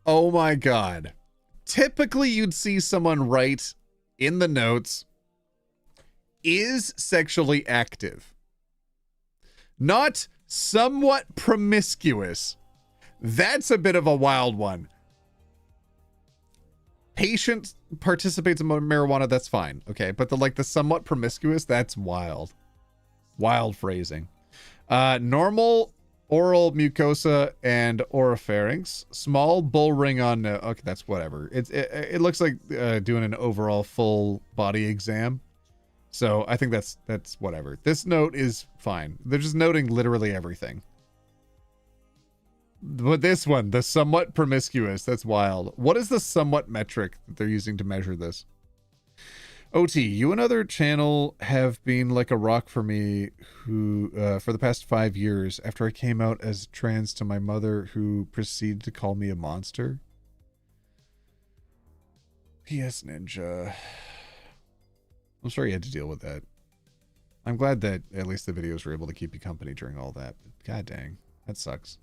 Oh my God. Typically, you'd see someone write in the notes, is sexually active. Not somewhat promiscuous. That's a bit of a wild one. Patient participates in marijuana, that's fine. Okay, but the somewhat promiscuous, that's wild. Wild phrasing. Normal oral mucosa and oropharynx. Small bull ring on... okay, that's whatever. It looks like doing an overall full body exam. So I think that's whatever. This note is fine. They're just noting literally everything. But this one, the somewhat promiscuous, that's wild. What is the somewhat metric that they're using to measure this? OT, you and other channel have been like a rock for me who, for the past 5 years after I came out as trans to my mother who proceeded to call me a monster. PS Ninja. I'm sorry you had to deal with that. I'm glad that at least the videos were able to keep you company during all that. But god dang, that sucks.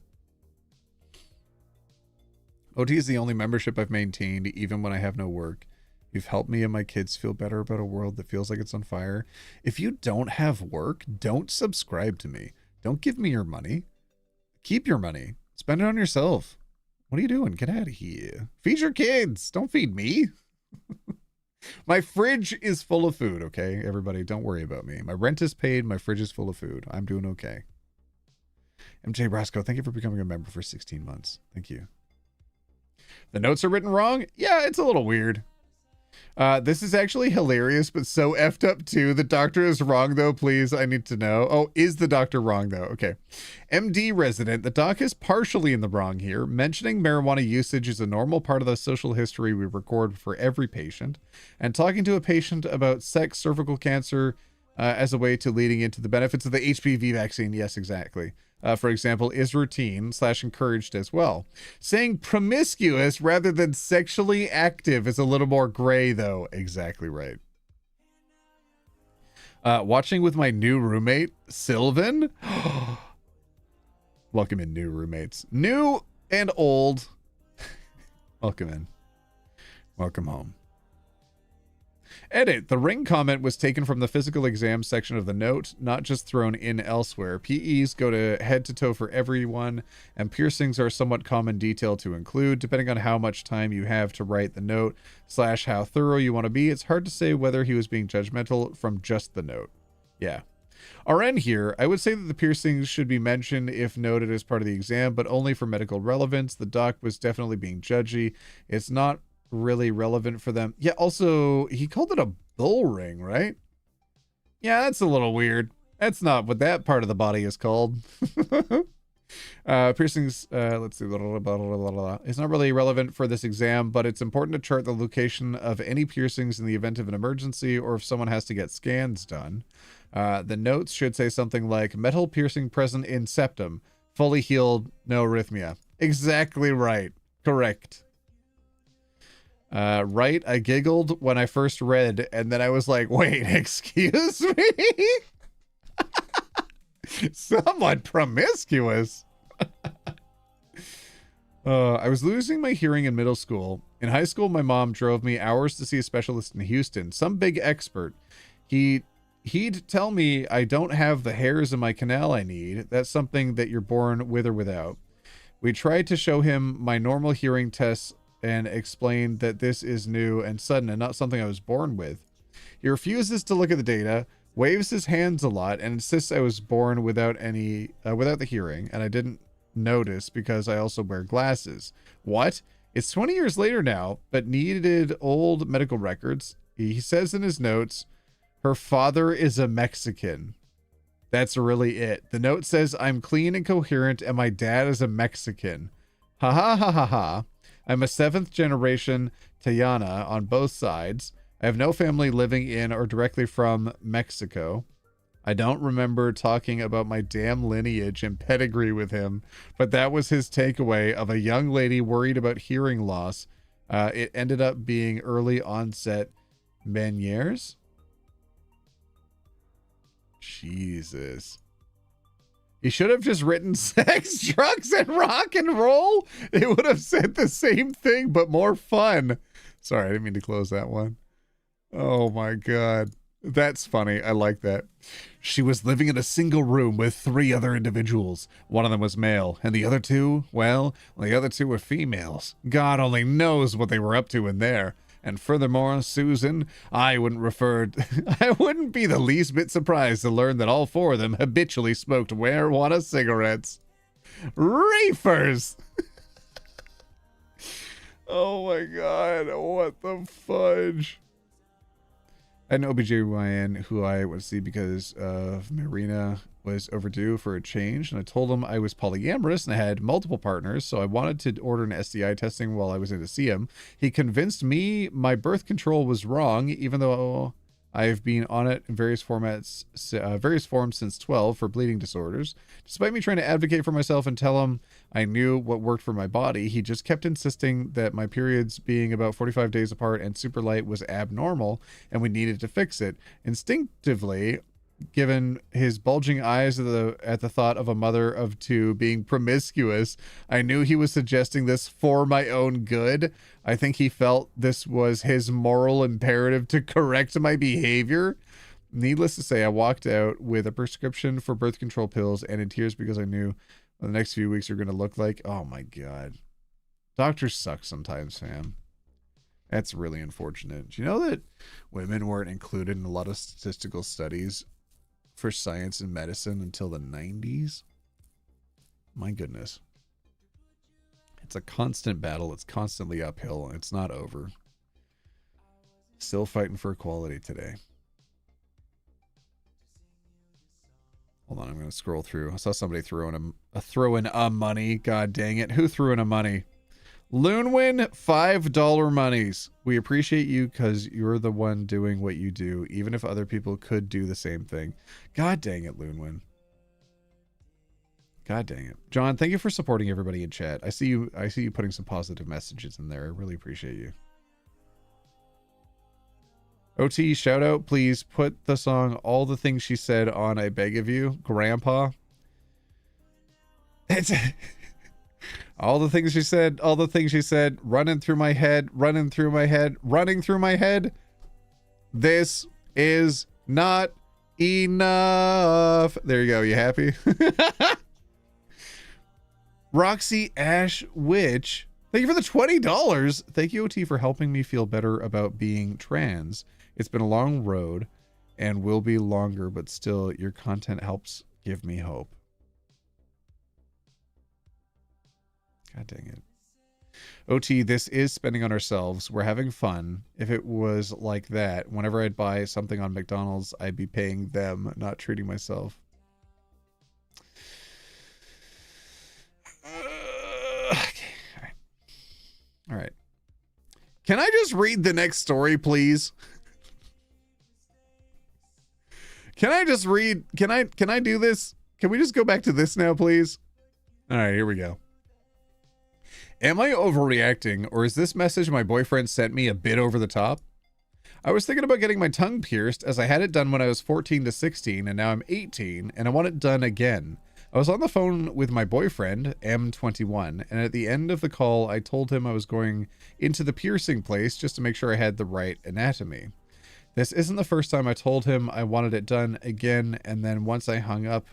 OT is the only membership I've maintained even when I have no work. You've helped me and my kids feel better about a world that feels like it's on fire. If you don't have work, don't subscribe to me. Don't give me your money. Keep your money. Spend it on yourself. What are you doing? Get out of here. Feed your kids. Don't feed me. My fridge is full of food, okay? Everybody, don't worry about me. My rent is paid. My fridge is full of food. I'm doing okay. MJ Brasco, thank you for becoming a member for 16 months. Thank you. The notes are written wrong? Yeah, it's a little weird. This is actually hilarious, but so effed up too. The doctor is wrong though, please. I need to know. Oh, is the doctor wrong though? Okay. MD resident, the doc is partially in the wrong here. Mentioning marijuana usage is a normal part of the social history we record for every patient. And talking to a patient about sex, cervical cancer, as a way to leading into the benefits of the HPV vaccine. Yes, exactly. For example, is routine / encouraged as well. Saying promiscuous rather than sexually active is a little more gray, though. Exactly right. Watching with my new roommate, Sylvan. Welcome in, new roommates. New and old. Welcome in. Welcome home. Edit. The ring comment was taken from the physical exam section of the note, not just thrown in elsewhere. PEs go to head to toe for everyone, and piercings are a somewhat common detail to include. Depending on how much time you have to write the note / how thorough you want to be, it's hard to say whether he was being judgmental from just the note. Yeah. RN here, I would say that the piercings should be mentioned if noted as part of the exam, but only for medical relevance. The doc was definitely being judgy. It's not really relevant for them. Yeah, also, he called it a bull ring, right? Yeah, that's a little weird. That's not what that part of the body is called. Piercings, let's see. It's not really relevant for this exam, but it's important to chart the location of any piercings in the event of an emergency or if someone has to get scans done. The notes should say something like, metal piercing present in septum, fully healed, no arrhythmia. Exactly right. Correct. Right, I giggled when I first read, and then I was like, wait, excuse me? Somewhat promiscuous. I was losing my hearing in middle school. In high school, my mom drove me hours to see a specialist in Houston, some big expert. He'd tell me I don't have the hairs in my canal I need. That's something that you're born with or without. We tried to show him my normal hearing tests and explained that this is new and sudden and not something I was born with. He refuses to look at the data, waves his hands a lot, and insists I was born without the hearing, and I didn't notice because I also wear glasses. What? It's 20 years later now, but needed old medical records. He says in his notes, her father is a Mexican. That's really it. The note says I'm clean and coherent and my dad is a Mexican. Ha ha ha ha ha. I'm a 7th generation Tayana on both sides. I have no family living in or directly from Mexico. I don't remember talking about my damn lineage and pedigree with him, but that was his takeaway of a young lady worried about hearing loss. It ended up being early onset Meniere's. Jesus. He should have just written sex, drugs, and rock and roll. It would have said the same thing, but more fun. Sorry, I didn't mean to close that one. Oh my God. That's funny. I like that. She was living in a single room with 3 other individuals. One of them was male, and the other 2, well, the other 2 were females. God only knows what they were up to in there. And furthermore, Susan, I wouldn't be the least bit surprised to learn that all 4 of them habitually smoked marijuana cigarettes. Reefers! Oh my God, what the fudge? I had an OBGYN who I went to see because of Marina was overdue for a change, and I told him I was polyamorous and I had multiple partners, so I wanted to order an STI testing while I was in to see him. He convinced me my birth control was wrong, even though I've been on it in various forms since 12 for bleeding disorders. Despite me trying to advocate for myself and tell him I knew what worked for my body, he just kept insisting that my periods being about 45 days apart and super light was abnormal and we needed to fix it. Instinctively, given his bulging eyes at the thought of a mother of two being promiscuous, I knew he was suggesting this for my own good. I think he felt this was his moral imperative to correct my behavior. Needless to say, I walked out with a prescription for birth control pills and in tears because I knew what the next few weeks are going to look like. Oh my God. Doctors suck sometimes, fam. That's really unfortunate. Do you know that women weren't included in a lot of statistical studies for science and medicine until the 90s? My goodness. It's a constant battle. It's constantly uphill. It's not over. Still fighting for equality today. Hold on, I'm going to scroll through. I saw somebody throw in a money. God dang it. Who threw in a money? Loonwin, $5 monies. We appreciate you because you're the one doing what you do, even if other people could do the same thing. God dang it, Loonwin. God dang it. John, thank you for supporting everybody in chat. I see you putting some positive messages in there. I really appreciate you. OT, shout out, please put the song All the Things She Said on, I beg of you, Grandpa. It's all the things she said, all the things she said, running through my head, running through my head, running through my head. This is not enough. There you go. You happy? Roxy Ash Witch, thank you for the $20. Thank you, OT, for helping me feel better about being trans. It's been a long road and will be longer, but still, your content helps give me hope. God dang it. OT, this is spending on ourselves. We're having fun. If it was like that, whenever I'd buy something on McDonald's, I'd be paying them, not treating myself. Okay. All right. Can I just read the next story, please? Can I just read? Can I do this? Can we just go back to this now, please? All right, here we go. Am I overreacting, or is this message my boyfriend sent me a bit over the top? I was thinking about getting my tongue pierced as I had it done when I was 14 to 16 and now I'm 18 and I want it done again. I was on the phone with my boyfriend, M21, and at the end of the call I told him I was going into the piercing place just to make sure I had the right anatomy. This isn't the first time I told him I wanted it done again, and then once I hung up,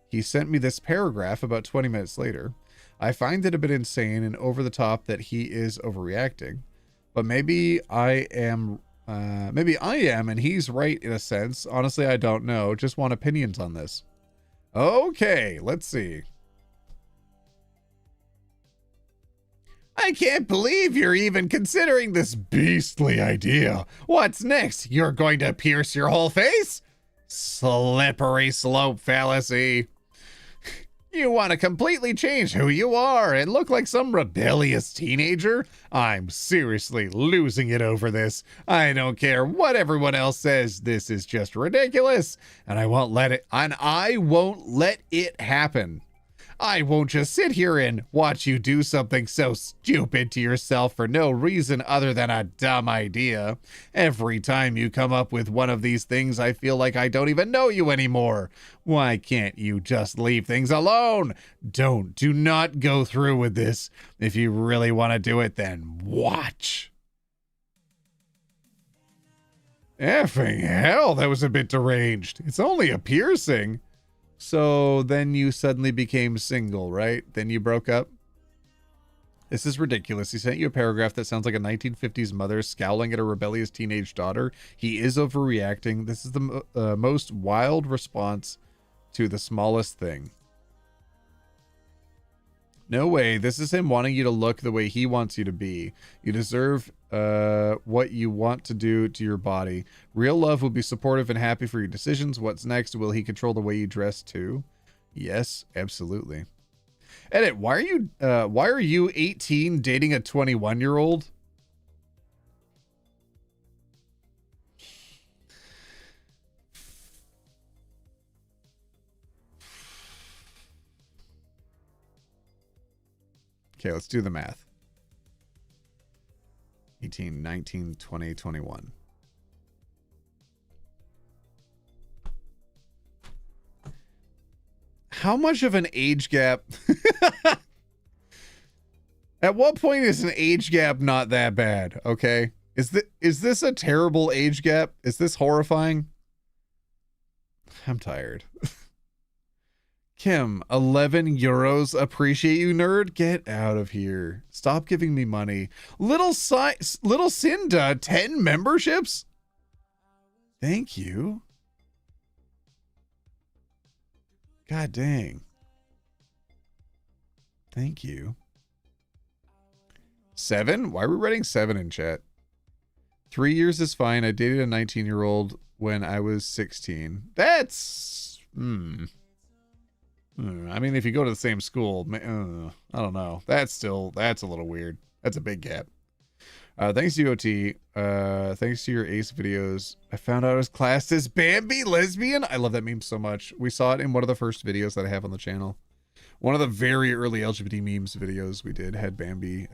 he sent me this paragraph about 20 minutes later. I find it a bit insane and over the top that he is overreacting, but maybe I am and he's right in a sense. Honestly, I don't know. Just want opinions on this. Okay, let's see. I can't believe you're even considering this beastly idea. What's next? You're going to pierce your whole face? Slippery slope fallacy. You want to completely change who you are and look like some rebellious teenager? I'm seriously losing it over this. I don't care what everyone else says. This is just ridiculous, and I won't let it happen. I won't just sit here and watch you do something so stupid to yourself for no reason other than a dumb idea. Every time you come up with one of these things, I feel like I don't even know you anymore. Why can't you just leave things alone? Do not go through with this. If you really want to do it, then watch. Effing hell, that was a bit deranged. It's only a piercing. So then you suddenly became single, right? Then you broke up? This is ridiculous. He sent you a paragraph that sounds like a 1950s mother scowling at a rebellious teenage daughter. He is overreacting. This is the most wild response to the smallest thing. No way. This is him wanting you to look the way he wants you to be. You deserve what you want to do to your body. Real love will be supportive and happy for your decisions. What's next? Will he control the way you dress too? Yes, absolutely. Edit, why are you 18 dating a 21-year-old? Okay, let's do the math. 18, 19, 20, 21. How much of an age gap? At what point is an age gap not that bad? Okay. Is this a terrible age gap? Is this horrifying? I'm tired. Kim, 11 euros. Appreciate you, nerd. Get out of here. Stop giving me money. Little Cinda, 10 memberships? Thank you. God dang. Thank you. 7? Why are we writing 7 in chat? 3 years is fine. I dated a 19-year-old when I was 16. That's... I mean, if you go to the same school, I don't know. That's a little weird. That's a big gap. Thanks to UOT. Thanks to your Ace videos. I found out I was classed as Bambi lesbian. I love that meme so much. We saw it in one of the first videos that I have on the channel. One of the very early LGBT memes videos we did had Bambi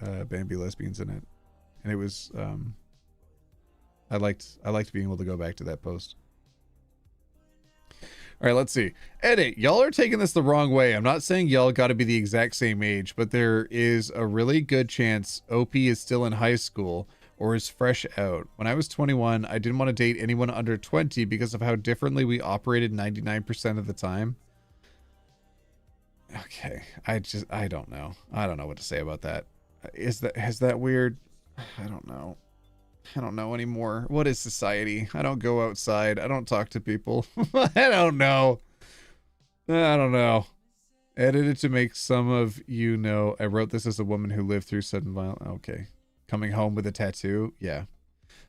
lesbians in it. And it was, I liked being able to go back to that post. All right, let's see. Edit, y'all are taking this the wrong way. I'm not saying y'all got to be the exact same age, but there is a really good chance OP is still in high school or is fresh out. When I was 21, I didn't want to date anyone under 20 because of how differently we operated 99% of the time. Okay, I don't know. I don't know what to say about that. Is that weird? I don't know. I don't know anymore. What is society? I don't go outside. I don't talk to people. I don't know. I don't know. Edited to make some of you know. I wrote this as a woman who lived through sudden violence. Okay. Coming home with a tattoo. Yeah.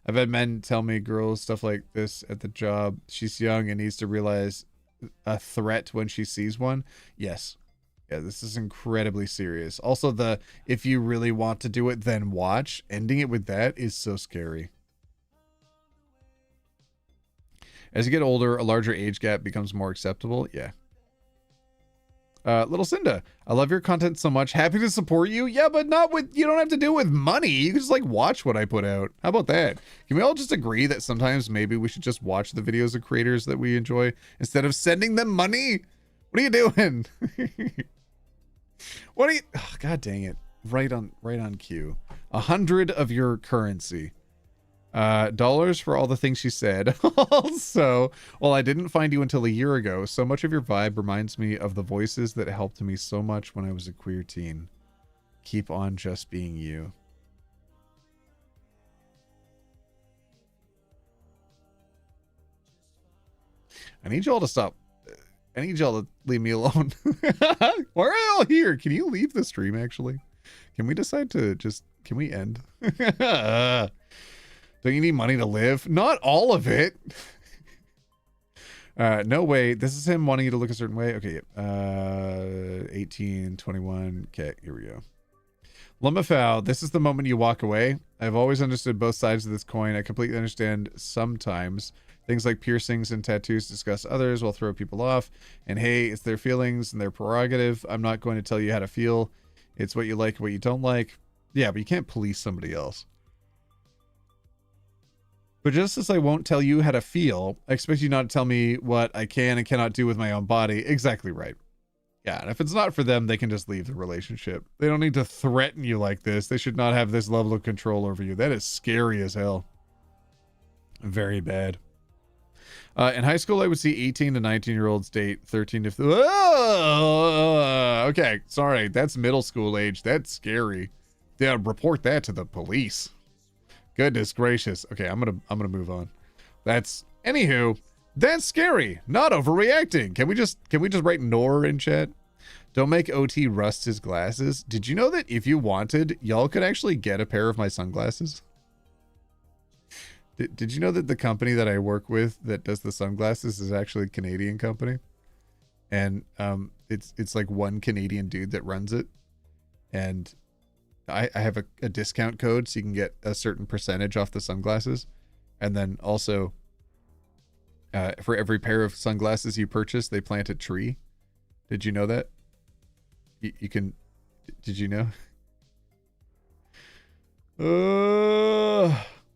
I've had men tell me girls stuff like this at the job. She's young and needs to realize a threat when she sees one. Yes. Yeah, this is incredibly serious. Also, if you really want to do it, then watch. Ending it with that is so scary. As you get older, a larger age gap becomes more acceptable. Yeah. Little Cinda, I love your content so much. Happy to support you. Yeah, but not with, you don't have to do it with money. You can just like watch what I put out. How about that? Can we all just agree that sometimes maybe we should just watch the videos of creators that we enjoy instead of sending them money? What are you doing? What are you? Oh, God dang it! Right on cue. 100 of your currency. Dollars for all the things she said. Also, well, I didn't find you until a year ago. So much of your vibe reminds me of the voices that helped me so much when I was a queer teen. Keep on just being you. I need y'all to stop. I need y'all to leave me alone. Why are y'all here? Can you leave the stream, actually? Can we decide to just... Can we end? Don't you need money to live? Not all of it. No way. This is him wanting you to look a certain way. Okay. 18, 21. Okay, here we go. Lumafau, this is the moment you walk away. I've always understood both sides of this coin. I completely understand sometimes. Things like piercings and tattoos discuss others will throw people off. And hey, it's their feelings and their prerogative. I'm not going to tell you how to feel. It's what you like, what you don't like. Yeah, but you can't police somebody else. But just as I won't tell you how to feel, I expect you not to tell me what I can and cannot do with my own body. Exactly right. Yeah, and if it's not for them, they can just leave the relationship. They don't need to threaten you like this. They should not have this level of control over you. That is scary as hell. Very bad. In high school, I would see 18 to 19-year-olds date 13 to... okay, sorry. That's middle school age. That's scary. Yeah, report that to the police. Goodness gracious. Okay, I'm gonna move on. That's... Anywho, that's scary. Not overreacting. Can we just write Nor in chat? Don't make OT rust his glasses. Did you know that if you wanted, y'all could actually get a pair of my sunglasses? Did you know that the company that I work with that does the sunglasses is actually a Canadian company? And it's like one Canadian dude that runs it. And I have a discount code so you can get a certain percentage off the sunglasses. And then also, for every pair of sunglasses you purchase, they plant a tree. Did you know that? You can... Did you know?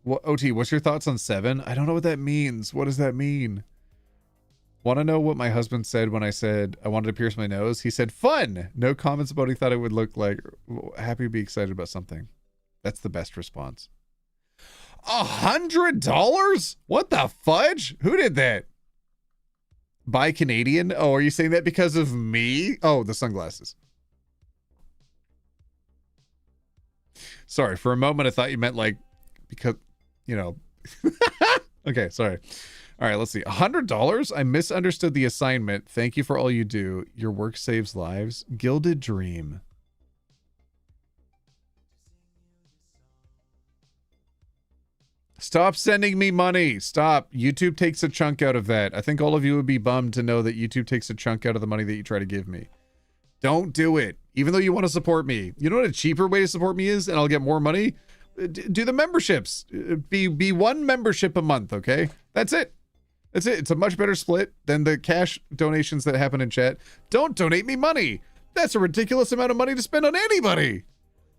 OT, what's your thoughts on 7? I don't know what that means. What does that mean? Want to know what my husband said when I said I wanted to pierce my nose? He said, fun! No comments about what he thought it would look like. Happy to be excited about something. That's the best response. $100? What the fudge? Who did that? Buy Canadian? Oh, are you saying that because of me? Oh, the sunglasses. Sorry, for a moment I thought you meant like, because, you know. Okay, sorry. All right, let's see. $100? I misunderstood the assignment. Thank you for all you do. Your work saves lives. Gilded Dream. Stop sending me money. Stop. YouTube takes a chunk out of that. I think all of you would be bummed to know that YouTube takes a chunk out of the money that you try to give me. Don't do it. Even though you want to support me. You know what a cheaper way to support me is? And I'll get more money? Do the memberships. Be one membership a month, okay? That's it. That's it. It's a much better split than the cash donations that happen in chat. Don't donate me money. That's a ridiculous amount of money to spend on anybody.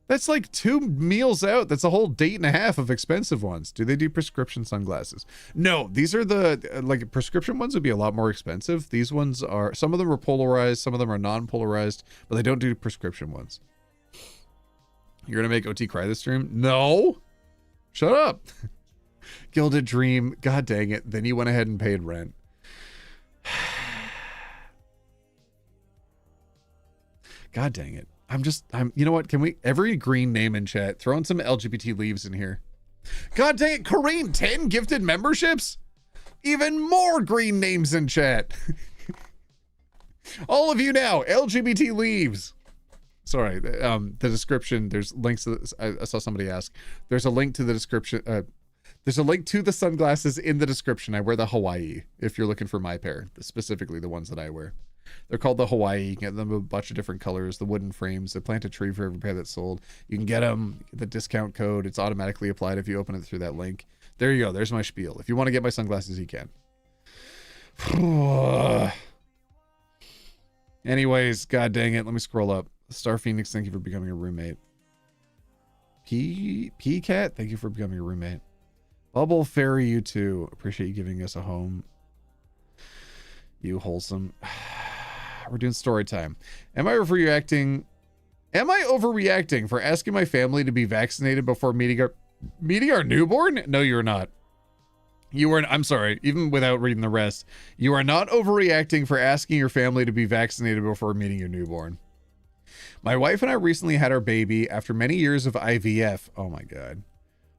That's like 2 meals out. That's a whole date and a half of expensive ones. Do they do prescription sunglasses? No, these are the, like, prescription ones would be a lot more expensive. These ones are, some of them are polarized, some of them are non-polarized, but they don't do prescription ones. You're going to make OT cry this stream? No. Shut up. Gilded Dream. God dang it. Then you went ahead and paid rent. God dang it. You know what? Can we, every green name in chat, throw in some LGBT leaves in here. God dang it. Kareem, 10 gifted memberships? Even more green names in chat. All of you now, LGBT leaves. Sorry, the description, there's links to this. I saw somebody ask. There's a link to the description. There's a link to the sunglasses in the description. I wear the Hawaii, if you're looking for my pair, specifically the ones that I wear. They're called the Hawaii. You can get them a bunch of different colors, the wooden frames. They plant a tree for every pair that's sold. You can get them, the discount code. It's automatically applied if you open it through that link. There you go. There's my spiel. If you want to get my sunglasses, you can. Anyways, god dang it. Let me scroll up. Star Phoenix, thank you for becoming a roommate. Cat, thank you for becoming a roommate. Bubble Fairy, you too. Appreciate you giving us a home. You wholesome. We're doing story time. Am I overreacting for asking my family to be vaccinated before meeting our newborn? No, you're not. I'm sorry, even without reading the rest, you are not overreacting for asking your family to be vaccinated before meeting your newborn. My wife and I recently had our baby after many years of IVF. Oh my God.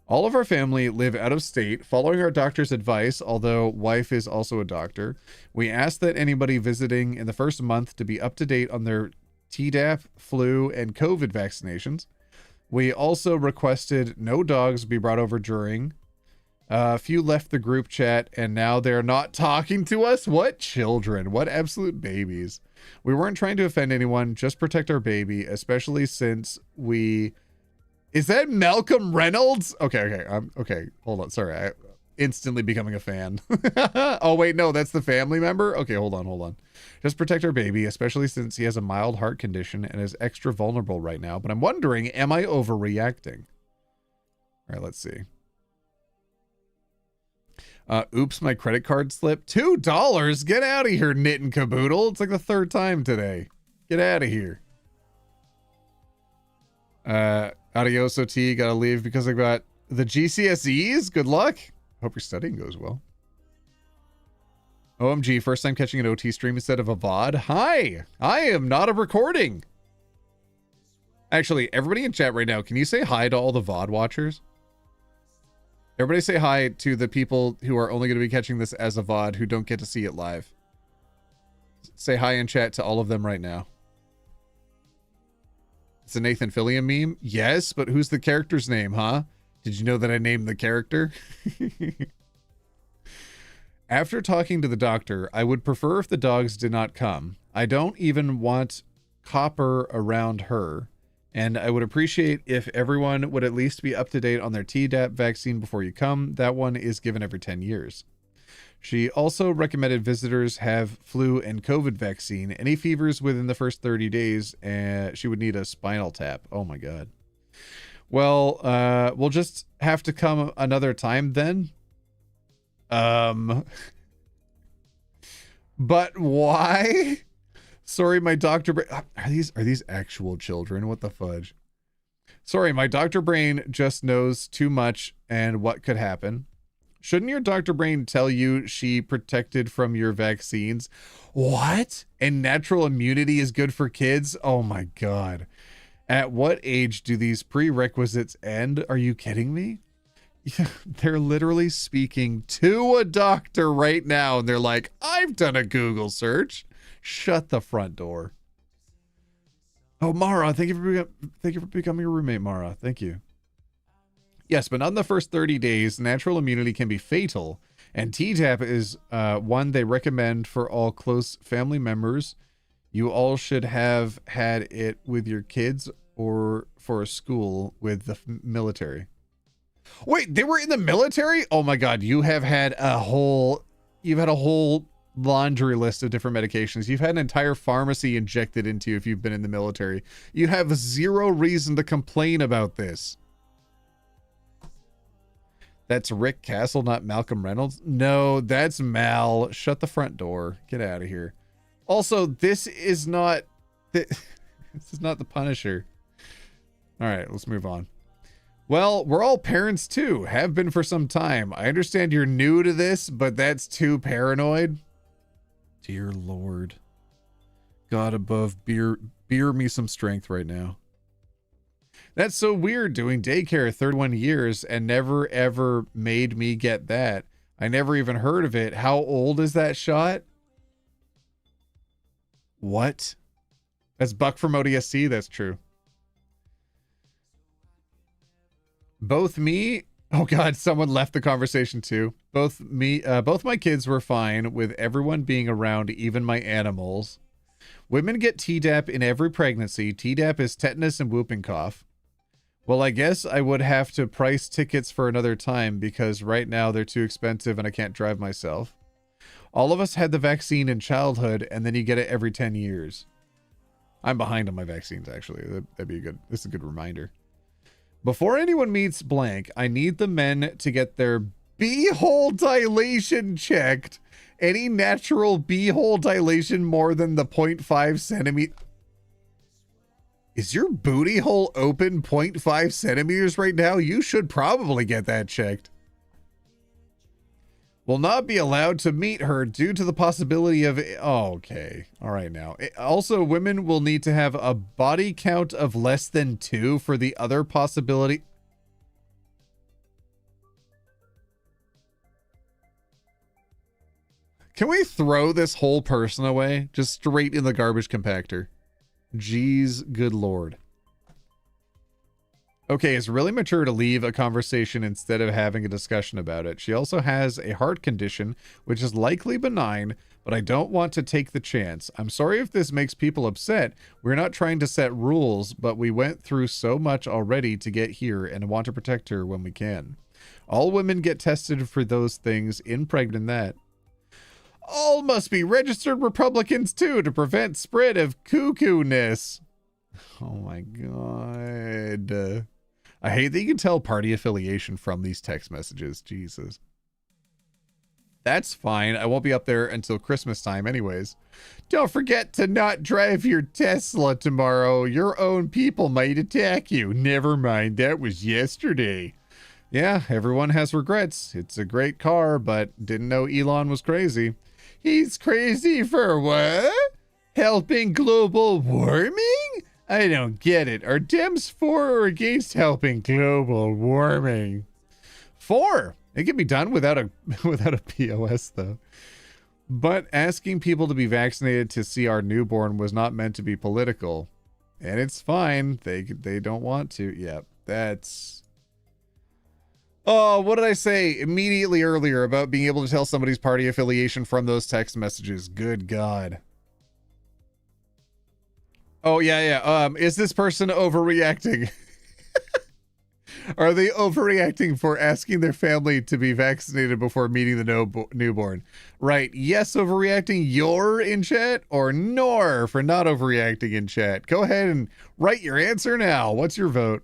All of our family live out of state, following our doctor's advice, although wife is also a doctor. We asked that anybody visiting in the first month to be up to date on their Tdap, flu, and COVID vaccinations. We also requested no dogs be brought over during. A few left the group chat, and now they're not talking to us. What children? What absolute babies. We weren't trying to offend anyone, just protect our baby, especially since we... Is that Malcolm Reynolds? Okay. Okay, hold on. Sorry, I instantly becoming a fan. Oh, wait, no, that's the family member? Okay, hold on. Just protect our baby, especially since he has a mild heart condition and is extra vulnerable right now. But I'm wondering, am I overreacting? All right, let's see. Oops, my credit card slipped. $2? Get out of here, Knit and Caboodle. It's like the 3rd time today. Get out of here. Adios, OT. Gotta leave because I got the GCSEs. Good luck. Hope your studying goes well. OMG, first time catching an OT stream instead of a VOD. Hi, I am not a recording. Actually, everybody in chat right now, can you say hi to all the VOD watchers? Everybody say hi to the people who are only going to be catching this as a VOD who don't get to see it live. Say hi in chat to all of them right now. It's a Nathan Fillion meme? Yes, but who's the character's name, huh? Did you know that I named the character? After talking to the doctor, I would prefer if the dogs did not come. I don't even want copper around her, and I would appreciate if everyone would at least be up to date on their Tdap vaccine before you come. That one is given every 10 years. She also recommended visitors have flu and COVID vaccine. Any fevers within the first 30 days, she would need a spinal tap. Oh my God. Well, we'll just have to come another time then. But why? Sorry, my doctor brain. Are these actual children? What the fudge? Sorry, my doctor brain just knows too much and what could happen. Shouldn't your doctor brain tell you she protected from your vaccines? What? And natural immunity is good for kids? Oh my God. At what age do these prerequisites end? Are you kidding me? They're literally speaking to a doctor right now, and they're like, I've done a Google search. Shut the front door. Oh, Mara, thank you for becoming a roommate, Mara. Thank you. Yes, but not in the first 30 days. Natural immunity can be fatal, and Tdap is one they recommend for all close family members. You all should have had it with your kids or for a school with the military. Wait, they were in the military? Oh my God, you've had a whole laundry list of different medications. You've had an entire pharmacy injected into you if you've been in the military. You have zero reason to complain about this. That's Rick Castle, not Malcolm Reynolds. No, that's Mal. Shut the front door. Get out of here. Also, this is not this is not the Punisher. All right, let's move on. Well, we're all parents too, have been for some time. I understand you're new to this, but that's too paranoid. Dear Lord. God above, beer me some strength right now. That's so weird doing daycare 31 years and never ever made me get that. I never even heard of it. How old is that shot? What? That's Buck from ODSC, that's true. Both me, oh God, someone left the conversation too. Both my kids were fine with everyone being around, even my animals. Women get Tdap in every pregnancy. Tdap is tetanus and whooping cough. Well, I guess I would have to price tickets for another time because right now they're too expensive and I can't drive myself. All of us had the vaccine in childhood and then you get it every 10 years. I'm behind on my vaccines, actually. That'd be this is a good reminder. Before anyone meets blank, I need the men to get their beehole dilation checked. Any natural beehole dilation more than the 0.5 centimeter. Is your booty hole open 0.5 centimeters right now? You should probably get that checked. Will not be allowed to meet her due to the possibility of... Oh, okay. All right now. Also, women will need to have a body count of less than 2 for the other possibility. Can we throw this whole person away? Just straight in the garbage compactor. Jeez, good Lord. Okay, it's really mature to leave a conversation instead of having a discussion about it. She also has a heart condition, which is likely benign, but I don't want to take the chance. I'm sorry if this makes people upset. We're not trying to set rules, but we went through so much already to get here and want to protect her when we can. All women get tested for those things, pregnant that. All must be registered Republicans too to prevent spread of cuckoo-ness. Oh my God. I hate that you can tell party affiliation from these text messages. Jesus. That's fine. I won't be up there until Christmas time anyways. Don't forget to not drive your Tesla tomorrow. Your own people might attack you. Never mind. That was yesterday. Yeah, everyone has regrets. It's a great car, but didn't know Elon was crazy. He's crazy for what? Helping global warming? I don't get it. Are Dems for or against helping global warming? For. It can be done without a POS though. But asking people to be vaccinated to see our newborn was not meant to be political. And it's fine. They don't want to. Yeah, that's... Oh, what did I say immediately earlier about being able to tell somebody's party affiliation from those text messages? Good God. Oh, yeah. Is this person overreacting? Are they overreacting for asking their family to be vaccinated before meeting the newborn? Right. Yes, overreacting. You're in chat, or nor for not overreacting in chat. Go ahead and write your answer now. What's your vote?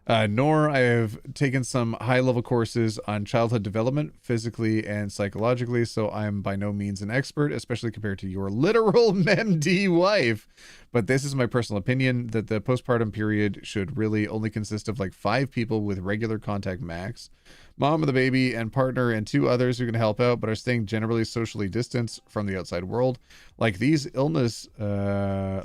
Nor I have taken some high-level courses on childhood development, physically and psychologically, so I'm by no means an expert, especially compared to your literal MD wife. But this is my personal opinion, that the postpartum period should really only consist of like 5 people with regular contact max. Mom of the baby and partner and 2 others who can help out, but are staying generally socially distanced from the outside world. Like these illness that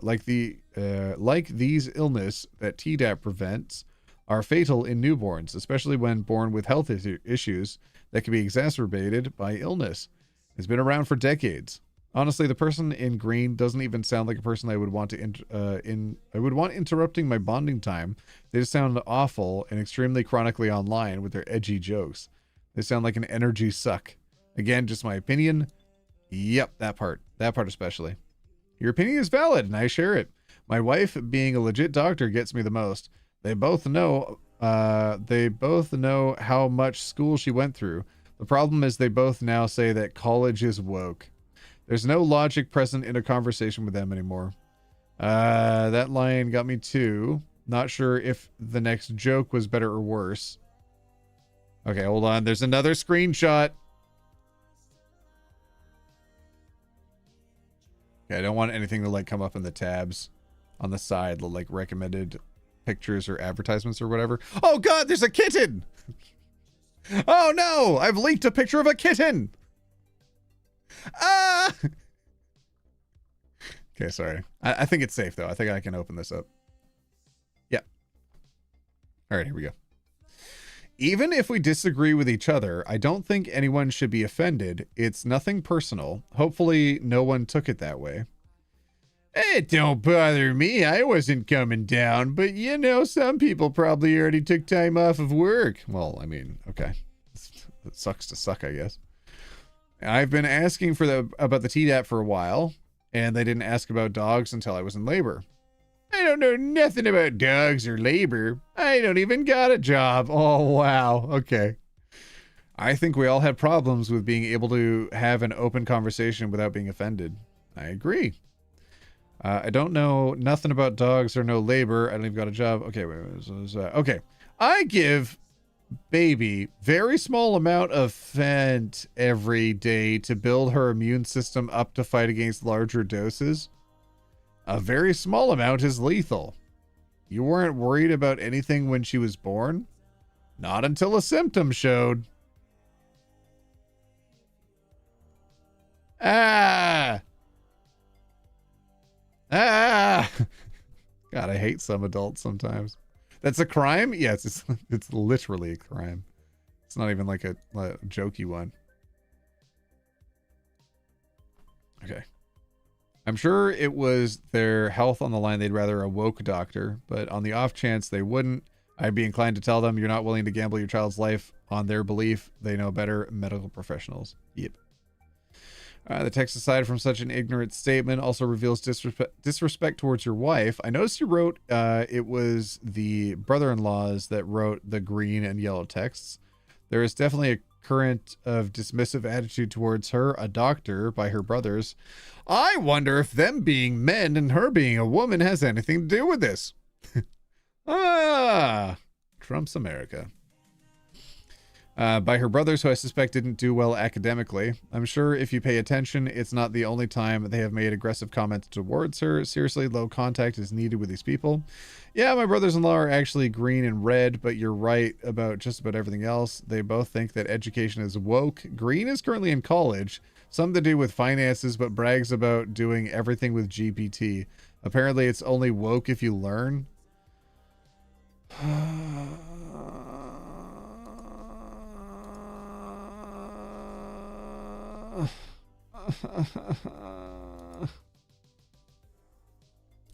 Tdap prevents are fatal in newborns, especially when born with health issues that can be exacerbated by illness. It's been around for decades. Honestly, the person in green doesn't even sound like a person I would want to I would want interrupting my bonding time. They just sound awful and extremely chronically online with their edgy jokes. They sound like an energy suck. Again, just my opinion. Yep, that part especially. Your opinion is valid and I share it. My wife, being a legit doctor, gets me the most. They both know how much school she went through. The problem is they both now say that college is woke. There's no logic present in a conversation with them anymore. That line got me too. Not sure if the next joke was better or worse. Okay, hold on. There's another screenshot. Okay, I don't want anything to like come up in the tabs on the side, like recommended pictures or advertisements or whatever. Oh God, there's a kitten. Oh no, I've leaked a picture of a kitten. Ah. Okay, sorry. I think it's safe though. I think I can open this up. Yeah. All right, here we go. Even if we disagree with each other, I don't think anyone should be offended. It's nothing personal. Hopefully no one took it that way. It don't bother me. I wasn't coming down, but you know, some people probably already took time off of work. Well, I mean, okay. It sucks to suck, I guess. I've been asking about the Tdap for a while, and they didn't ask about dogs until I was in labor. I don't know nothing about dogs or labor. I don't even got a job. Oh, wow. Okay. I think we all have problems with being able to have an open conversation without being offended. I agree. I don't know nothing about dogs or no labor. I don't even got a job. Okay, okay. I give baby very small amount of Fent every day to build her immune system up to fight against larger doses. A very small amount is lethal. You weren't worried about anything when she was born? Not until a symptom showed. Ah! God, I hate some adults sometimes. That's a crime? Yes, it's literally a crime. It's not even like a jokey one. Okay. I'm sure it was their health on the line. They'd rather a woke doctor, but on the off chance they wouldn't, I'd be inclined to tell them you're not willing to gamble your child's life on their belief. They know better, medical professionals. Yep. The text, aside from such an ignorant statement, also reveals disrespect towards your wife. I noticed you wrote it was the brother-in-laws that wrote the green and yellow texts. There is definitely a current of dismissive attitude towards her, a doctor, by her brothers. I wonder if them being men and her being a woman has anything to do with this. Trump's America. By her brothers, who I suspect didn't do well academically. I'm sure if you pay attention, it's not the only time they have made aggressive comments towards her. Seriously, low contact is needed with these people. Yeah, my brothers-in-law are actually green and red, but you're right about just about everything else. They both think that education is woke. Green is currently in college, something to do with finances, but brags about doing everything with GPT. Apparently, it's only woke if you learn.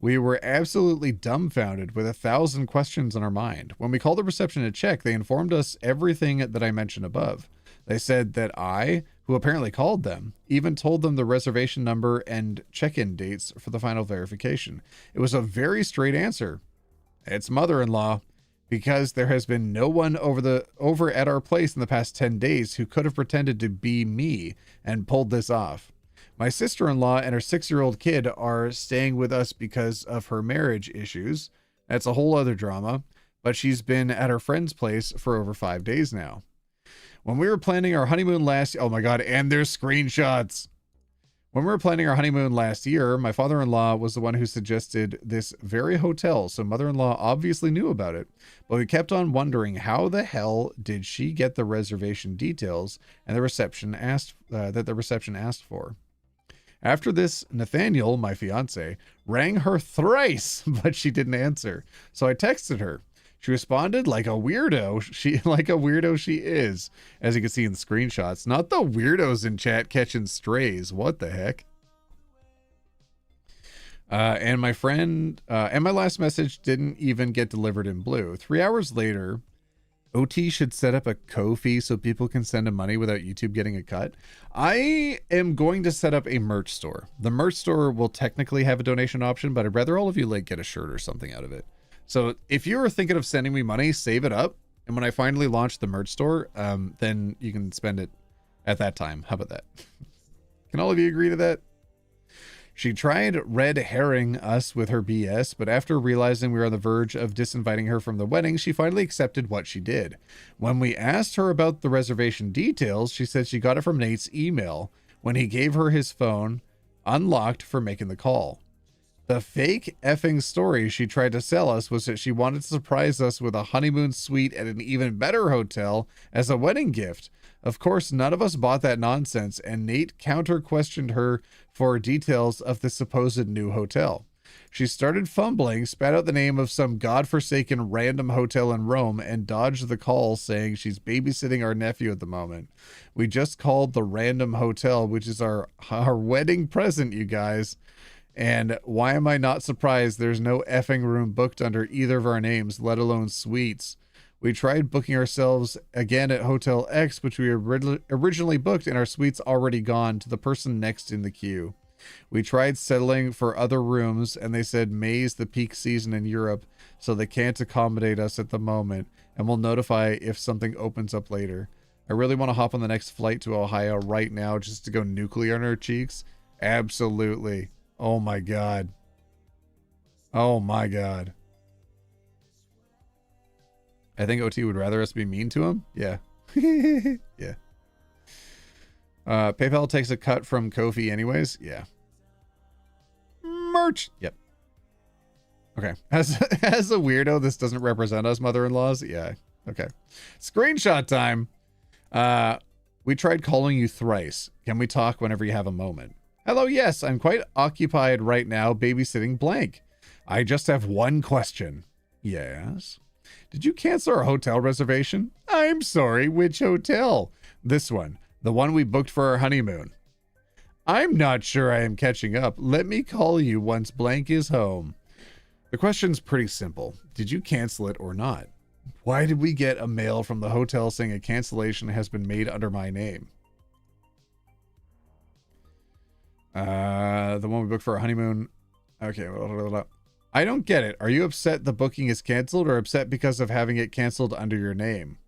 We were absolutely dumbfounded with 1,000 questions in our mind. When we called the reception to check, they informed us everything that I mentioned above. They said that I, who apparently called them, even told them the reservation number and check-in dates for the final verification. It was a very straight answer. It's mother-in-law, because there has been no one over at our place in the past 10 days who could have pretended to be me and pulled this off. My sister-in-law and her 6-year-old kid are staying with us because of her marriage issues. That's a whole other drama, but she's been at her friend's place for over 5 days now. When we were planning our honeymoon oh my God, and there's screenshots. When we were planning our honeymoon last year, my father-in-law was the one who suggested this very hotel, so mother-in-law obviously knew about it. But we kept on wondering how the hell did she get the reservation details and the reception asked for. After this, Nathaniel, my fiance, rang her thrice, but she didn't answer. So I texted her. She responded like a weirdo. She is, as you can see in the screenshots. Not the weirdos in chat catching strays. What the heck? And my friend, and my last message didn't even get delivered in blue. 3 hours later, OT should set up a Ko-fi so people can send him money without YouTube getting a cut. I am going to set up a merch store. The merch store will technically have a donation option, but I'd rather all of you like get a shirt or something out of it. So if you are thinking of sending me money, save it up. And when I finally launch the merch store, then you can spend it at that time. How about that? Can all of you agree to that? She tried red herring us with her BS, but after realizing we were on the verge of disinviting her from the wedding, she finally accepted what she did. When we asked her about the reservation details, she said she got it from Nate's email when he gave her his phone unlocked for making the call. The fake effing story she tried to sell us was that she wanted to surprise us with a honeymoon suite at an even better hotel as a wedding gift. Of course, none of us bought that nonsense, and Nate counter-questioned her for details of the supposed new hotel. She started fumbling, spat out the name of some godforsaken random hotel in Rome, and dodged the call saying she's babysitting our nephew at the moment. We just called the random hotel, which is our wedding present, you guys. And why am I not surprised there's no effing room booked under either of our names, let alone suites? We tried booking ourselves again at Hotel X, which we originally booked, and our suite's already gone to the person next in the queue. We tried settling for other rooms, and they said May's the peak season in Europe, so they can't accommodate us at the moment, and will notify if something opens up later. I really want to hop on the next flight to Ohio right now just to go nuclear on our cheeks. Absolutely. Oh my God. Oh my God. I think OT would rather us be mean to him. Yeah. Yeah. PayPal takes a cut from Ko-fi anyways. Yeah. Merch. Yep. Okay. As a weirdo, this doesn't represent us mother-in-laws. Yeah. Okay. Screenshot time. We tried calling you thrice. Can we talk whenever you have a moment? Hello, yes, I'm quite occupied right now babysitting blank. I just have one question. Yes? Did you cancel our hotel reservation? I'm sorry, which hotel? This one, the one we booked for our honeymoon. I'm not sure I am catching up. Let me call you once blank is home. The question's pretty simple. Did you cancel it or not? Why did we get a mail from the hotel saying a cancellation has been made under my name? The one we booked for our honeymoon. Okay. I don't get it. Are you upset the booking is canceled or upset because of having it canceled under your name?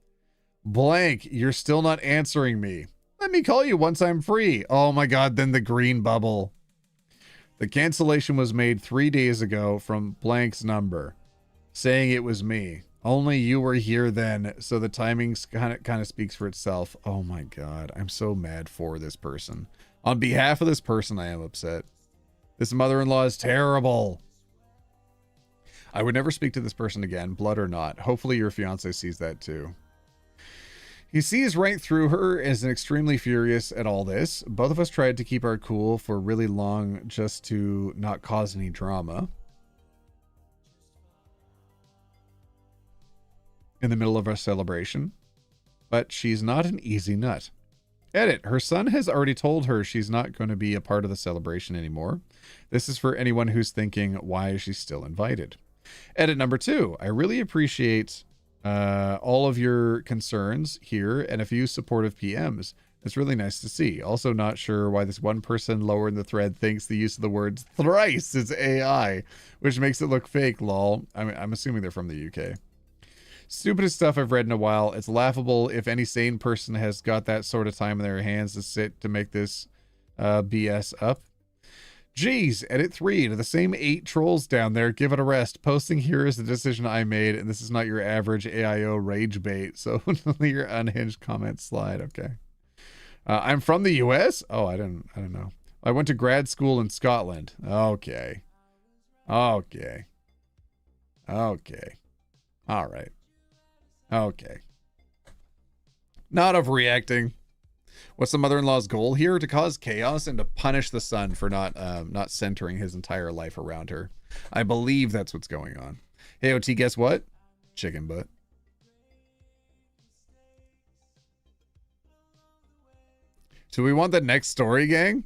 Blank, you're still not answering me. Let me call you once I'm free. Oh my God, then the green bubble. The cancellation was made 3 days ago from blank's number, saying it was me. Only you were here then, so the timing kind of speaks for itself. Oh my God, I'm so mad for this person. On behalf of this person, I am upset. This mother-in-law is terrible. I would never speak to this person again, blood or not. Hopefully your fiance sees that too. He sees right through her and is extremely furious at all this. Both of us tried to keep our cool for really long just to not cause any drama. In the middle of our celebration. But she's not an easy nut. Edit. Her son has already told her she's not going to be a part of the celebration anymore. This is for anyone who's thinking, why is she still invited? Edit number 2. I really appreciate all of your concerns here and a few supportive PMs. It's really nice to see. Also not sure why this one person lower in the thread thinks the use of the words thrice is AI, which makes it look fake, lol. I'm assuming they're from the UK. Stupidest stuff I've read in a while. It's laughable if any sane person has got that sort of time in their hands to sit to make this BS up. Geez, edit 3 to the same 8 trolls down there. Give it a rest. Posting here is the decision I made, and this is not your average AIO rage bait. So your unhinged comments slide. Okay. I'm from the US? Oh, I don't know. I went to grad school in Scotland. Okay. Okay. Okay. All right. Okay. Not overreacting. What's the mother-in-law's goal here? To cause chaos and to punish the son for not centering his entire life around her. I believe that's what's going on. Hey, OT, guess what? Chicken butt. Do we want the next story, gang?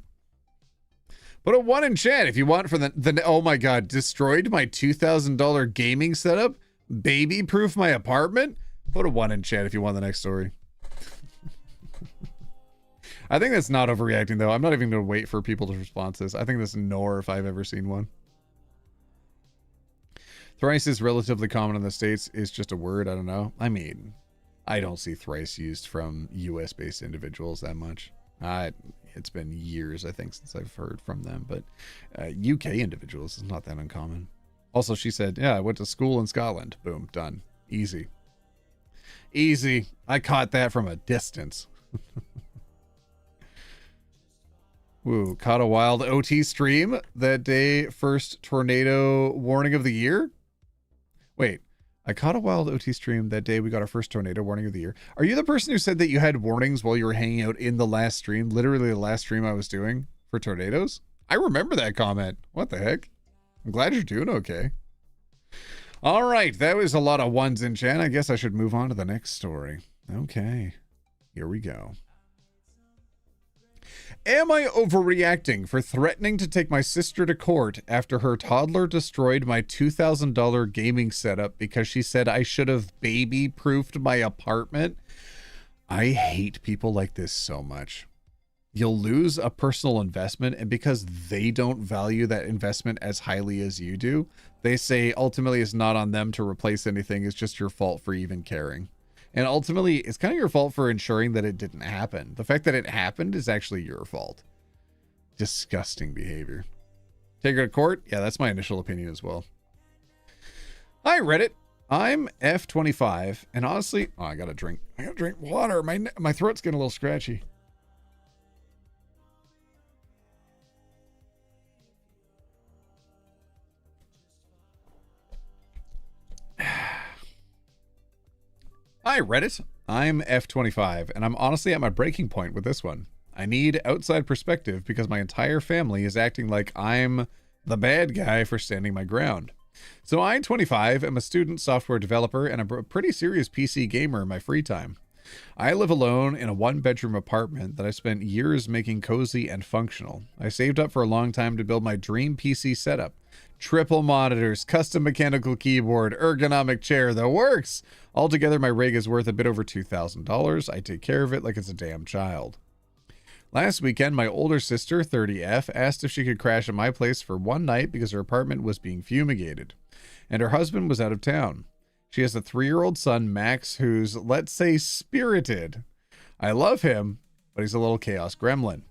Put a 1 in chat if you want for the oh my god, destroyed my $2,000 gaming setup? Baby-proof my apartment? Put a 1 in chat if you want the next story. I think that's not overreacting, though. I'm not even going to wait for people to respond to this. I think that's Nor if I've ever seen one. Thrice is relatively common in the States. It's just a word. I don't know. I mean, I don't see thrice used from US-based individuals that much. It's been years, I think, since I've heard from them. But UK individuals is not that uncommon. Also, she said, yeah, I went to school in Scotland. Boom, done. Easy. Easy. I caught that from a distance. Woo, caught a wild OT stream that day. First tornado warning of the year. Wait, I caught a wild OT stream that day. We got our first tornado warning of the year. Are you the person who said that you had warnings while you were hanging out in the last stream? Literally the last stream I was doing for tornadoes? I remember that comment. What the heck? I'm glad you're doing okay. All right, that was a lot of 1s in chat. I guess I should move on to the next story. Okay, here we go. Am I overreacting for threatening to take my sister to court after her toddler destroyed my $2,000 gaming setup because she said I should have baby-proofed my apartment? I hate people like this so much. You'll lose a personal investment, and because they don't value that investment as highly as you do, they say ultimately it's not on them to replace anything. It's just your fault for even caring. And ultimately, it's kind of your fault for ensuring that it didn't happen. The fact that it happened is actually your fault. Disgusting behavior. Take her to court? Yeah, that's my initial opinion as well. Hi, Reddit. I'm F25, and honestly, oh, I gotta drink water. My throat's getting a little scratchy. Hi, Reddit. I'm F25, and I'm honestly at my breaking point with this one. I need outside perspective because my entire family is acting like I'm the bad guy for standing my ground. So I, 25, am a student software developer and a pretty serious PC gamer in my free time. I live alone in a 1-bedroom apartment that I spent years making cozy and functional. I saved up for a long time to build my dream PC setup. Triple monitors, custom mechanical keyboard, ergonomic chair, the works! Altogether, my rig is worth a bit over $2,000. I take care of it like it's a damn child. Last weekend, my older sister, 30F, asked if she could crash at my place for one night because her apartment was being fumigated, and her husband was out of town. She has a 3-year-old son, Max, who's, let's say, spirited. I love him, but he's a little chaos gremlin.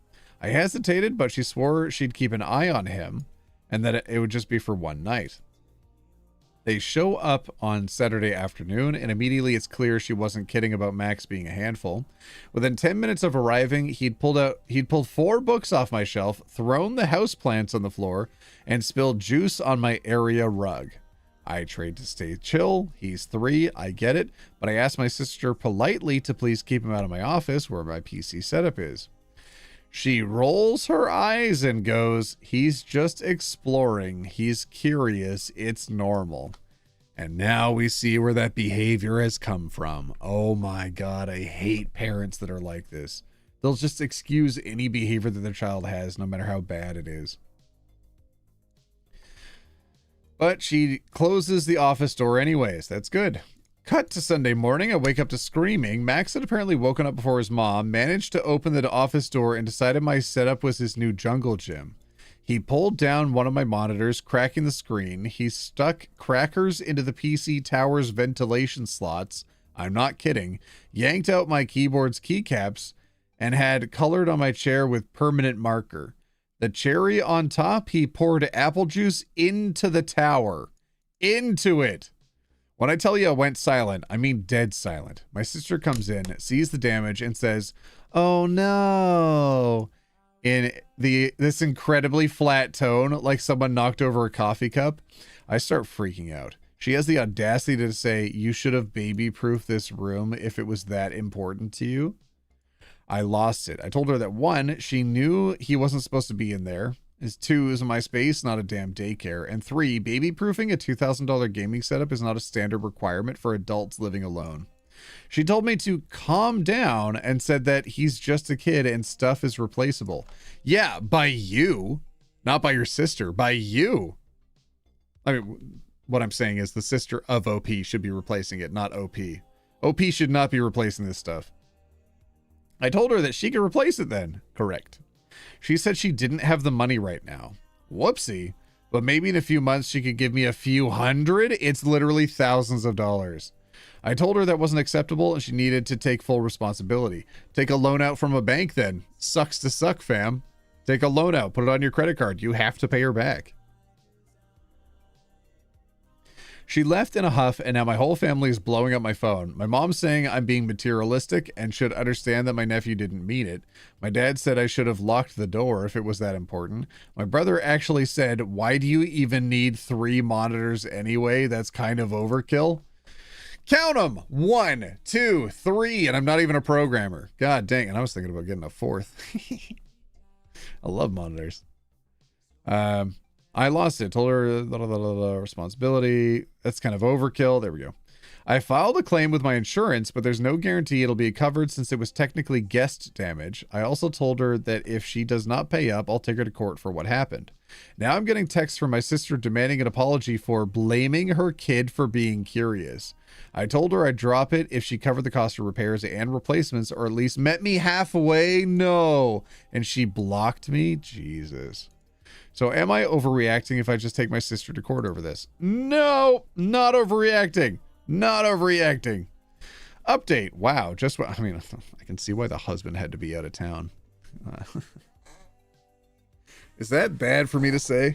I hesitated, but she swore she'd keep an eye on him, and that it would just be for one night. They show up on Saturday afternoon, and immediately it's clear she wasn't kidding about Max being a handful. Within 10 minutes of arriving, he'd pulled 4 books off my shelf, thrown the houseplants on the floor, and spilled juice on my area rug. I tried to stay chill. He's 3, I get it, but I asked my sister politely to please keep him out of my office where my PC setup is. She rolls her eyes and goes, "He's just exploring. He's curious. It's normal." And now we see where that behavior has come from. Oh my God, I hate parents that are like this. They'll just excuse any behavior that their child has, no matter how bad it is. But she closes the office door anyways. That's good. Cut to Sunday morning. I wake up to screaming. Max had apparently woken up before his mom, managed to open the office door, and decided my setup was his new jungle gym. He pulled down one of my monitors, cracking the screen. He stuck crackers into the PC tower's ventilation slots. I'm not kidding. Yanked out my keyboard's keycaps and had colored on my chair with permanent marker. The cherry on top, he poured apple juice into the tower. Into it. When I tell you I went silent, I mean dead silent. My sister comes in, sees the damage, and says, "Oh no," in this incredibly flat tone, like someone knocked over a coffee cup. I start freaking out. She has the audacity to say, "You should have baby-proofed this room if it was that important to you." I lost it. I told her that 1, she knew he wasn't supposed to be in there. 2, is my space, not a damn daycare. And 3, baby-proofing a $2,000 gaming setup is not a standard requirement for adults living alone. She told me to calm down and said that he's just a kid and stuff is replaceable. Yeah, by you. Not by your sister. By you. I mean, what I'm saying is the sister of OP should be replacing it, not OP. OP should not be replacing this stuff. I told her that she could replace it then. Correct. She said she didn't have the money right now. Whoopsie. But maybe in a few months she could give me a few hundred. It's literally thousands of dollars. I told her that wasn't acceptable and she needed to take full responsibility. Take a loan out from a bank then. Sucks to suck, fam. Take a loan out. Put it on your credit card. You have to pay her back. She left in a huff, and now my whole family is blowing up my phone. My mom's saying I'm being materialistic and should understand that my nephew didn't mean it. My dad said I should have locked the door if it was that important. My brother actually said, "Why do you even need 3 monitors anyway? That's kind of overkill." Count them! 1, 2, 3, and I'm not even a programmer. God dang, and I was thinking about getting a 4th. I love monitors. I lost it. Told her responsibility. That's kind of overkill. There we go. I filed a claim with my insurance, but there's no guarantee it'll be covered since it was technically guest damage. I also told her that if she does not pay up, I'll take her to court for what happened. Now I'm getting texts from my sister demanding an apology for blaming her kid for being curious. I told her I'd drop it if she covered the cost of repairs and replacements, or at least met me halfway. No. And she blocked me. Jesus. So am I overreacting if I just take my sister to court over this? No, not overreacting. Not overreacting. Update. Wow. Just what I mean, I can see why the husband had to be out of town. Is that bad for me to say?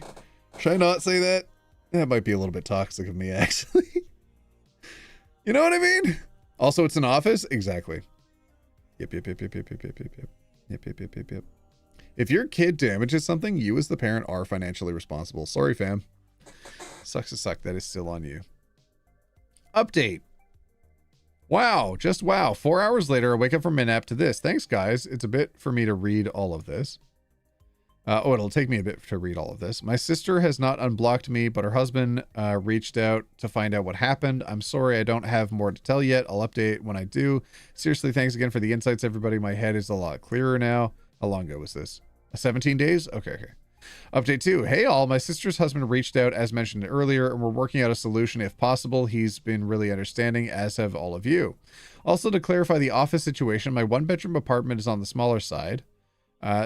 Should I not say that? That might be a little bit toxic of me, actually. You know what I mean? Also, it's an office. Exactly. Yep. If your kid damages something, you as the parent are financially responsible. Sorry, fam. Sucks to suck. That is still on you. Update. Wow. Just wow. 4 hours later, I wake up from my nap to this. Thanks, guys. It's a bit for me to read all of this. It'll take me a bit to read all of this. My sister has not unblocked me, but her husband reached out to find out what happened. I'm sorry I don't have more to tell yet. I'll update when I do. Seriously, thanks again for the insights, everybody. My head is a lot clearer now. How long ago was this? 17 days? Okay. Update 2. Hey all, my sister's husband reached out as mentioned earlier, and we're working out a solution if possible. He's been really understanding, as have all of you. Also, to clarify the office situation, my 1-bedroom apartment is on the smaller side.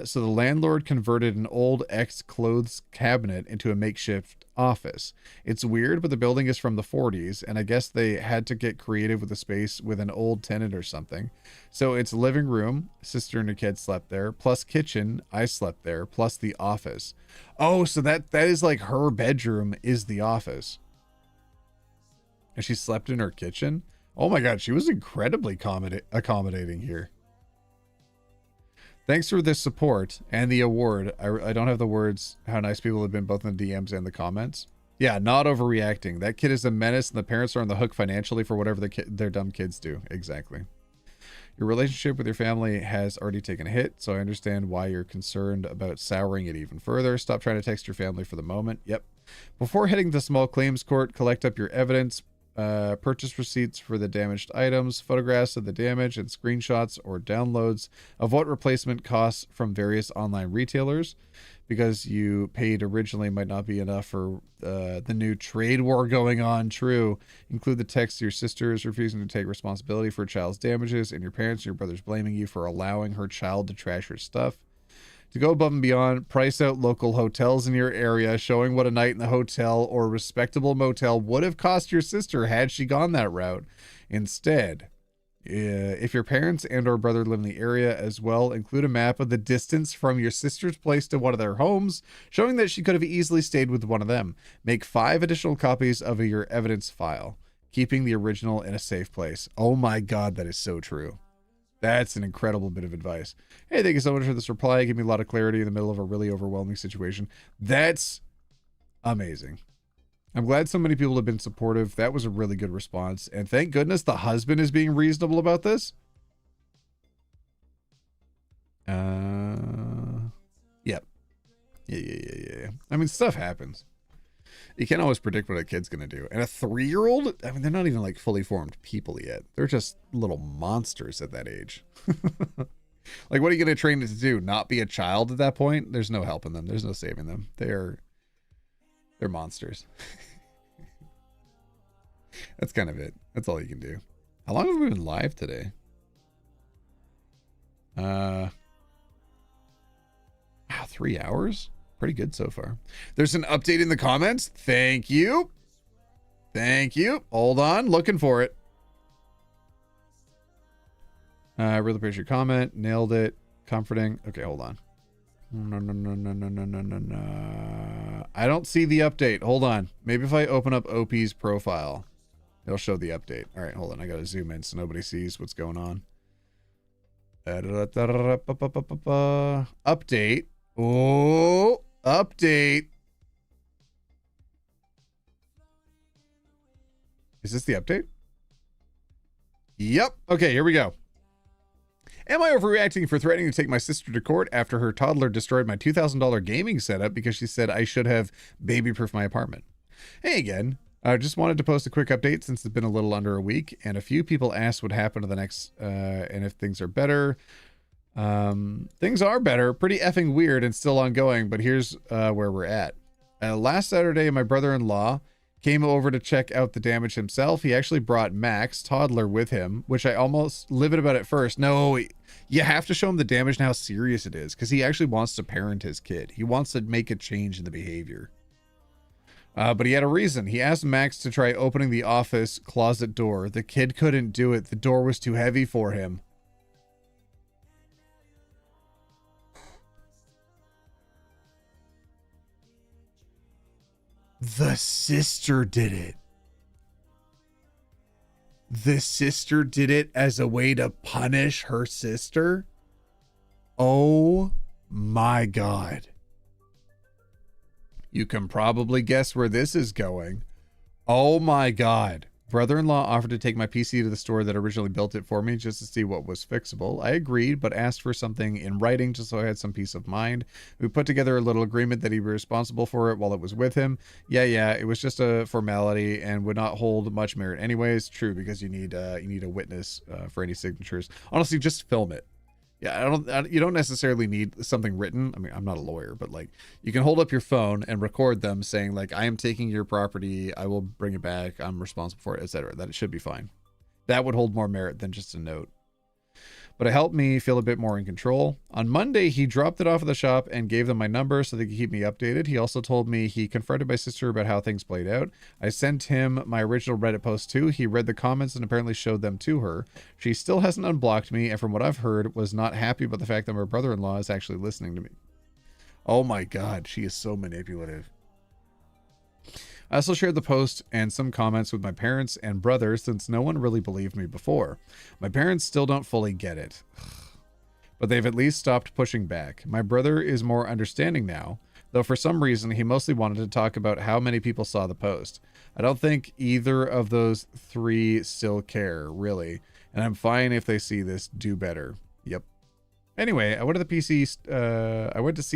So the landlord converted an old ex-clothes cabinet into a makeshift office. It's weird, but the building is from the 40s, and I guess they had to get creative with the space with an old tenant or something. So it's living room, sister and her kid slept there, plus kitchen, I slept there, plus the office. Oh, so that is like her bedroom is the office. And she slept in her kitchen? Oh my god, she was incredibly accommodating here. Thanks for this support and the award. I don't have the words how nice people have been both in the DMs and the comments. Yeah, not overreacting. That kid is a menace and the parents are on the hook financially for whatever their dumb kids do. Exactly. Your relationship with your family has already taken a hit, so I understand why you're concerned about souring it even further. Stop trying to text your family for the moment. Yep. Before heading to small claims court, collect up your evidence. purchase receipts for the damaged items, photographs of the damage, and screenshots or downloads of what replacement costs from various online retailers. Because you paid originally might not be enough for the new trade war going on. True. Include the text your sister is refusing to take responsibility for a child's damages, and your parents and your brothers blaming you for allowing her child to trash her stuff. To go above and beyond, price out local hotels in your area, showing what a night in the hotel or respectable motel would have cost your sister had she gone that route. Instead, if your parents and or brother live in the area as well, include a map of the distance from your sister's place to one of their homes, showing that she could have easily stayed with one of them. Make 5 additional copies of your evidence file, keeping the original in a safe place. Oh my God, that is so true. That's an incredible bit of advice. Hey, thank you so much for this reply. It gave me a lot of clarity in the middle of a really overwhelming situation. That's amazing. I'm glad so many people have been supportive. That was a really good response. And thank goodness the husband is being reasonable about this. Yep. Yeah. I mean, stuff happens. You can't always predict what a kid's going to do. And a 3-year-old, I mean, they're not even like fully formed people yet. They're just little monsters at that age. Like, what are you going to train it to do? Not be a child at that point? There's no helping them. There's no saving them. They're monsters. That's kind of it. That's all you can do. How long have we been live today? Wow, 3 hours? Pretty good so far. There's an update in the comments. Thank you. Thank you. Hold on. Looking for it. I really appreciate your comment. Nailed it. Comforting. Okay, hold on. No. I don't see the update. Hold on. Maybe if I open up OP's profile, it'll show the update. All right, hold on. I got to zoom in so nobody sees what's going on. Update. Oh, update. Is this the update? Yep. Okay, here we go. Am I overreacting for threatening to take my sister to court after her toddler destroyed my $2,000 gaming setup because she said I should have baby-proofed my apartment? Hey again. I just wanted to post a quick update since it's been a little under a week, and a few people asked what happened to the next, and if things are better. Things are better. Pretty effing weird and still ongoing, but here's where we're at. Last Saturday, my brother-in-law came over to check out the damage himself. He actually brought Max, toddler, with him, which I almost livid about at first. No, you have to show him the damage and how serious it is, because he actually wants to parent his kid. He wants to make a change in the behavior. But he had a reason. He asked Max to try opening the office closet door. The kid couldn't do it. The door was too heavy for him. The sister did it. The sister did it as a way to punish her sister? Oh my God. You can probably guess where this is going. Oh my God. Brother-in-law offered to take my PC to the store that originally built it for me just to see what was fixable. I agreed, but asked for something in writing just so I had some peace of mind. We put together a little agreement that he'd be responsible for it while it was with him. Yeah, it was just a formality and would not hold much merit anyways. True, because you need a witness for any signatures. Honestly, just film it. Yeah, you don't necessarily need something written. I mean, I'm not a lawyer, but like you can hold up your phone and record them saying like, I am taking your property. I will bring it back. I'm responsible for it, etc. That it should be fine. That would hold more merit than just a note. But it helped me feel a bit more in control. On Monday, he dropped it off at the shop and gave them my number so they could keep me updated. He also told me he confronted my sister about how things played out. I sent him my original Reddit post too. He read the comments and apparently showed them to her. She still hasn't unblocked me, and from what I've heard, was not happy about the fact that my brother-in-law is actually listening to me. Oh my God, she is so manipulative. I also shared the post and some comments with my parents and brother since no one really believed me before. My parents still don't fully get it, but they've at least stopped pushing back. My brother is more understanding now, though for some reason he mostly wanted to talk about how many people saw the post. I don't think either of those three still care, really, and I'm fine if they see this do better. Yep. Anyway, I went to see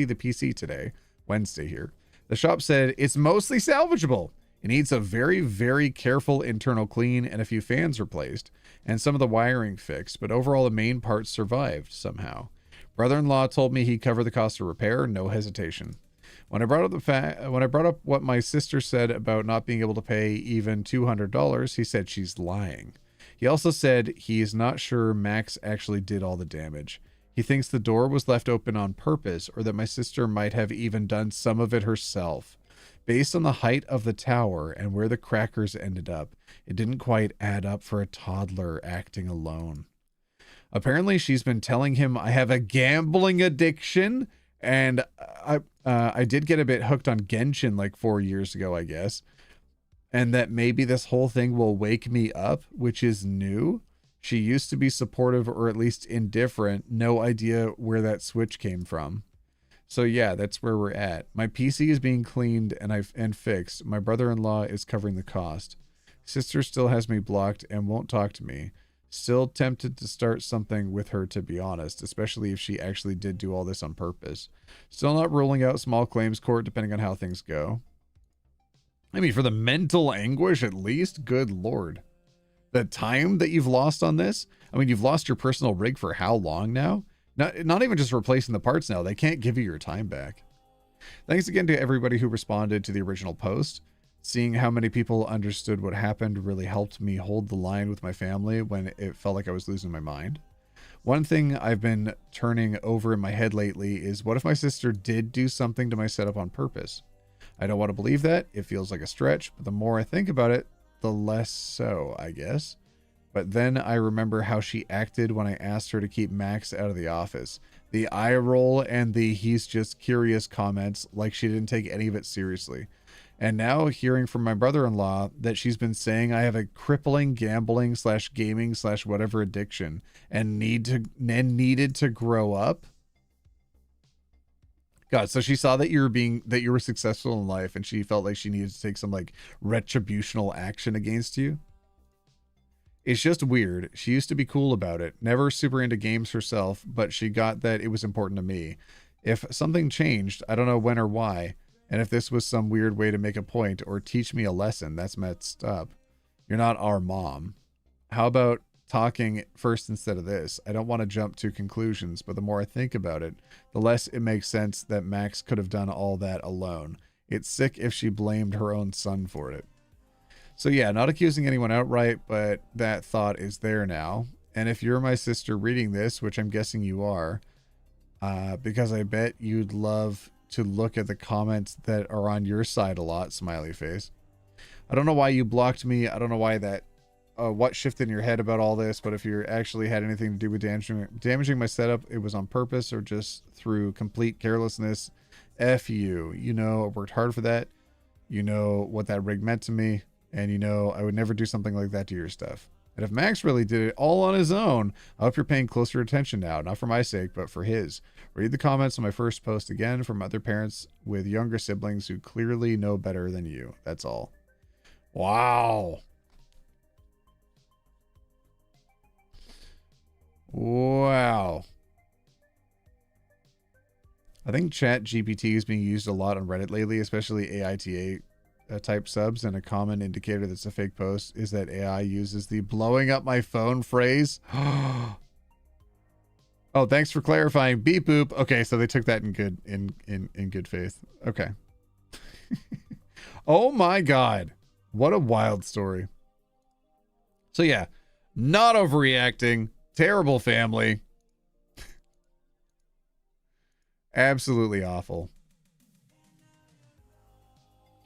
the PC today, Wednesday here. The shop said it's mostly salvageable. It needs a very, very careful internal clean and a few fans replaced and some of the wiring fixed, but overall the main parts survived somehow. Brother-in-law told me he'd cover the cost of repair, no hesitation. When I brought up what my sister said about not being able to pay even $200, he said she's lying. He also said he's not sure Max actually did all the damage. He thinks the door was left open on purpose, or that my sister might have even done some of it herself. Based on the height of the tower and where the crackers ended up, it didn't quite add up for a toddler acting alone. Apparently, she's been telling him I have a gambling addiction, and I did get a bit hooked on Genshin like 4 years ago, I guess, and that maybe this whole thing will wake me up, which is new. She used to be supportive or at least indifferent. No idea where that switch came from. So yeah, that's where we're at. My PC is being cleaned and fixed. My brother-in-law is covering the cost. Sister still has me blocked and won't talk to me. Still tempted to start something with her, to be honest, especially if she actually did do all this on purpose. Still not ruling out small claims court depending on how things go. I mean, for the mental anguish at least, good lord. The time that you've lost on this, I mean, you've lost your personal rig for how long now? Not even just replacing the parts now. They can't give you your time back. Thanks again to everybody who responded to the original post. Seeing how many people understood what happened really helped me hold the line with my family when it felt like I was losing my mind. One thing I've been turning over in my head lately is, what if my sister did do something to my setup on purpose? I don't want to believe that. It feels like a stretch, but the more I think about it, the less so, I guess. But then I remember how she acted when I asked her to keep Max out of the office. The eye roll and the "he's just curious" comments, like she didn't take any of it seriously. And now hearing from my brother-in-law that she's been saying I have a crippling gambling / gaming / whatever addiction and needed to grow up. God, so she saw that you were successful in life and she felt like she needed to take some like retributional action against you. It's just weird. She used to be cool about it, never super into games herself, but she got that it was important to me. If something changed, I don't know when or why, and if this was some weird way to make a point or teach me a lesson, that's messed up. You're not our mom. How about talking first instead of this? I don't want to jump to conclusions, but the more I think about it, the less it makes sense that Max could have done all that alone. It's sick if she blamed her own son for it. So yeah, not accusing anyone outright, but that thought is there now. And if you're my sister reading this, which I'm guessing you are, because I bet you'd love to look at the comments that are on your side a lot, smiley face. I don't know why you blocked me. I don't know why that, what shifted in your head about all this, but if you actually had anything to do with damaging my setup, it was on purpose or just through complete carelessness. F you. You know, I worked hard for that. You know what that rig meant to me. And you know, I would never do something like that to your stuff. And if Max really did it all on his own, I hope you're paying closer attention now, not for my sake, but for his. Read the comments on my first post again from other parents with younger siblings who clearly know better than you. That's all. Wow. Wow. I think ChatGPT is being used a lot on Reddit lately, especially AITA type subs, and a common indicator that's a fake post is that AI uses the "blowing up my phone" phrase. Oh, thanks for clarifying. Beep boop. Okay, so they took that in good faith. Okay. Oh my god. What a wild story. So yeah, not overreacting. Terrible family. Absolutely awful.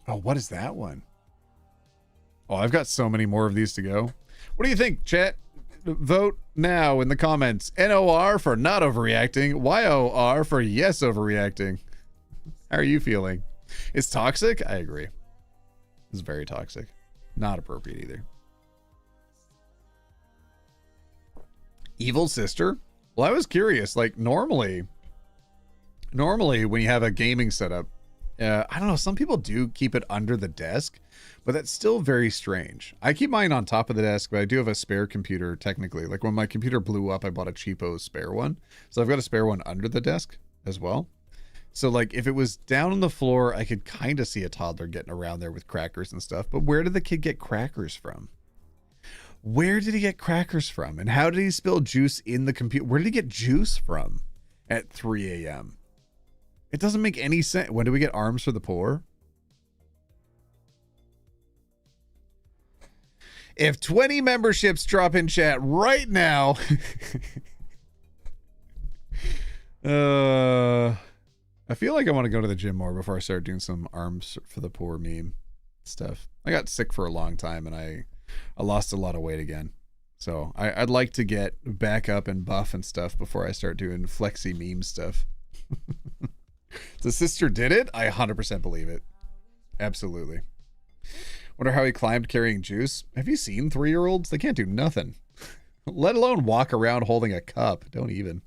Oh, what is that one? Oh, I've got so many more of these to go. What do you think, chat? Vote now in the comments. NOR for not overreacting. YOR for yes overreacting. How are you feeling? It's toxic? I agree. It's very toxic. Not appropriate either. Evil sister? Well, I was curious. Like, normally when you have a gaming setup, I don't know, some people do keep it under the desk, but that's still very strange. I keep mine on top of the desk, but I do have a spare computer technically. Like when my computer blew up, I bought a cheapo spare one. So I've got a spare one under the desk as well. So like if it was down on the floor, I could kind of see a toddler getting around there with crackers and stuff. But where did the kid get crackers from? Where did he get crackers from? And how did he spill juice in the computer? Where did he get juice from at 3 a.m.? It doesn't make any sense. When do we get arms for the poor? If 20 memberships drop in chat right now. I feel like I want to go to the gym more before I start doing some arms for the poor meme stuff. I got sick for a long time and I lost a lot of weight again. So I'd like to get back up and buff and stuff before I start doing flexi meme stuff. The sister did it? I 100% believe it. Absolutely. Wonder how he climbed carrying juice. Have you seen 3-year-olds? They can't do nothing. Let alone walk around holding a cup. Don't even.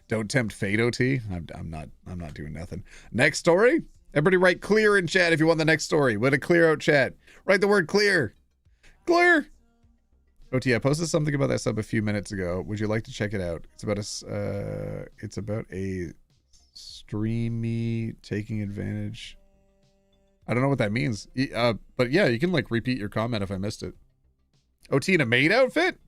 Don't tempt fate, OT. I'm not doing nothing. Next story? Everybody write clear in chat if you want the next story. What a clear out chat. Write the word clear. Clear. OT, I posted something about that sub a few minutes ago. Would you like to check it out? It's about a streamy taking advantage. I don't know what that means. But yeah, you can like repeat your comment if I missed it. OT in a maid outfit?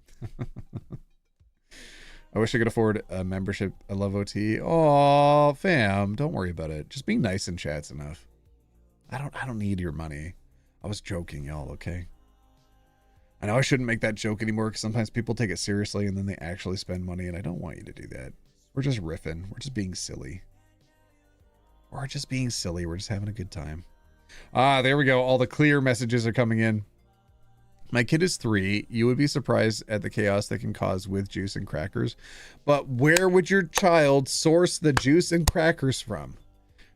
I wish I could afford a membership. I love OT. Oh, fam, don't worry about it. Just being nice in chat's enough. I don't need your money. I was joking, y'all, okay? I know I shouldn't make that joke anymore because sometimes people take it seriously and then they actually spend money, and I don't want you to do that. We're just riffing. We're just being silly. We're just being silly. We're just having a good time. Ah, there we go. All the clear messages are coming in. My kid is 3. You would be surprised at the chaos they can cause with juice and crackers. But where would your child source the juice and crackers from?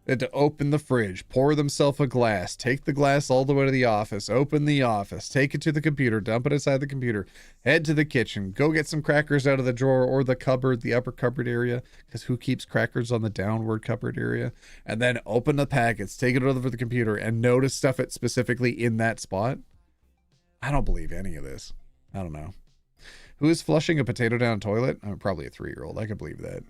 They had to open the fridge, pour themselves a glass, take the glass all the way to the office, open the office, take it to the computer, dump it inside the computer, head to the kitchen, go get some crackers out of the drawer or the cupboard, the upper cupboard area, because who keeps crackers on the downward cupboard area? And then open the packets, take it over to the computer, and know to stuff it specifically in that spot? I don't believe any of this. I don't know. Who is flushing a potato down a toilet? Probably a 3-year-old. I could believe that.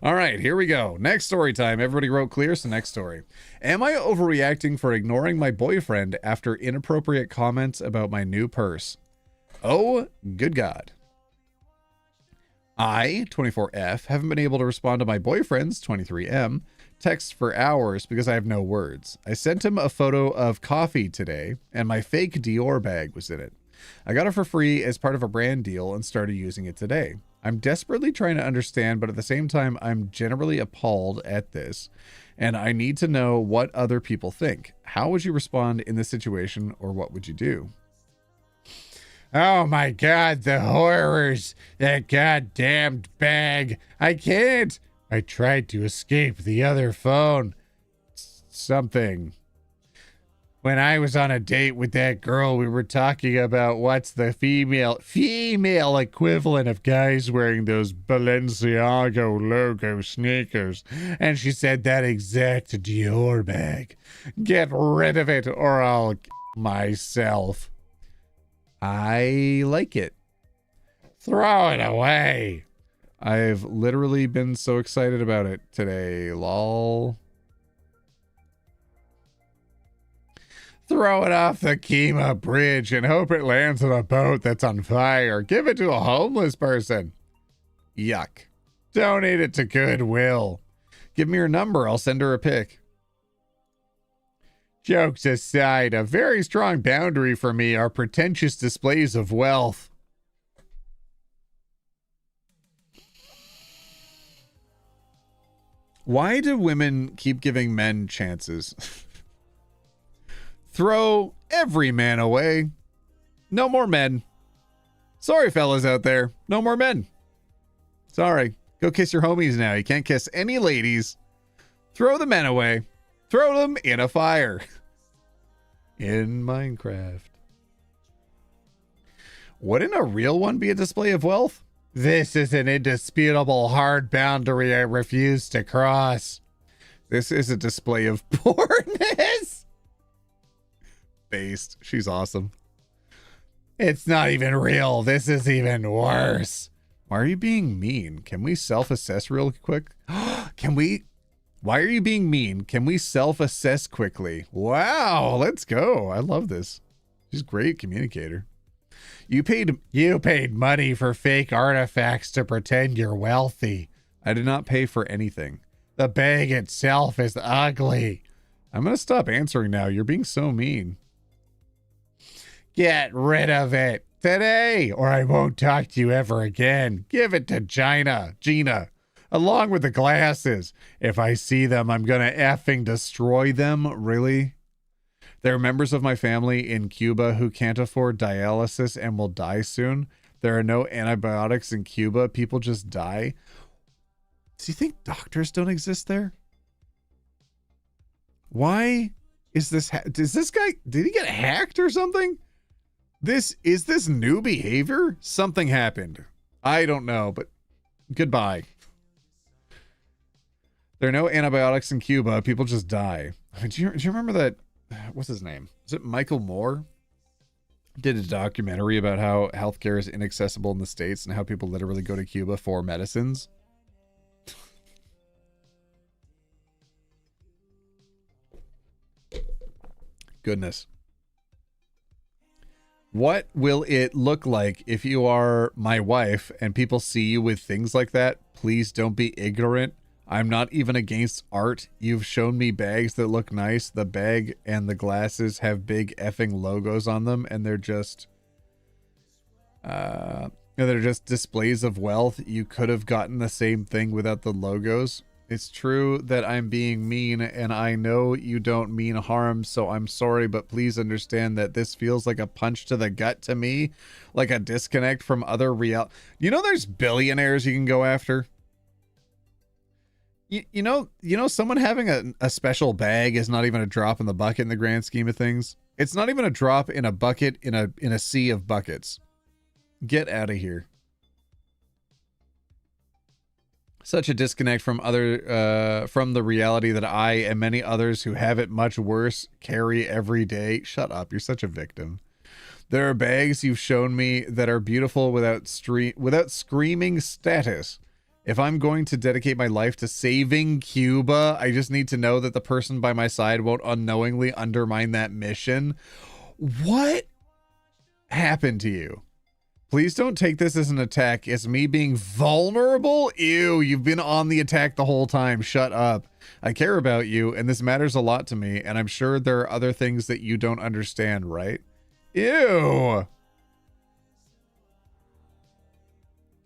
All right, here we go. Next story time. Everybody wrote clear, so next story. Am I overreacting for ignoring my boyfriend after inappropriate comments about my new purse? Oh, good God. I, 24F, haven't been able to respond to my boyfriend's, 23M, text for hours because I have no words. I sent him a photo of coffee today, and my fake Dior bag was in it. I got it for free as part of a brand deal and started using it today. I'm desperately trying to understand, but at the same time, I'm generally appalled at this, and I need to know what other people think. How would you respond in this situation, or what would you do? Oh my God, the horrors! That goddamned bag! I can't! I tried to escape the other phone. Something. When I was on a date with that girl, we were talking about what's the female equivalent of guys wearing those Balenciaga logo sneakers. And she said that exact Dior bag. Get rid of it or I'll myself. I like it. Throw it away. I've literally been so excited about it today. Lol. Throw it off the Kima bridge and hope it lands on a boat that's on fire. Give it to a homeless person. Yuck. Donate it to Goodwill. Give me your number. I'll send her a pic. Jokes aside, a very strong boundary for me are pretentious displays of wealth. Why do women keep giving men chances? Throw every man away. No more men. Sorry, fellas out there. No more men. Sorry. Go kiss your homies now. You can't kiss any ladies. Throw the men away. Throw them in a fire. In Minecraft. Wouldn't a real one be a display of wealth? This is an indisputable hard boundary I refuse to cross. This is a display of poorness. Based. She's awesome. It's not even real. This is even worse. Why are you being mean? Can we self-assess real quick? Can we Why are you being mean? Can we self-assess quickly? Wow, let's go. I love this. She's a great communicator. You paid money for fake artifacts to pretend you're wealthy. I did not pay for anything. The bag itself is ugly. I'm going to stop answering now. You're being so mean. Get rid of it today, or I won't talk to you ever again. Give it to Gina, along with the glasses. If I see them, I'm going to effing destroy them. Really? There are members of my family in Cuba who can't afford dialysis and will die soon. There are no antibiotics in Cuba. People just die. Do you think doctors don't exist there? Why is this? Does this guy, did he get hacked or something? Is this new behavior? Something happened. I don't know, but goodbye. There are no antibiotics in Cuba. People just die. I mean, do you remember that? What's his name? Is it Michael Moore? Did a documentary about how healthcare is inaccessible in the States and how people literally go to Cuba for medicines. Goodness. What will it look like if you are my wife and people see you with things like that? Please don't be ignorant. I'm not even against art. You've shown me bags that look nice. The bag and the glasses have big effing logos on them, and they're just displays of wealth. You could have gotten the same thing without the logos. It's true that I'm being mean, and I know you don't mean harm, so I'm sorry, but please understand that this feels like a punch to the gut to me, like a disconnect from other real. You know, there's billionaires you can go after. You know, someone having a special bag is not even a drop in the bucket in the grand scheme of things. It's not even a drop in a bucket in a sea of buckets. Get out of here. Such a disconnect from from the reality that I and many others who have it much worse carry every day. Shut up. You're such a victim. There are bags you've shown me that are beautiful without screaming status. If I'm going to dedicate my life to saving Cuba, I just need to know that the person by my side won't unknowingly undermine that mission. What happened to you? Please don't take this as an attack. It's me being vulnerable. Ew, you've been on the attack the whole time. Shut up. I care about you, and this matters a lot to me, and I'm sure there are other things that you don't understand, right? Ew.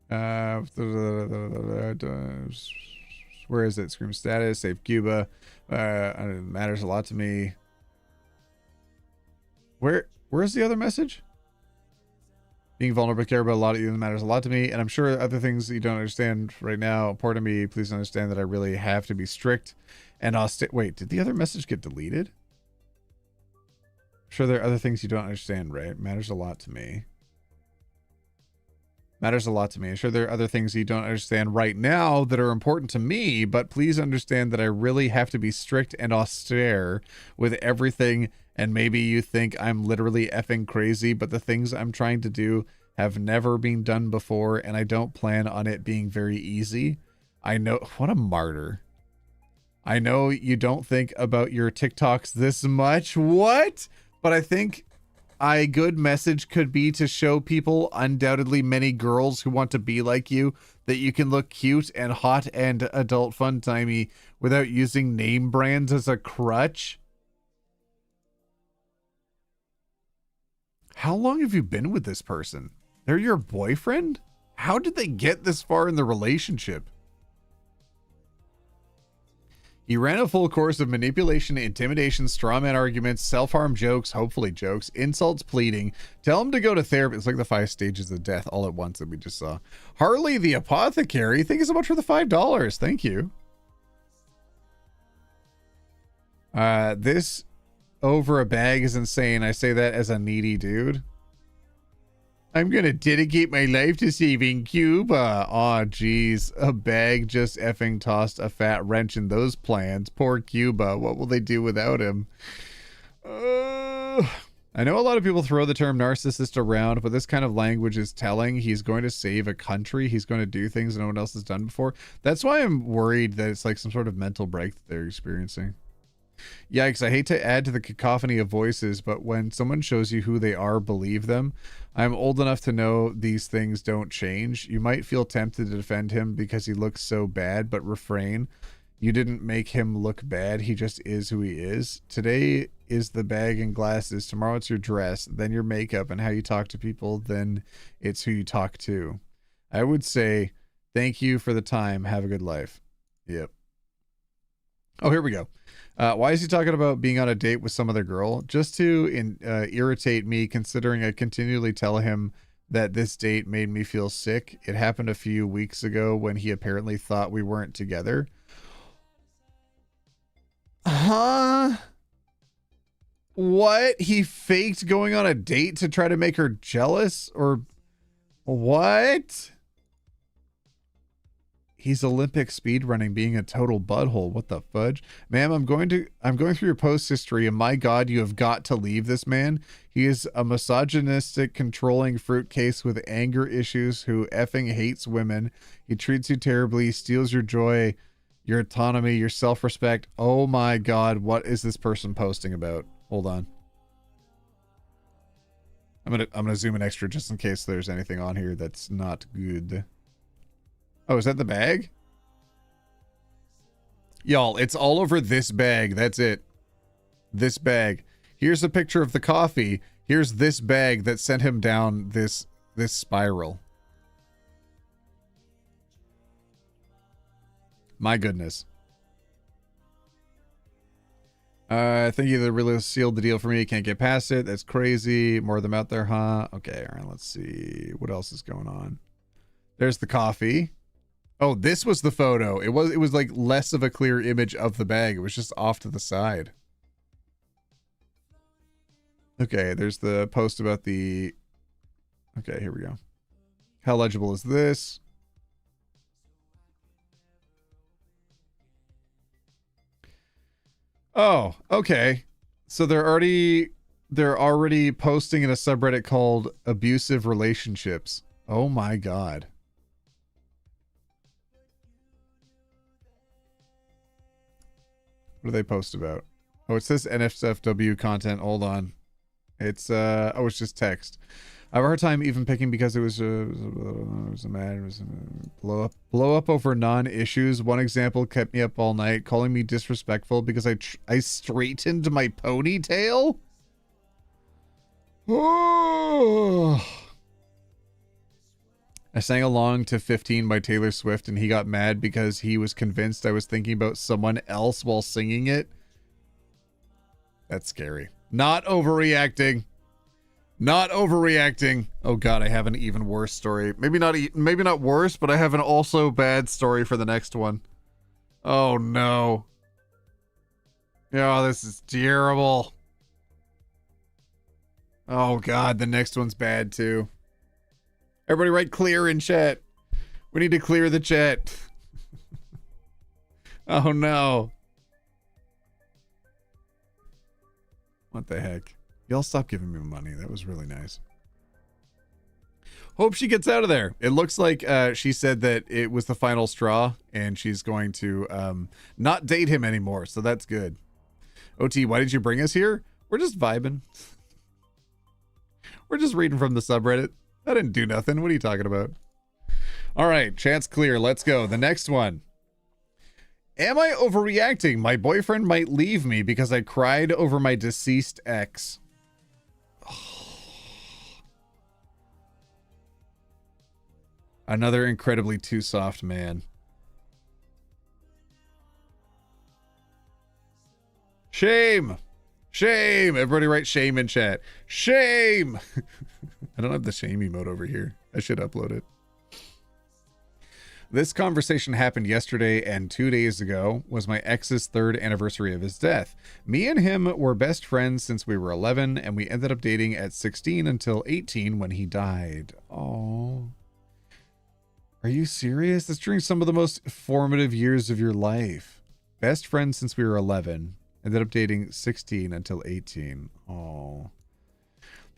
Where is it? Scream status, save Cuba. It matters a lot to me. Where's the other message? Being vulnerable, care about a lot of you matters a lot to me, and I'm sure other things that you don't understand right now important to me. Please understand that I really have to be strict and wait, did the other message get deleted? I'm sure there are other things you don't understand, right? Matters a lot to me. Matters a lot to me. I'm sure there are other things you don't understand right now that are important to me, but please understand that I really have to be strict and austere with everything. And maybe you think I'm literally effing crazy, but the things I'm trying to do have never been done before, and I don't plan on it being very easy. I know, what a martyr. I know you don't think about your TikToks this much. What? But I think a good message could be to show people, undoubtedly many girls who want to be like you, that you can look cute and hot and adult fun-timey without using name brands as a crutch. How long have you been with this person? They're your boyfriend? How did they get this far in the relationship? He ran a full course of manipulation, intimidation, strawman arguments, self-harm jokes, hopefully jokes, insults, pleading. Tell him to go to therapy. It's like the 5 stages of death all at once that we just saw. Harley the Apothecary, thank you so much for the $5. Thank you. This over a bag is insane. I say that as a needy dude. I'm gonna dedicate my life to saving Cuba. Aw, geez. A bag just effing tossed a fat wrench in those plans. Poor Cuba. What will they do without him? I know a lot of people throw the term narcissist around, but this kind of language is telling. He's going to save a country. He's going to do things no one else has done before. That's why I'm worried that it's like some sort of mental break that they're experiencing. Yikes, I hate to add to the cacophony of voices, but when someone shows you who they are, believe them. I'm old enough to know these things don't change. You might feel tempted to defend him because he looks so bad, but refrain. You didn't make him look bad. He just is who he is. Today is the bag and glasses. Tomorrow it's your dress, then your makeup and how you talk to people. Then it's who you talk to. I would say thank you for the time. Have a good life. Yep. Oh, here we go. Why is he talking about being on a date with some other girl? Just to irritate me, considering I continually tell him that this date made me feel sick. It happened a few weeks ago when he apparently thought we weren't together. Huh? What? He faked going on a date to try to make her jealous? Or what? He's Olympic speedrunning, being a total butthole. What the fudge? Ma'am, I'm going through your post history, and my God, you have got to leave this man. He is a misogynistic, controlling fruitcase with anger issues who effing hates women. He treats you terribly, steals your joy, your autonomy, your self-respect. Oh my God, what is this person posting about? Hold on. I'm gonna zoom in extra just in case there's anything on here that's not good. Oh, is that the bag? Y'all, it's all over this bag. That's it. This bag. Here's a picture of the coffee. Here's this bag that sent him down this spiral. My goodness. I think you really sealed the deal for me. Can't get past it. That's crazy. More of them out there, huh? Okay, all right, let's see. What else is going on? There's the coffee. Oh, this was the photo. It was like less of a clear image of the bag. It was just off to the side. Okay, there's the post about the... Okay, here we go. How legible is this? Oh, okay. So they're already posting in a subreddit called Abusive Relationships. Oh my God. What do they post about? Oh, it says NSFW content. Hold on. It's oh, it's just text. I have a hard time even picking because it was a blow up over non-issues. One example kept me up all night, calling me disrespectful because I straightened my ponytail. Oh. I sang along to 15 by Taylor Swift and he got mad because he was convinced I was thinking about someone else while singing it. That's scary. Not overreacting. Not overreacting. Oh God, I have an even worse story. Maybe not worse, but I have an also bad story for the next one. Oh no. Oh, this is terrible. Oh God, the next one's bad too. Everybody write clear in chat. We need to clear the chat. Oh no. What the heck? Y'all stop giving me money. That was really nice. Hope she gets out of there. It looks like she said that it was the final straw and she's going to not date him anymore. So that's good. OT, why did you bring us here? We're just vibing. We're just reading from the subreddit. I didn't do nothing. What are you talking about? All right, chat's clear. Let's go. The next one. Am I overreacting? My boyfriend might leave me because I cried over my deceased ex. Another incredibly too soft man. Shame. Shame. Everybody write shame in chat. Shame. I don't have the shame emote over here. I should upload it. This conversation happened yesterday, and 2 days ago was my ex's 3rd anniversary of his death. Me and him were best friends since we were 11, and we ended up dating at 16 until 18 when he died. Oh. Are you serious? That's during some of the most formative years of your life. Best friends since we were 11. Ended up dating 16 until 18. Oh.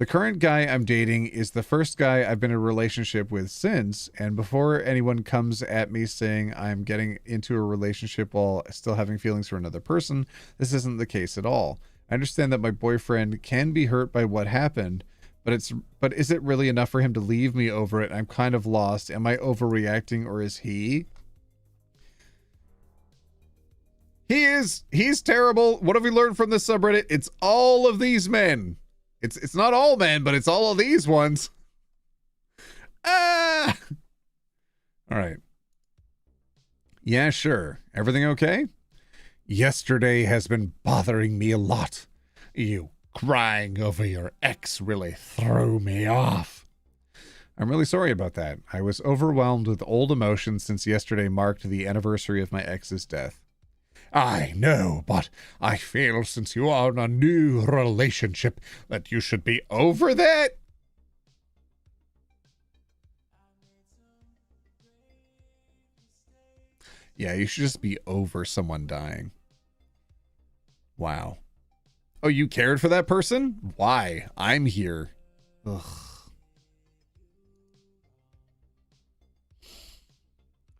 The current guy I'm dating is the first guy I've been in a relationship with since, and before anyone comes at me saying I'm getting into a relationship while still having feelings for another person, this isn't the case at all. I understand that my boyfriend can be hurt by what happened, but is it really enough for him to leave me over it? I'm kind of lost. Am I overreacting, or is he? He's terrible. What have we learned from this subreddit? It's all of these men. It's not all men, but it's all of these ones. Ah! All right. Yeah, sure. Everything okay? Yesterday has been bothering me a lot. You crying over your ex really threw me off. I'm really sorry about that. I was overwhelmed with old emotions since yesterday marked the anniversary of my ex's death. I know, but I feel since you are in a new relationship that you should be over that. Yeah, you should just be over someone dying. Wow. Oh, you cared for that person? Why? I'm here. Ugh.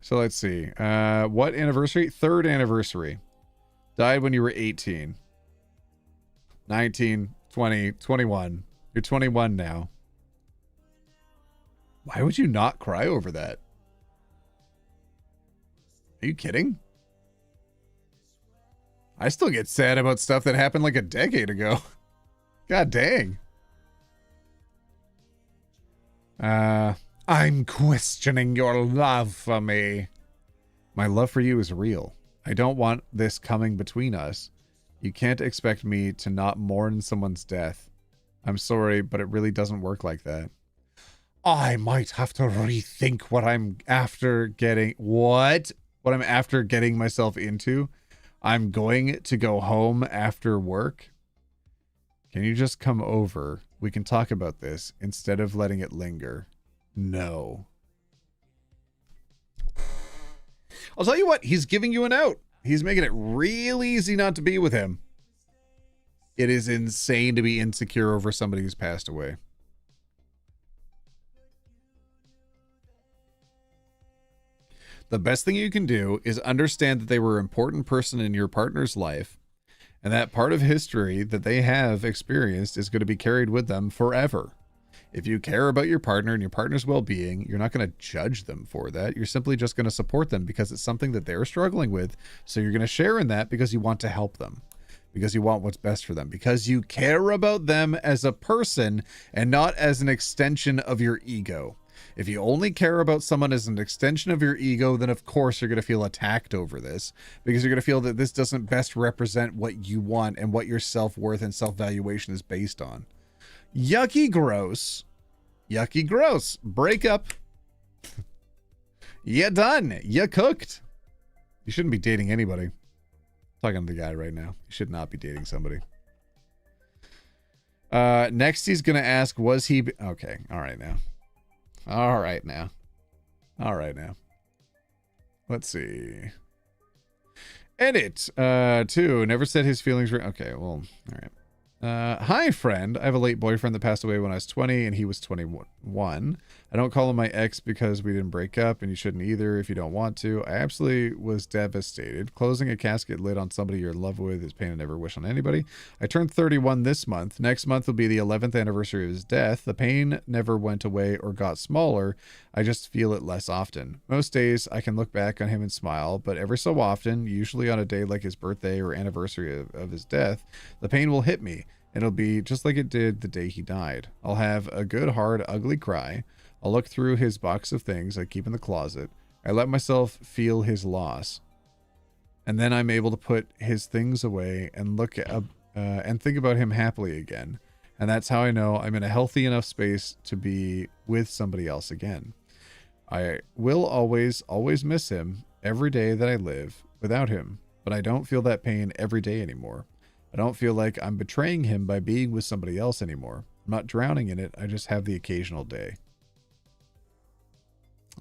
So let's see. What anniversary? Third anniversary. Died when you were 18. 19, 20, 21. You're 21 now. Why would you not cry over that? Are you kidding? I still get sad about stuff that happened like a decade ago. God dang. I'm questioning your love for me. My love for you is real. I don't want this coming between us. You can't expect me to not mourn someone's death. I'm sorry, but it really doesn't work like that. I might have to rethink what I'm after getting... What? What I'm after getting myself into? I'm going to go home after work. Can you just come over? We can talk about this instead of letting it linger. No. I'll tell you what, he's giving you an out. He's making it real easy not to be with him. It is insane to be insecure over somebody who's passed away. The best thing you can do is understand that they were an important person in your partner's life, and that part of history that they have experienced is going to be carried with them forever. If you care about your partner and your partner's well-being, you're not going to judge them for that. You're simply just going to support them because it's something that they're struggling with. So you're going to share in that because you want to help them, because you want what's best for them, because you care about them as a person and not as an extension of your ego. If you only care about someone as an extension of your ego, then of course you're going to feel attacked over this, because you're going to feel that this doesn't best represent what you want and what your self-worth and self-valuation is based on. Yucky gross. Yucky gross. Break up. You done. You cooked. You shouldn't be dating anybody. I'm talking to the guy right now. You should not be dating somebody. Next he's going to ask, was he... Okay. All right now. All right now. All right now. Let's see. Edit. 2. Never said his feelings were... Okay, well, all right. Hi, friend. I have a late boyfriend that passed away when I was 20 and he was 21. I don't call him my ex because we didn't break up, and you shouldn't either if you don't want to. I absolutely was devastated. Closing a casket lid on somebody you're in love with is pain I never wish on anybody. I turned 31 this month. Next month will be the 11th anniversary of his death. The pain never went away or got smaller. I just feel it less often. Most days I can look back on him and smile, but every so often, usually on a day like his birthday or anniversary of his death, the pain will hit me. It'll be just like it did the day he died. I'll have a good, hard, ugly cry. I'll look through his box of things I keep in the closet. I let myself feel his loss. And then I'm able to put his things away and look at, and think about him happily again. And that's how I know I'm in a healthy enough space to be with somebody else again. I will always miss him every day that I live without him, but I don't feel that pain every day anymore. I don't feel like I'm betraying him by being with somebody else anymore. I'm not drowning in it. I just have the occasional day.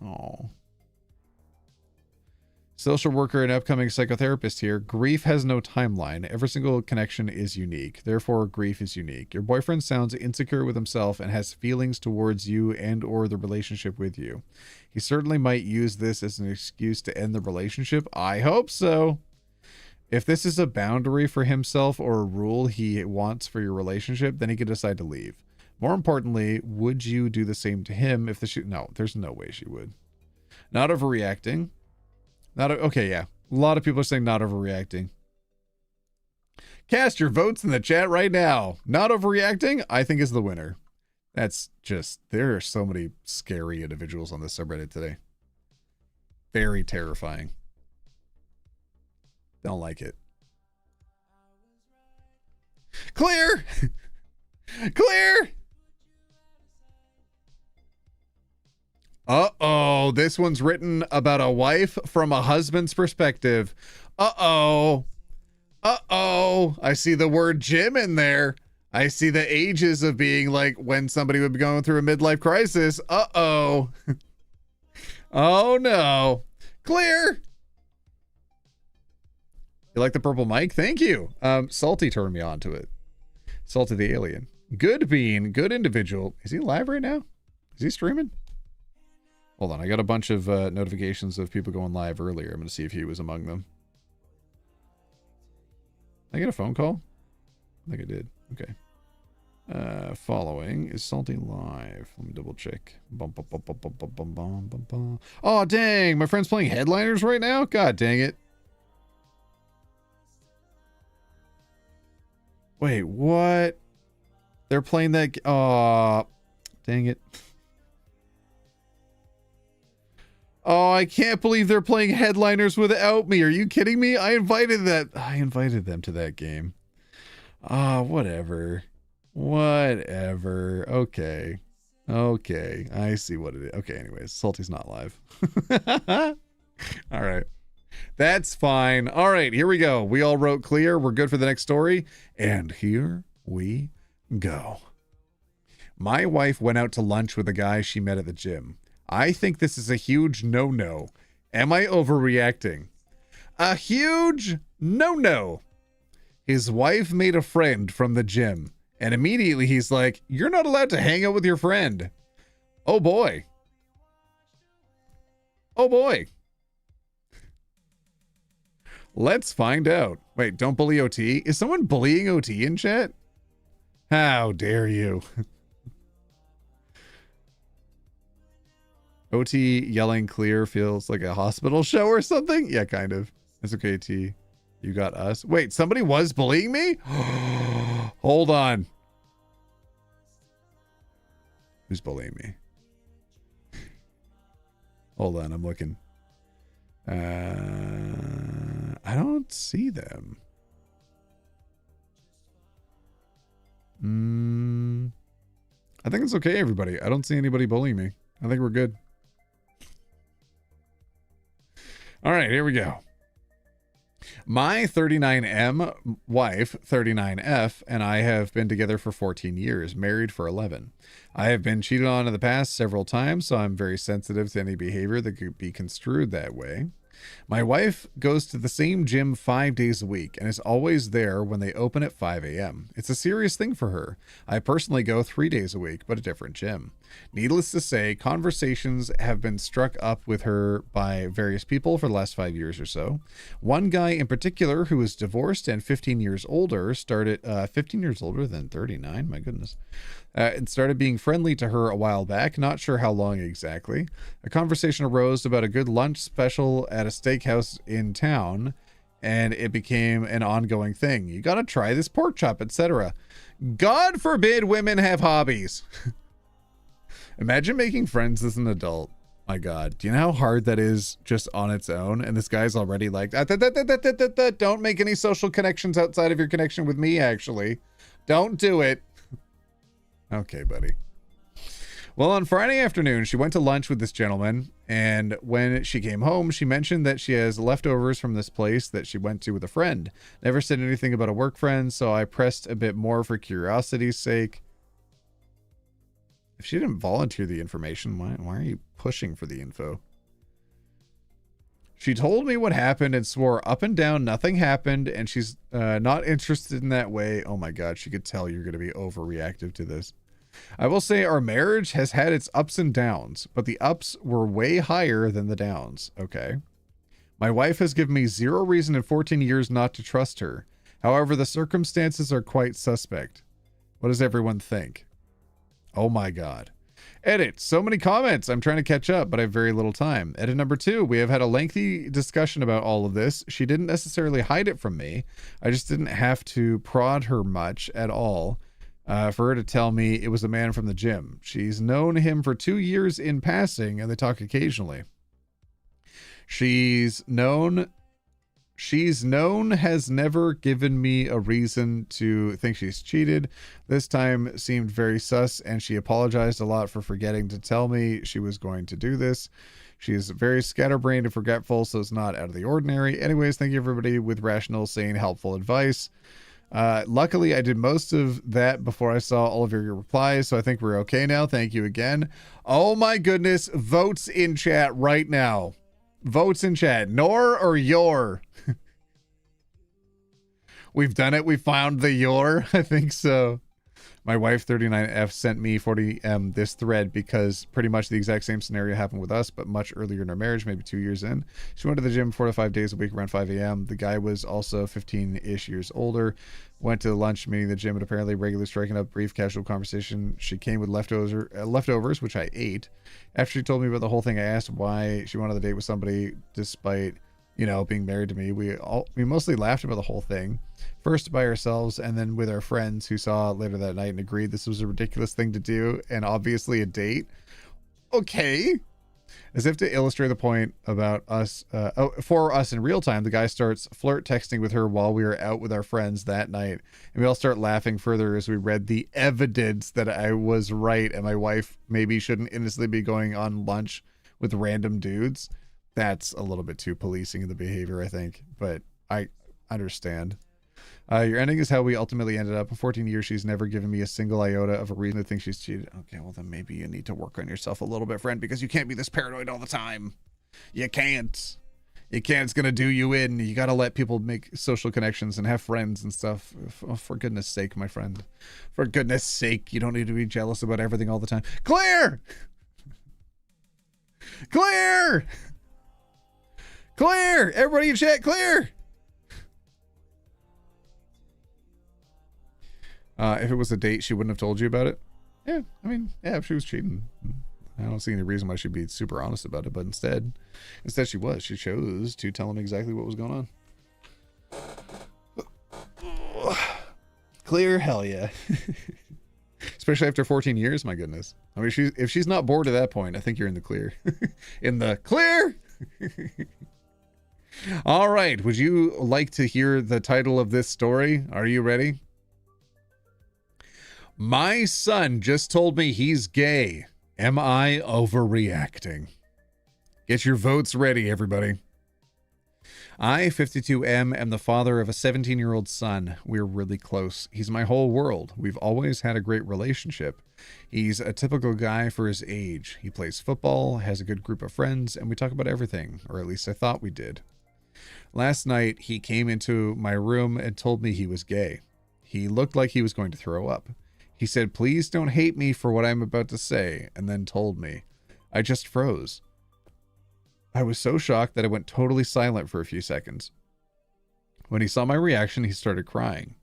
Oh. Social worker and upcoming psychotherapist here. Grief has no timeline. Every single connection is unique. Therefore, grief is unique. Your boyfriend sounds insecure with himself and has feelings towards you and or the relationship with you. He certainly might use this as an excuse to end the relationship. I hope so. If this is a boundary for himself or a rule he wants for your relationship, then he could decide to leave. More importantly, would you do the same to him if the no, there's no way she would. Not overreacting. Okay, yeah. A lot of people are saying not overreacting. Cast your votes in the chat right now. Not overreacting, I think, is the winner. That's just, there are so many scary individuals on this subreddit today. Very terrifying. Don't like it. Clear! Clear! Uh-oh, this one's written about a wife from a husband's perspective. Uh-oh. Uh-oh. I see the word gym in there. I see the ages of being like when somebody would be going through a midlife crisis. Uh-oh. Oh, no. Clear. You like the purple mic? Thank you. Salty turned me on to it. Salty the alien. Good bean. Good individual. Is he live right now? Is he streaming? Hold on. I got a bunch of notifications of people going live earlier. I'm going to see if he was among them. Did I get a phone call? I think I did. Okay. Following is Salty live. Let me double check. Oh, dang. My friend's playing Headliners right now? God dang it. Wait, what? They're playing that. Oh, dang it. Oh, I can't believe they're playing Headliners without me. Are you kidding me? I invited them to that game. Whatever. Whatever. Okay. Okay. I see what it is. Okay, anyways. Salty's not live. All right. That's fine. All right, here we go. We all wrote clear. We're good for the next story. And here we go. My wife went out to lunch with a guy she met at the gym. I think this is a huge no-no. Am I overreacting? A huge no-no. His wife made a friend from the gym, and immediately he's like, "You're not allowed to hang out with your friend." Oh boy. Oh boy. Let's find out. Wait, don't bully OT? Is someone bullying OT in chat? How dare you? OT yelling clear feels like a hospital show or something? Yeah, kind of. It's okay, T. You got us. Wait, somebody was bullying me? Hold on. Who's bullying me? Hold on, I'm looking. I don't see them. I think it's okay, everybody. I don't see anybody bullying me. I think we're good. All right, here we go. My 39M wife, 39F, and I have been together for 14 years, married for 11. I have been cheated on in the past several times, so I'm very sensitive to any behavior that could be construed that way. My wife goes to the same gym 5 days a week and is always there when they open at 5 a.m. It's a serious thing for her. I personally go 3 days a week, but a different gym. Needless to say, conversations have been struck up with her by various people for the last 5 years or so. One guy in particular who is divorced and 15 years older 15 years older than 39, my goodness. And started being friendly to her a while back, not sure how long exactly. A conversation arose about a good lunch special at a steakhouse in town, and it became an ongoing thing. You gotta try this pork chop, etc. God forbid women have hobbies. Imagine making friends as an adult. My God, do you know how hard that is just on its own? And this guy's already like, don't make any social connections outside of your connection with me, actually. Don't do it. Okay, buddy. Well, on Friday afternoon, she went to lunch with this gentleman, and when she came home, she mentioned that she has leftovers from this place that she went to with a friend. Never said anything about a work friend, so I pressed a bit more for curiosity's sake. If she didn't volunteer the information, why are you pushing for the info? She told me what happened and swore up and down nothing happened, and she's not interested in that way. Oh my God, she could tell you're going to be overreactive to this. I will say our marriage has had its ups and downs, but the ups were way higher than the downs. Okay. My wife has given me zero reason in 14 years not to trust her. However, the circumstances are quite suspect. What does everyone think? Oh my God. Edit. So many comments. I'm trying to catch up, but I have very little time. Edit number 2. We have had a lengthy discussion about all of this. She didn't necessarily hide it from me. I just didn't have to prod her much at all for her to tell me it was a man from the gym. She's known him for 2 years in passing, and they talk occasionally. She's known has never given me a reason to think she's cheated. This time seemed very sus, and she apologized a lot for forgetting to tell me she was going to do this. She is very scatterbrained and forgetful, so it's not out of the ordinary. Anyways, thank you everybody with rational, sane, helpful advice. Luckily, I did most of that before I saw all of your replies, so I think we're okay now. Thank you again. Oh my goodness, votes in chat right now. Votes in chat. Nor or your? We've done it. We found the your. I think so. My wife 39F sent me 40M this thread because pretty much the exact same scenario happened with us, but much earlier in our marriage, maybe 2 years in. She went to the gym 4 to 5 days a week around 5 a.m. The guy was also 15-ish years older. Went to the lunch meeting, the gym, and apparently regularly striking up brief casual conversation. She came with leftovers, which I ate. After she told me about the whole thing, I asked why she wanted to date with somebody despite, you know, being married to me. We mostly laughed about the whole thing. First by ourselves and then with our friends who saw later that night and agreed this was a ridiculous thing to do and obviously a date. Okay. As if to illustrate the point about us, for us in real time, the guy starts flirt texting with her while we were out with our friends that night. And we all start laughing further as we read the evidence that I was right and my wife maybe shouldn't innocently be going on lunch with random dudes. That's a little bit too policing of the behavior, I think, but I understand. Your ending is how we ultimately ended up. In 14 years, she's never given me a single iota of a reason to think she's cheated. Okay, well then maybe you need to work on yourself a little bit, friend, because you can't be this paranoid all the time. You can't. You can't. It's going to do you in. You got to let people make social connections and have friends and stuff. For goodness sake, my friend. For goodness sake, you don't need to be jealous about everything all the time. Clear! Clear! Clear! Everybody in chat, clear! If it was a date, she wouldn't have told you about it. Yeah, I mean, yeah, if she was cheating, I don't see any reason why she'd be super honest about it. But instead she was. She chose to tell him exactly what was going on. Clear, hell yeah. Especially after 14 years, my goodness. I mean, if she's not bored at that point, I think you're in the clear. In the clear. All right. Would you like to hear the title of this story? Are you ready? My son just told me he's gay. Am I overreacting? Get your votes ready, everybody. I, 52M, am the father of a 17-year-old son. We're really close. He's my whole world. We've always had a great relationship. He's a typical guy for his age. He plays football, has a good group of friends, and we talk about everything, or at least I thought we did. Last night, he came into my room and told me he was gay. He looked like he was going to throw up. He said, "Please don't hate me for what I'm about to say," and then told me. I just froze. I was so shocked that I went totally silent for a few seconds. When he saw my reaction, he started crying.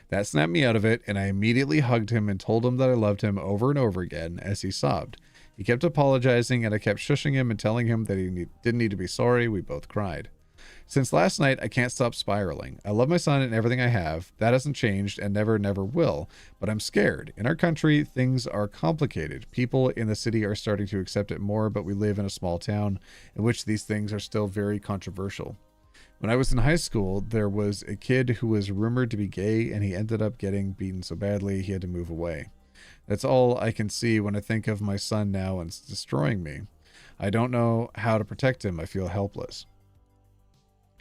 That snapped me out of it, and I immediately hugged him and told him that I loved him over and over again as he sobbed. He kept apologizing, and I kept shushing him and telling him that he didn't need to be sorry. We both cried. Since last night, I can't stop spiraling. I love my son and everything I have. That hasn't changed and never will. But I'm scared. In our country, things are complicated. People in the city are starting to accept it more, but we live in a small town in which these things are still very controversial. When I was in high school, there was a kid who was rumored to be gay, and he ended up getting beaten so badly he had to move away. That's all I can see when I think of my son now, and it's destroying me. I don't know how to protect him. I feel helpless.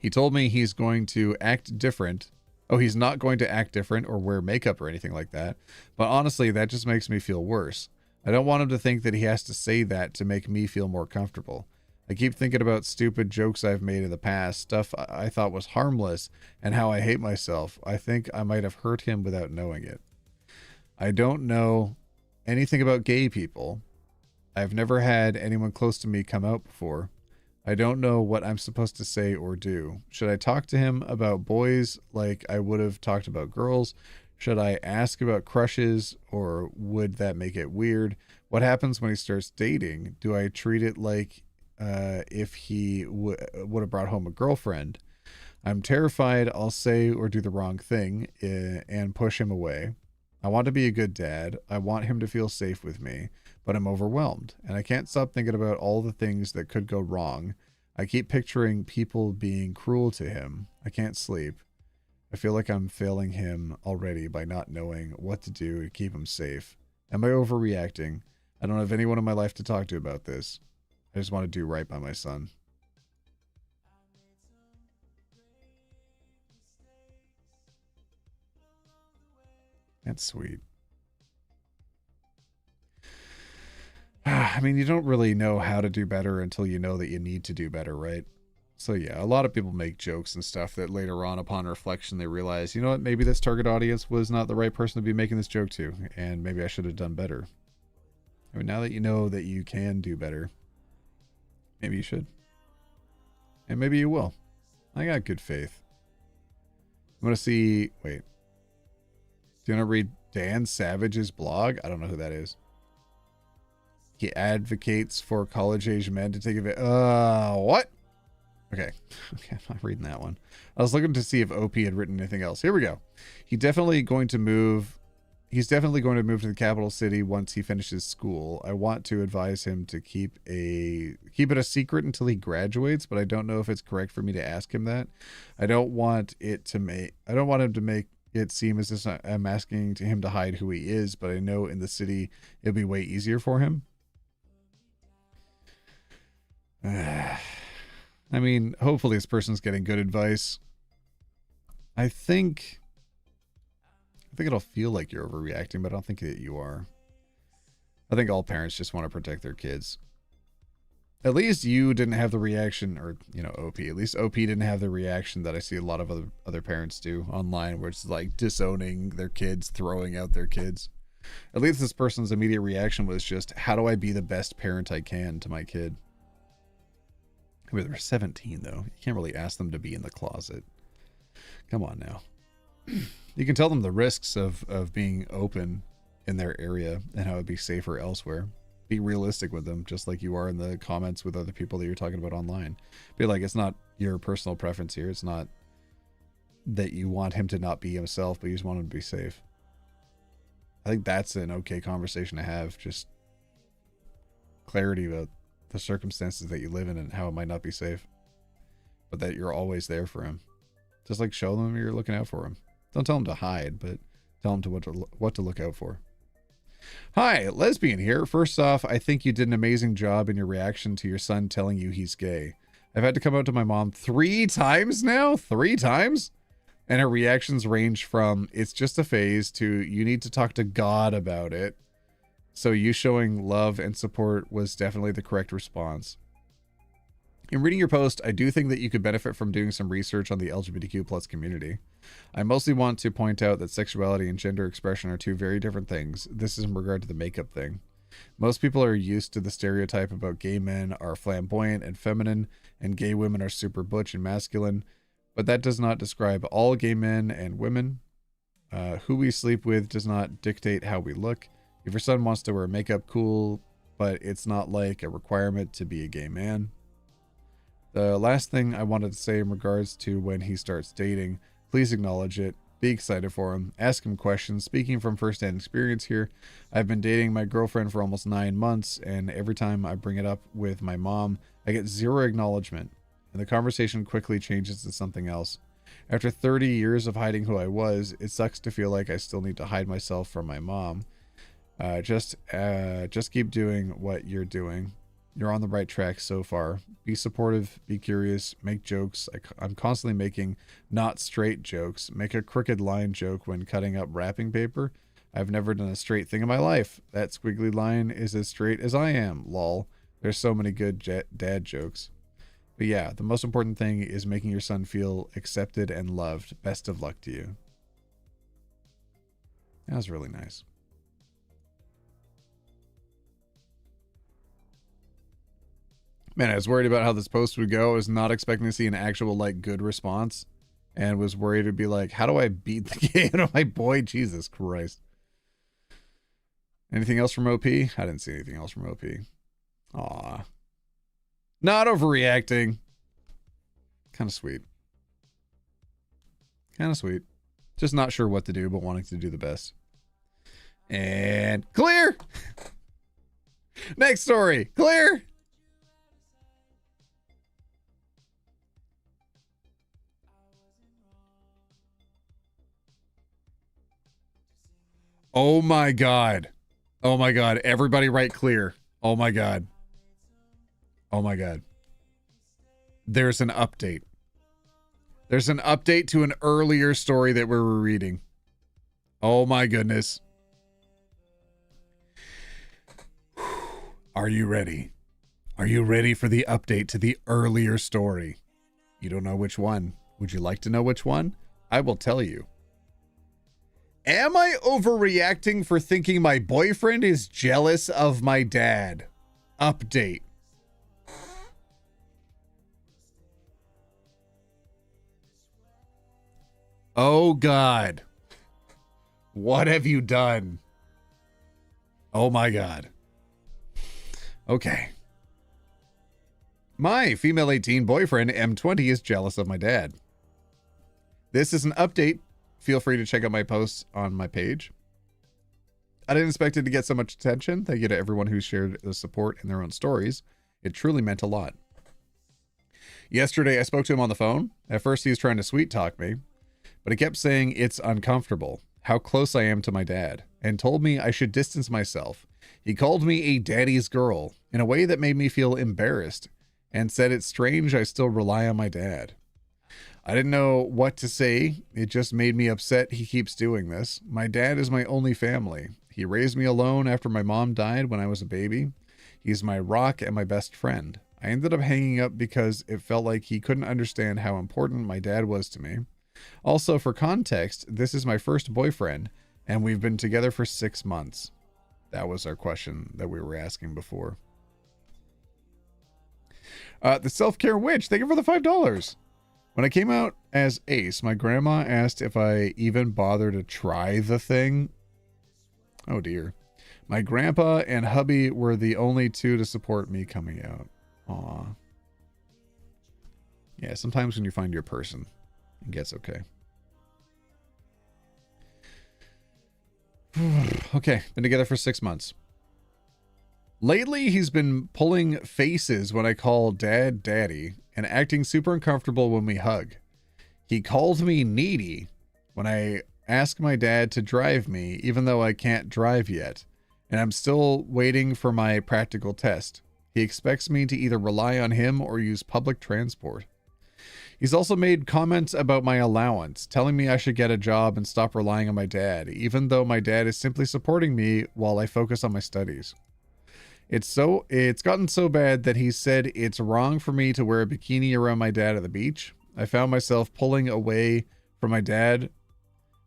He told me he's going to act different. Oh, he's not going to act different or wear makeup or anything like that. But honestly, that just makes me feel worse. I don't want him to think that he has to say that to make me feel more comfortable. I keep thinking about stupid jokes I've made in the past, stuff I thought was harmless, and how I hate myself. I think I might have hurt him without knowing it. I don't know anything about gay people. I've never had anyone close to me come out before. I don't know what I'm supposed to say or do. Should I talk to him about boys like I would have talked about girls? Should I ask about crushes, or would that make it weird? What happens when he starts dating? Do I treat it like if he would have brought home a girlfriend? I'm terrified I'll say or do the wrong thing and push him away. I want to be a good dad. I want him to feel safe with me, but I'm overwhelmed, and I can't stop thinking about all the things that could go wrong. I keep picturing people being cruel to him. I can't sleep. I feel like I'm failing him already by not knowing what to do to keep him safe. Am I overreacting? I don't have anyone in my life to talk to about this. I just want to do right by my son. That's sweet. I mean, you don't really know how to do better until you know that you need to do better, right? So yeah, a lot of people make jokes and stuff that later on, upon reflection, they realize, you know what, maybe this target audience was not the right person to be making this joke to, and maybe I should have done better. I mean, now that you know that you can do better, maybe you should. And maybe you will. I got good faith. I'm going to see... Wait. Do you want to read Dan Savage's blog? I don't know who that is. He advocates for college-age men to take advantage... what? Okay. Okay, I'm not reading that one. I was looking to see if OP had written anything else. Here we go. He's definitely going to move to the capital city once he finishes school. I want to advise him to keep it a secret until he graduates, but I don't know if it's correct for me to ask him that. I don't want him to make it seem as if I'm asking him to hide who he is, but I know in the city it'll be way easier for him. I mean, hopefully this person's getting good advice. I think it'll feel like you're overreacting, but I don't think that you are. I think all parents just want to protect their kids. At least you didn't have the reaction, or, OP. At least OP didn't have the reaction that I see a lot of other parents do online, where it's like disowning their kids, throwing out their kids. At least this person's immediate reaction was just, how do I be the best parent I can to my kid? I mean, they're 17, though. You can't really ask them to be in the closet. Come on now. You can tell them the risks of being open in their area and how it'd be safer elsewhere. Be realistic with them, just like you are in the comments with other people that you're talking about online. Be like, it's not your personal preference here. It's not that you want him to not be himself, but you just want him to be safe. I think that's an okay conversation to have. Just clarity about the circumstances that you live in and how it might not be safe, but that you're always there for him. Just like show them you're looking out for him. Don't tell him to hide, but tell him what to look out for. Hi, Lesbian here. First off, I think you did an amazing job in your reaction to your son telling you he's gay. I've had to come out to my mom 3 times now. 3 times? And her reactions range from, it's just a phase, to you need to talk to God about it. So you showing love and support was definitely the correct response. In reading your post, I do think that you could benefit from doing some research on the LGBTQ+ community. I mostly want to point out that sexuality and gender expression are 2 very different things. This is in regard to the makeup thing. Most people are used to the stereotype about gay men are flamboyant and feminine, and gay women are super butch and masculine, but that does not describe all gay men and women. Who we sleep with does not dictate how we look. If your son wants to wear makeup, cool, but it's not like a requirement to be a gay man. The last thing I wanted to say in regards to when he starts dating, please acknowledge it, be excited for him, ask him questions. Speaking from first-hand experience here, I've been dating my girlfriend for almost 9 months, and every time I bring it up with my mom, I get 0 acknowledgement, and the conversation quickly changes to something else. After 30 years of hiding who I was, it sucks to feel like I still need to hide myself from my mom. Just keep doing what you're doing. You're on the right track so far. Be supportive, be curious, make jokes. I'm constantly making not straight jokes. Make a crooked line joke when cutting up wrapping paper. I've never done a straight thing in my life. That squiggly line is as straight as I am, lol. There's so many good dad jokes. But yeah, the most important thing is making your son feel accepted and loved. Best of luck to you. That was really nice. Man, I was worried about how this post would go. I was not expecting to see an actual, like, good response. And was worried it'd be like, how do I beat the game out of my boy? Jesus Christ. Anything else from OP? I didn't see anything else from OP. Aw. Not overreacting. Kind of sweet. Kind of sweet. Just not sure what to do, but wanting to do the best. And clear! Next story. Clear! Oh my God. Oh my God. Everybody write clear. Oh my God. Oh my God. There's an update. There's an update to an earlier story that we were reading. Oh my goodness. Are you ready? Are you ready for the update to the earlier story? You don't know which one. Would you like to know which one? I will tell you. Am I overreacting for thinking my boyfriend is jealous of my dad? Update. Oh God. What have you done? Oh my God. Okay. My female 18 boyfriend, M20, is jealous of my dad. This is an update. Feel free to check out my posts on my page. I didn't expect it to get so much attention. Thank you to everyone who shared the support in their own stories. It truly meant a lot. Yesterday, I spoke to him on the phone. At first, he was trying to sweet talk me, but he kept saying it's uncomfortable, how close I am to my dad, and told me I should distance myself. He called me a daddy's girl in a way that made me feel embarrassed and said it's strange I still rely on my dad. I didn't know what to say. It just made me upset he keeps doing this. My dad is my only family. He raised me alone after my mom died when I was a baby. He's my rock and my best friend. I ended up hanging up because it felt like he couldn't understand how important my dad was to me. Also, for context, this is my first boyfriend, and we've been together for 6 months. That was our question that we were asking before. The Self-Care Witch, thank you for the $5. When I came out as Ace, my grandma asked if I even bother to try the thing. Oh dear. My grandpa and hubby were the only two to support me coming out. Aw. Yeah, sometimes when you find your person, it gets okay. Okay, been together for 6 months. Lately, he's been pulling faces when I call Dad Daddy and acting super uncomfortable when we hug. He called me needy when I ask my dad to drive me, even though I can't drive yet, and I'm still waiting for my practical test. He expects me to either rely on him or use public transport. He's also made comments about my allowance, telling me I should get a job and stop relying on my dad, even though my dad is simply supporting me while I focus on my studies. It's gotten so bad that he said it's wrong for me to wear a bikini around my dad at the beach. I found myself pulling away from my dad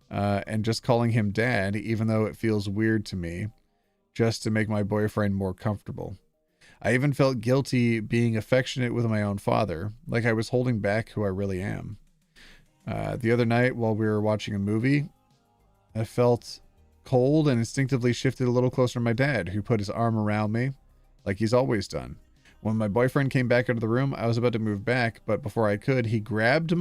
and just calling him dad, even though it feels weird to me, just to make my boyfriend more comfortable. I even felt guilty being affectionate with my own father, like I was holding back who I really am. The other night while we were watching a movie, I felt cold and instinctively shifted a little closer to my dad, who put his arm around me like he's always done. When my boyfriend came back into the room, I was about to move back, but before I could, he grabbed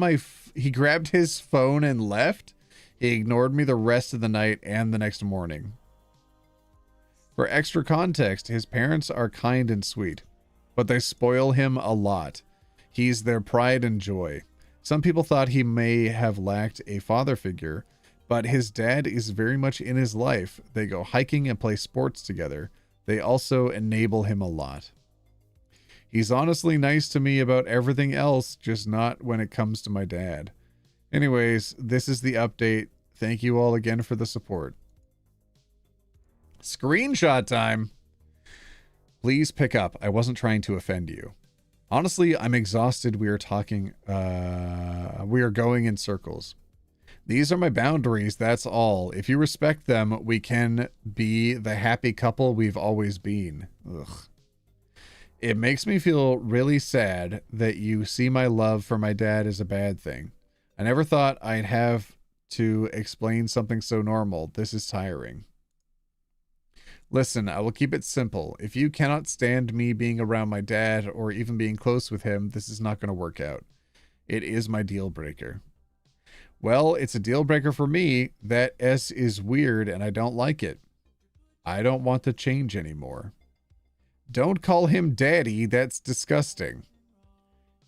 his phone and left. He ignored me the rest of the night and the next morning. For extra context, his parents are kind and sweet, but they spoil him a lot. He's their pride and joy. Some people thought he may have lacked a father figure, but his dad is very much in his life. They go hiking and play sports together. They also enable him a lot. He's honestly nice to me about everything else, just not when it comes to my dad. Anyways, this is the update. Thank you all again for the support. Screenshot time. Please pick up. I wasn't trying to offend you. Honestly, I'm exhausted. We are going in circles. These are my boundaries, that's all. If you respect them, we can be the happy couple we've always been. Ugh. It makes me feel really sad that you see my love for my dad as a bad thing. I never thought I'd have to explain something so normal. This is tiring. Listen, I will keep it simple. If you cannot stand me being around my dad or even being close with him, this is not going to work out. It is my deal breaker. Well, it's a deal breaker for me. That S is weird and I don't like it. I don't want to change anymore. Don't call him daddy. That's disgusting.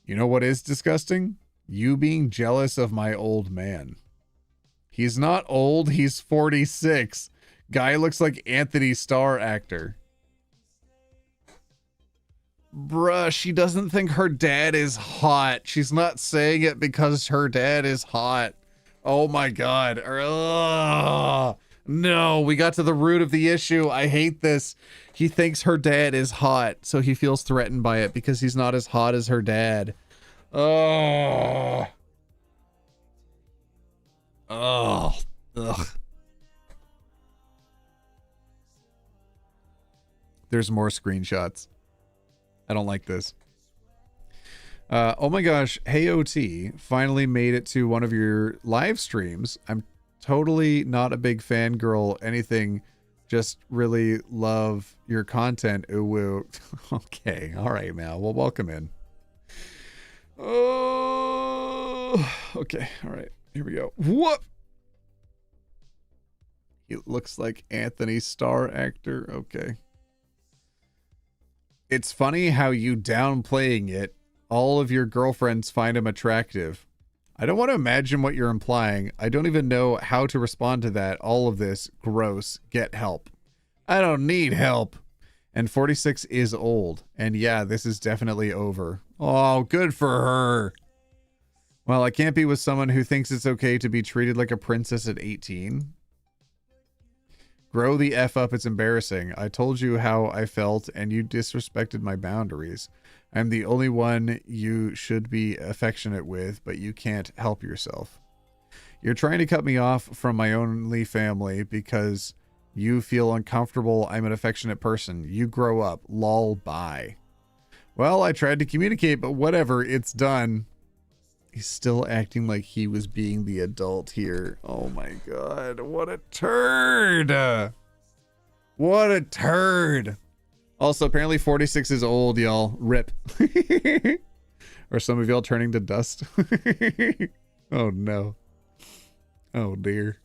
You know what is disgusting? You being jealous of my old man. He's not old. He's 46. Guy looks like Anthony Starr actor. Bruh, she doesn't think her dad is hot. She's not saying it because her dad is hot. Oh my God. Ugh. No, we got to the root of the issue. I hate this. He thinks her dad is hot, so he feels threatened by it because he's not as hot as her dad. Oh. Oh. Ugh. There's more screenshots. I don't like this. Oh my gosh, Hey OT finally made it to one of your live streams. I'm totally not a big fangirl, anything. Just really love your content. Ooh, okay, all right, Mal. Well, welcome in. Oh, okay, all right. Here we go. What? He looks like Anthony Starr actor. Okay. It's funny how you downplaying it, all of your girlfriends find him attractive. I don't want to imagine what you're implying. I don't even know how to respond to that. All of this, gross. Get help. I don't need help. And 46 is old. And yeah, this is definitely over. Oh, good for her. Well, I can't be with someone who thinks it's okay to be treated like a princess at 18. Grow the F up, it's embarrassing. I told you how I felt and you disrespected my boundaries. I'm the only one you should be affectionate with, but you can't help yourself. You're trying to cut me off from my only family because you feel uncomfortable. I'm an affectionate person. You grow up. Lol, bye. Well, I tried to communicate, but whatever, it's done. He's still acting like he was being the adult here. Oh my God, what a turd. What a turd. Also, apparently 46 is old, y'all. RIP. Or some of y'all turning to dust. Oh no. Oh dear.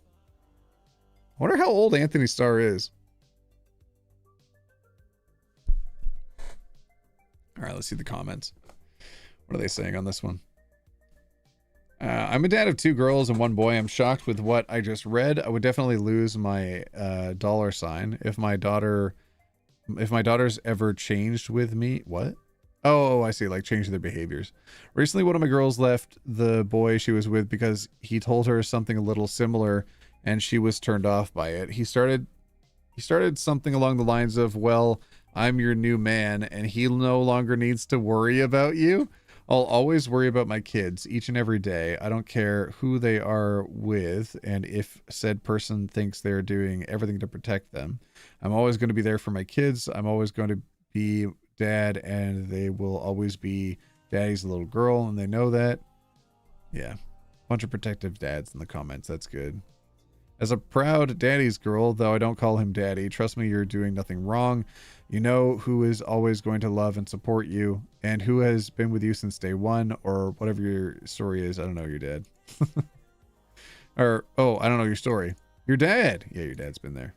I wonder how old Anthony Starr is. All right, let's see the comments. What are they saying on this one? I'm a dad of 2 girls and 1 boy. I'm shocked with what I just read. I would definitely lose my $sign if my daughter's ever changed with me. What? Oh, I see. Like changed their behaviors. Recently, one of my girls left the boy she was with because he told her something a little similar and she was turned off by it. He started something along the lines of, well, I'm your new man and he no longer needs to worry about you. I'll always worry about my kids each and every day. I don't care who they are with and if said person thinks they're doing everything to protect them. I'm always going to be there for my kids. I'm always going to be dad and they will always be daddy's little girl and they know that. Yeah. Bunch of protective dads in the comments. That's good. As a proud daddy's girl, though I don't call him daddy, trust me, you're doing nothing wrong. You know who is always going to love and support you and who has been with you since day one or whatever your story is. I don't know your dad. Or, oh, I don't know your story. Your dad. Yeah, your dad's been there.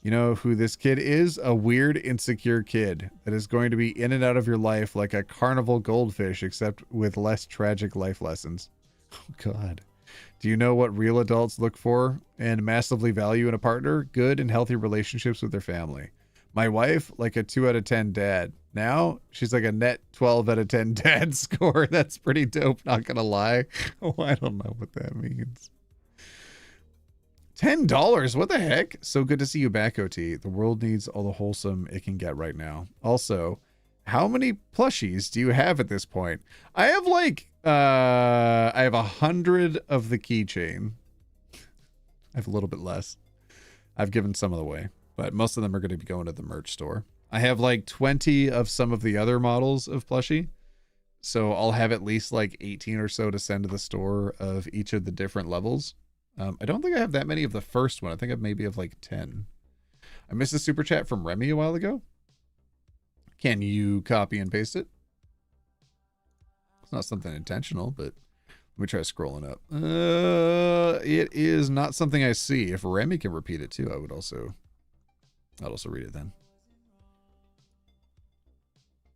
You know who this kid is? A weird, insecure kid that is going to be in and out of your life like a carnival goldfish, except with less tragic life lessons. Oh, God. Do you know what real adults look for and massively value in a partner? Good and healthy relationships with their family. My wife, like a 2 out of 10 dad. Now, she's like a net 12 out of 10 dad score. That's pretty dope, not gonna lie. Oh, I don't know what that means. $10? What the heck? So good to see you back, OT. The world needs all the wholesome it can get right now. Also, how many plushies do you have at this point? I have like, I have 100 of the keychain. I have a little bit less. I've given some of the way, but most of them are going to be going to the merch store. I have like 20 of some of the other models of plushie. So I'll have at least like 18 or so to send to the store of each of the different levels. I don't think I have that many of the first one. I think I maybe have like 10. I missed a super chat from Remy a while ago. Can you copy and paste it? It's not something intentional, but let me try scrolling up. It is not something I see. If Remy can repeat it too, I'd also read it then.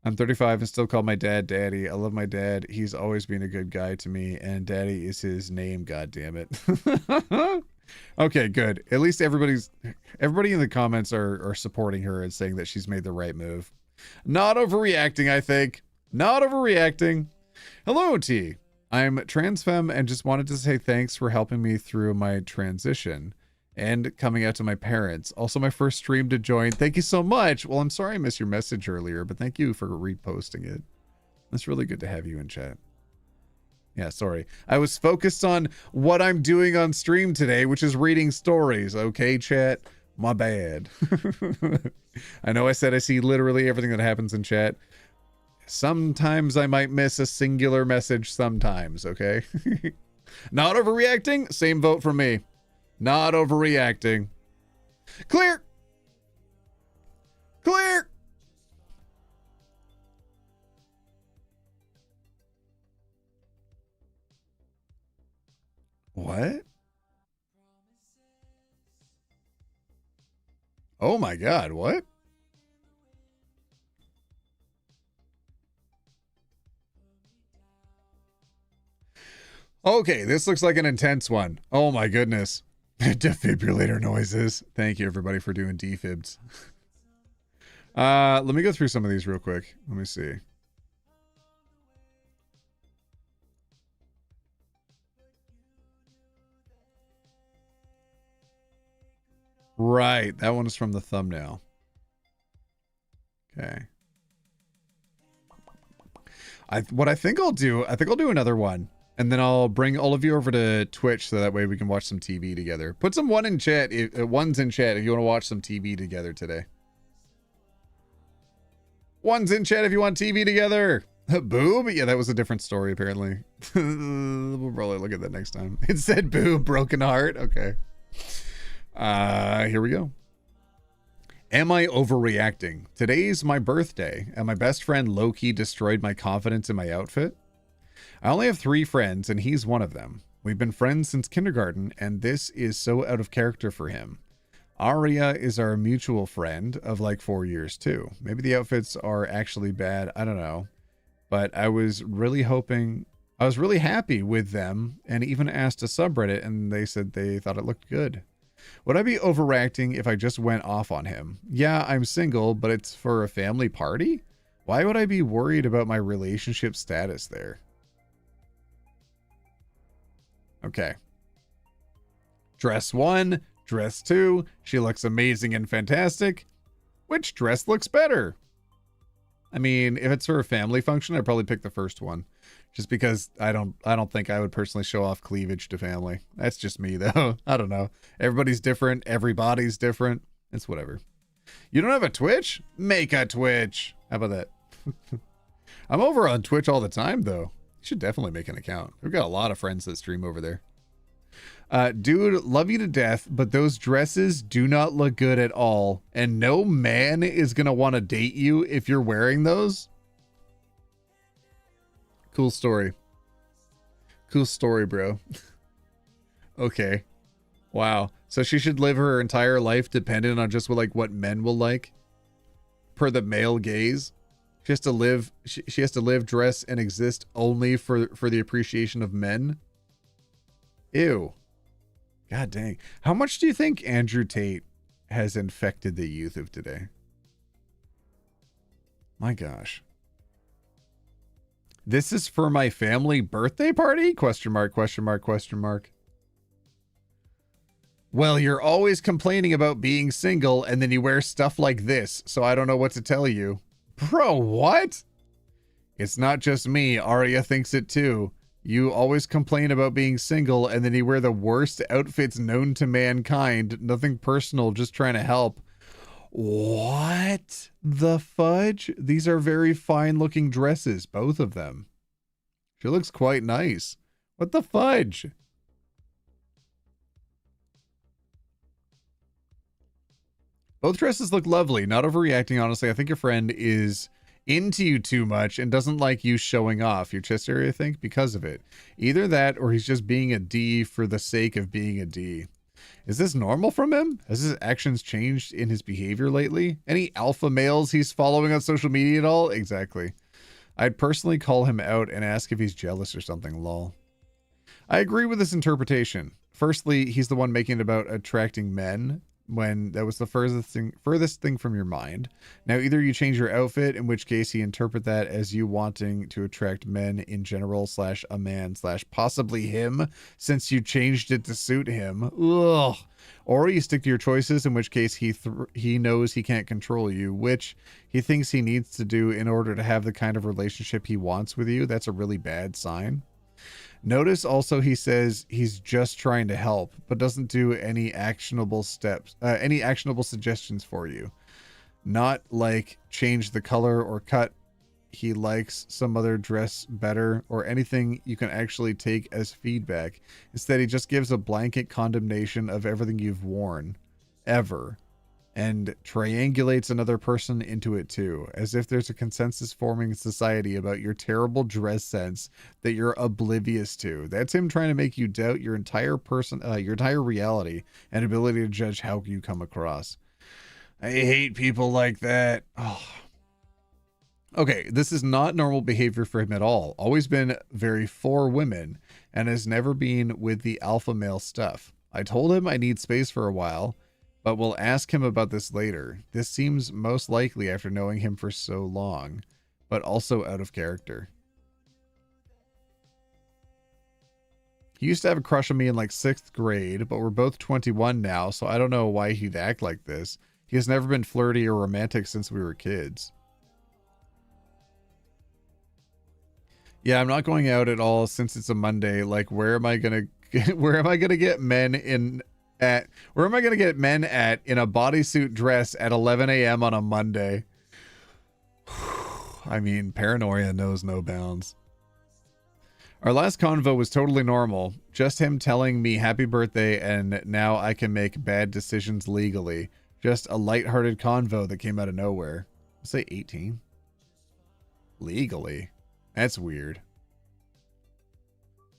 I'm 35 and still call my dad Daddy. I love my dad. He's always been a good guy to me, and Daddy is his name, god damn it. Okay, good. At least everybody in the comments are supporting her and saying that she's made the right move. Not overreacting, I think. Not overreacting. Hello, T. I'm trans femme and just wanted to say thanks for helping me through my transition and coming out to my parents. Also my first stream to join. Thank you so much. Well, I'm sorry I missed your message earlier, but thank you for reposting it. It's really good to have you in chat. Yeah, sorry. I was focused on what I'm doing on stream today, which is reading stories. Okay, chat? My bad. I know I said I see literally everything that happens in chat. Sometimes I might miss a singular message sometimes, okay? Not overreacting? Same vote for me. Not overreacting. Clear! Clear! What? Oh my god, what? Okay, this looks like an intense one. Oh my goodness. Defibrillator noises. Thank you everybody for doing defibs. Let me go through some of these real quick. Let me see. Right, that one is from the thumbnail. Okay. What I think I'll do another one. And then I'll bring all of you over to Twitch so that way we can watch some TV together. Put some ones in chat if you want to watch some TV together today. Ones in chat if you want TV together. Boob? Yeah, that was a different story apparently. We'll probably look at that next time. It said boob, broken heart. Okay. Here we go. Am I overreacting? Today's my birthday, and my best friend low-key destroyed my confidence in my outfit. I only have 3 friends, and he's one of them. We've been friends since kindergarten, and this is so out of character for him. Aria is our mutual friend of like 4 years too. Maybe the outfits are actually bad. I don't know. But I was really happy with them and even asked a subreddit and they said they thought it looked good. Would I be overreacting if I just went off on him? Yeah, I'm single, but it's for a family party? Why would I be worried about my relationship status there? Okay. Dress 1, dress 2. She looks amazing and fantastic. Which dress looks better? I mean, if it's for a family function, I'd probably pick the first one. Just because I don't think I would personally show off cleavage to family. That's just me though. I don't know. Everybody's different. Everybody's different. It's whatever. You don't have a Twitch? Make a Twitch. How about that? I'm over on Twitch all the time though. You should definitely make an account. We've got a lot of friends that stream over there. Dude, love you to death, but those dresses do not look good at all. And no man is gonna want to date you if you're wearing those. Cool story. Cool story, bro. Okay. Wow. So she should live her entire life dependent on just what men will like? Per the male gaze? She has to live, she has to live, dress, and exist only for the appreciation of men? Ew. God dang. How much do you think Andrew Tate has infected the youth of today? My gosh. This is for my family birthday party? Question mark, question mark, question mark. Well, you're always complaining about being single and then you wear stuff like this, so I don't know what to tell you. Bro, what? It's not just me. Arya thinks it too. You always complain about being single and then you wear the worst outfits known to mankind. Nothing personal, just trying to help. What the fudge? These are very fine looking dresses, both of them. She looks quite nice. What the fudge? Both dresses look lovely. Not overreacting, honestly. I think your friend is into you too much and doesn't like you showing off your chest area, I think, because of it. Either that or he's just being a D for the sake of being a D. Is this normal from him? Has his actions changed in his behavior lately? Any alpha males he's following on social media at all? Exactly. I'd personally call him out and ask if he's jealous or something, lol. I agree with this interpretation. Firstly, he's the one making it about attracting men, when that was the furthest thing from your mind. Now, either you change your outfit, in which case he interpret that as you wanting to attract men in general / a man / possibly him, since you changed it to suit him. Ugh. Or you stick to your choices, in which case he knows he can't control you, which he thinks he needs to do in order to have the kind of relationship he wants with you. That's a really bad sign. Notice also he says he's just trying to help, but doesn't do any actionable suggestions for you. Not like change the color or cut he likes some other dress better or anything you can actually take as feedback. Instead, he just gives a blanket condemnation of everything you've worn, ever. And triangulates another person into it too, as if there's a consensus forming in society about your terrible dress sense that you're oblivious to. That's him trying to make you doubt your entire reality and ability to judge how you come across. I hate people like that. Oh. Okay, this is not normal behavior for him at all. Always been very for women and has never been with the alpha male stuff. I told him I need space for a while, but we'll ask him about this later. This seems most likely after knowing him for so long, but also out of character. He used to have a crush on me in like 6th grade, but we're both 21 now, so I don't know why he'd act like this. He has never been flirty or romantic since we were kids. Yeah, I'm not going out at all since it's a Monday. Like, where am I gonna get men in at in a bodysuit dress at 11 a.m. on a Monday? I mean, paranoia knows no bounds. Our last convo was totally normal. Just him telling me happy birthday and now I can make bad decisions legally. Just a lighthearted convo that came out of nowhere. I'll say 18. Legally? That's weird.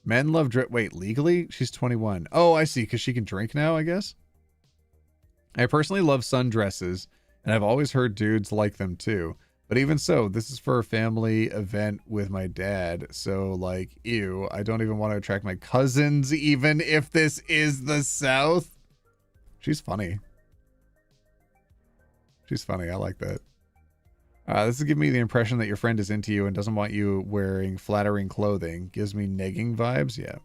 Men love wait, legally? She's 21. Oh, I see, because she can drink now, I guess? I personally love sundresses, and I've always heard dudes like them too. But even so, this is for a family event with my dad, so like, ew, I don't even want to attract my cousins, even if this is the South. She's funny. She's funny, I like that. This is giving me the impression that your friend is into you and doesn't want you wearing flattering clothing. Gives me negging vibes, yeah.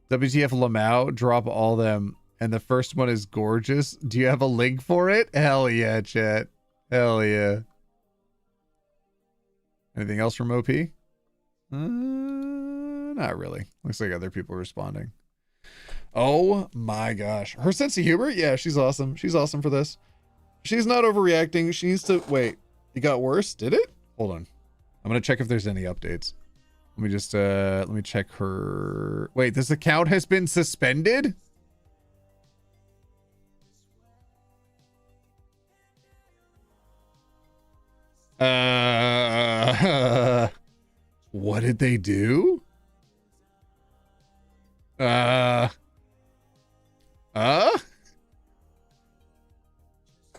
WTF Lamau, drop all them. And the first one is gorgeous. Do you have a link for it? Hell yeah, chat. Hell yeah. Anything else from OP? Not really. Looks like other people responding. Oh my gosh. Her sense of humor? Yeah, she's awesome. She's awesome for this. She's not overreacting. She needs to... Wait, it got worse? Did it? Hold on. I'm going to check if there's any updates. Let me just... let me check her... Wait, this account has been suspended? What did they do?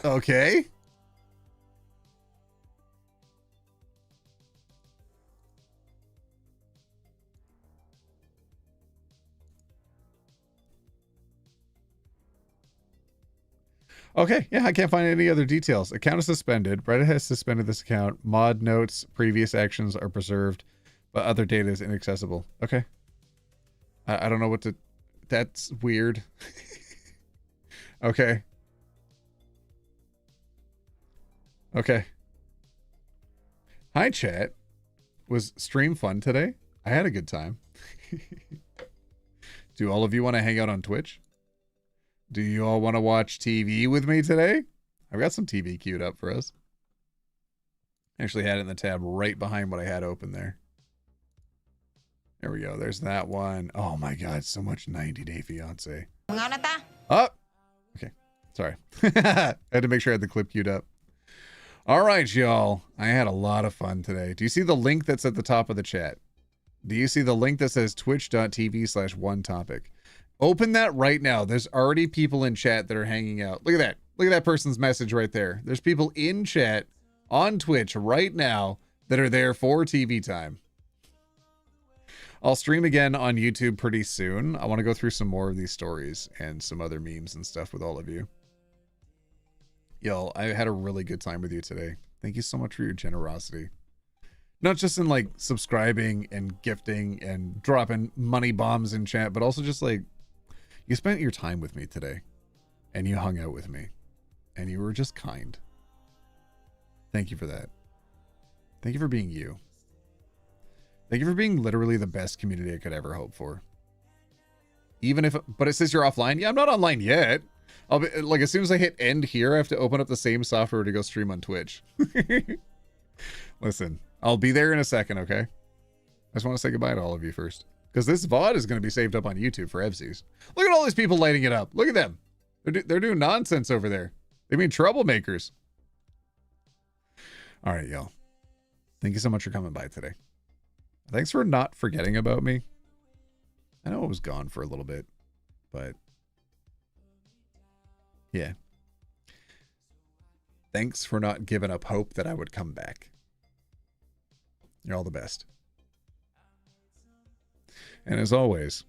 Okay. Okay, yeah, I can't find any other details. Account is suspended. Reddit has suspended this account. Mod notes, previous actions are preserved, but other data is inaccessible. Okay. I don't know what to That's weird. Okay. Okay. Hi, chat. Was stream fun today? I had a good time. Do all of you want to hang out on Twitch? Do you all want to watch TV with me today? I've got some TV queued up for us. Actually had it in the tab right behind what I had open there. There we go. There's that one. Oh my God, so much 90 Day Fiance. Oh, okay. Sorry. I had to make sure I had the clip queued up. All right, y'all. I had a lot of fun today. Do you see the link that's at the top of the chat? Do you see the link that says twitch.tv/OneTopic? Open that right now. There's already people in chat that are hanging out. Look at that. Look at that person's message right there. There's people in chat on Twitch right now that are there for TV time. I'll stream again on YouTube pretty soon. I want to go through some more of these stories and some other memes and stuff with all of you. Y'all, I had a really good time with you today. Thank you so much for your generosity. Not just in like subscribing and gifting and dropping money bombs in chat, but also just like you spent your time with me today and you hung out with me and you were just kind. Thank you for that. Thank you for being you. Thank you for being literally the best community I could ever hope for. Even if, but it says you're offline. Yeah, I'm not online yet. I'll be like, as soon as I hit end here, I have to open up the same software to go stream on Twitch. Listen, I'll be there in a second, okay? I just want to say goodbye to all of you first. Because this VOD is going to be saved up on YouTube for Evsies. Look at all these people lighting it up. Look at them. They're doing nonsense over there. They mean troublemakers. All right, y'all. Thank you so much for coming by today. Thanks for not forgetting about me. I know I was gone for a little bit, but yeah. Thanks for not giving up hope that I would come back. You're all the best. And as always,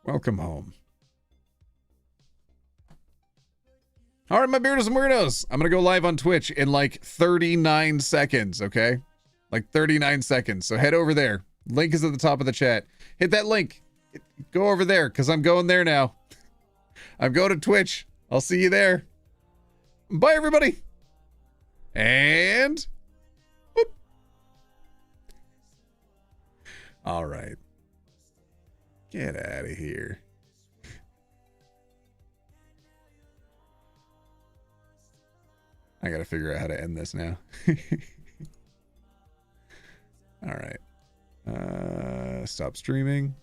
welcome home. All right, my beardos and weirdos. I'm going to go live on Twitch in like 39 seconds, okay? Like 39 seconds. So head over there. Link is at the top of the chat. Hit that link. Go over there because I'm going there now. I'm going to Twitch. I'll see you there. Bye, everybody. And... whoop. All right. Get out of here. I gotta figure out how to end this now. All right. Stop streaming.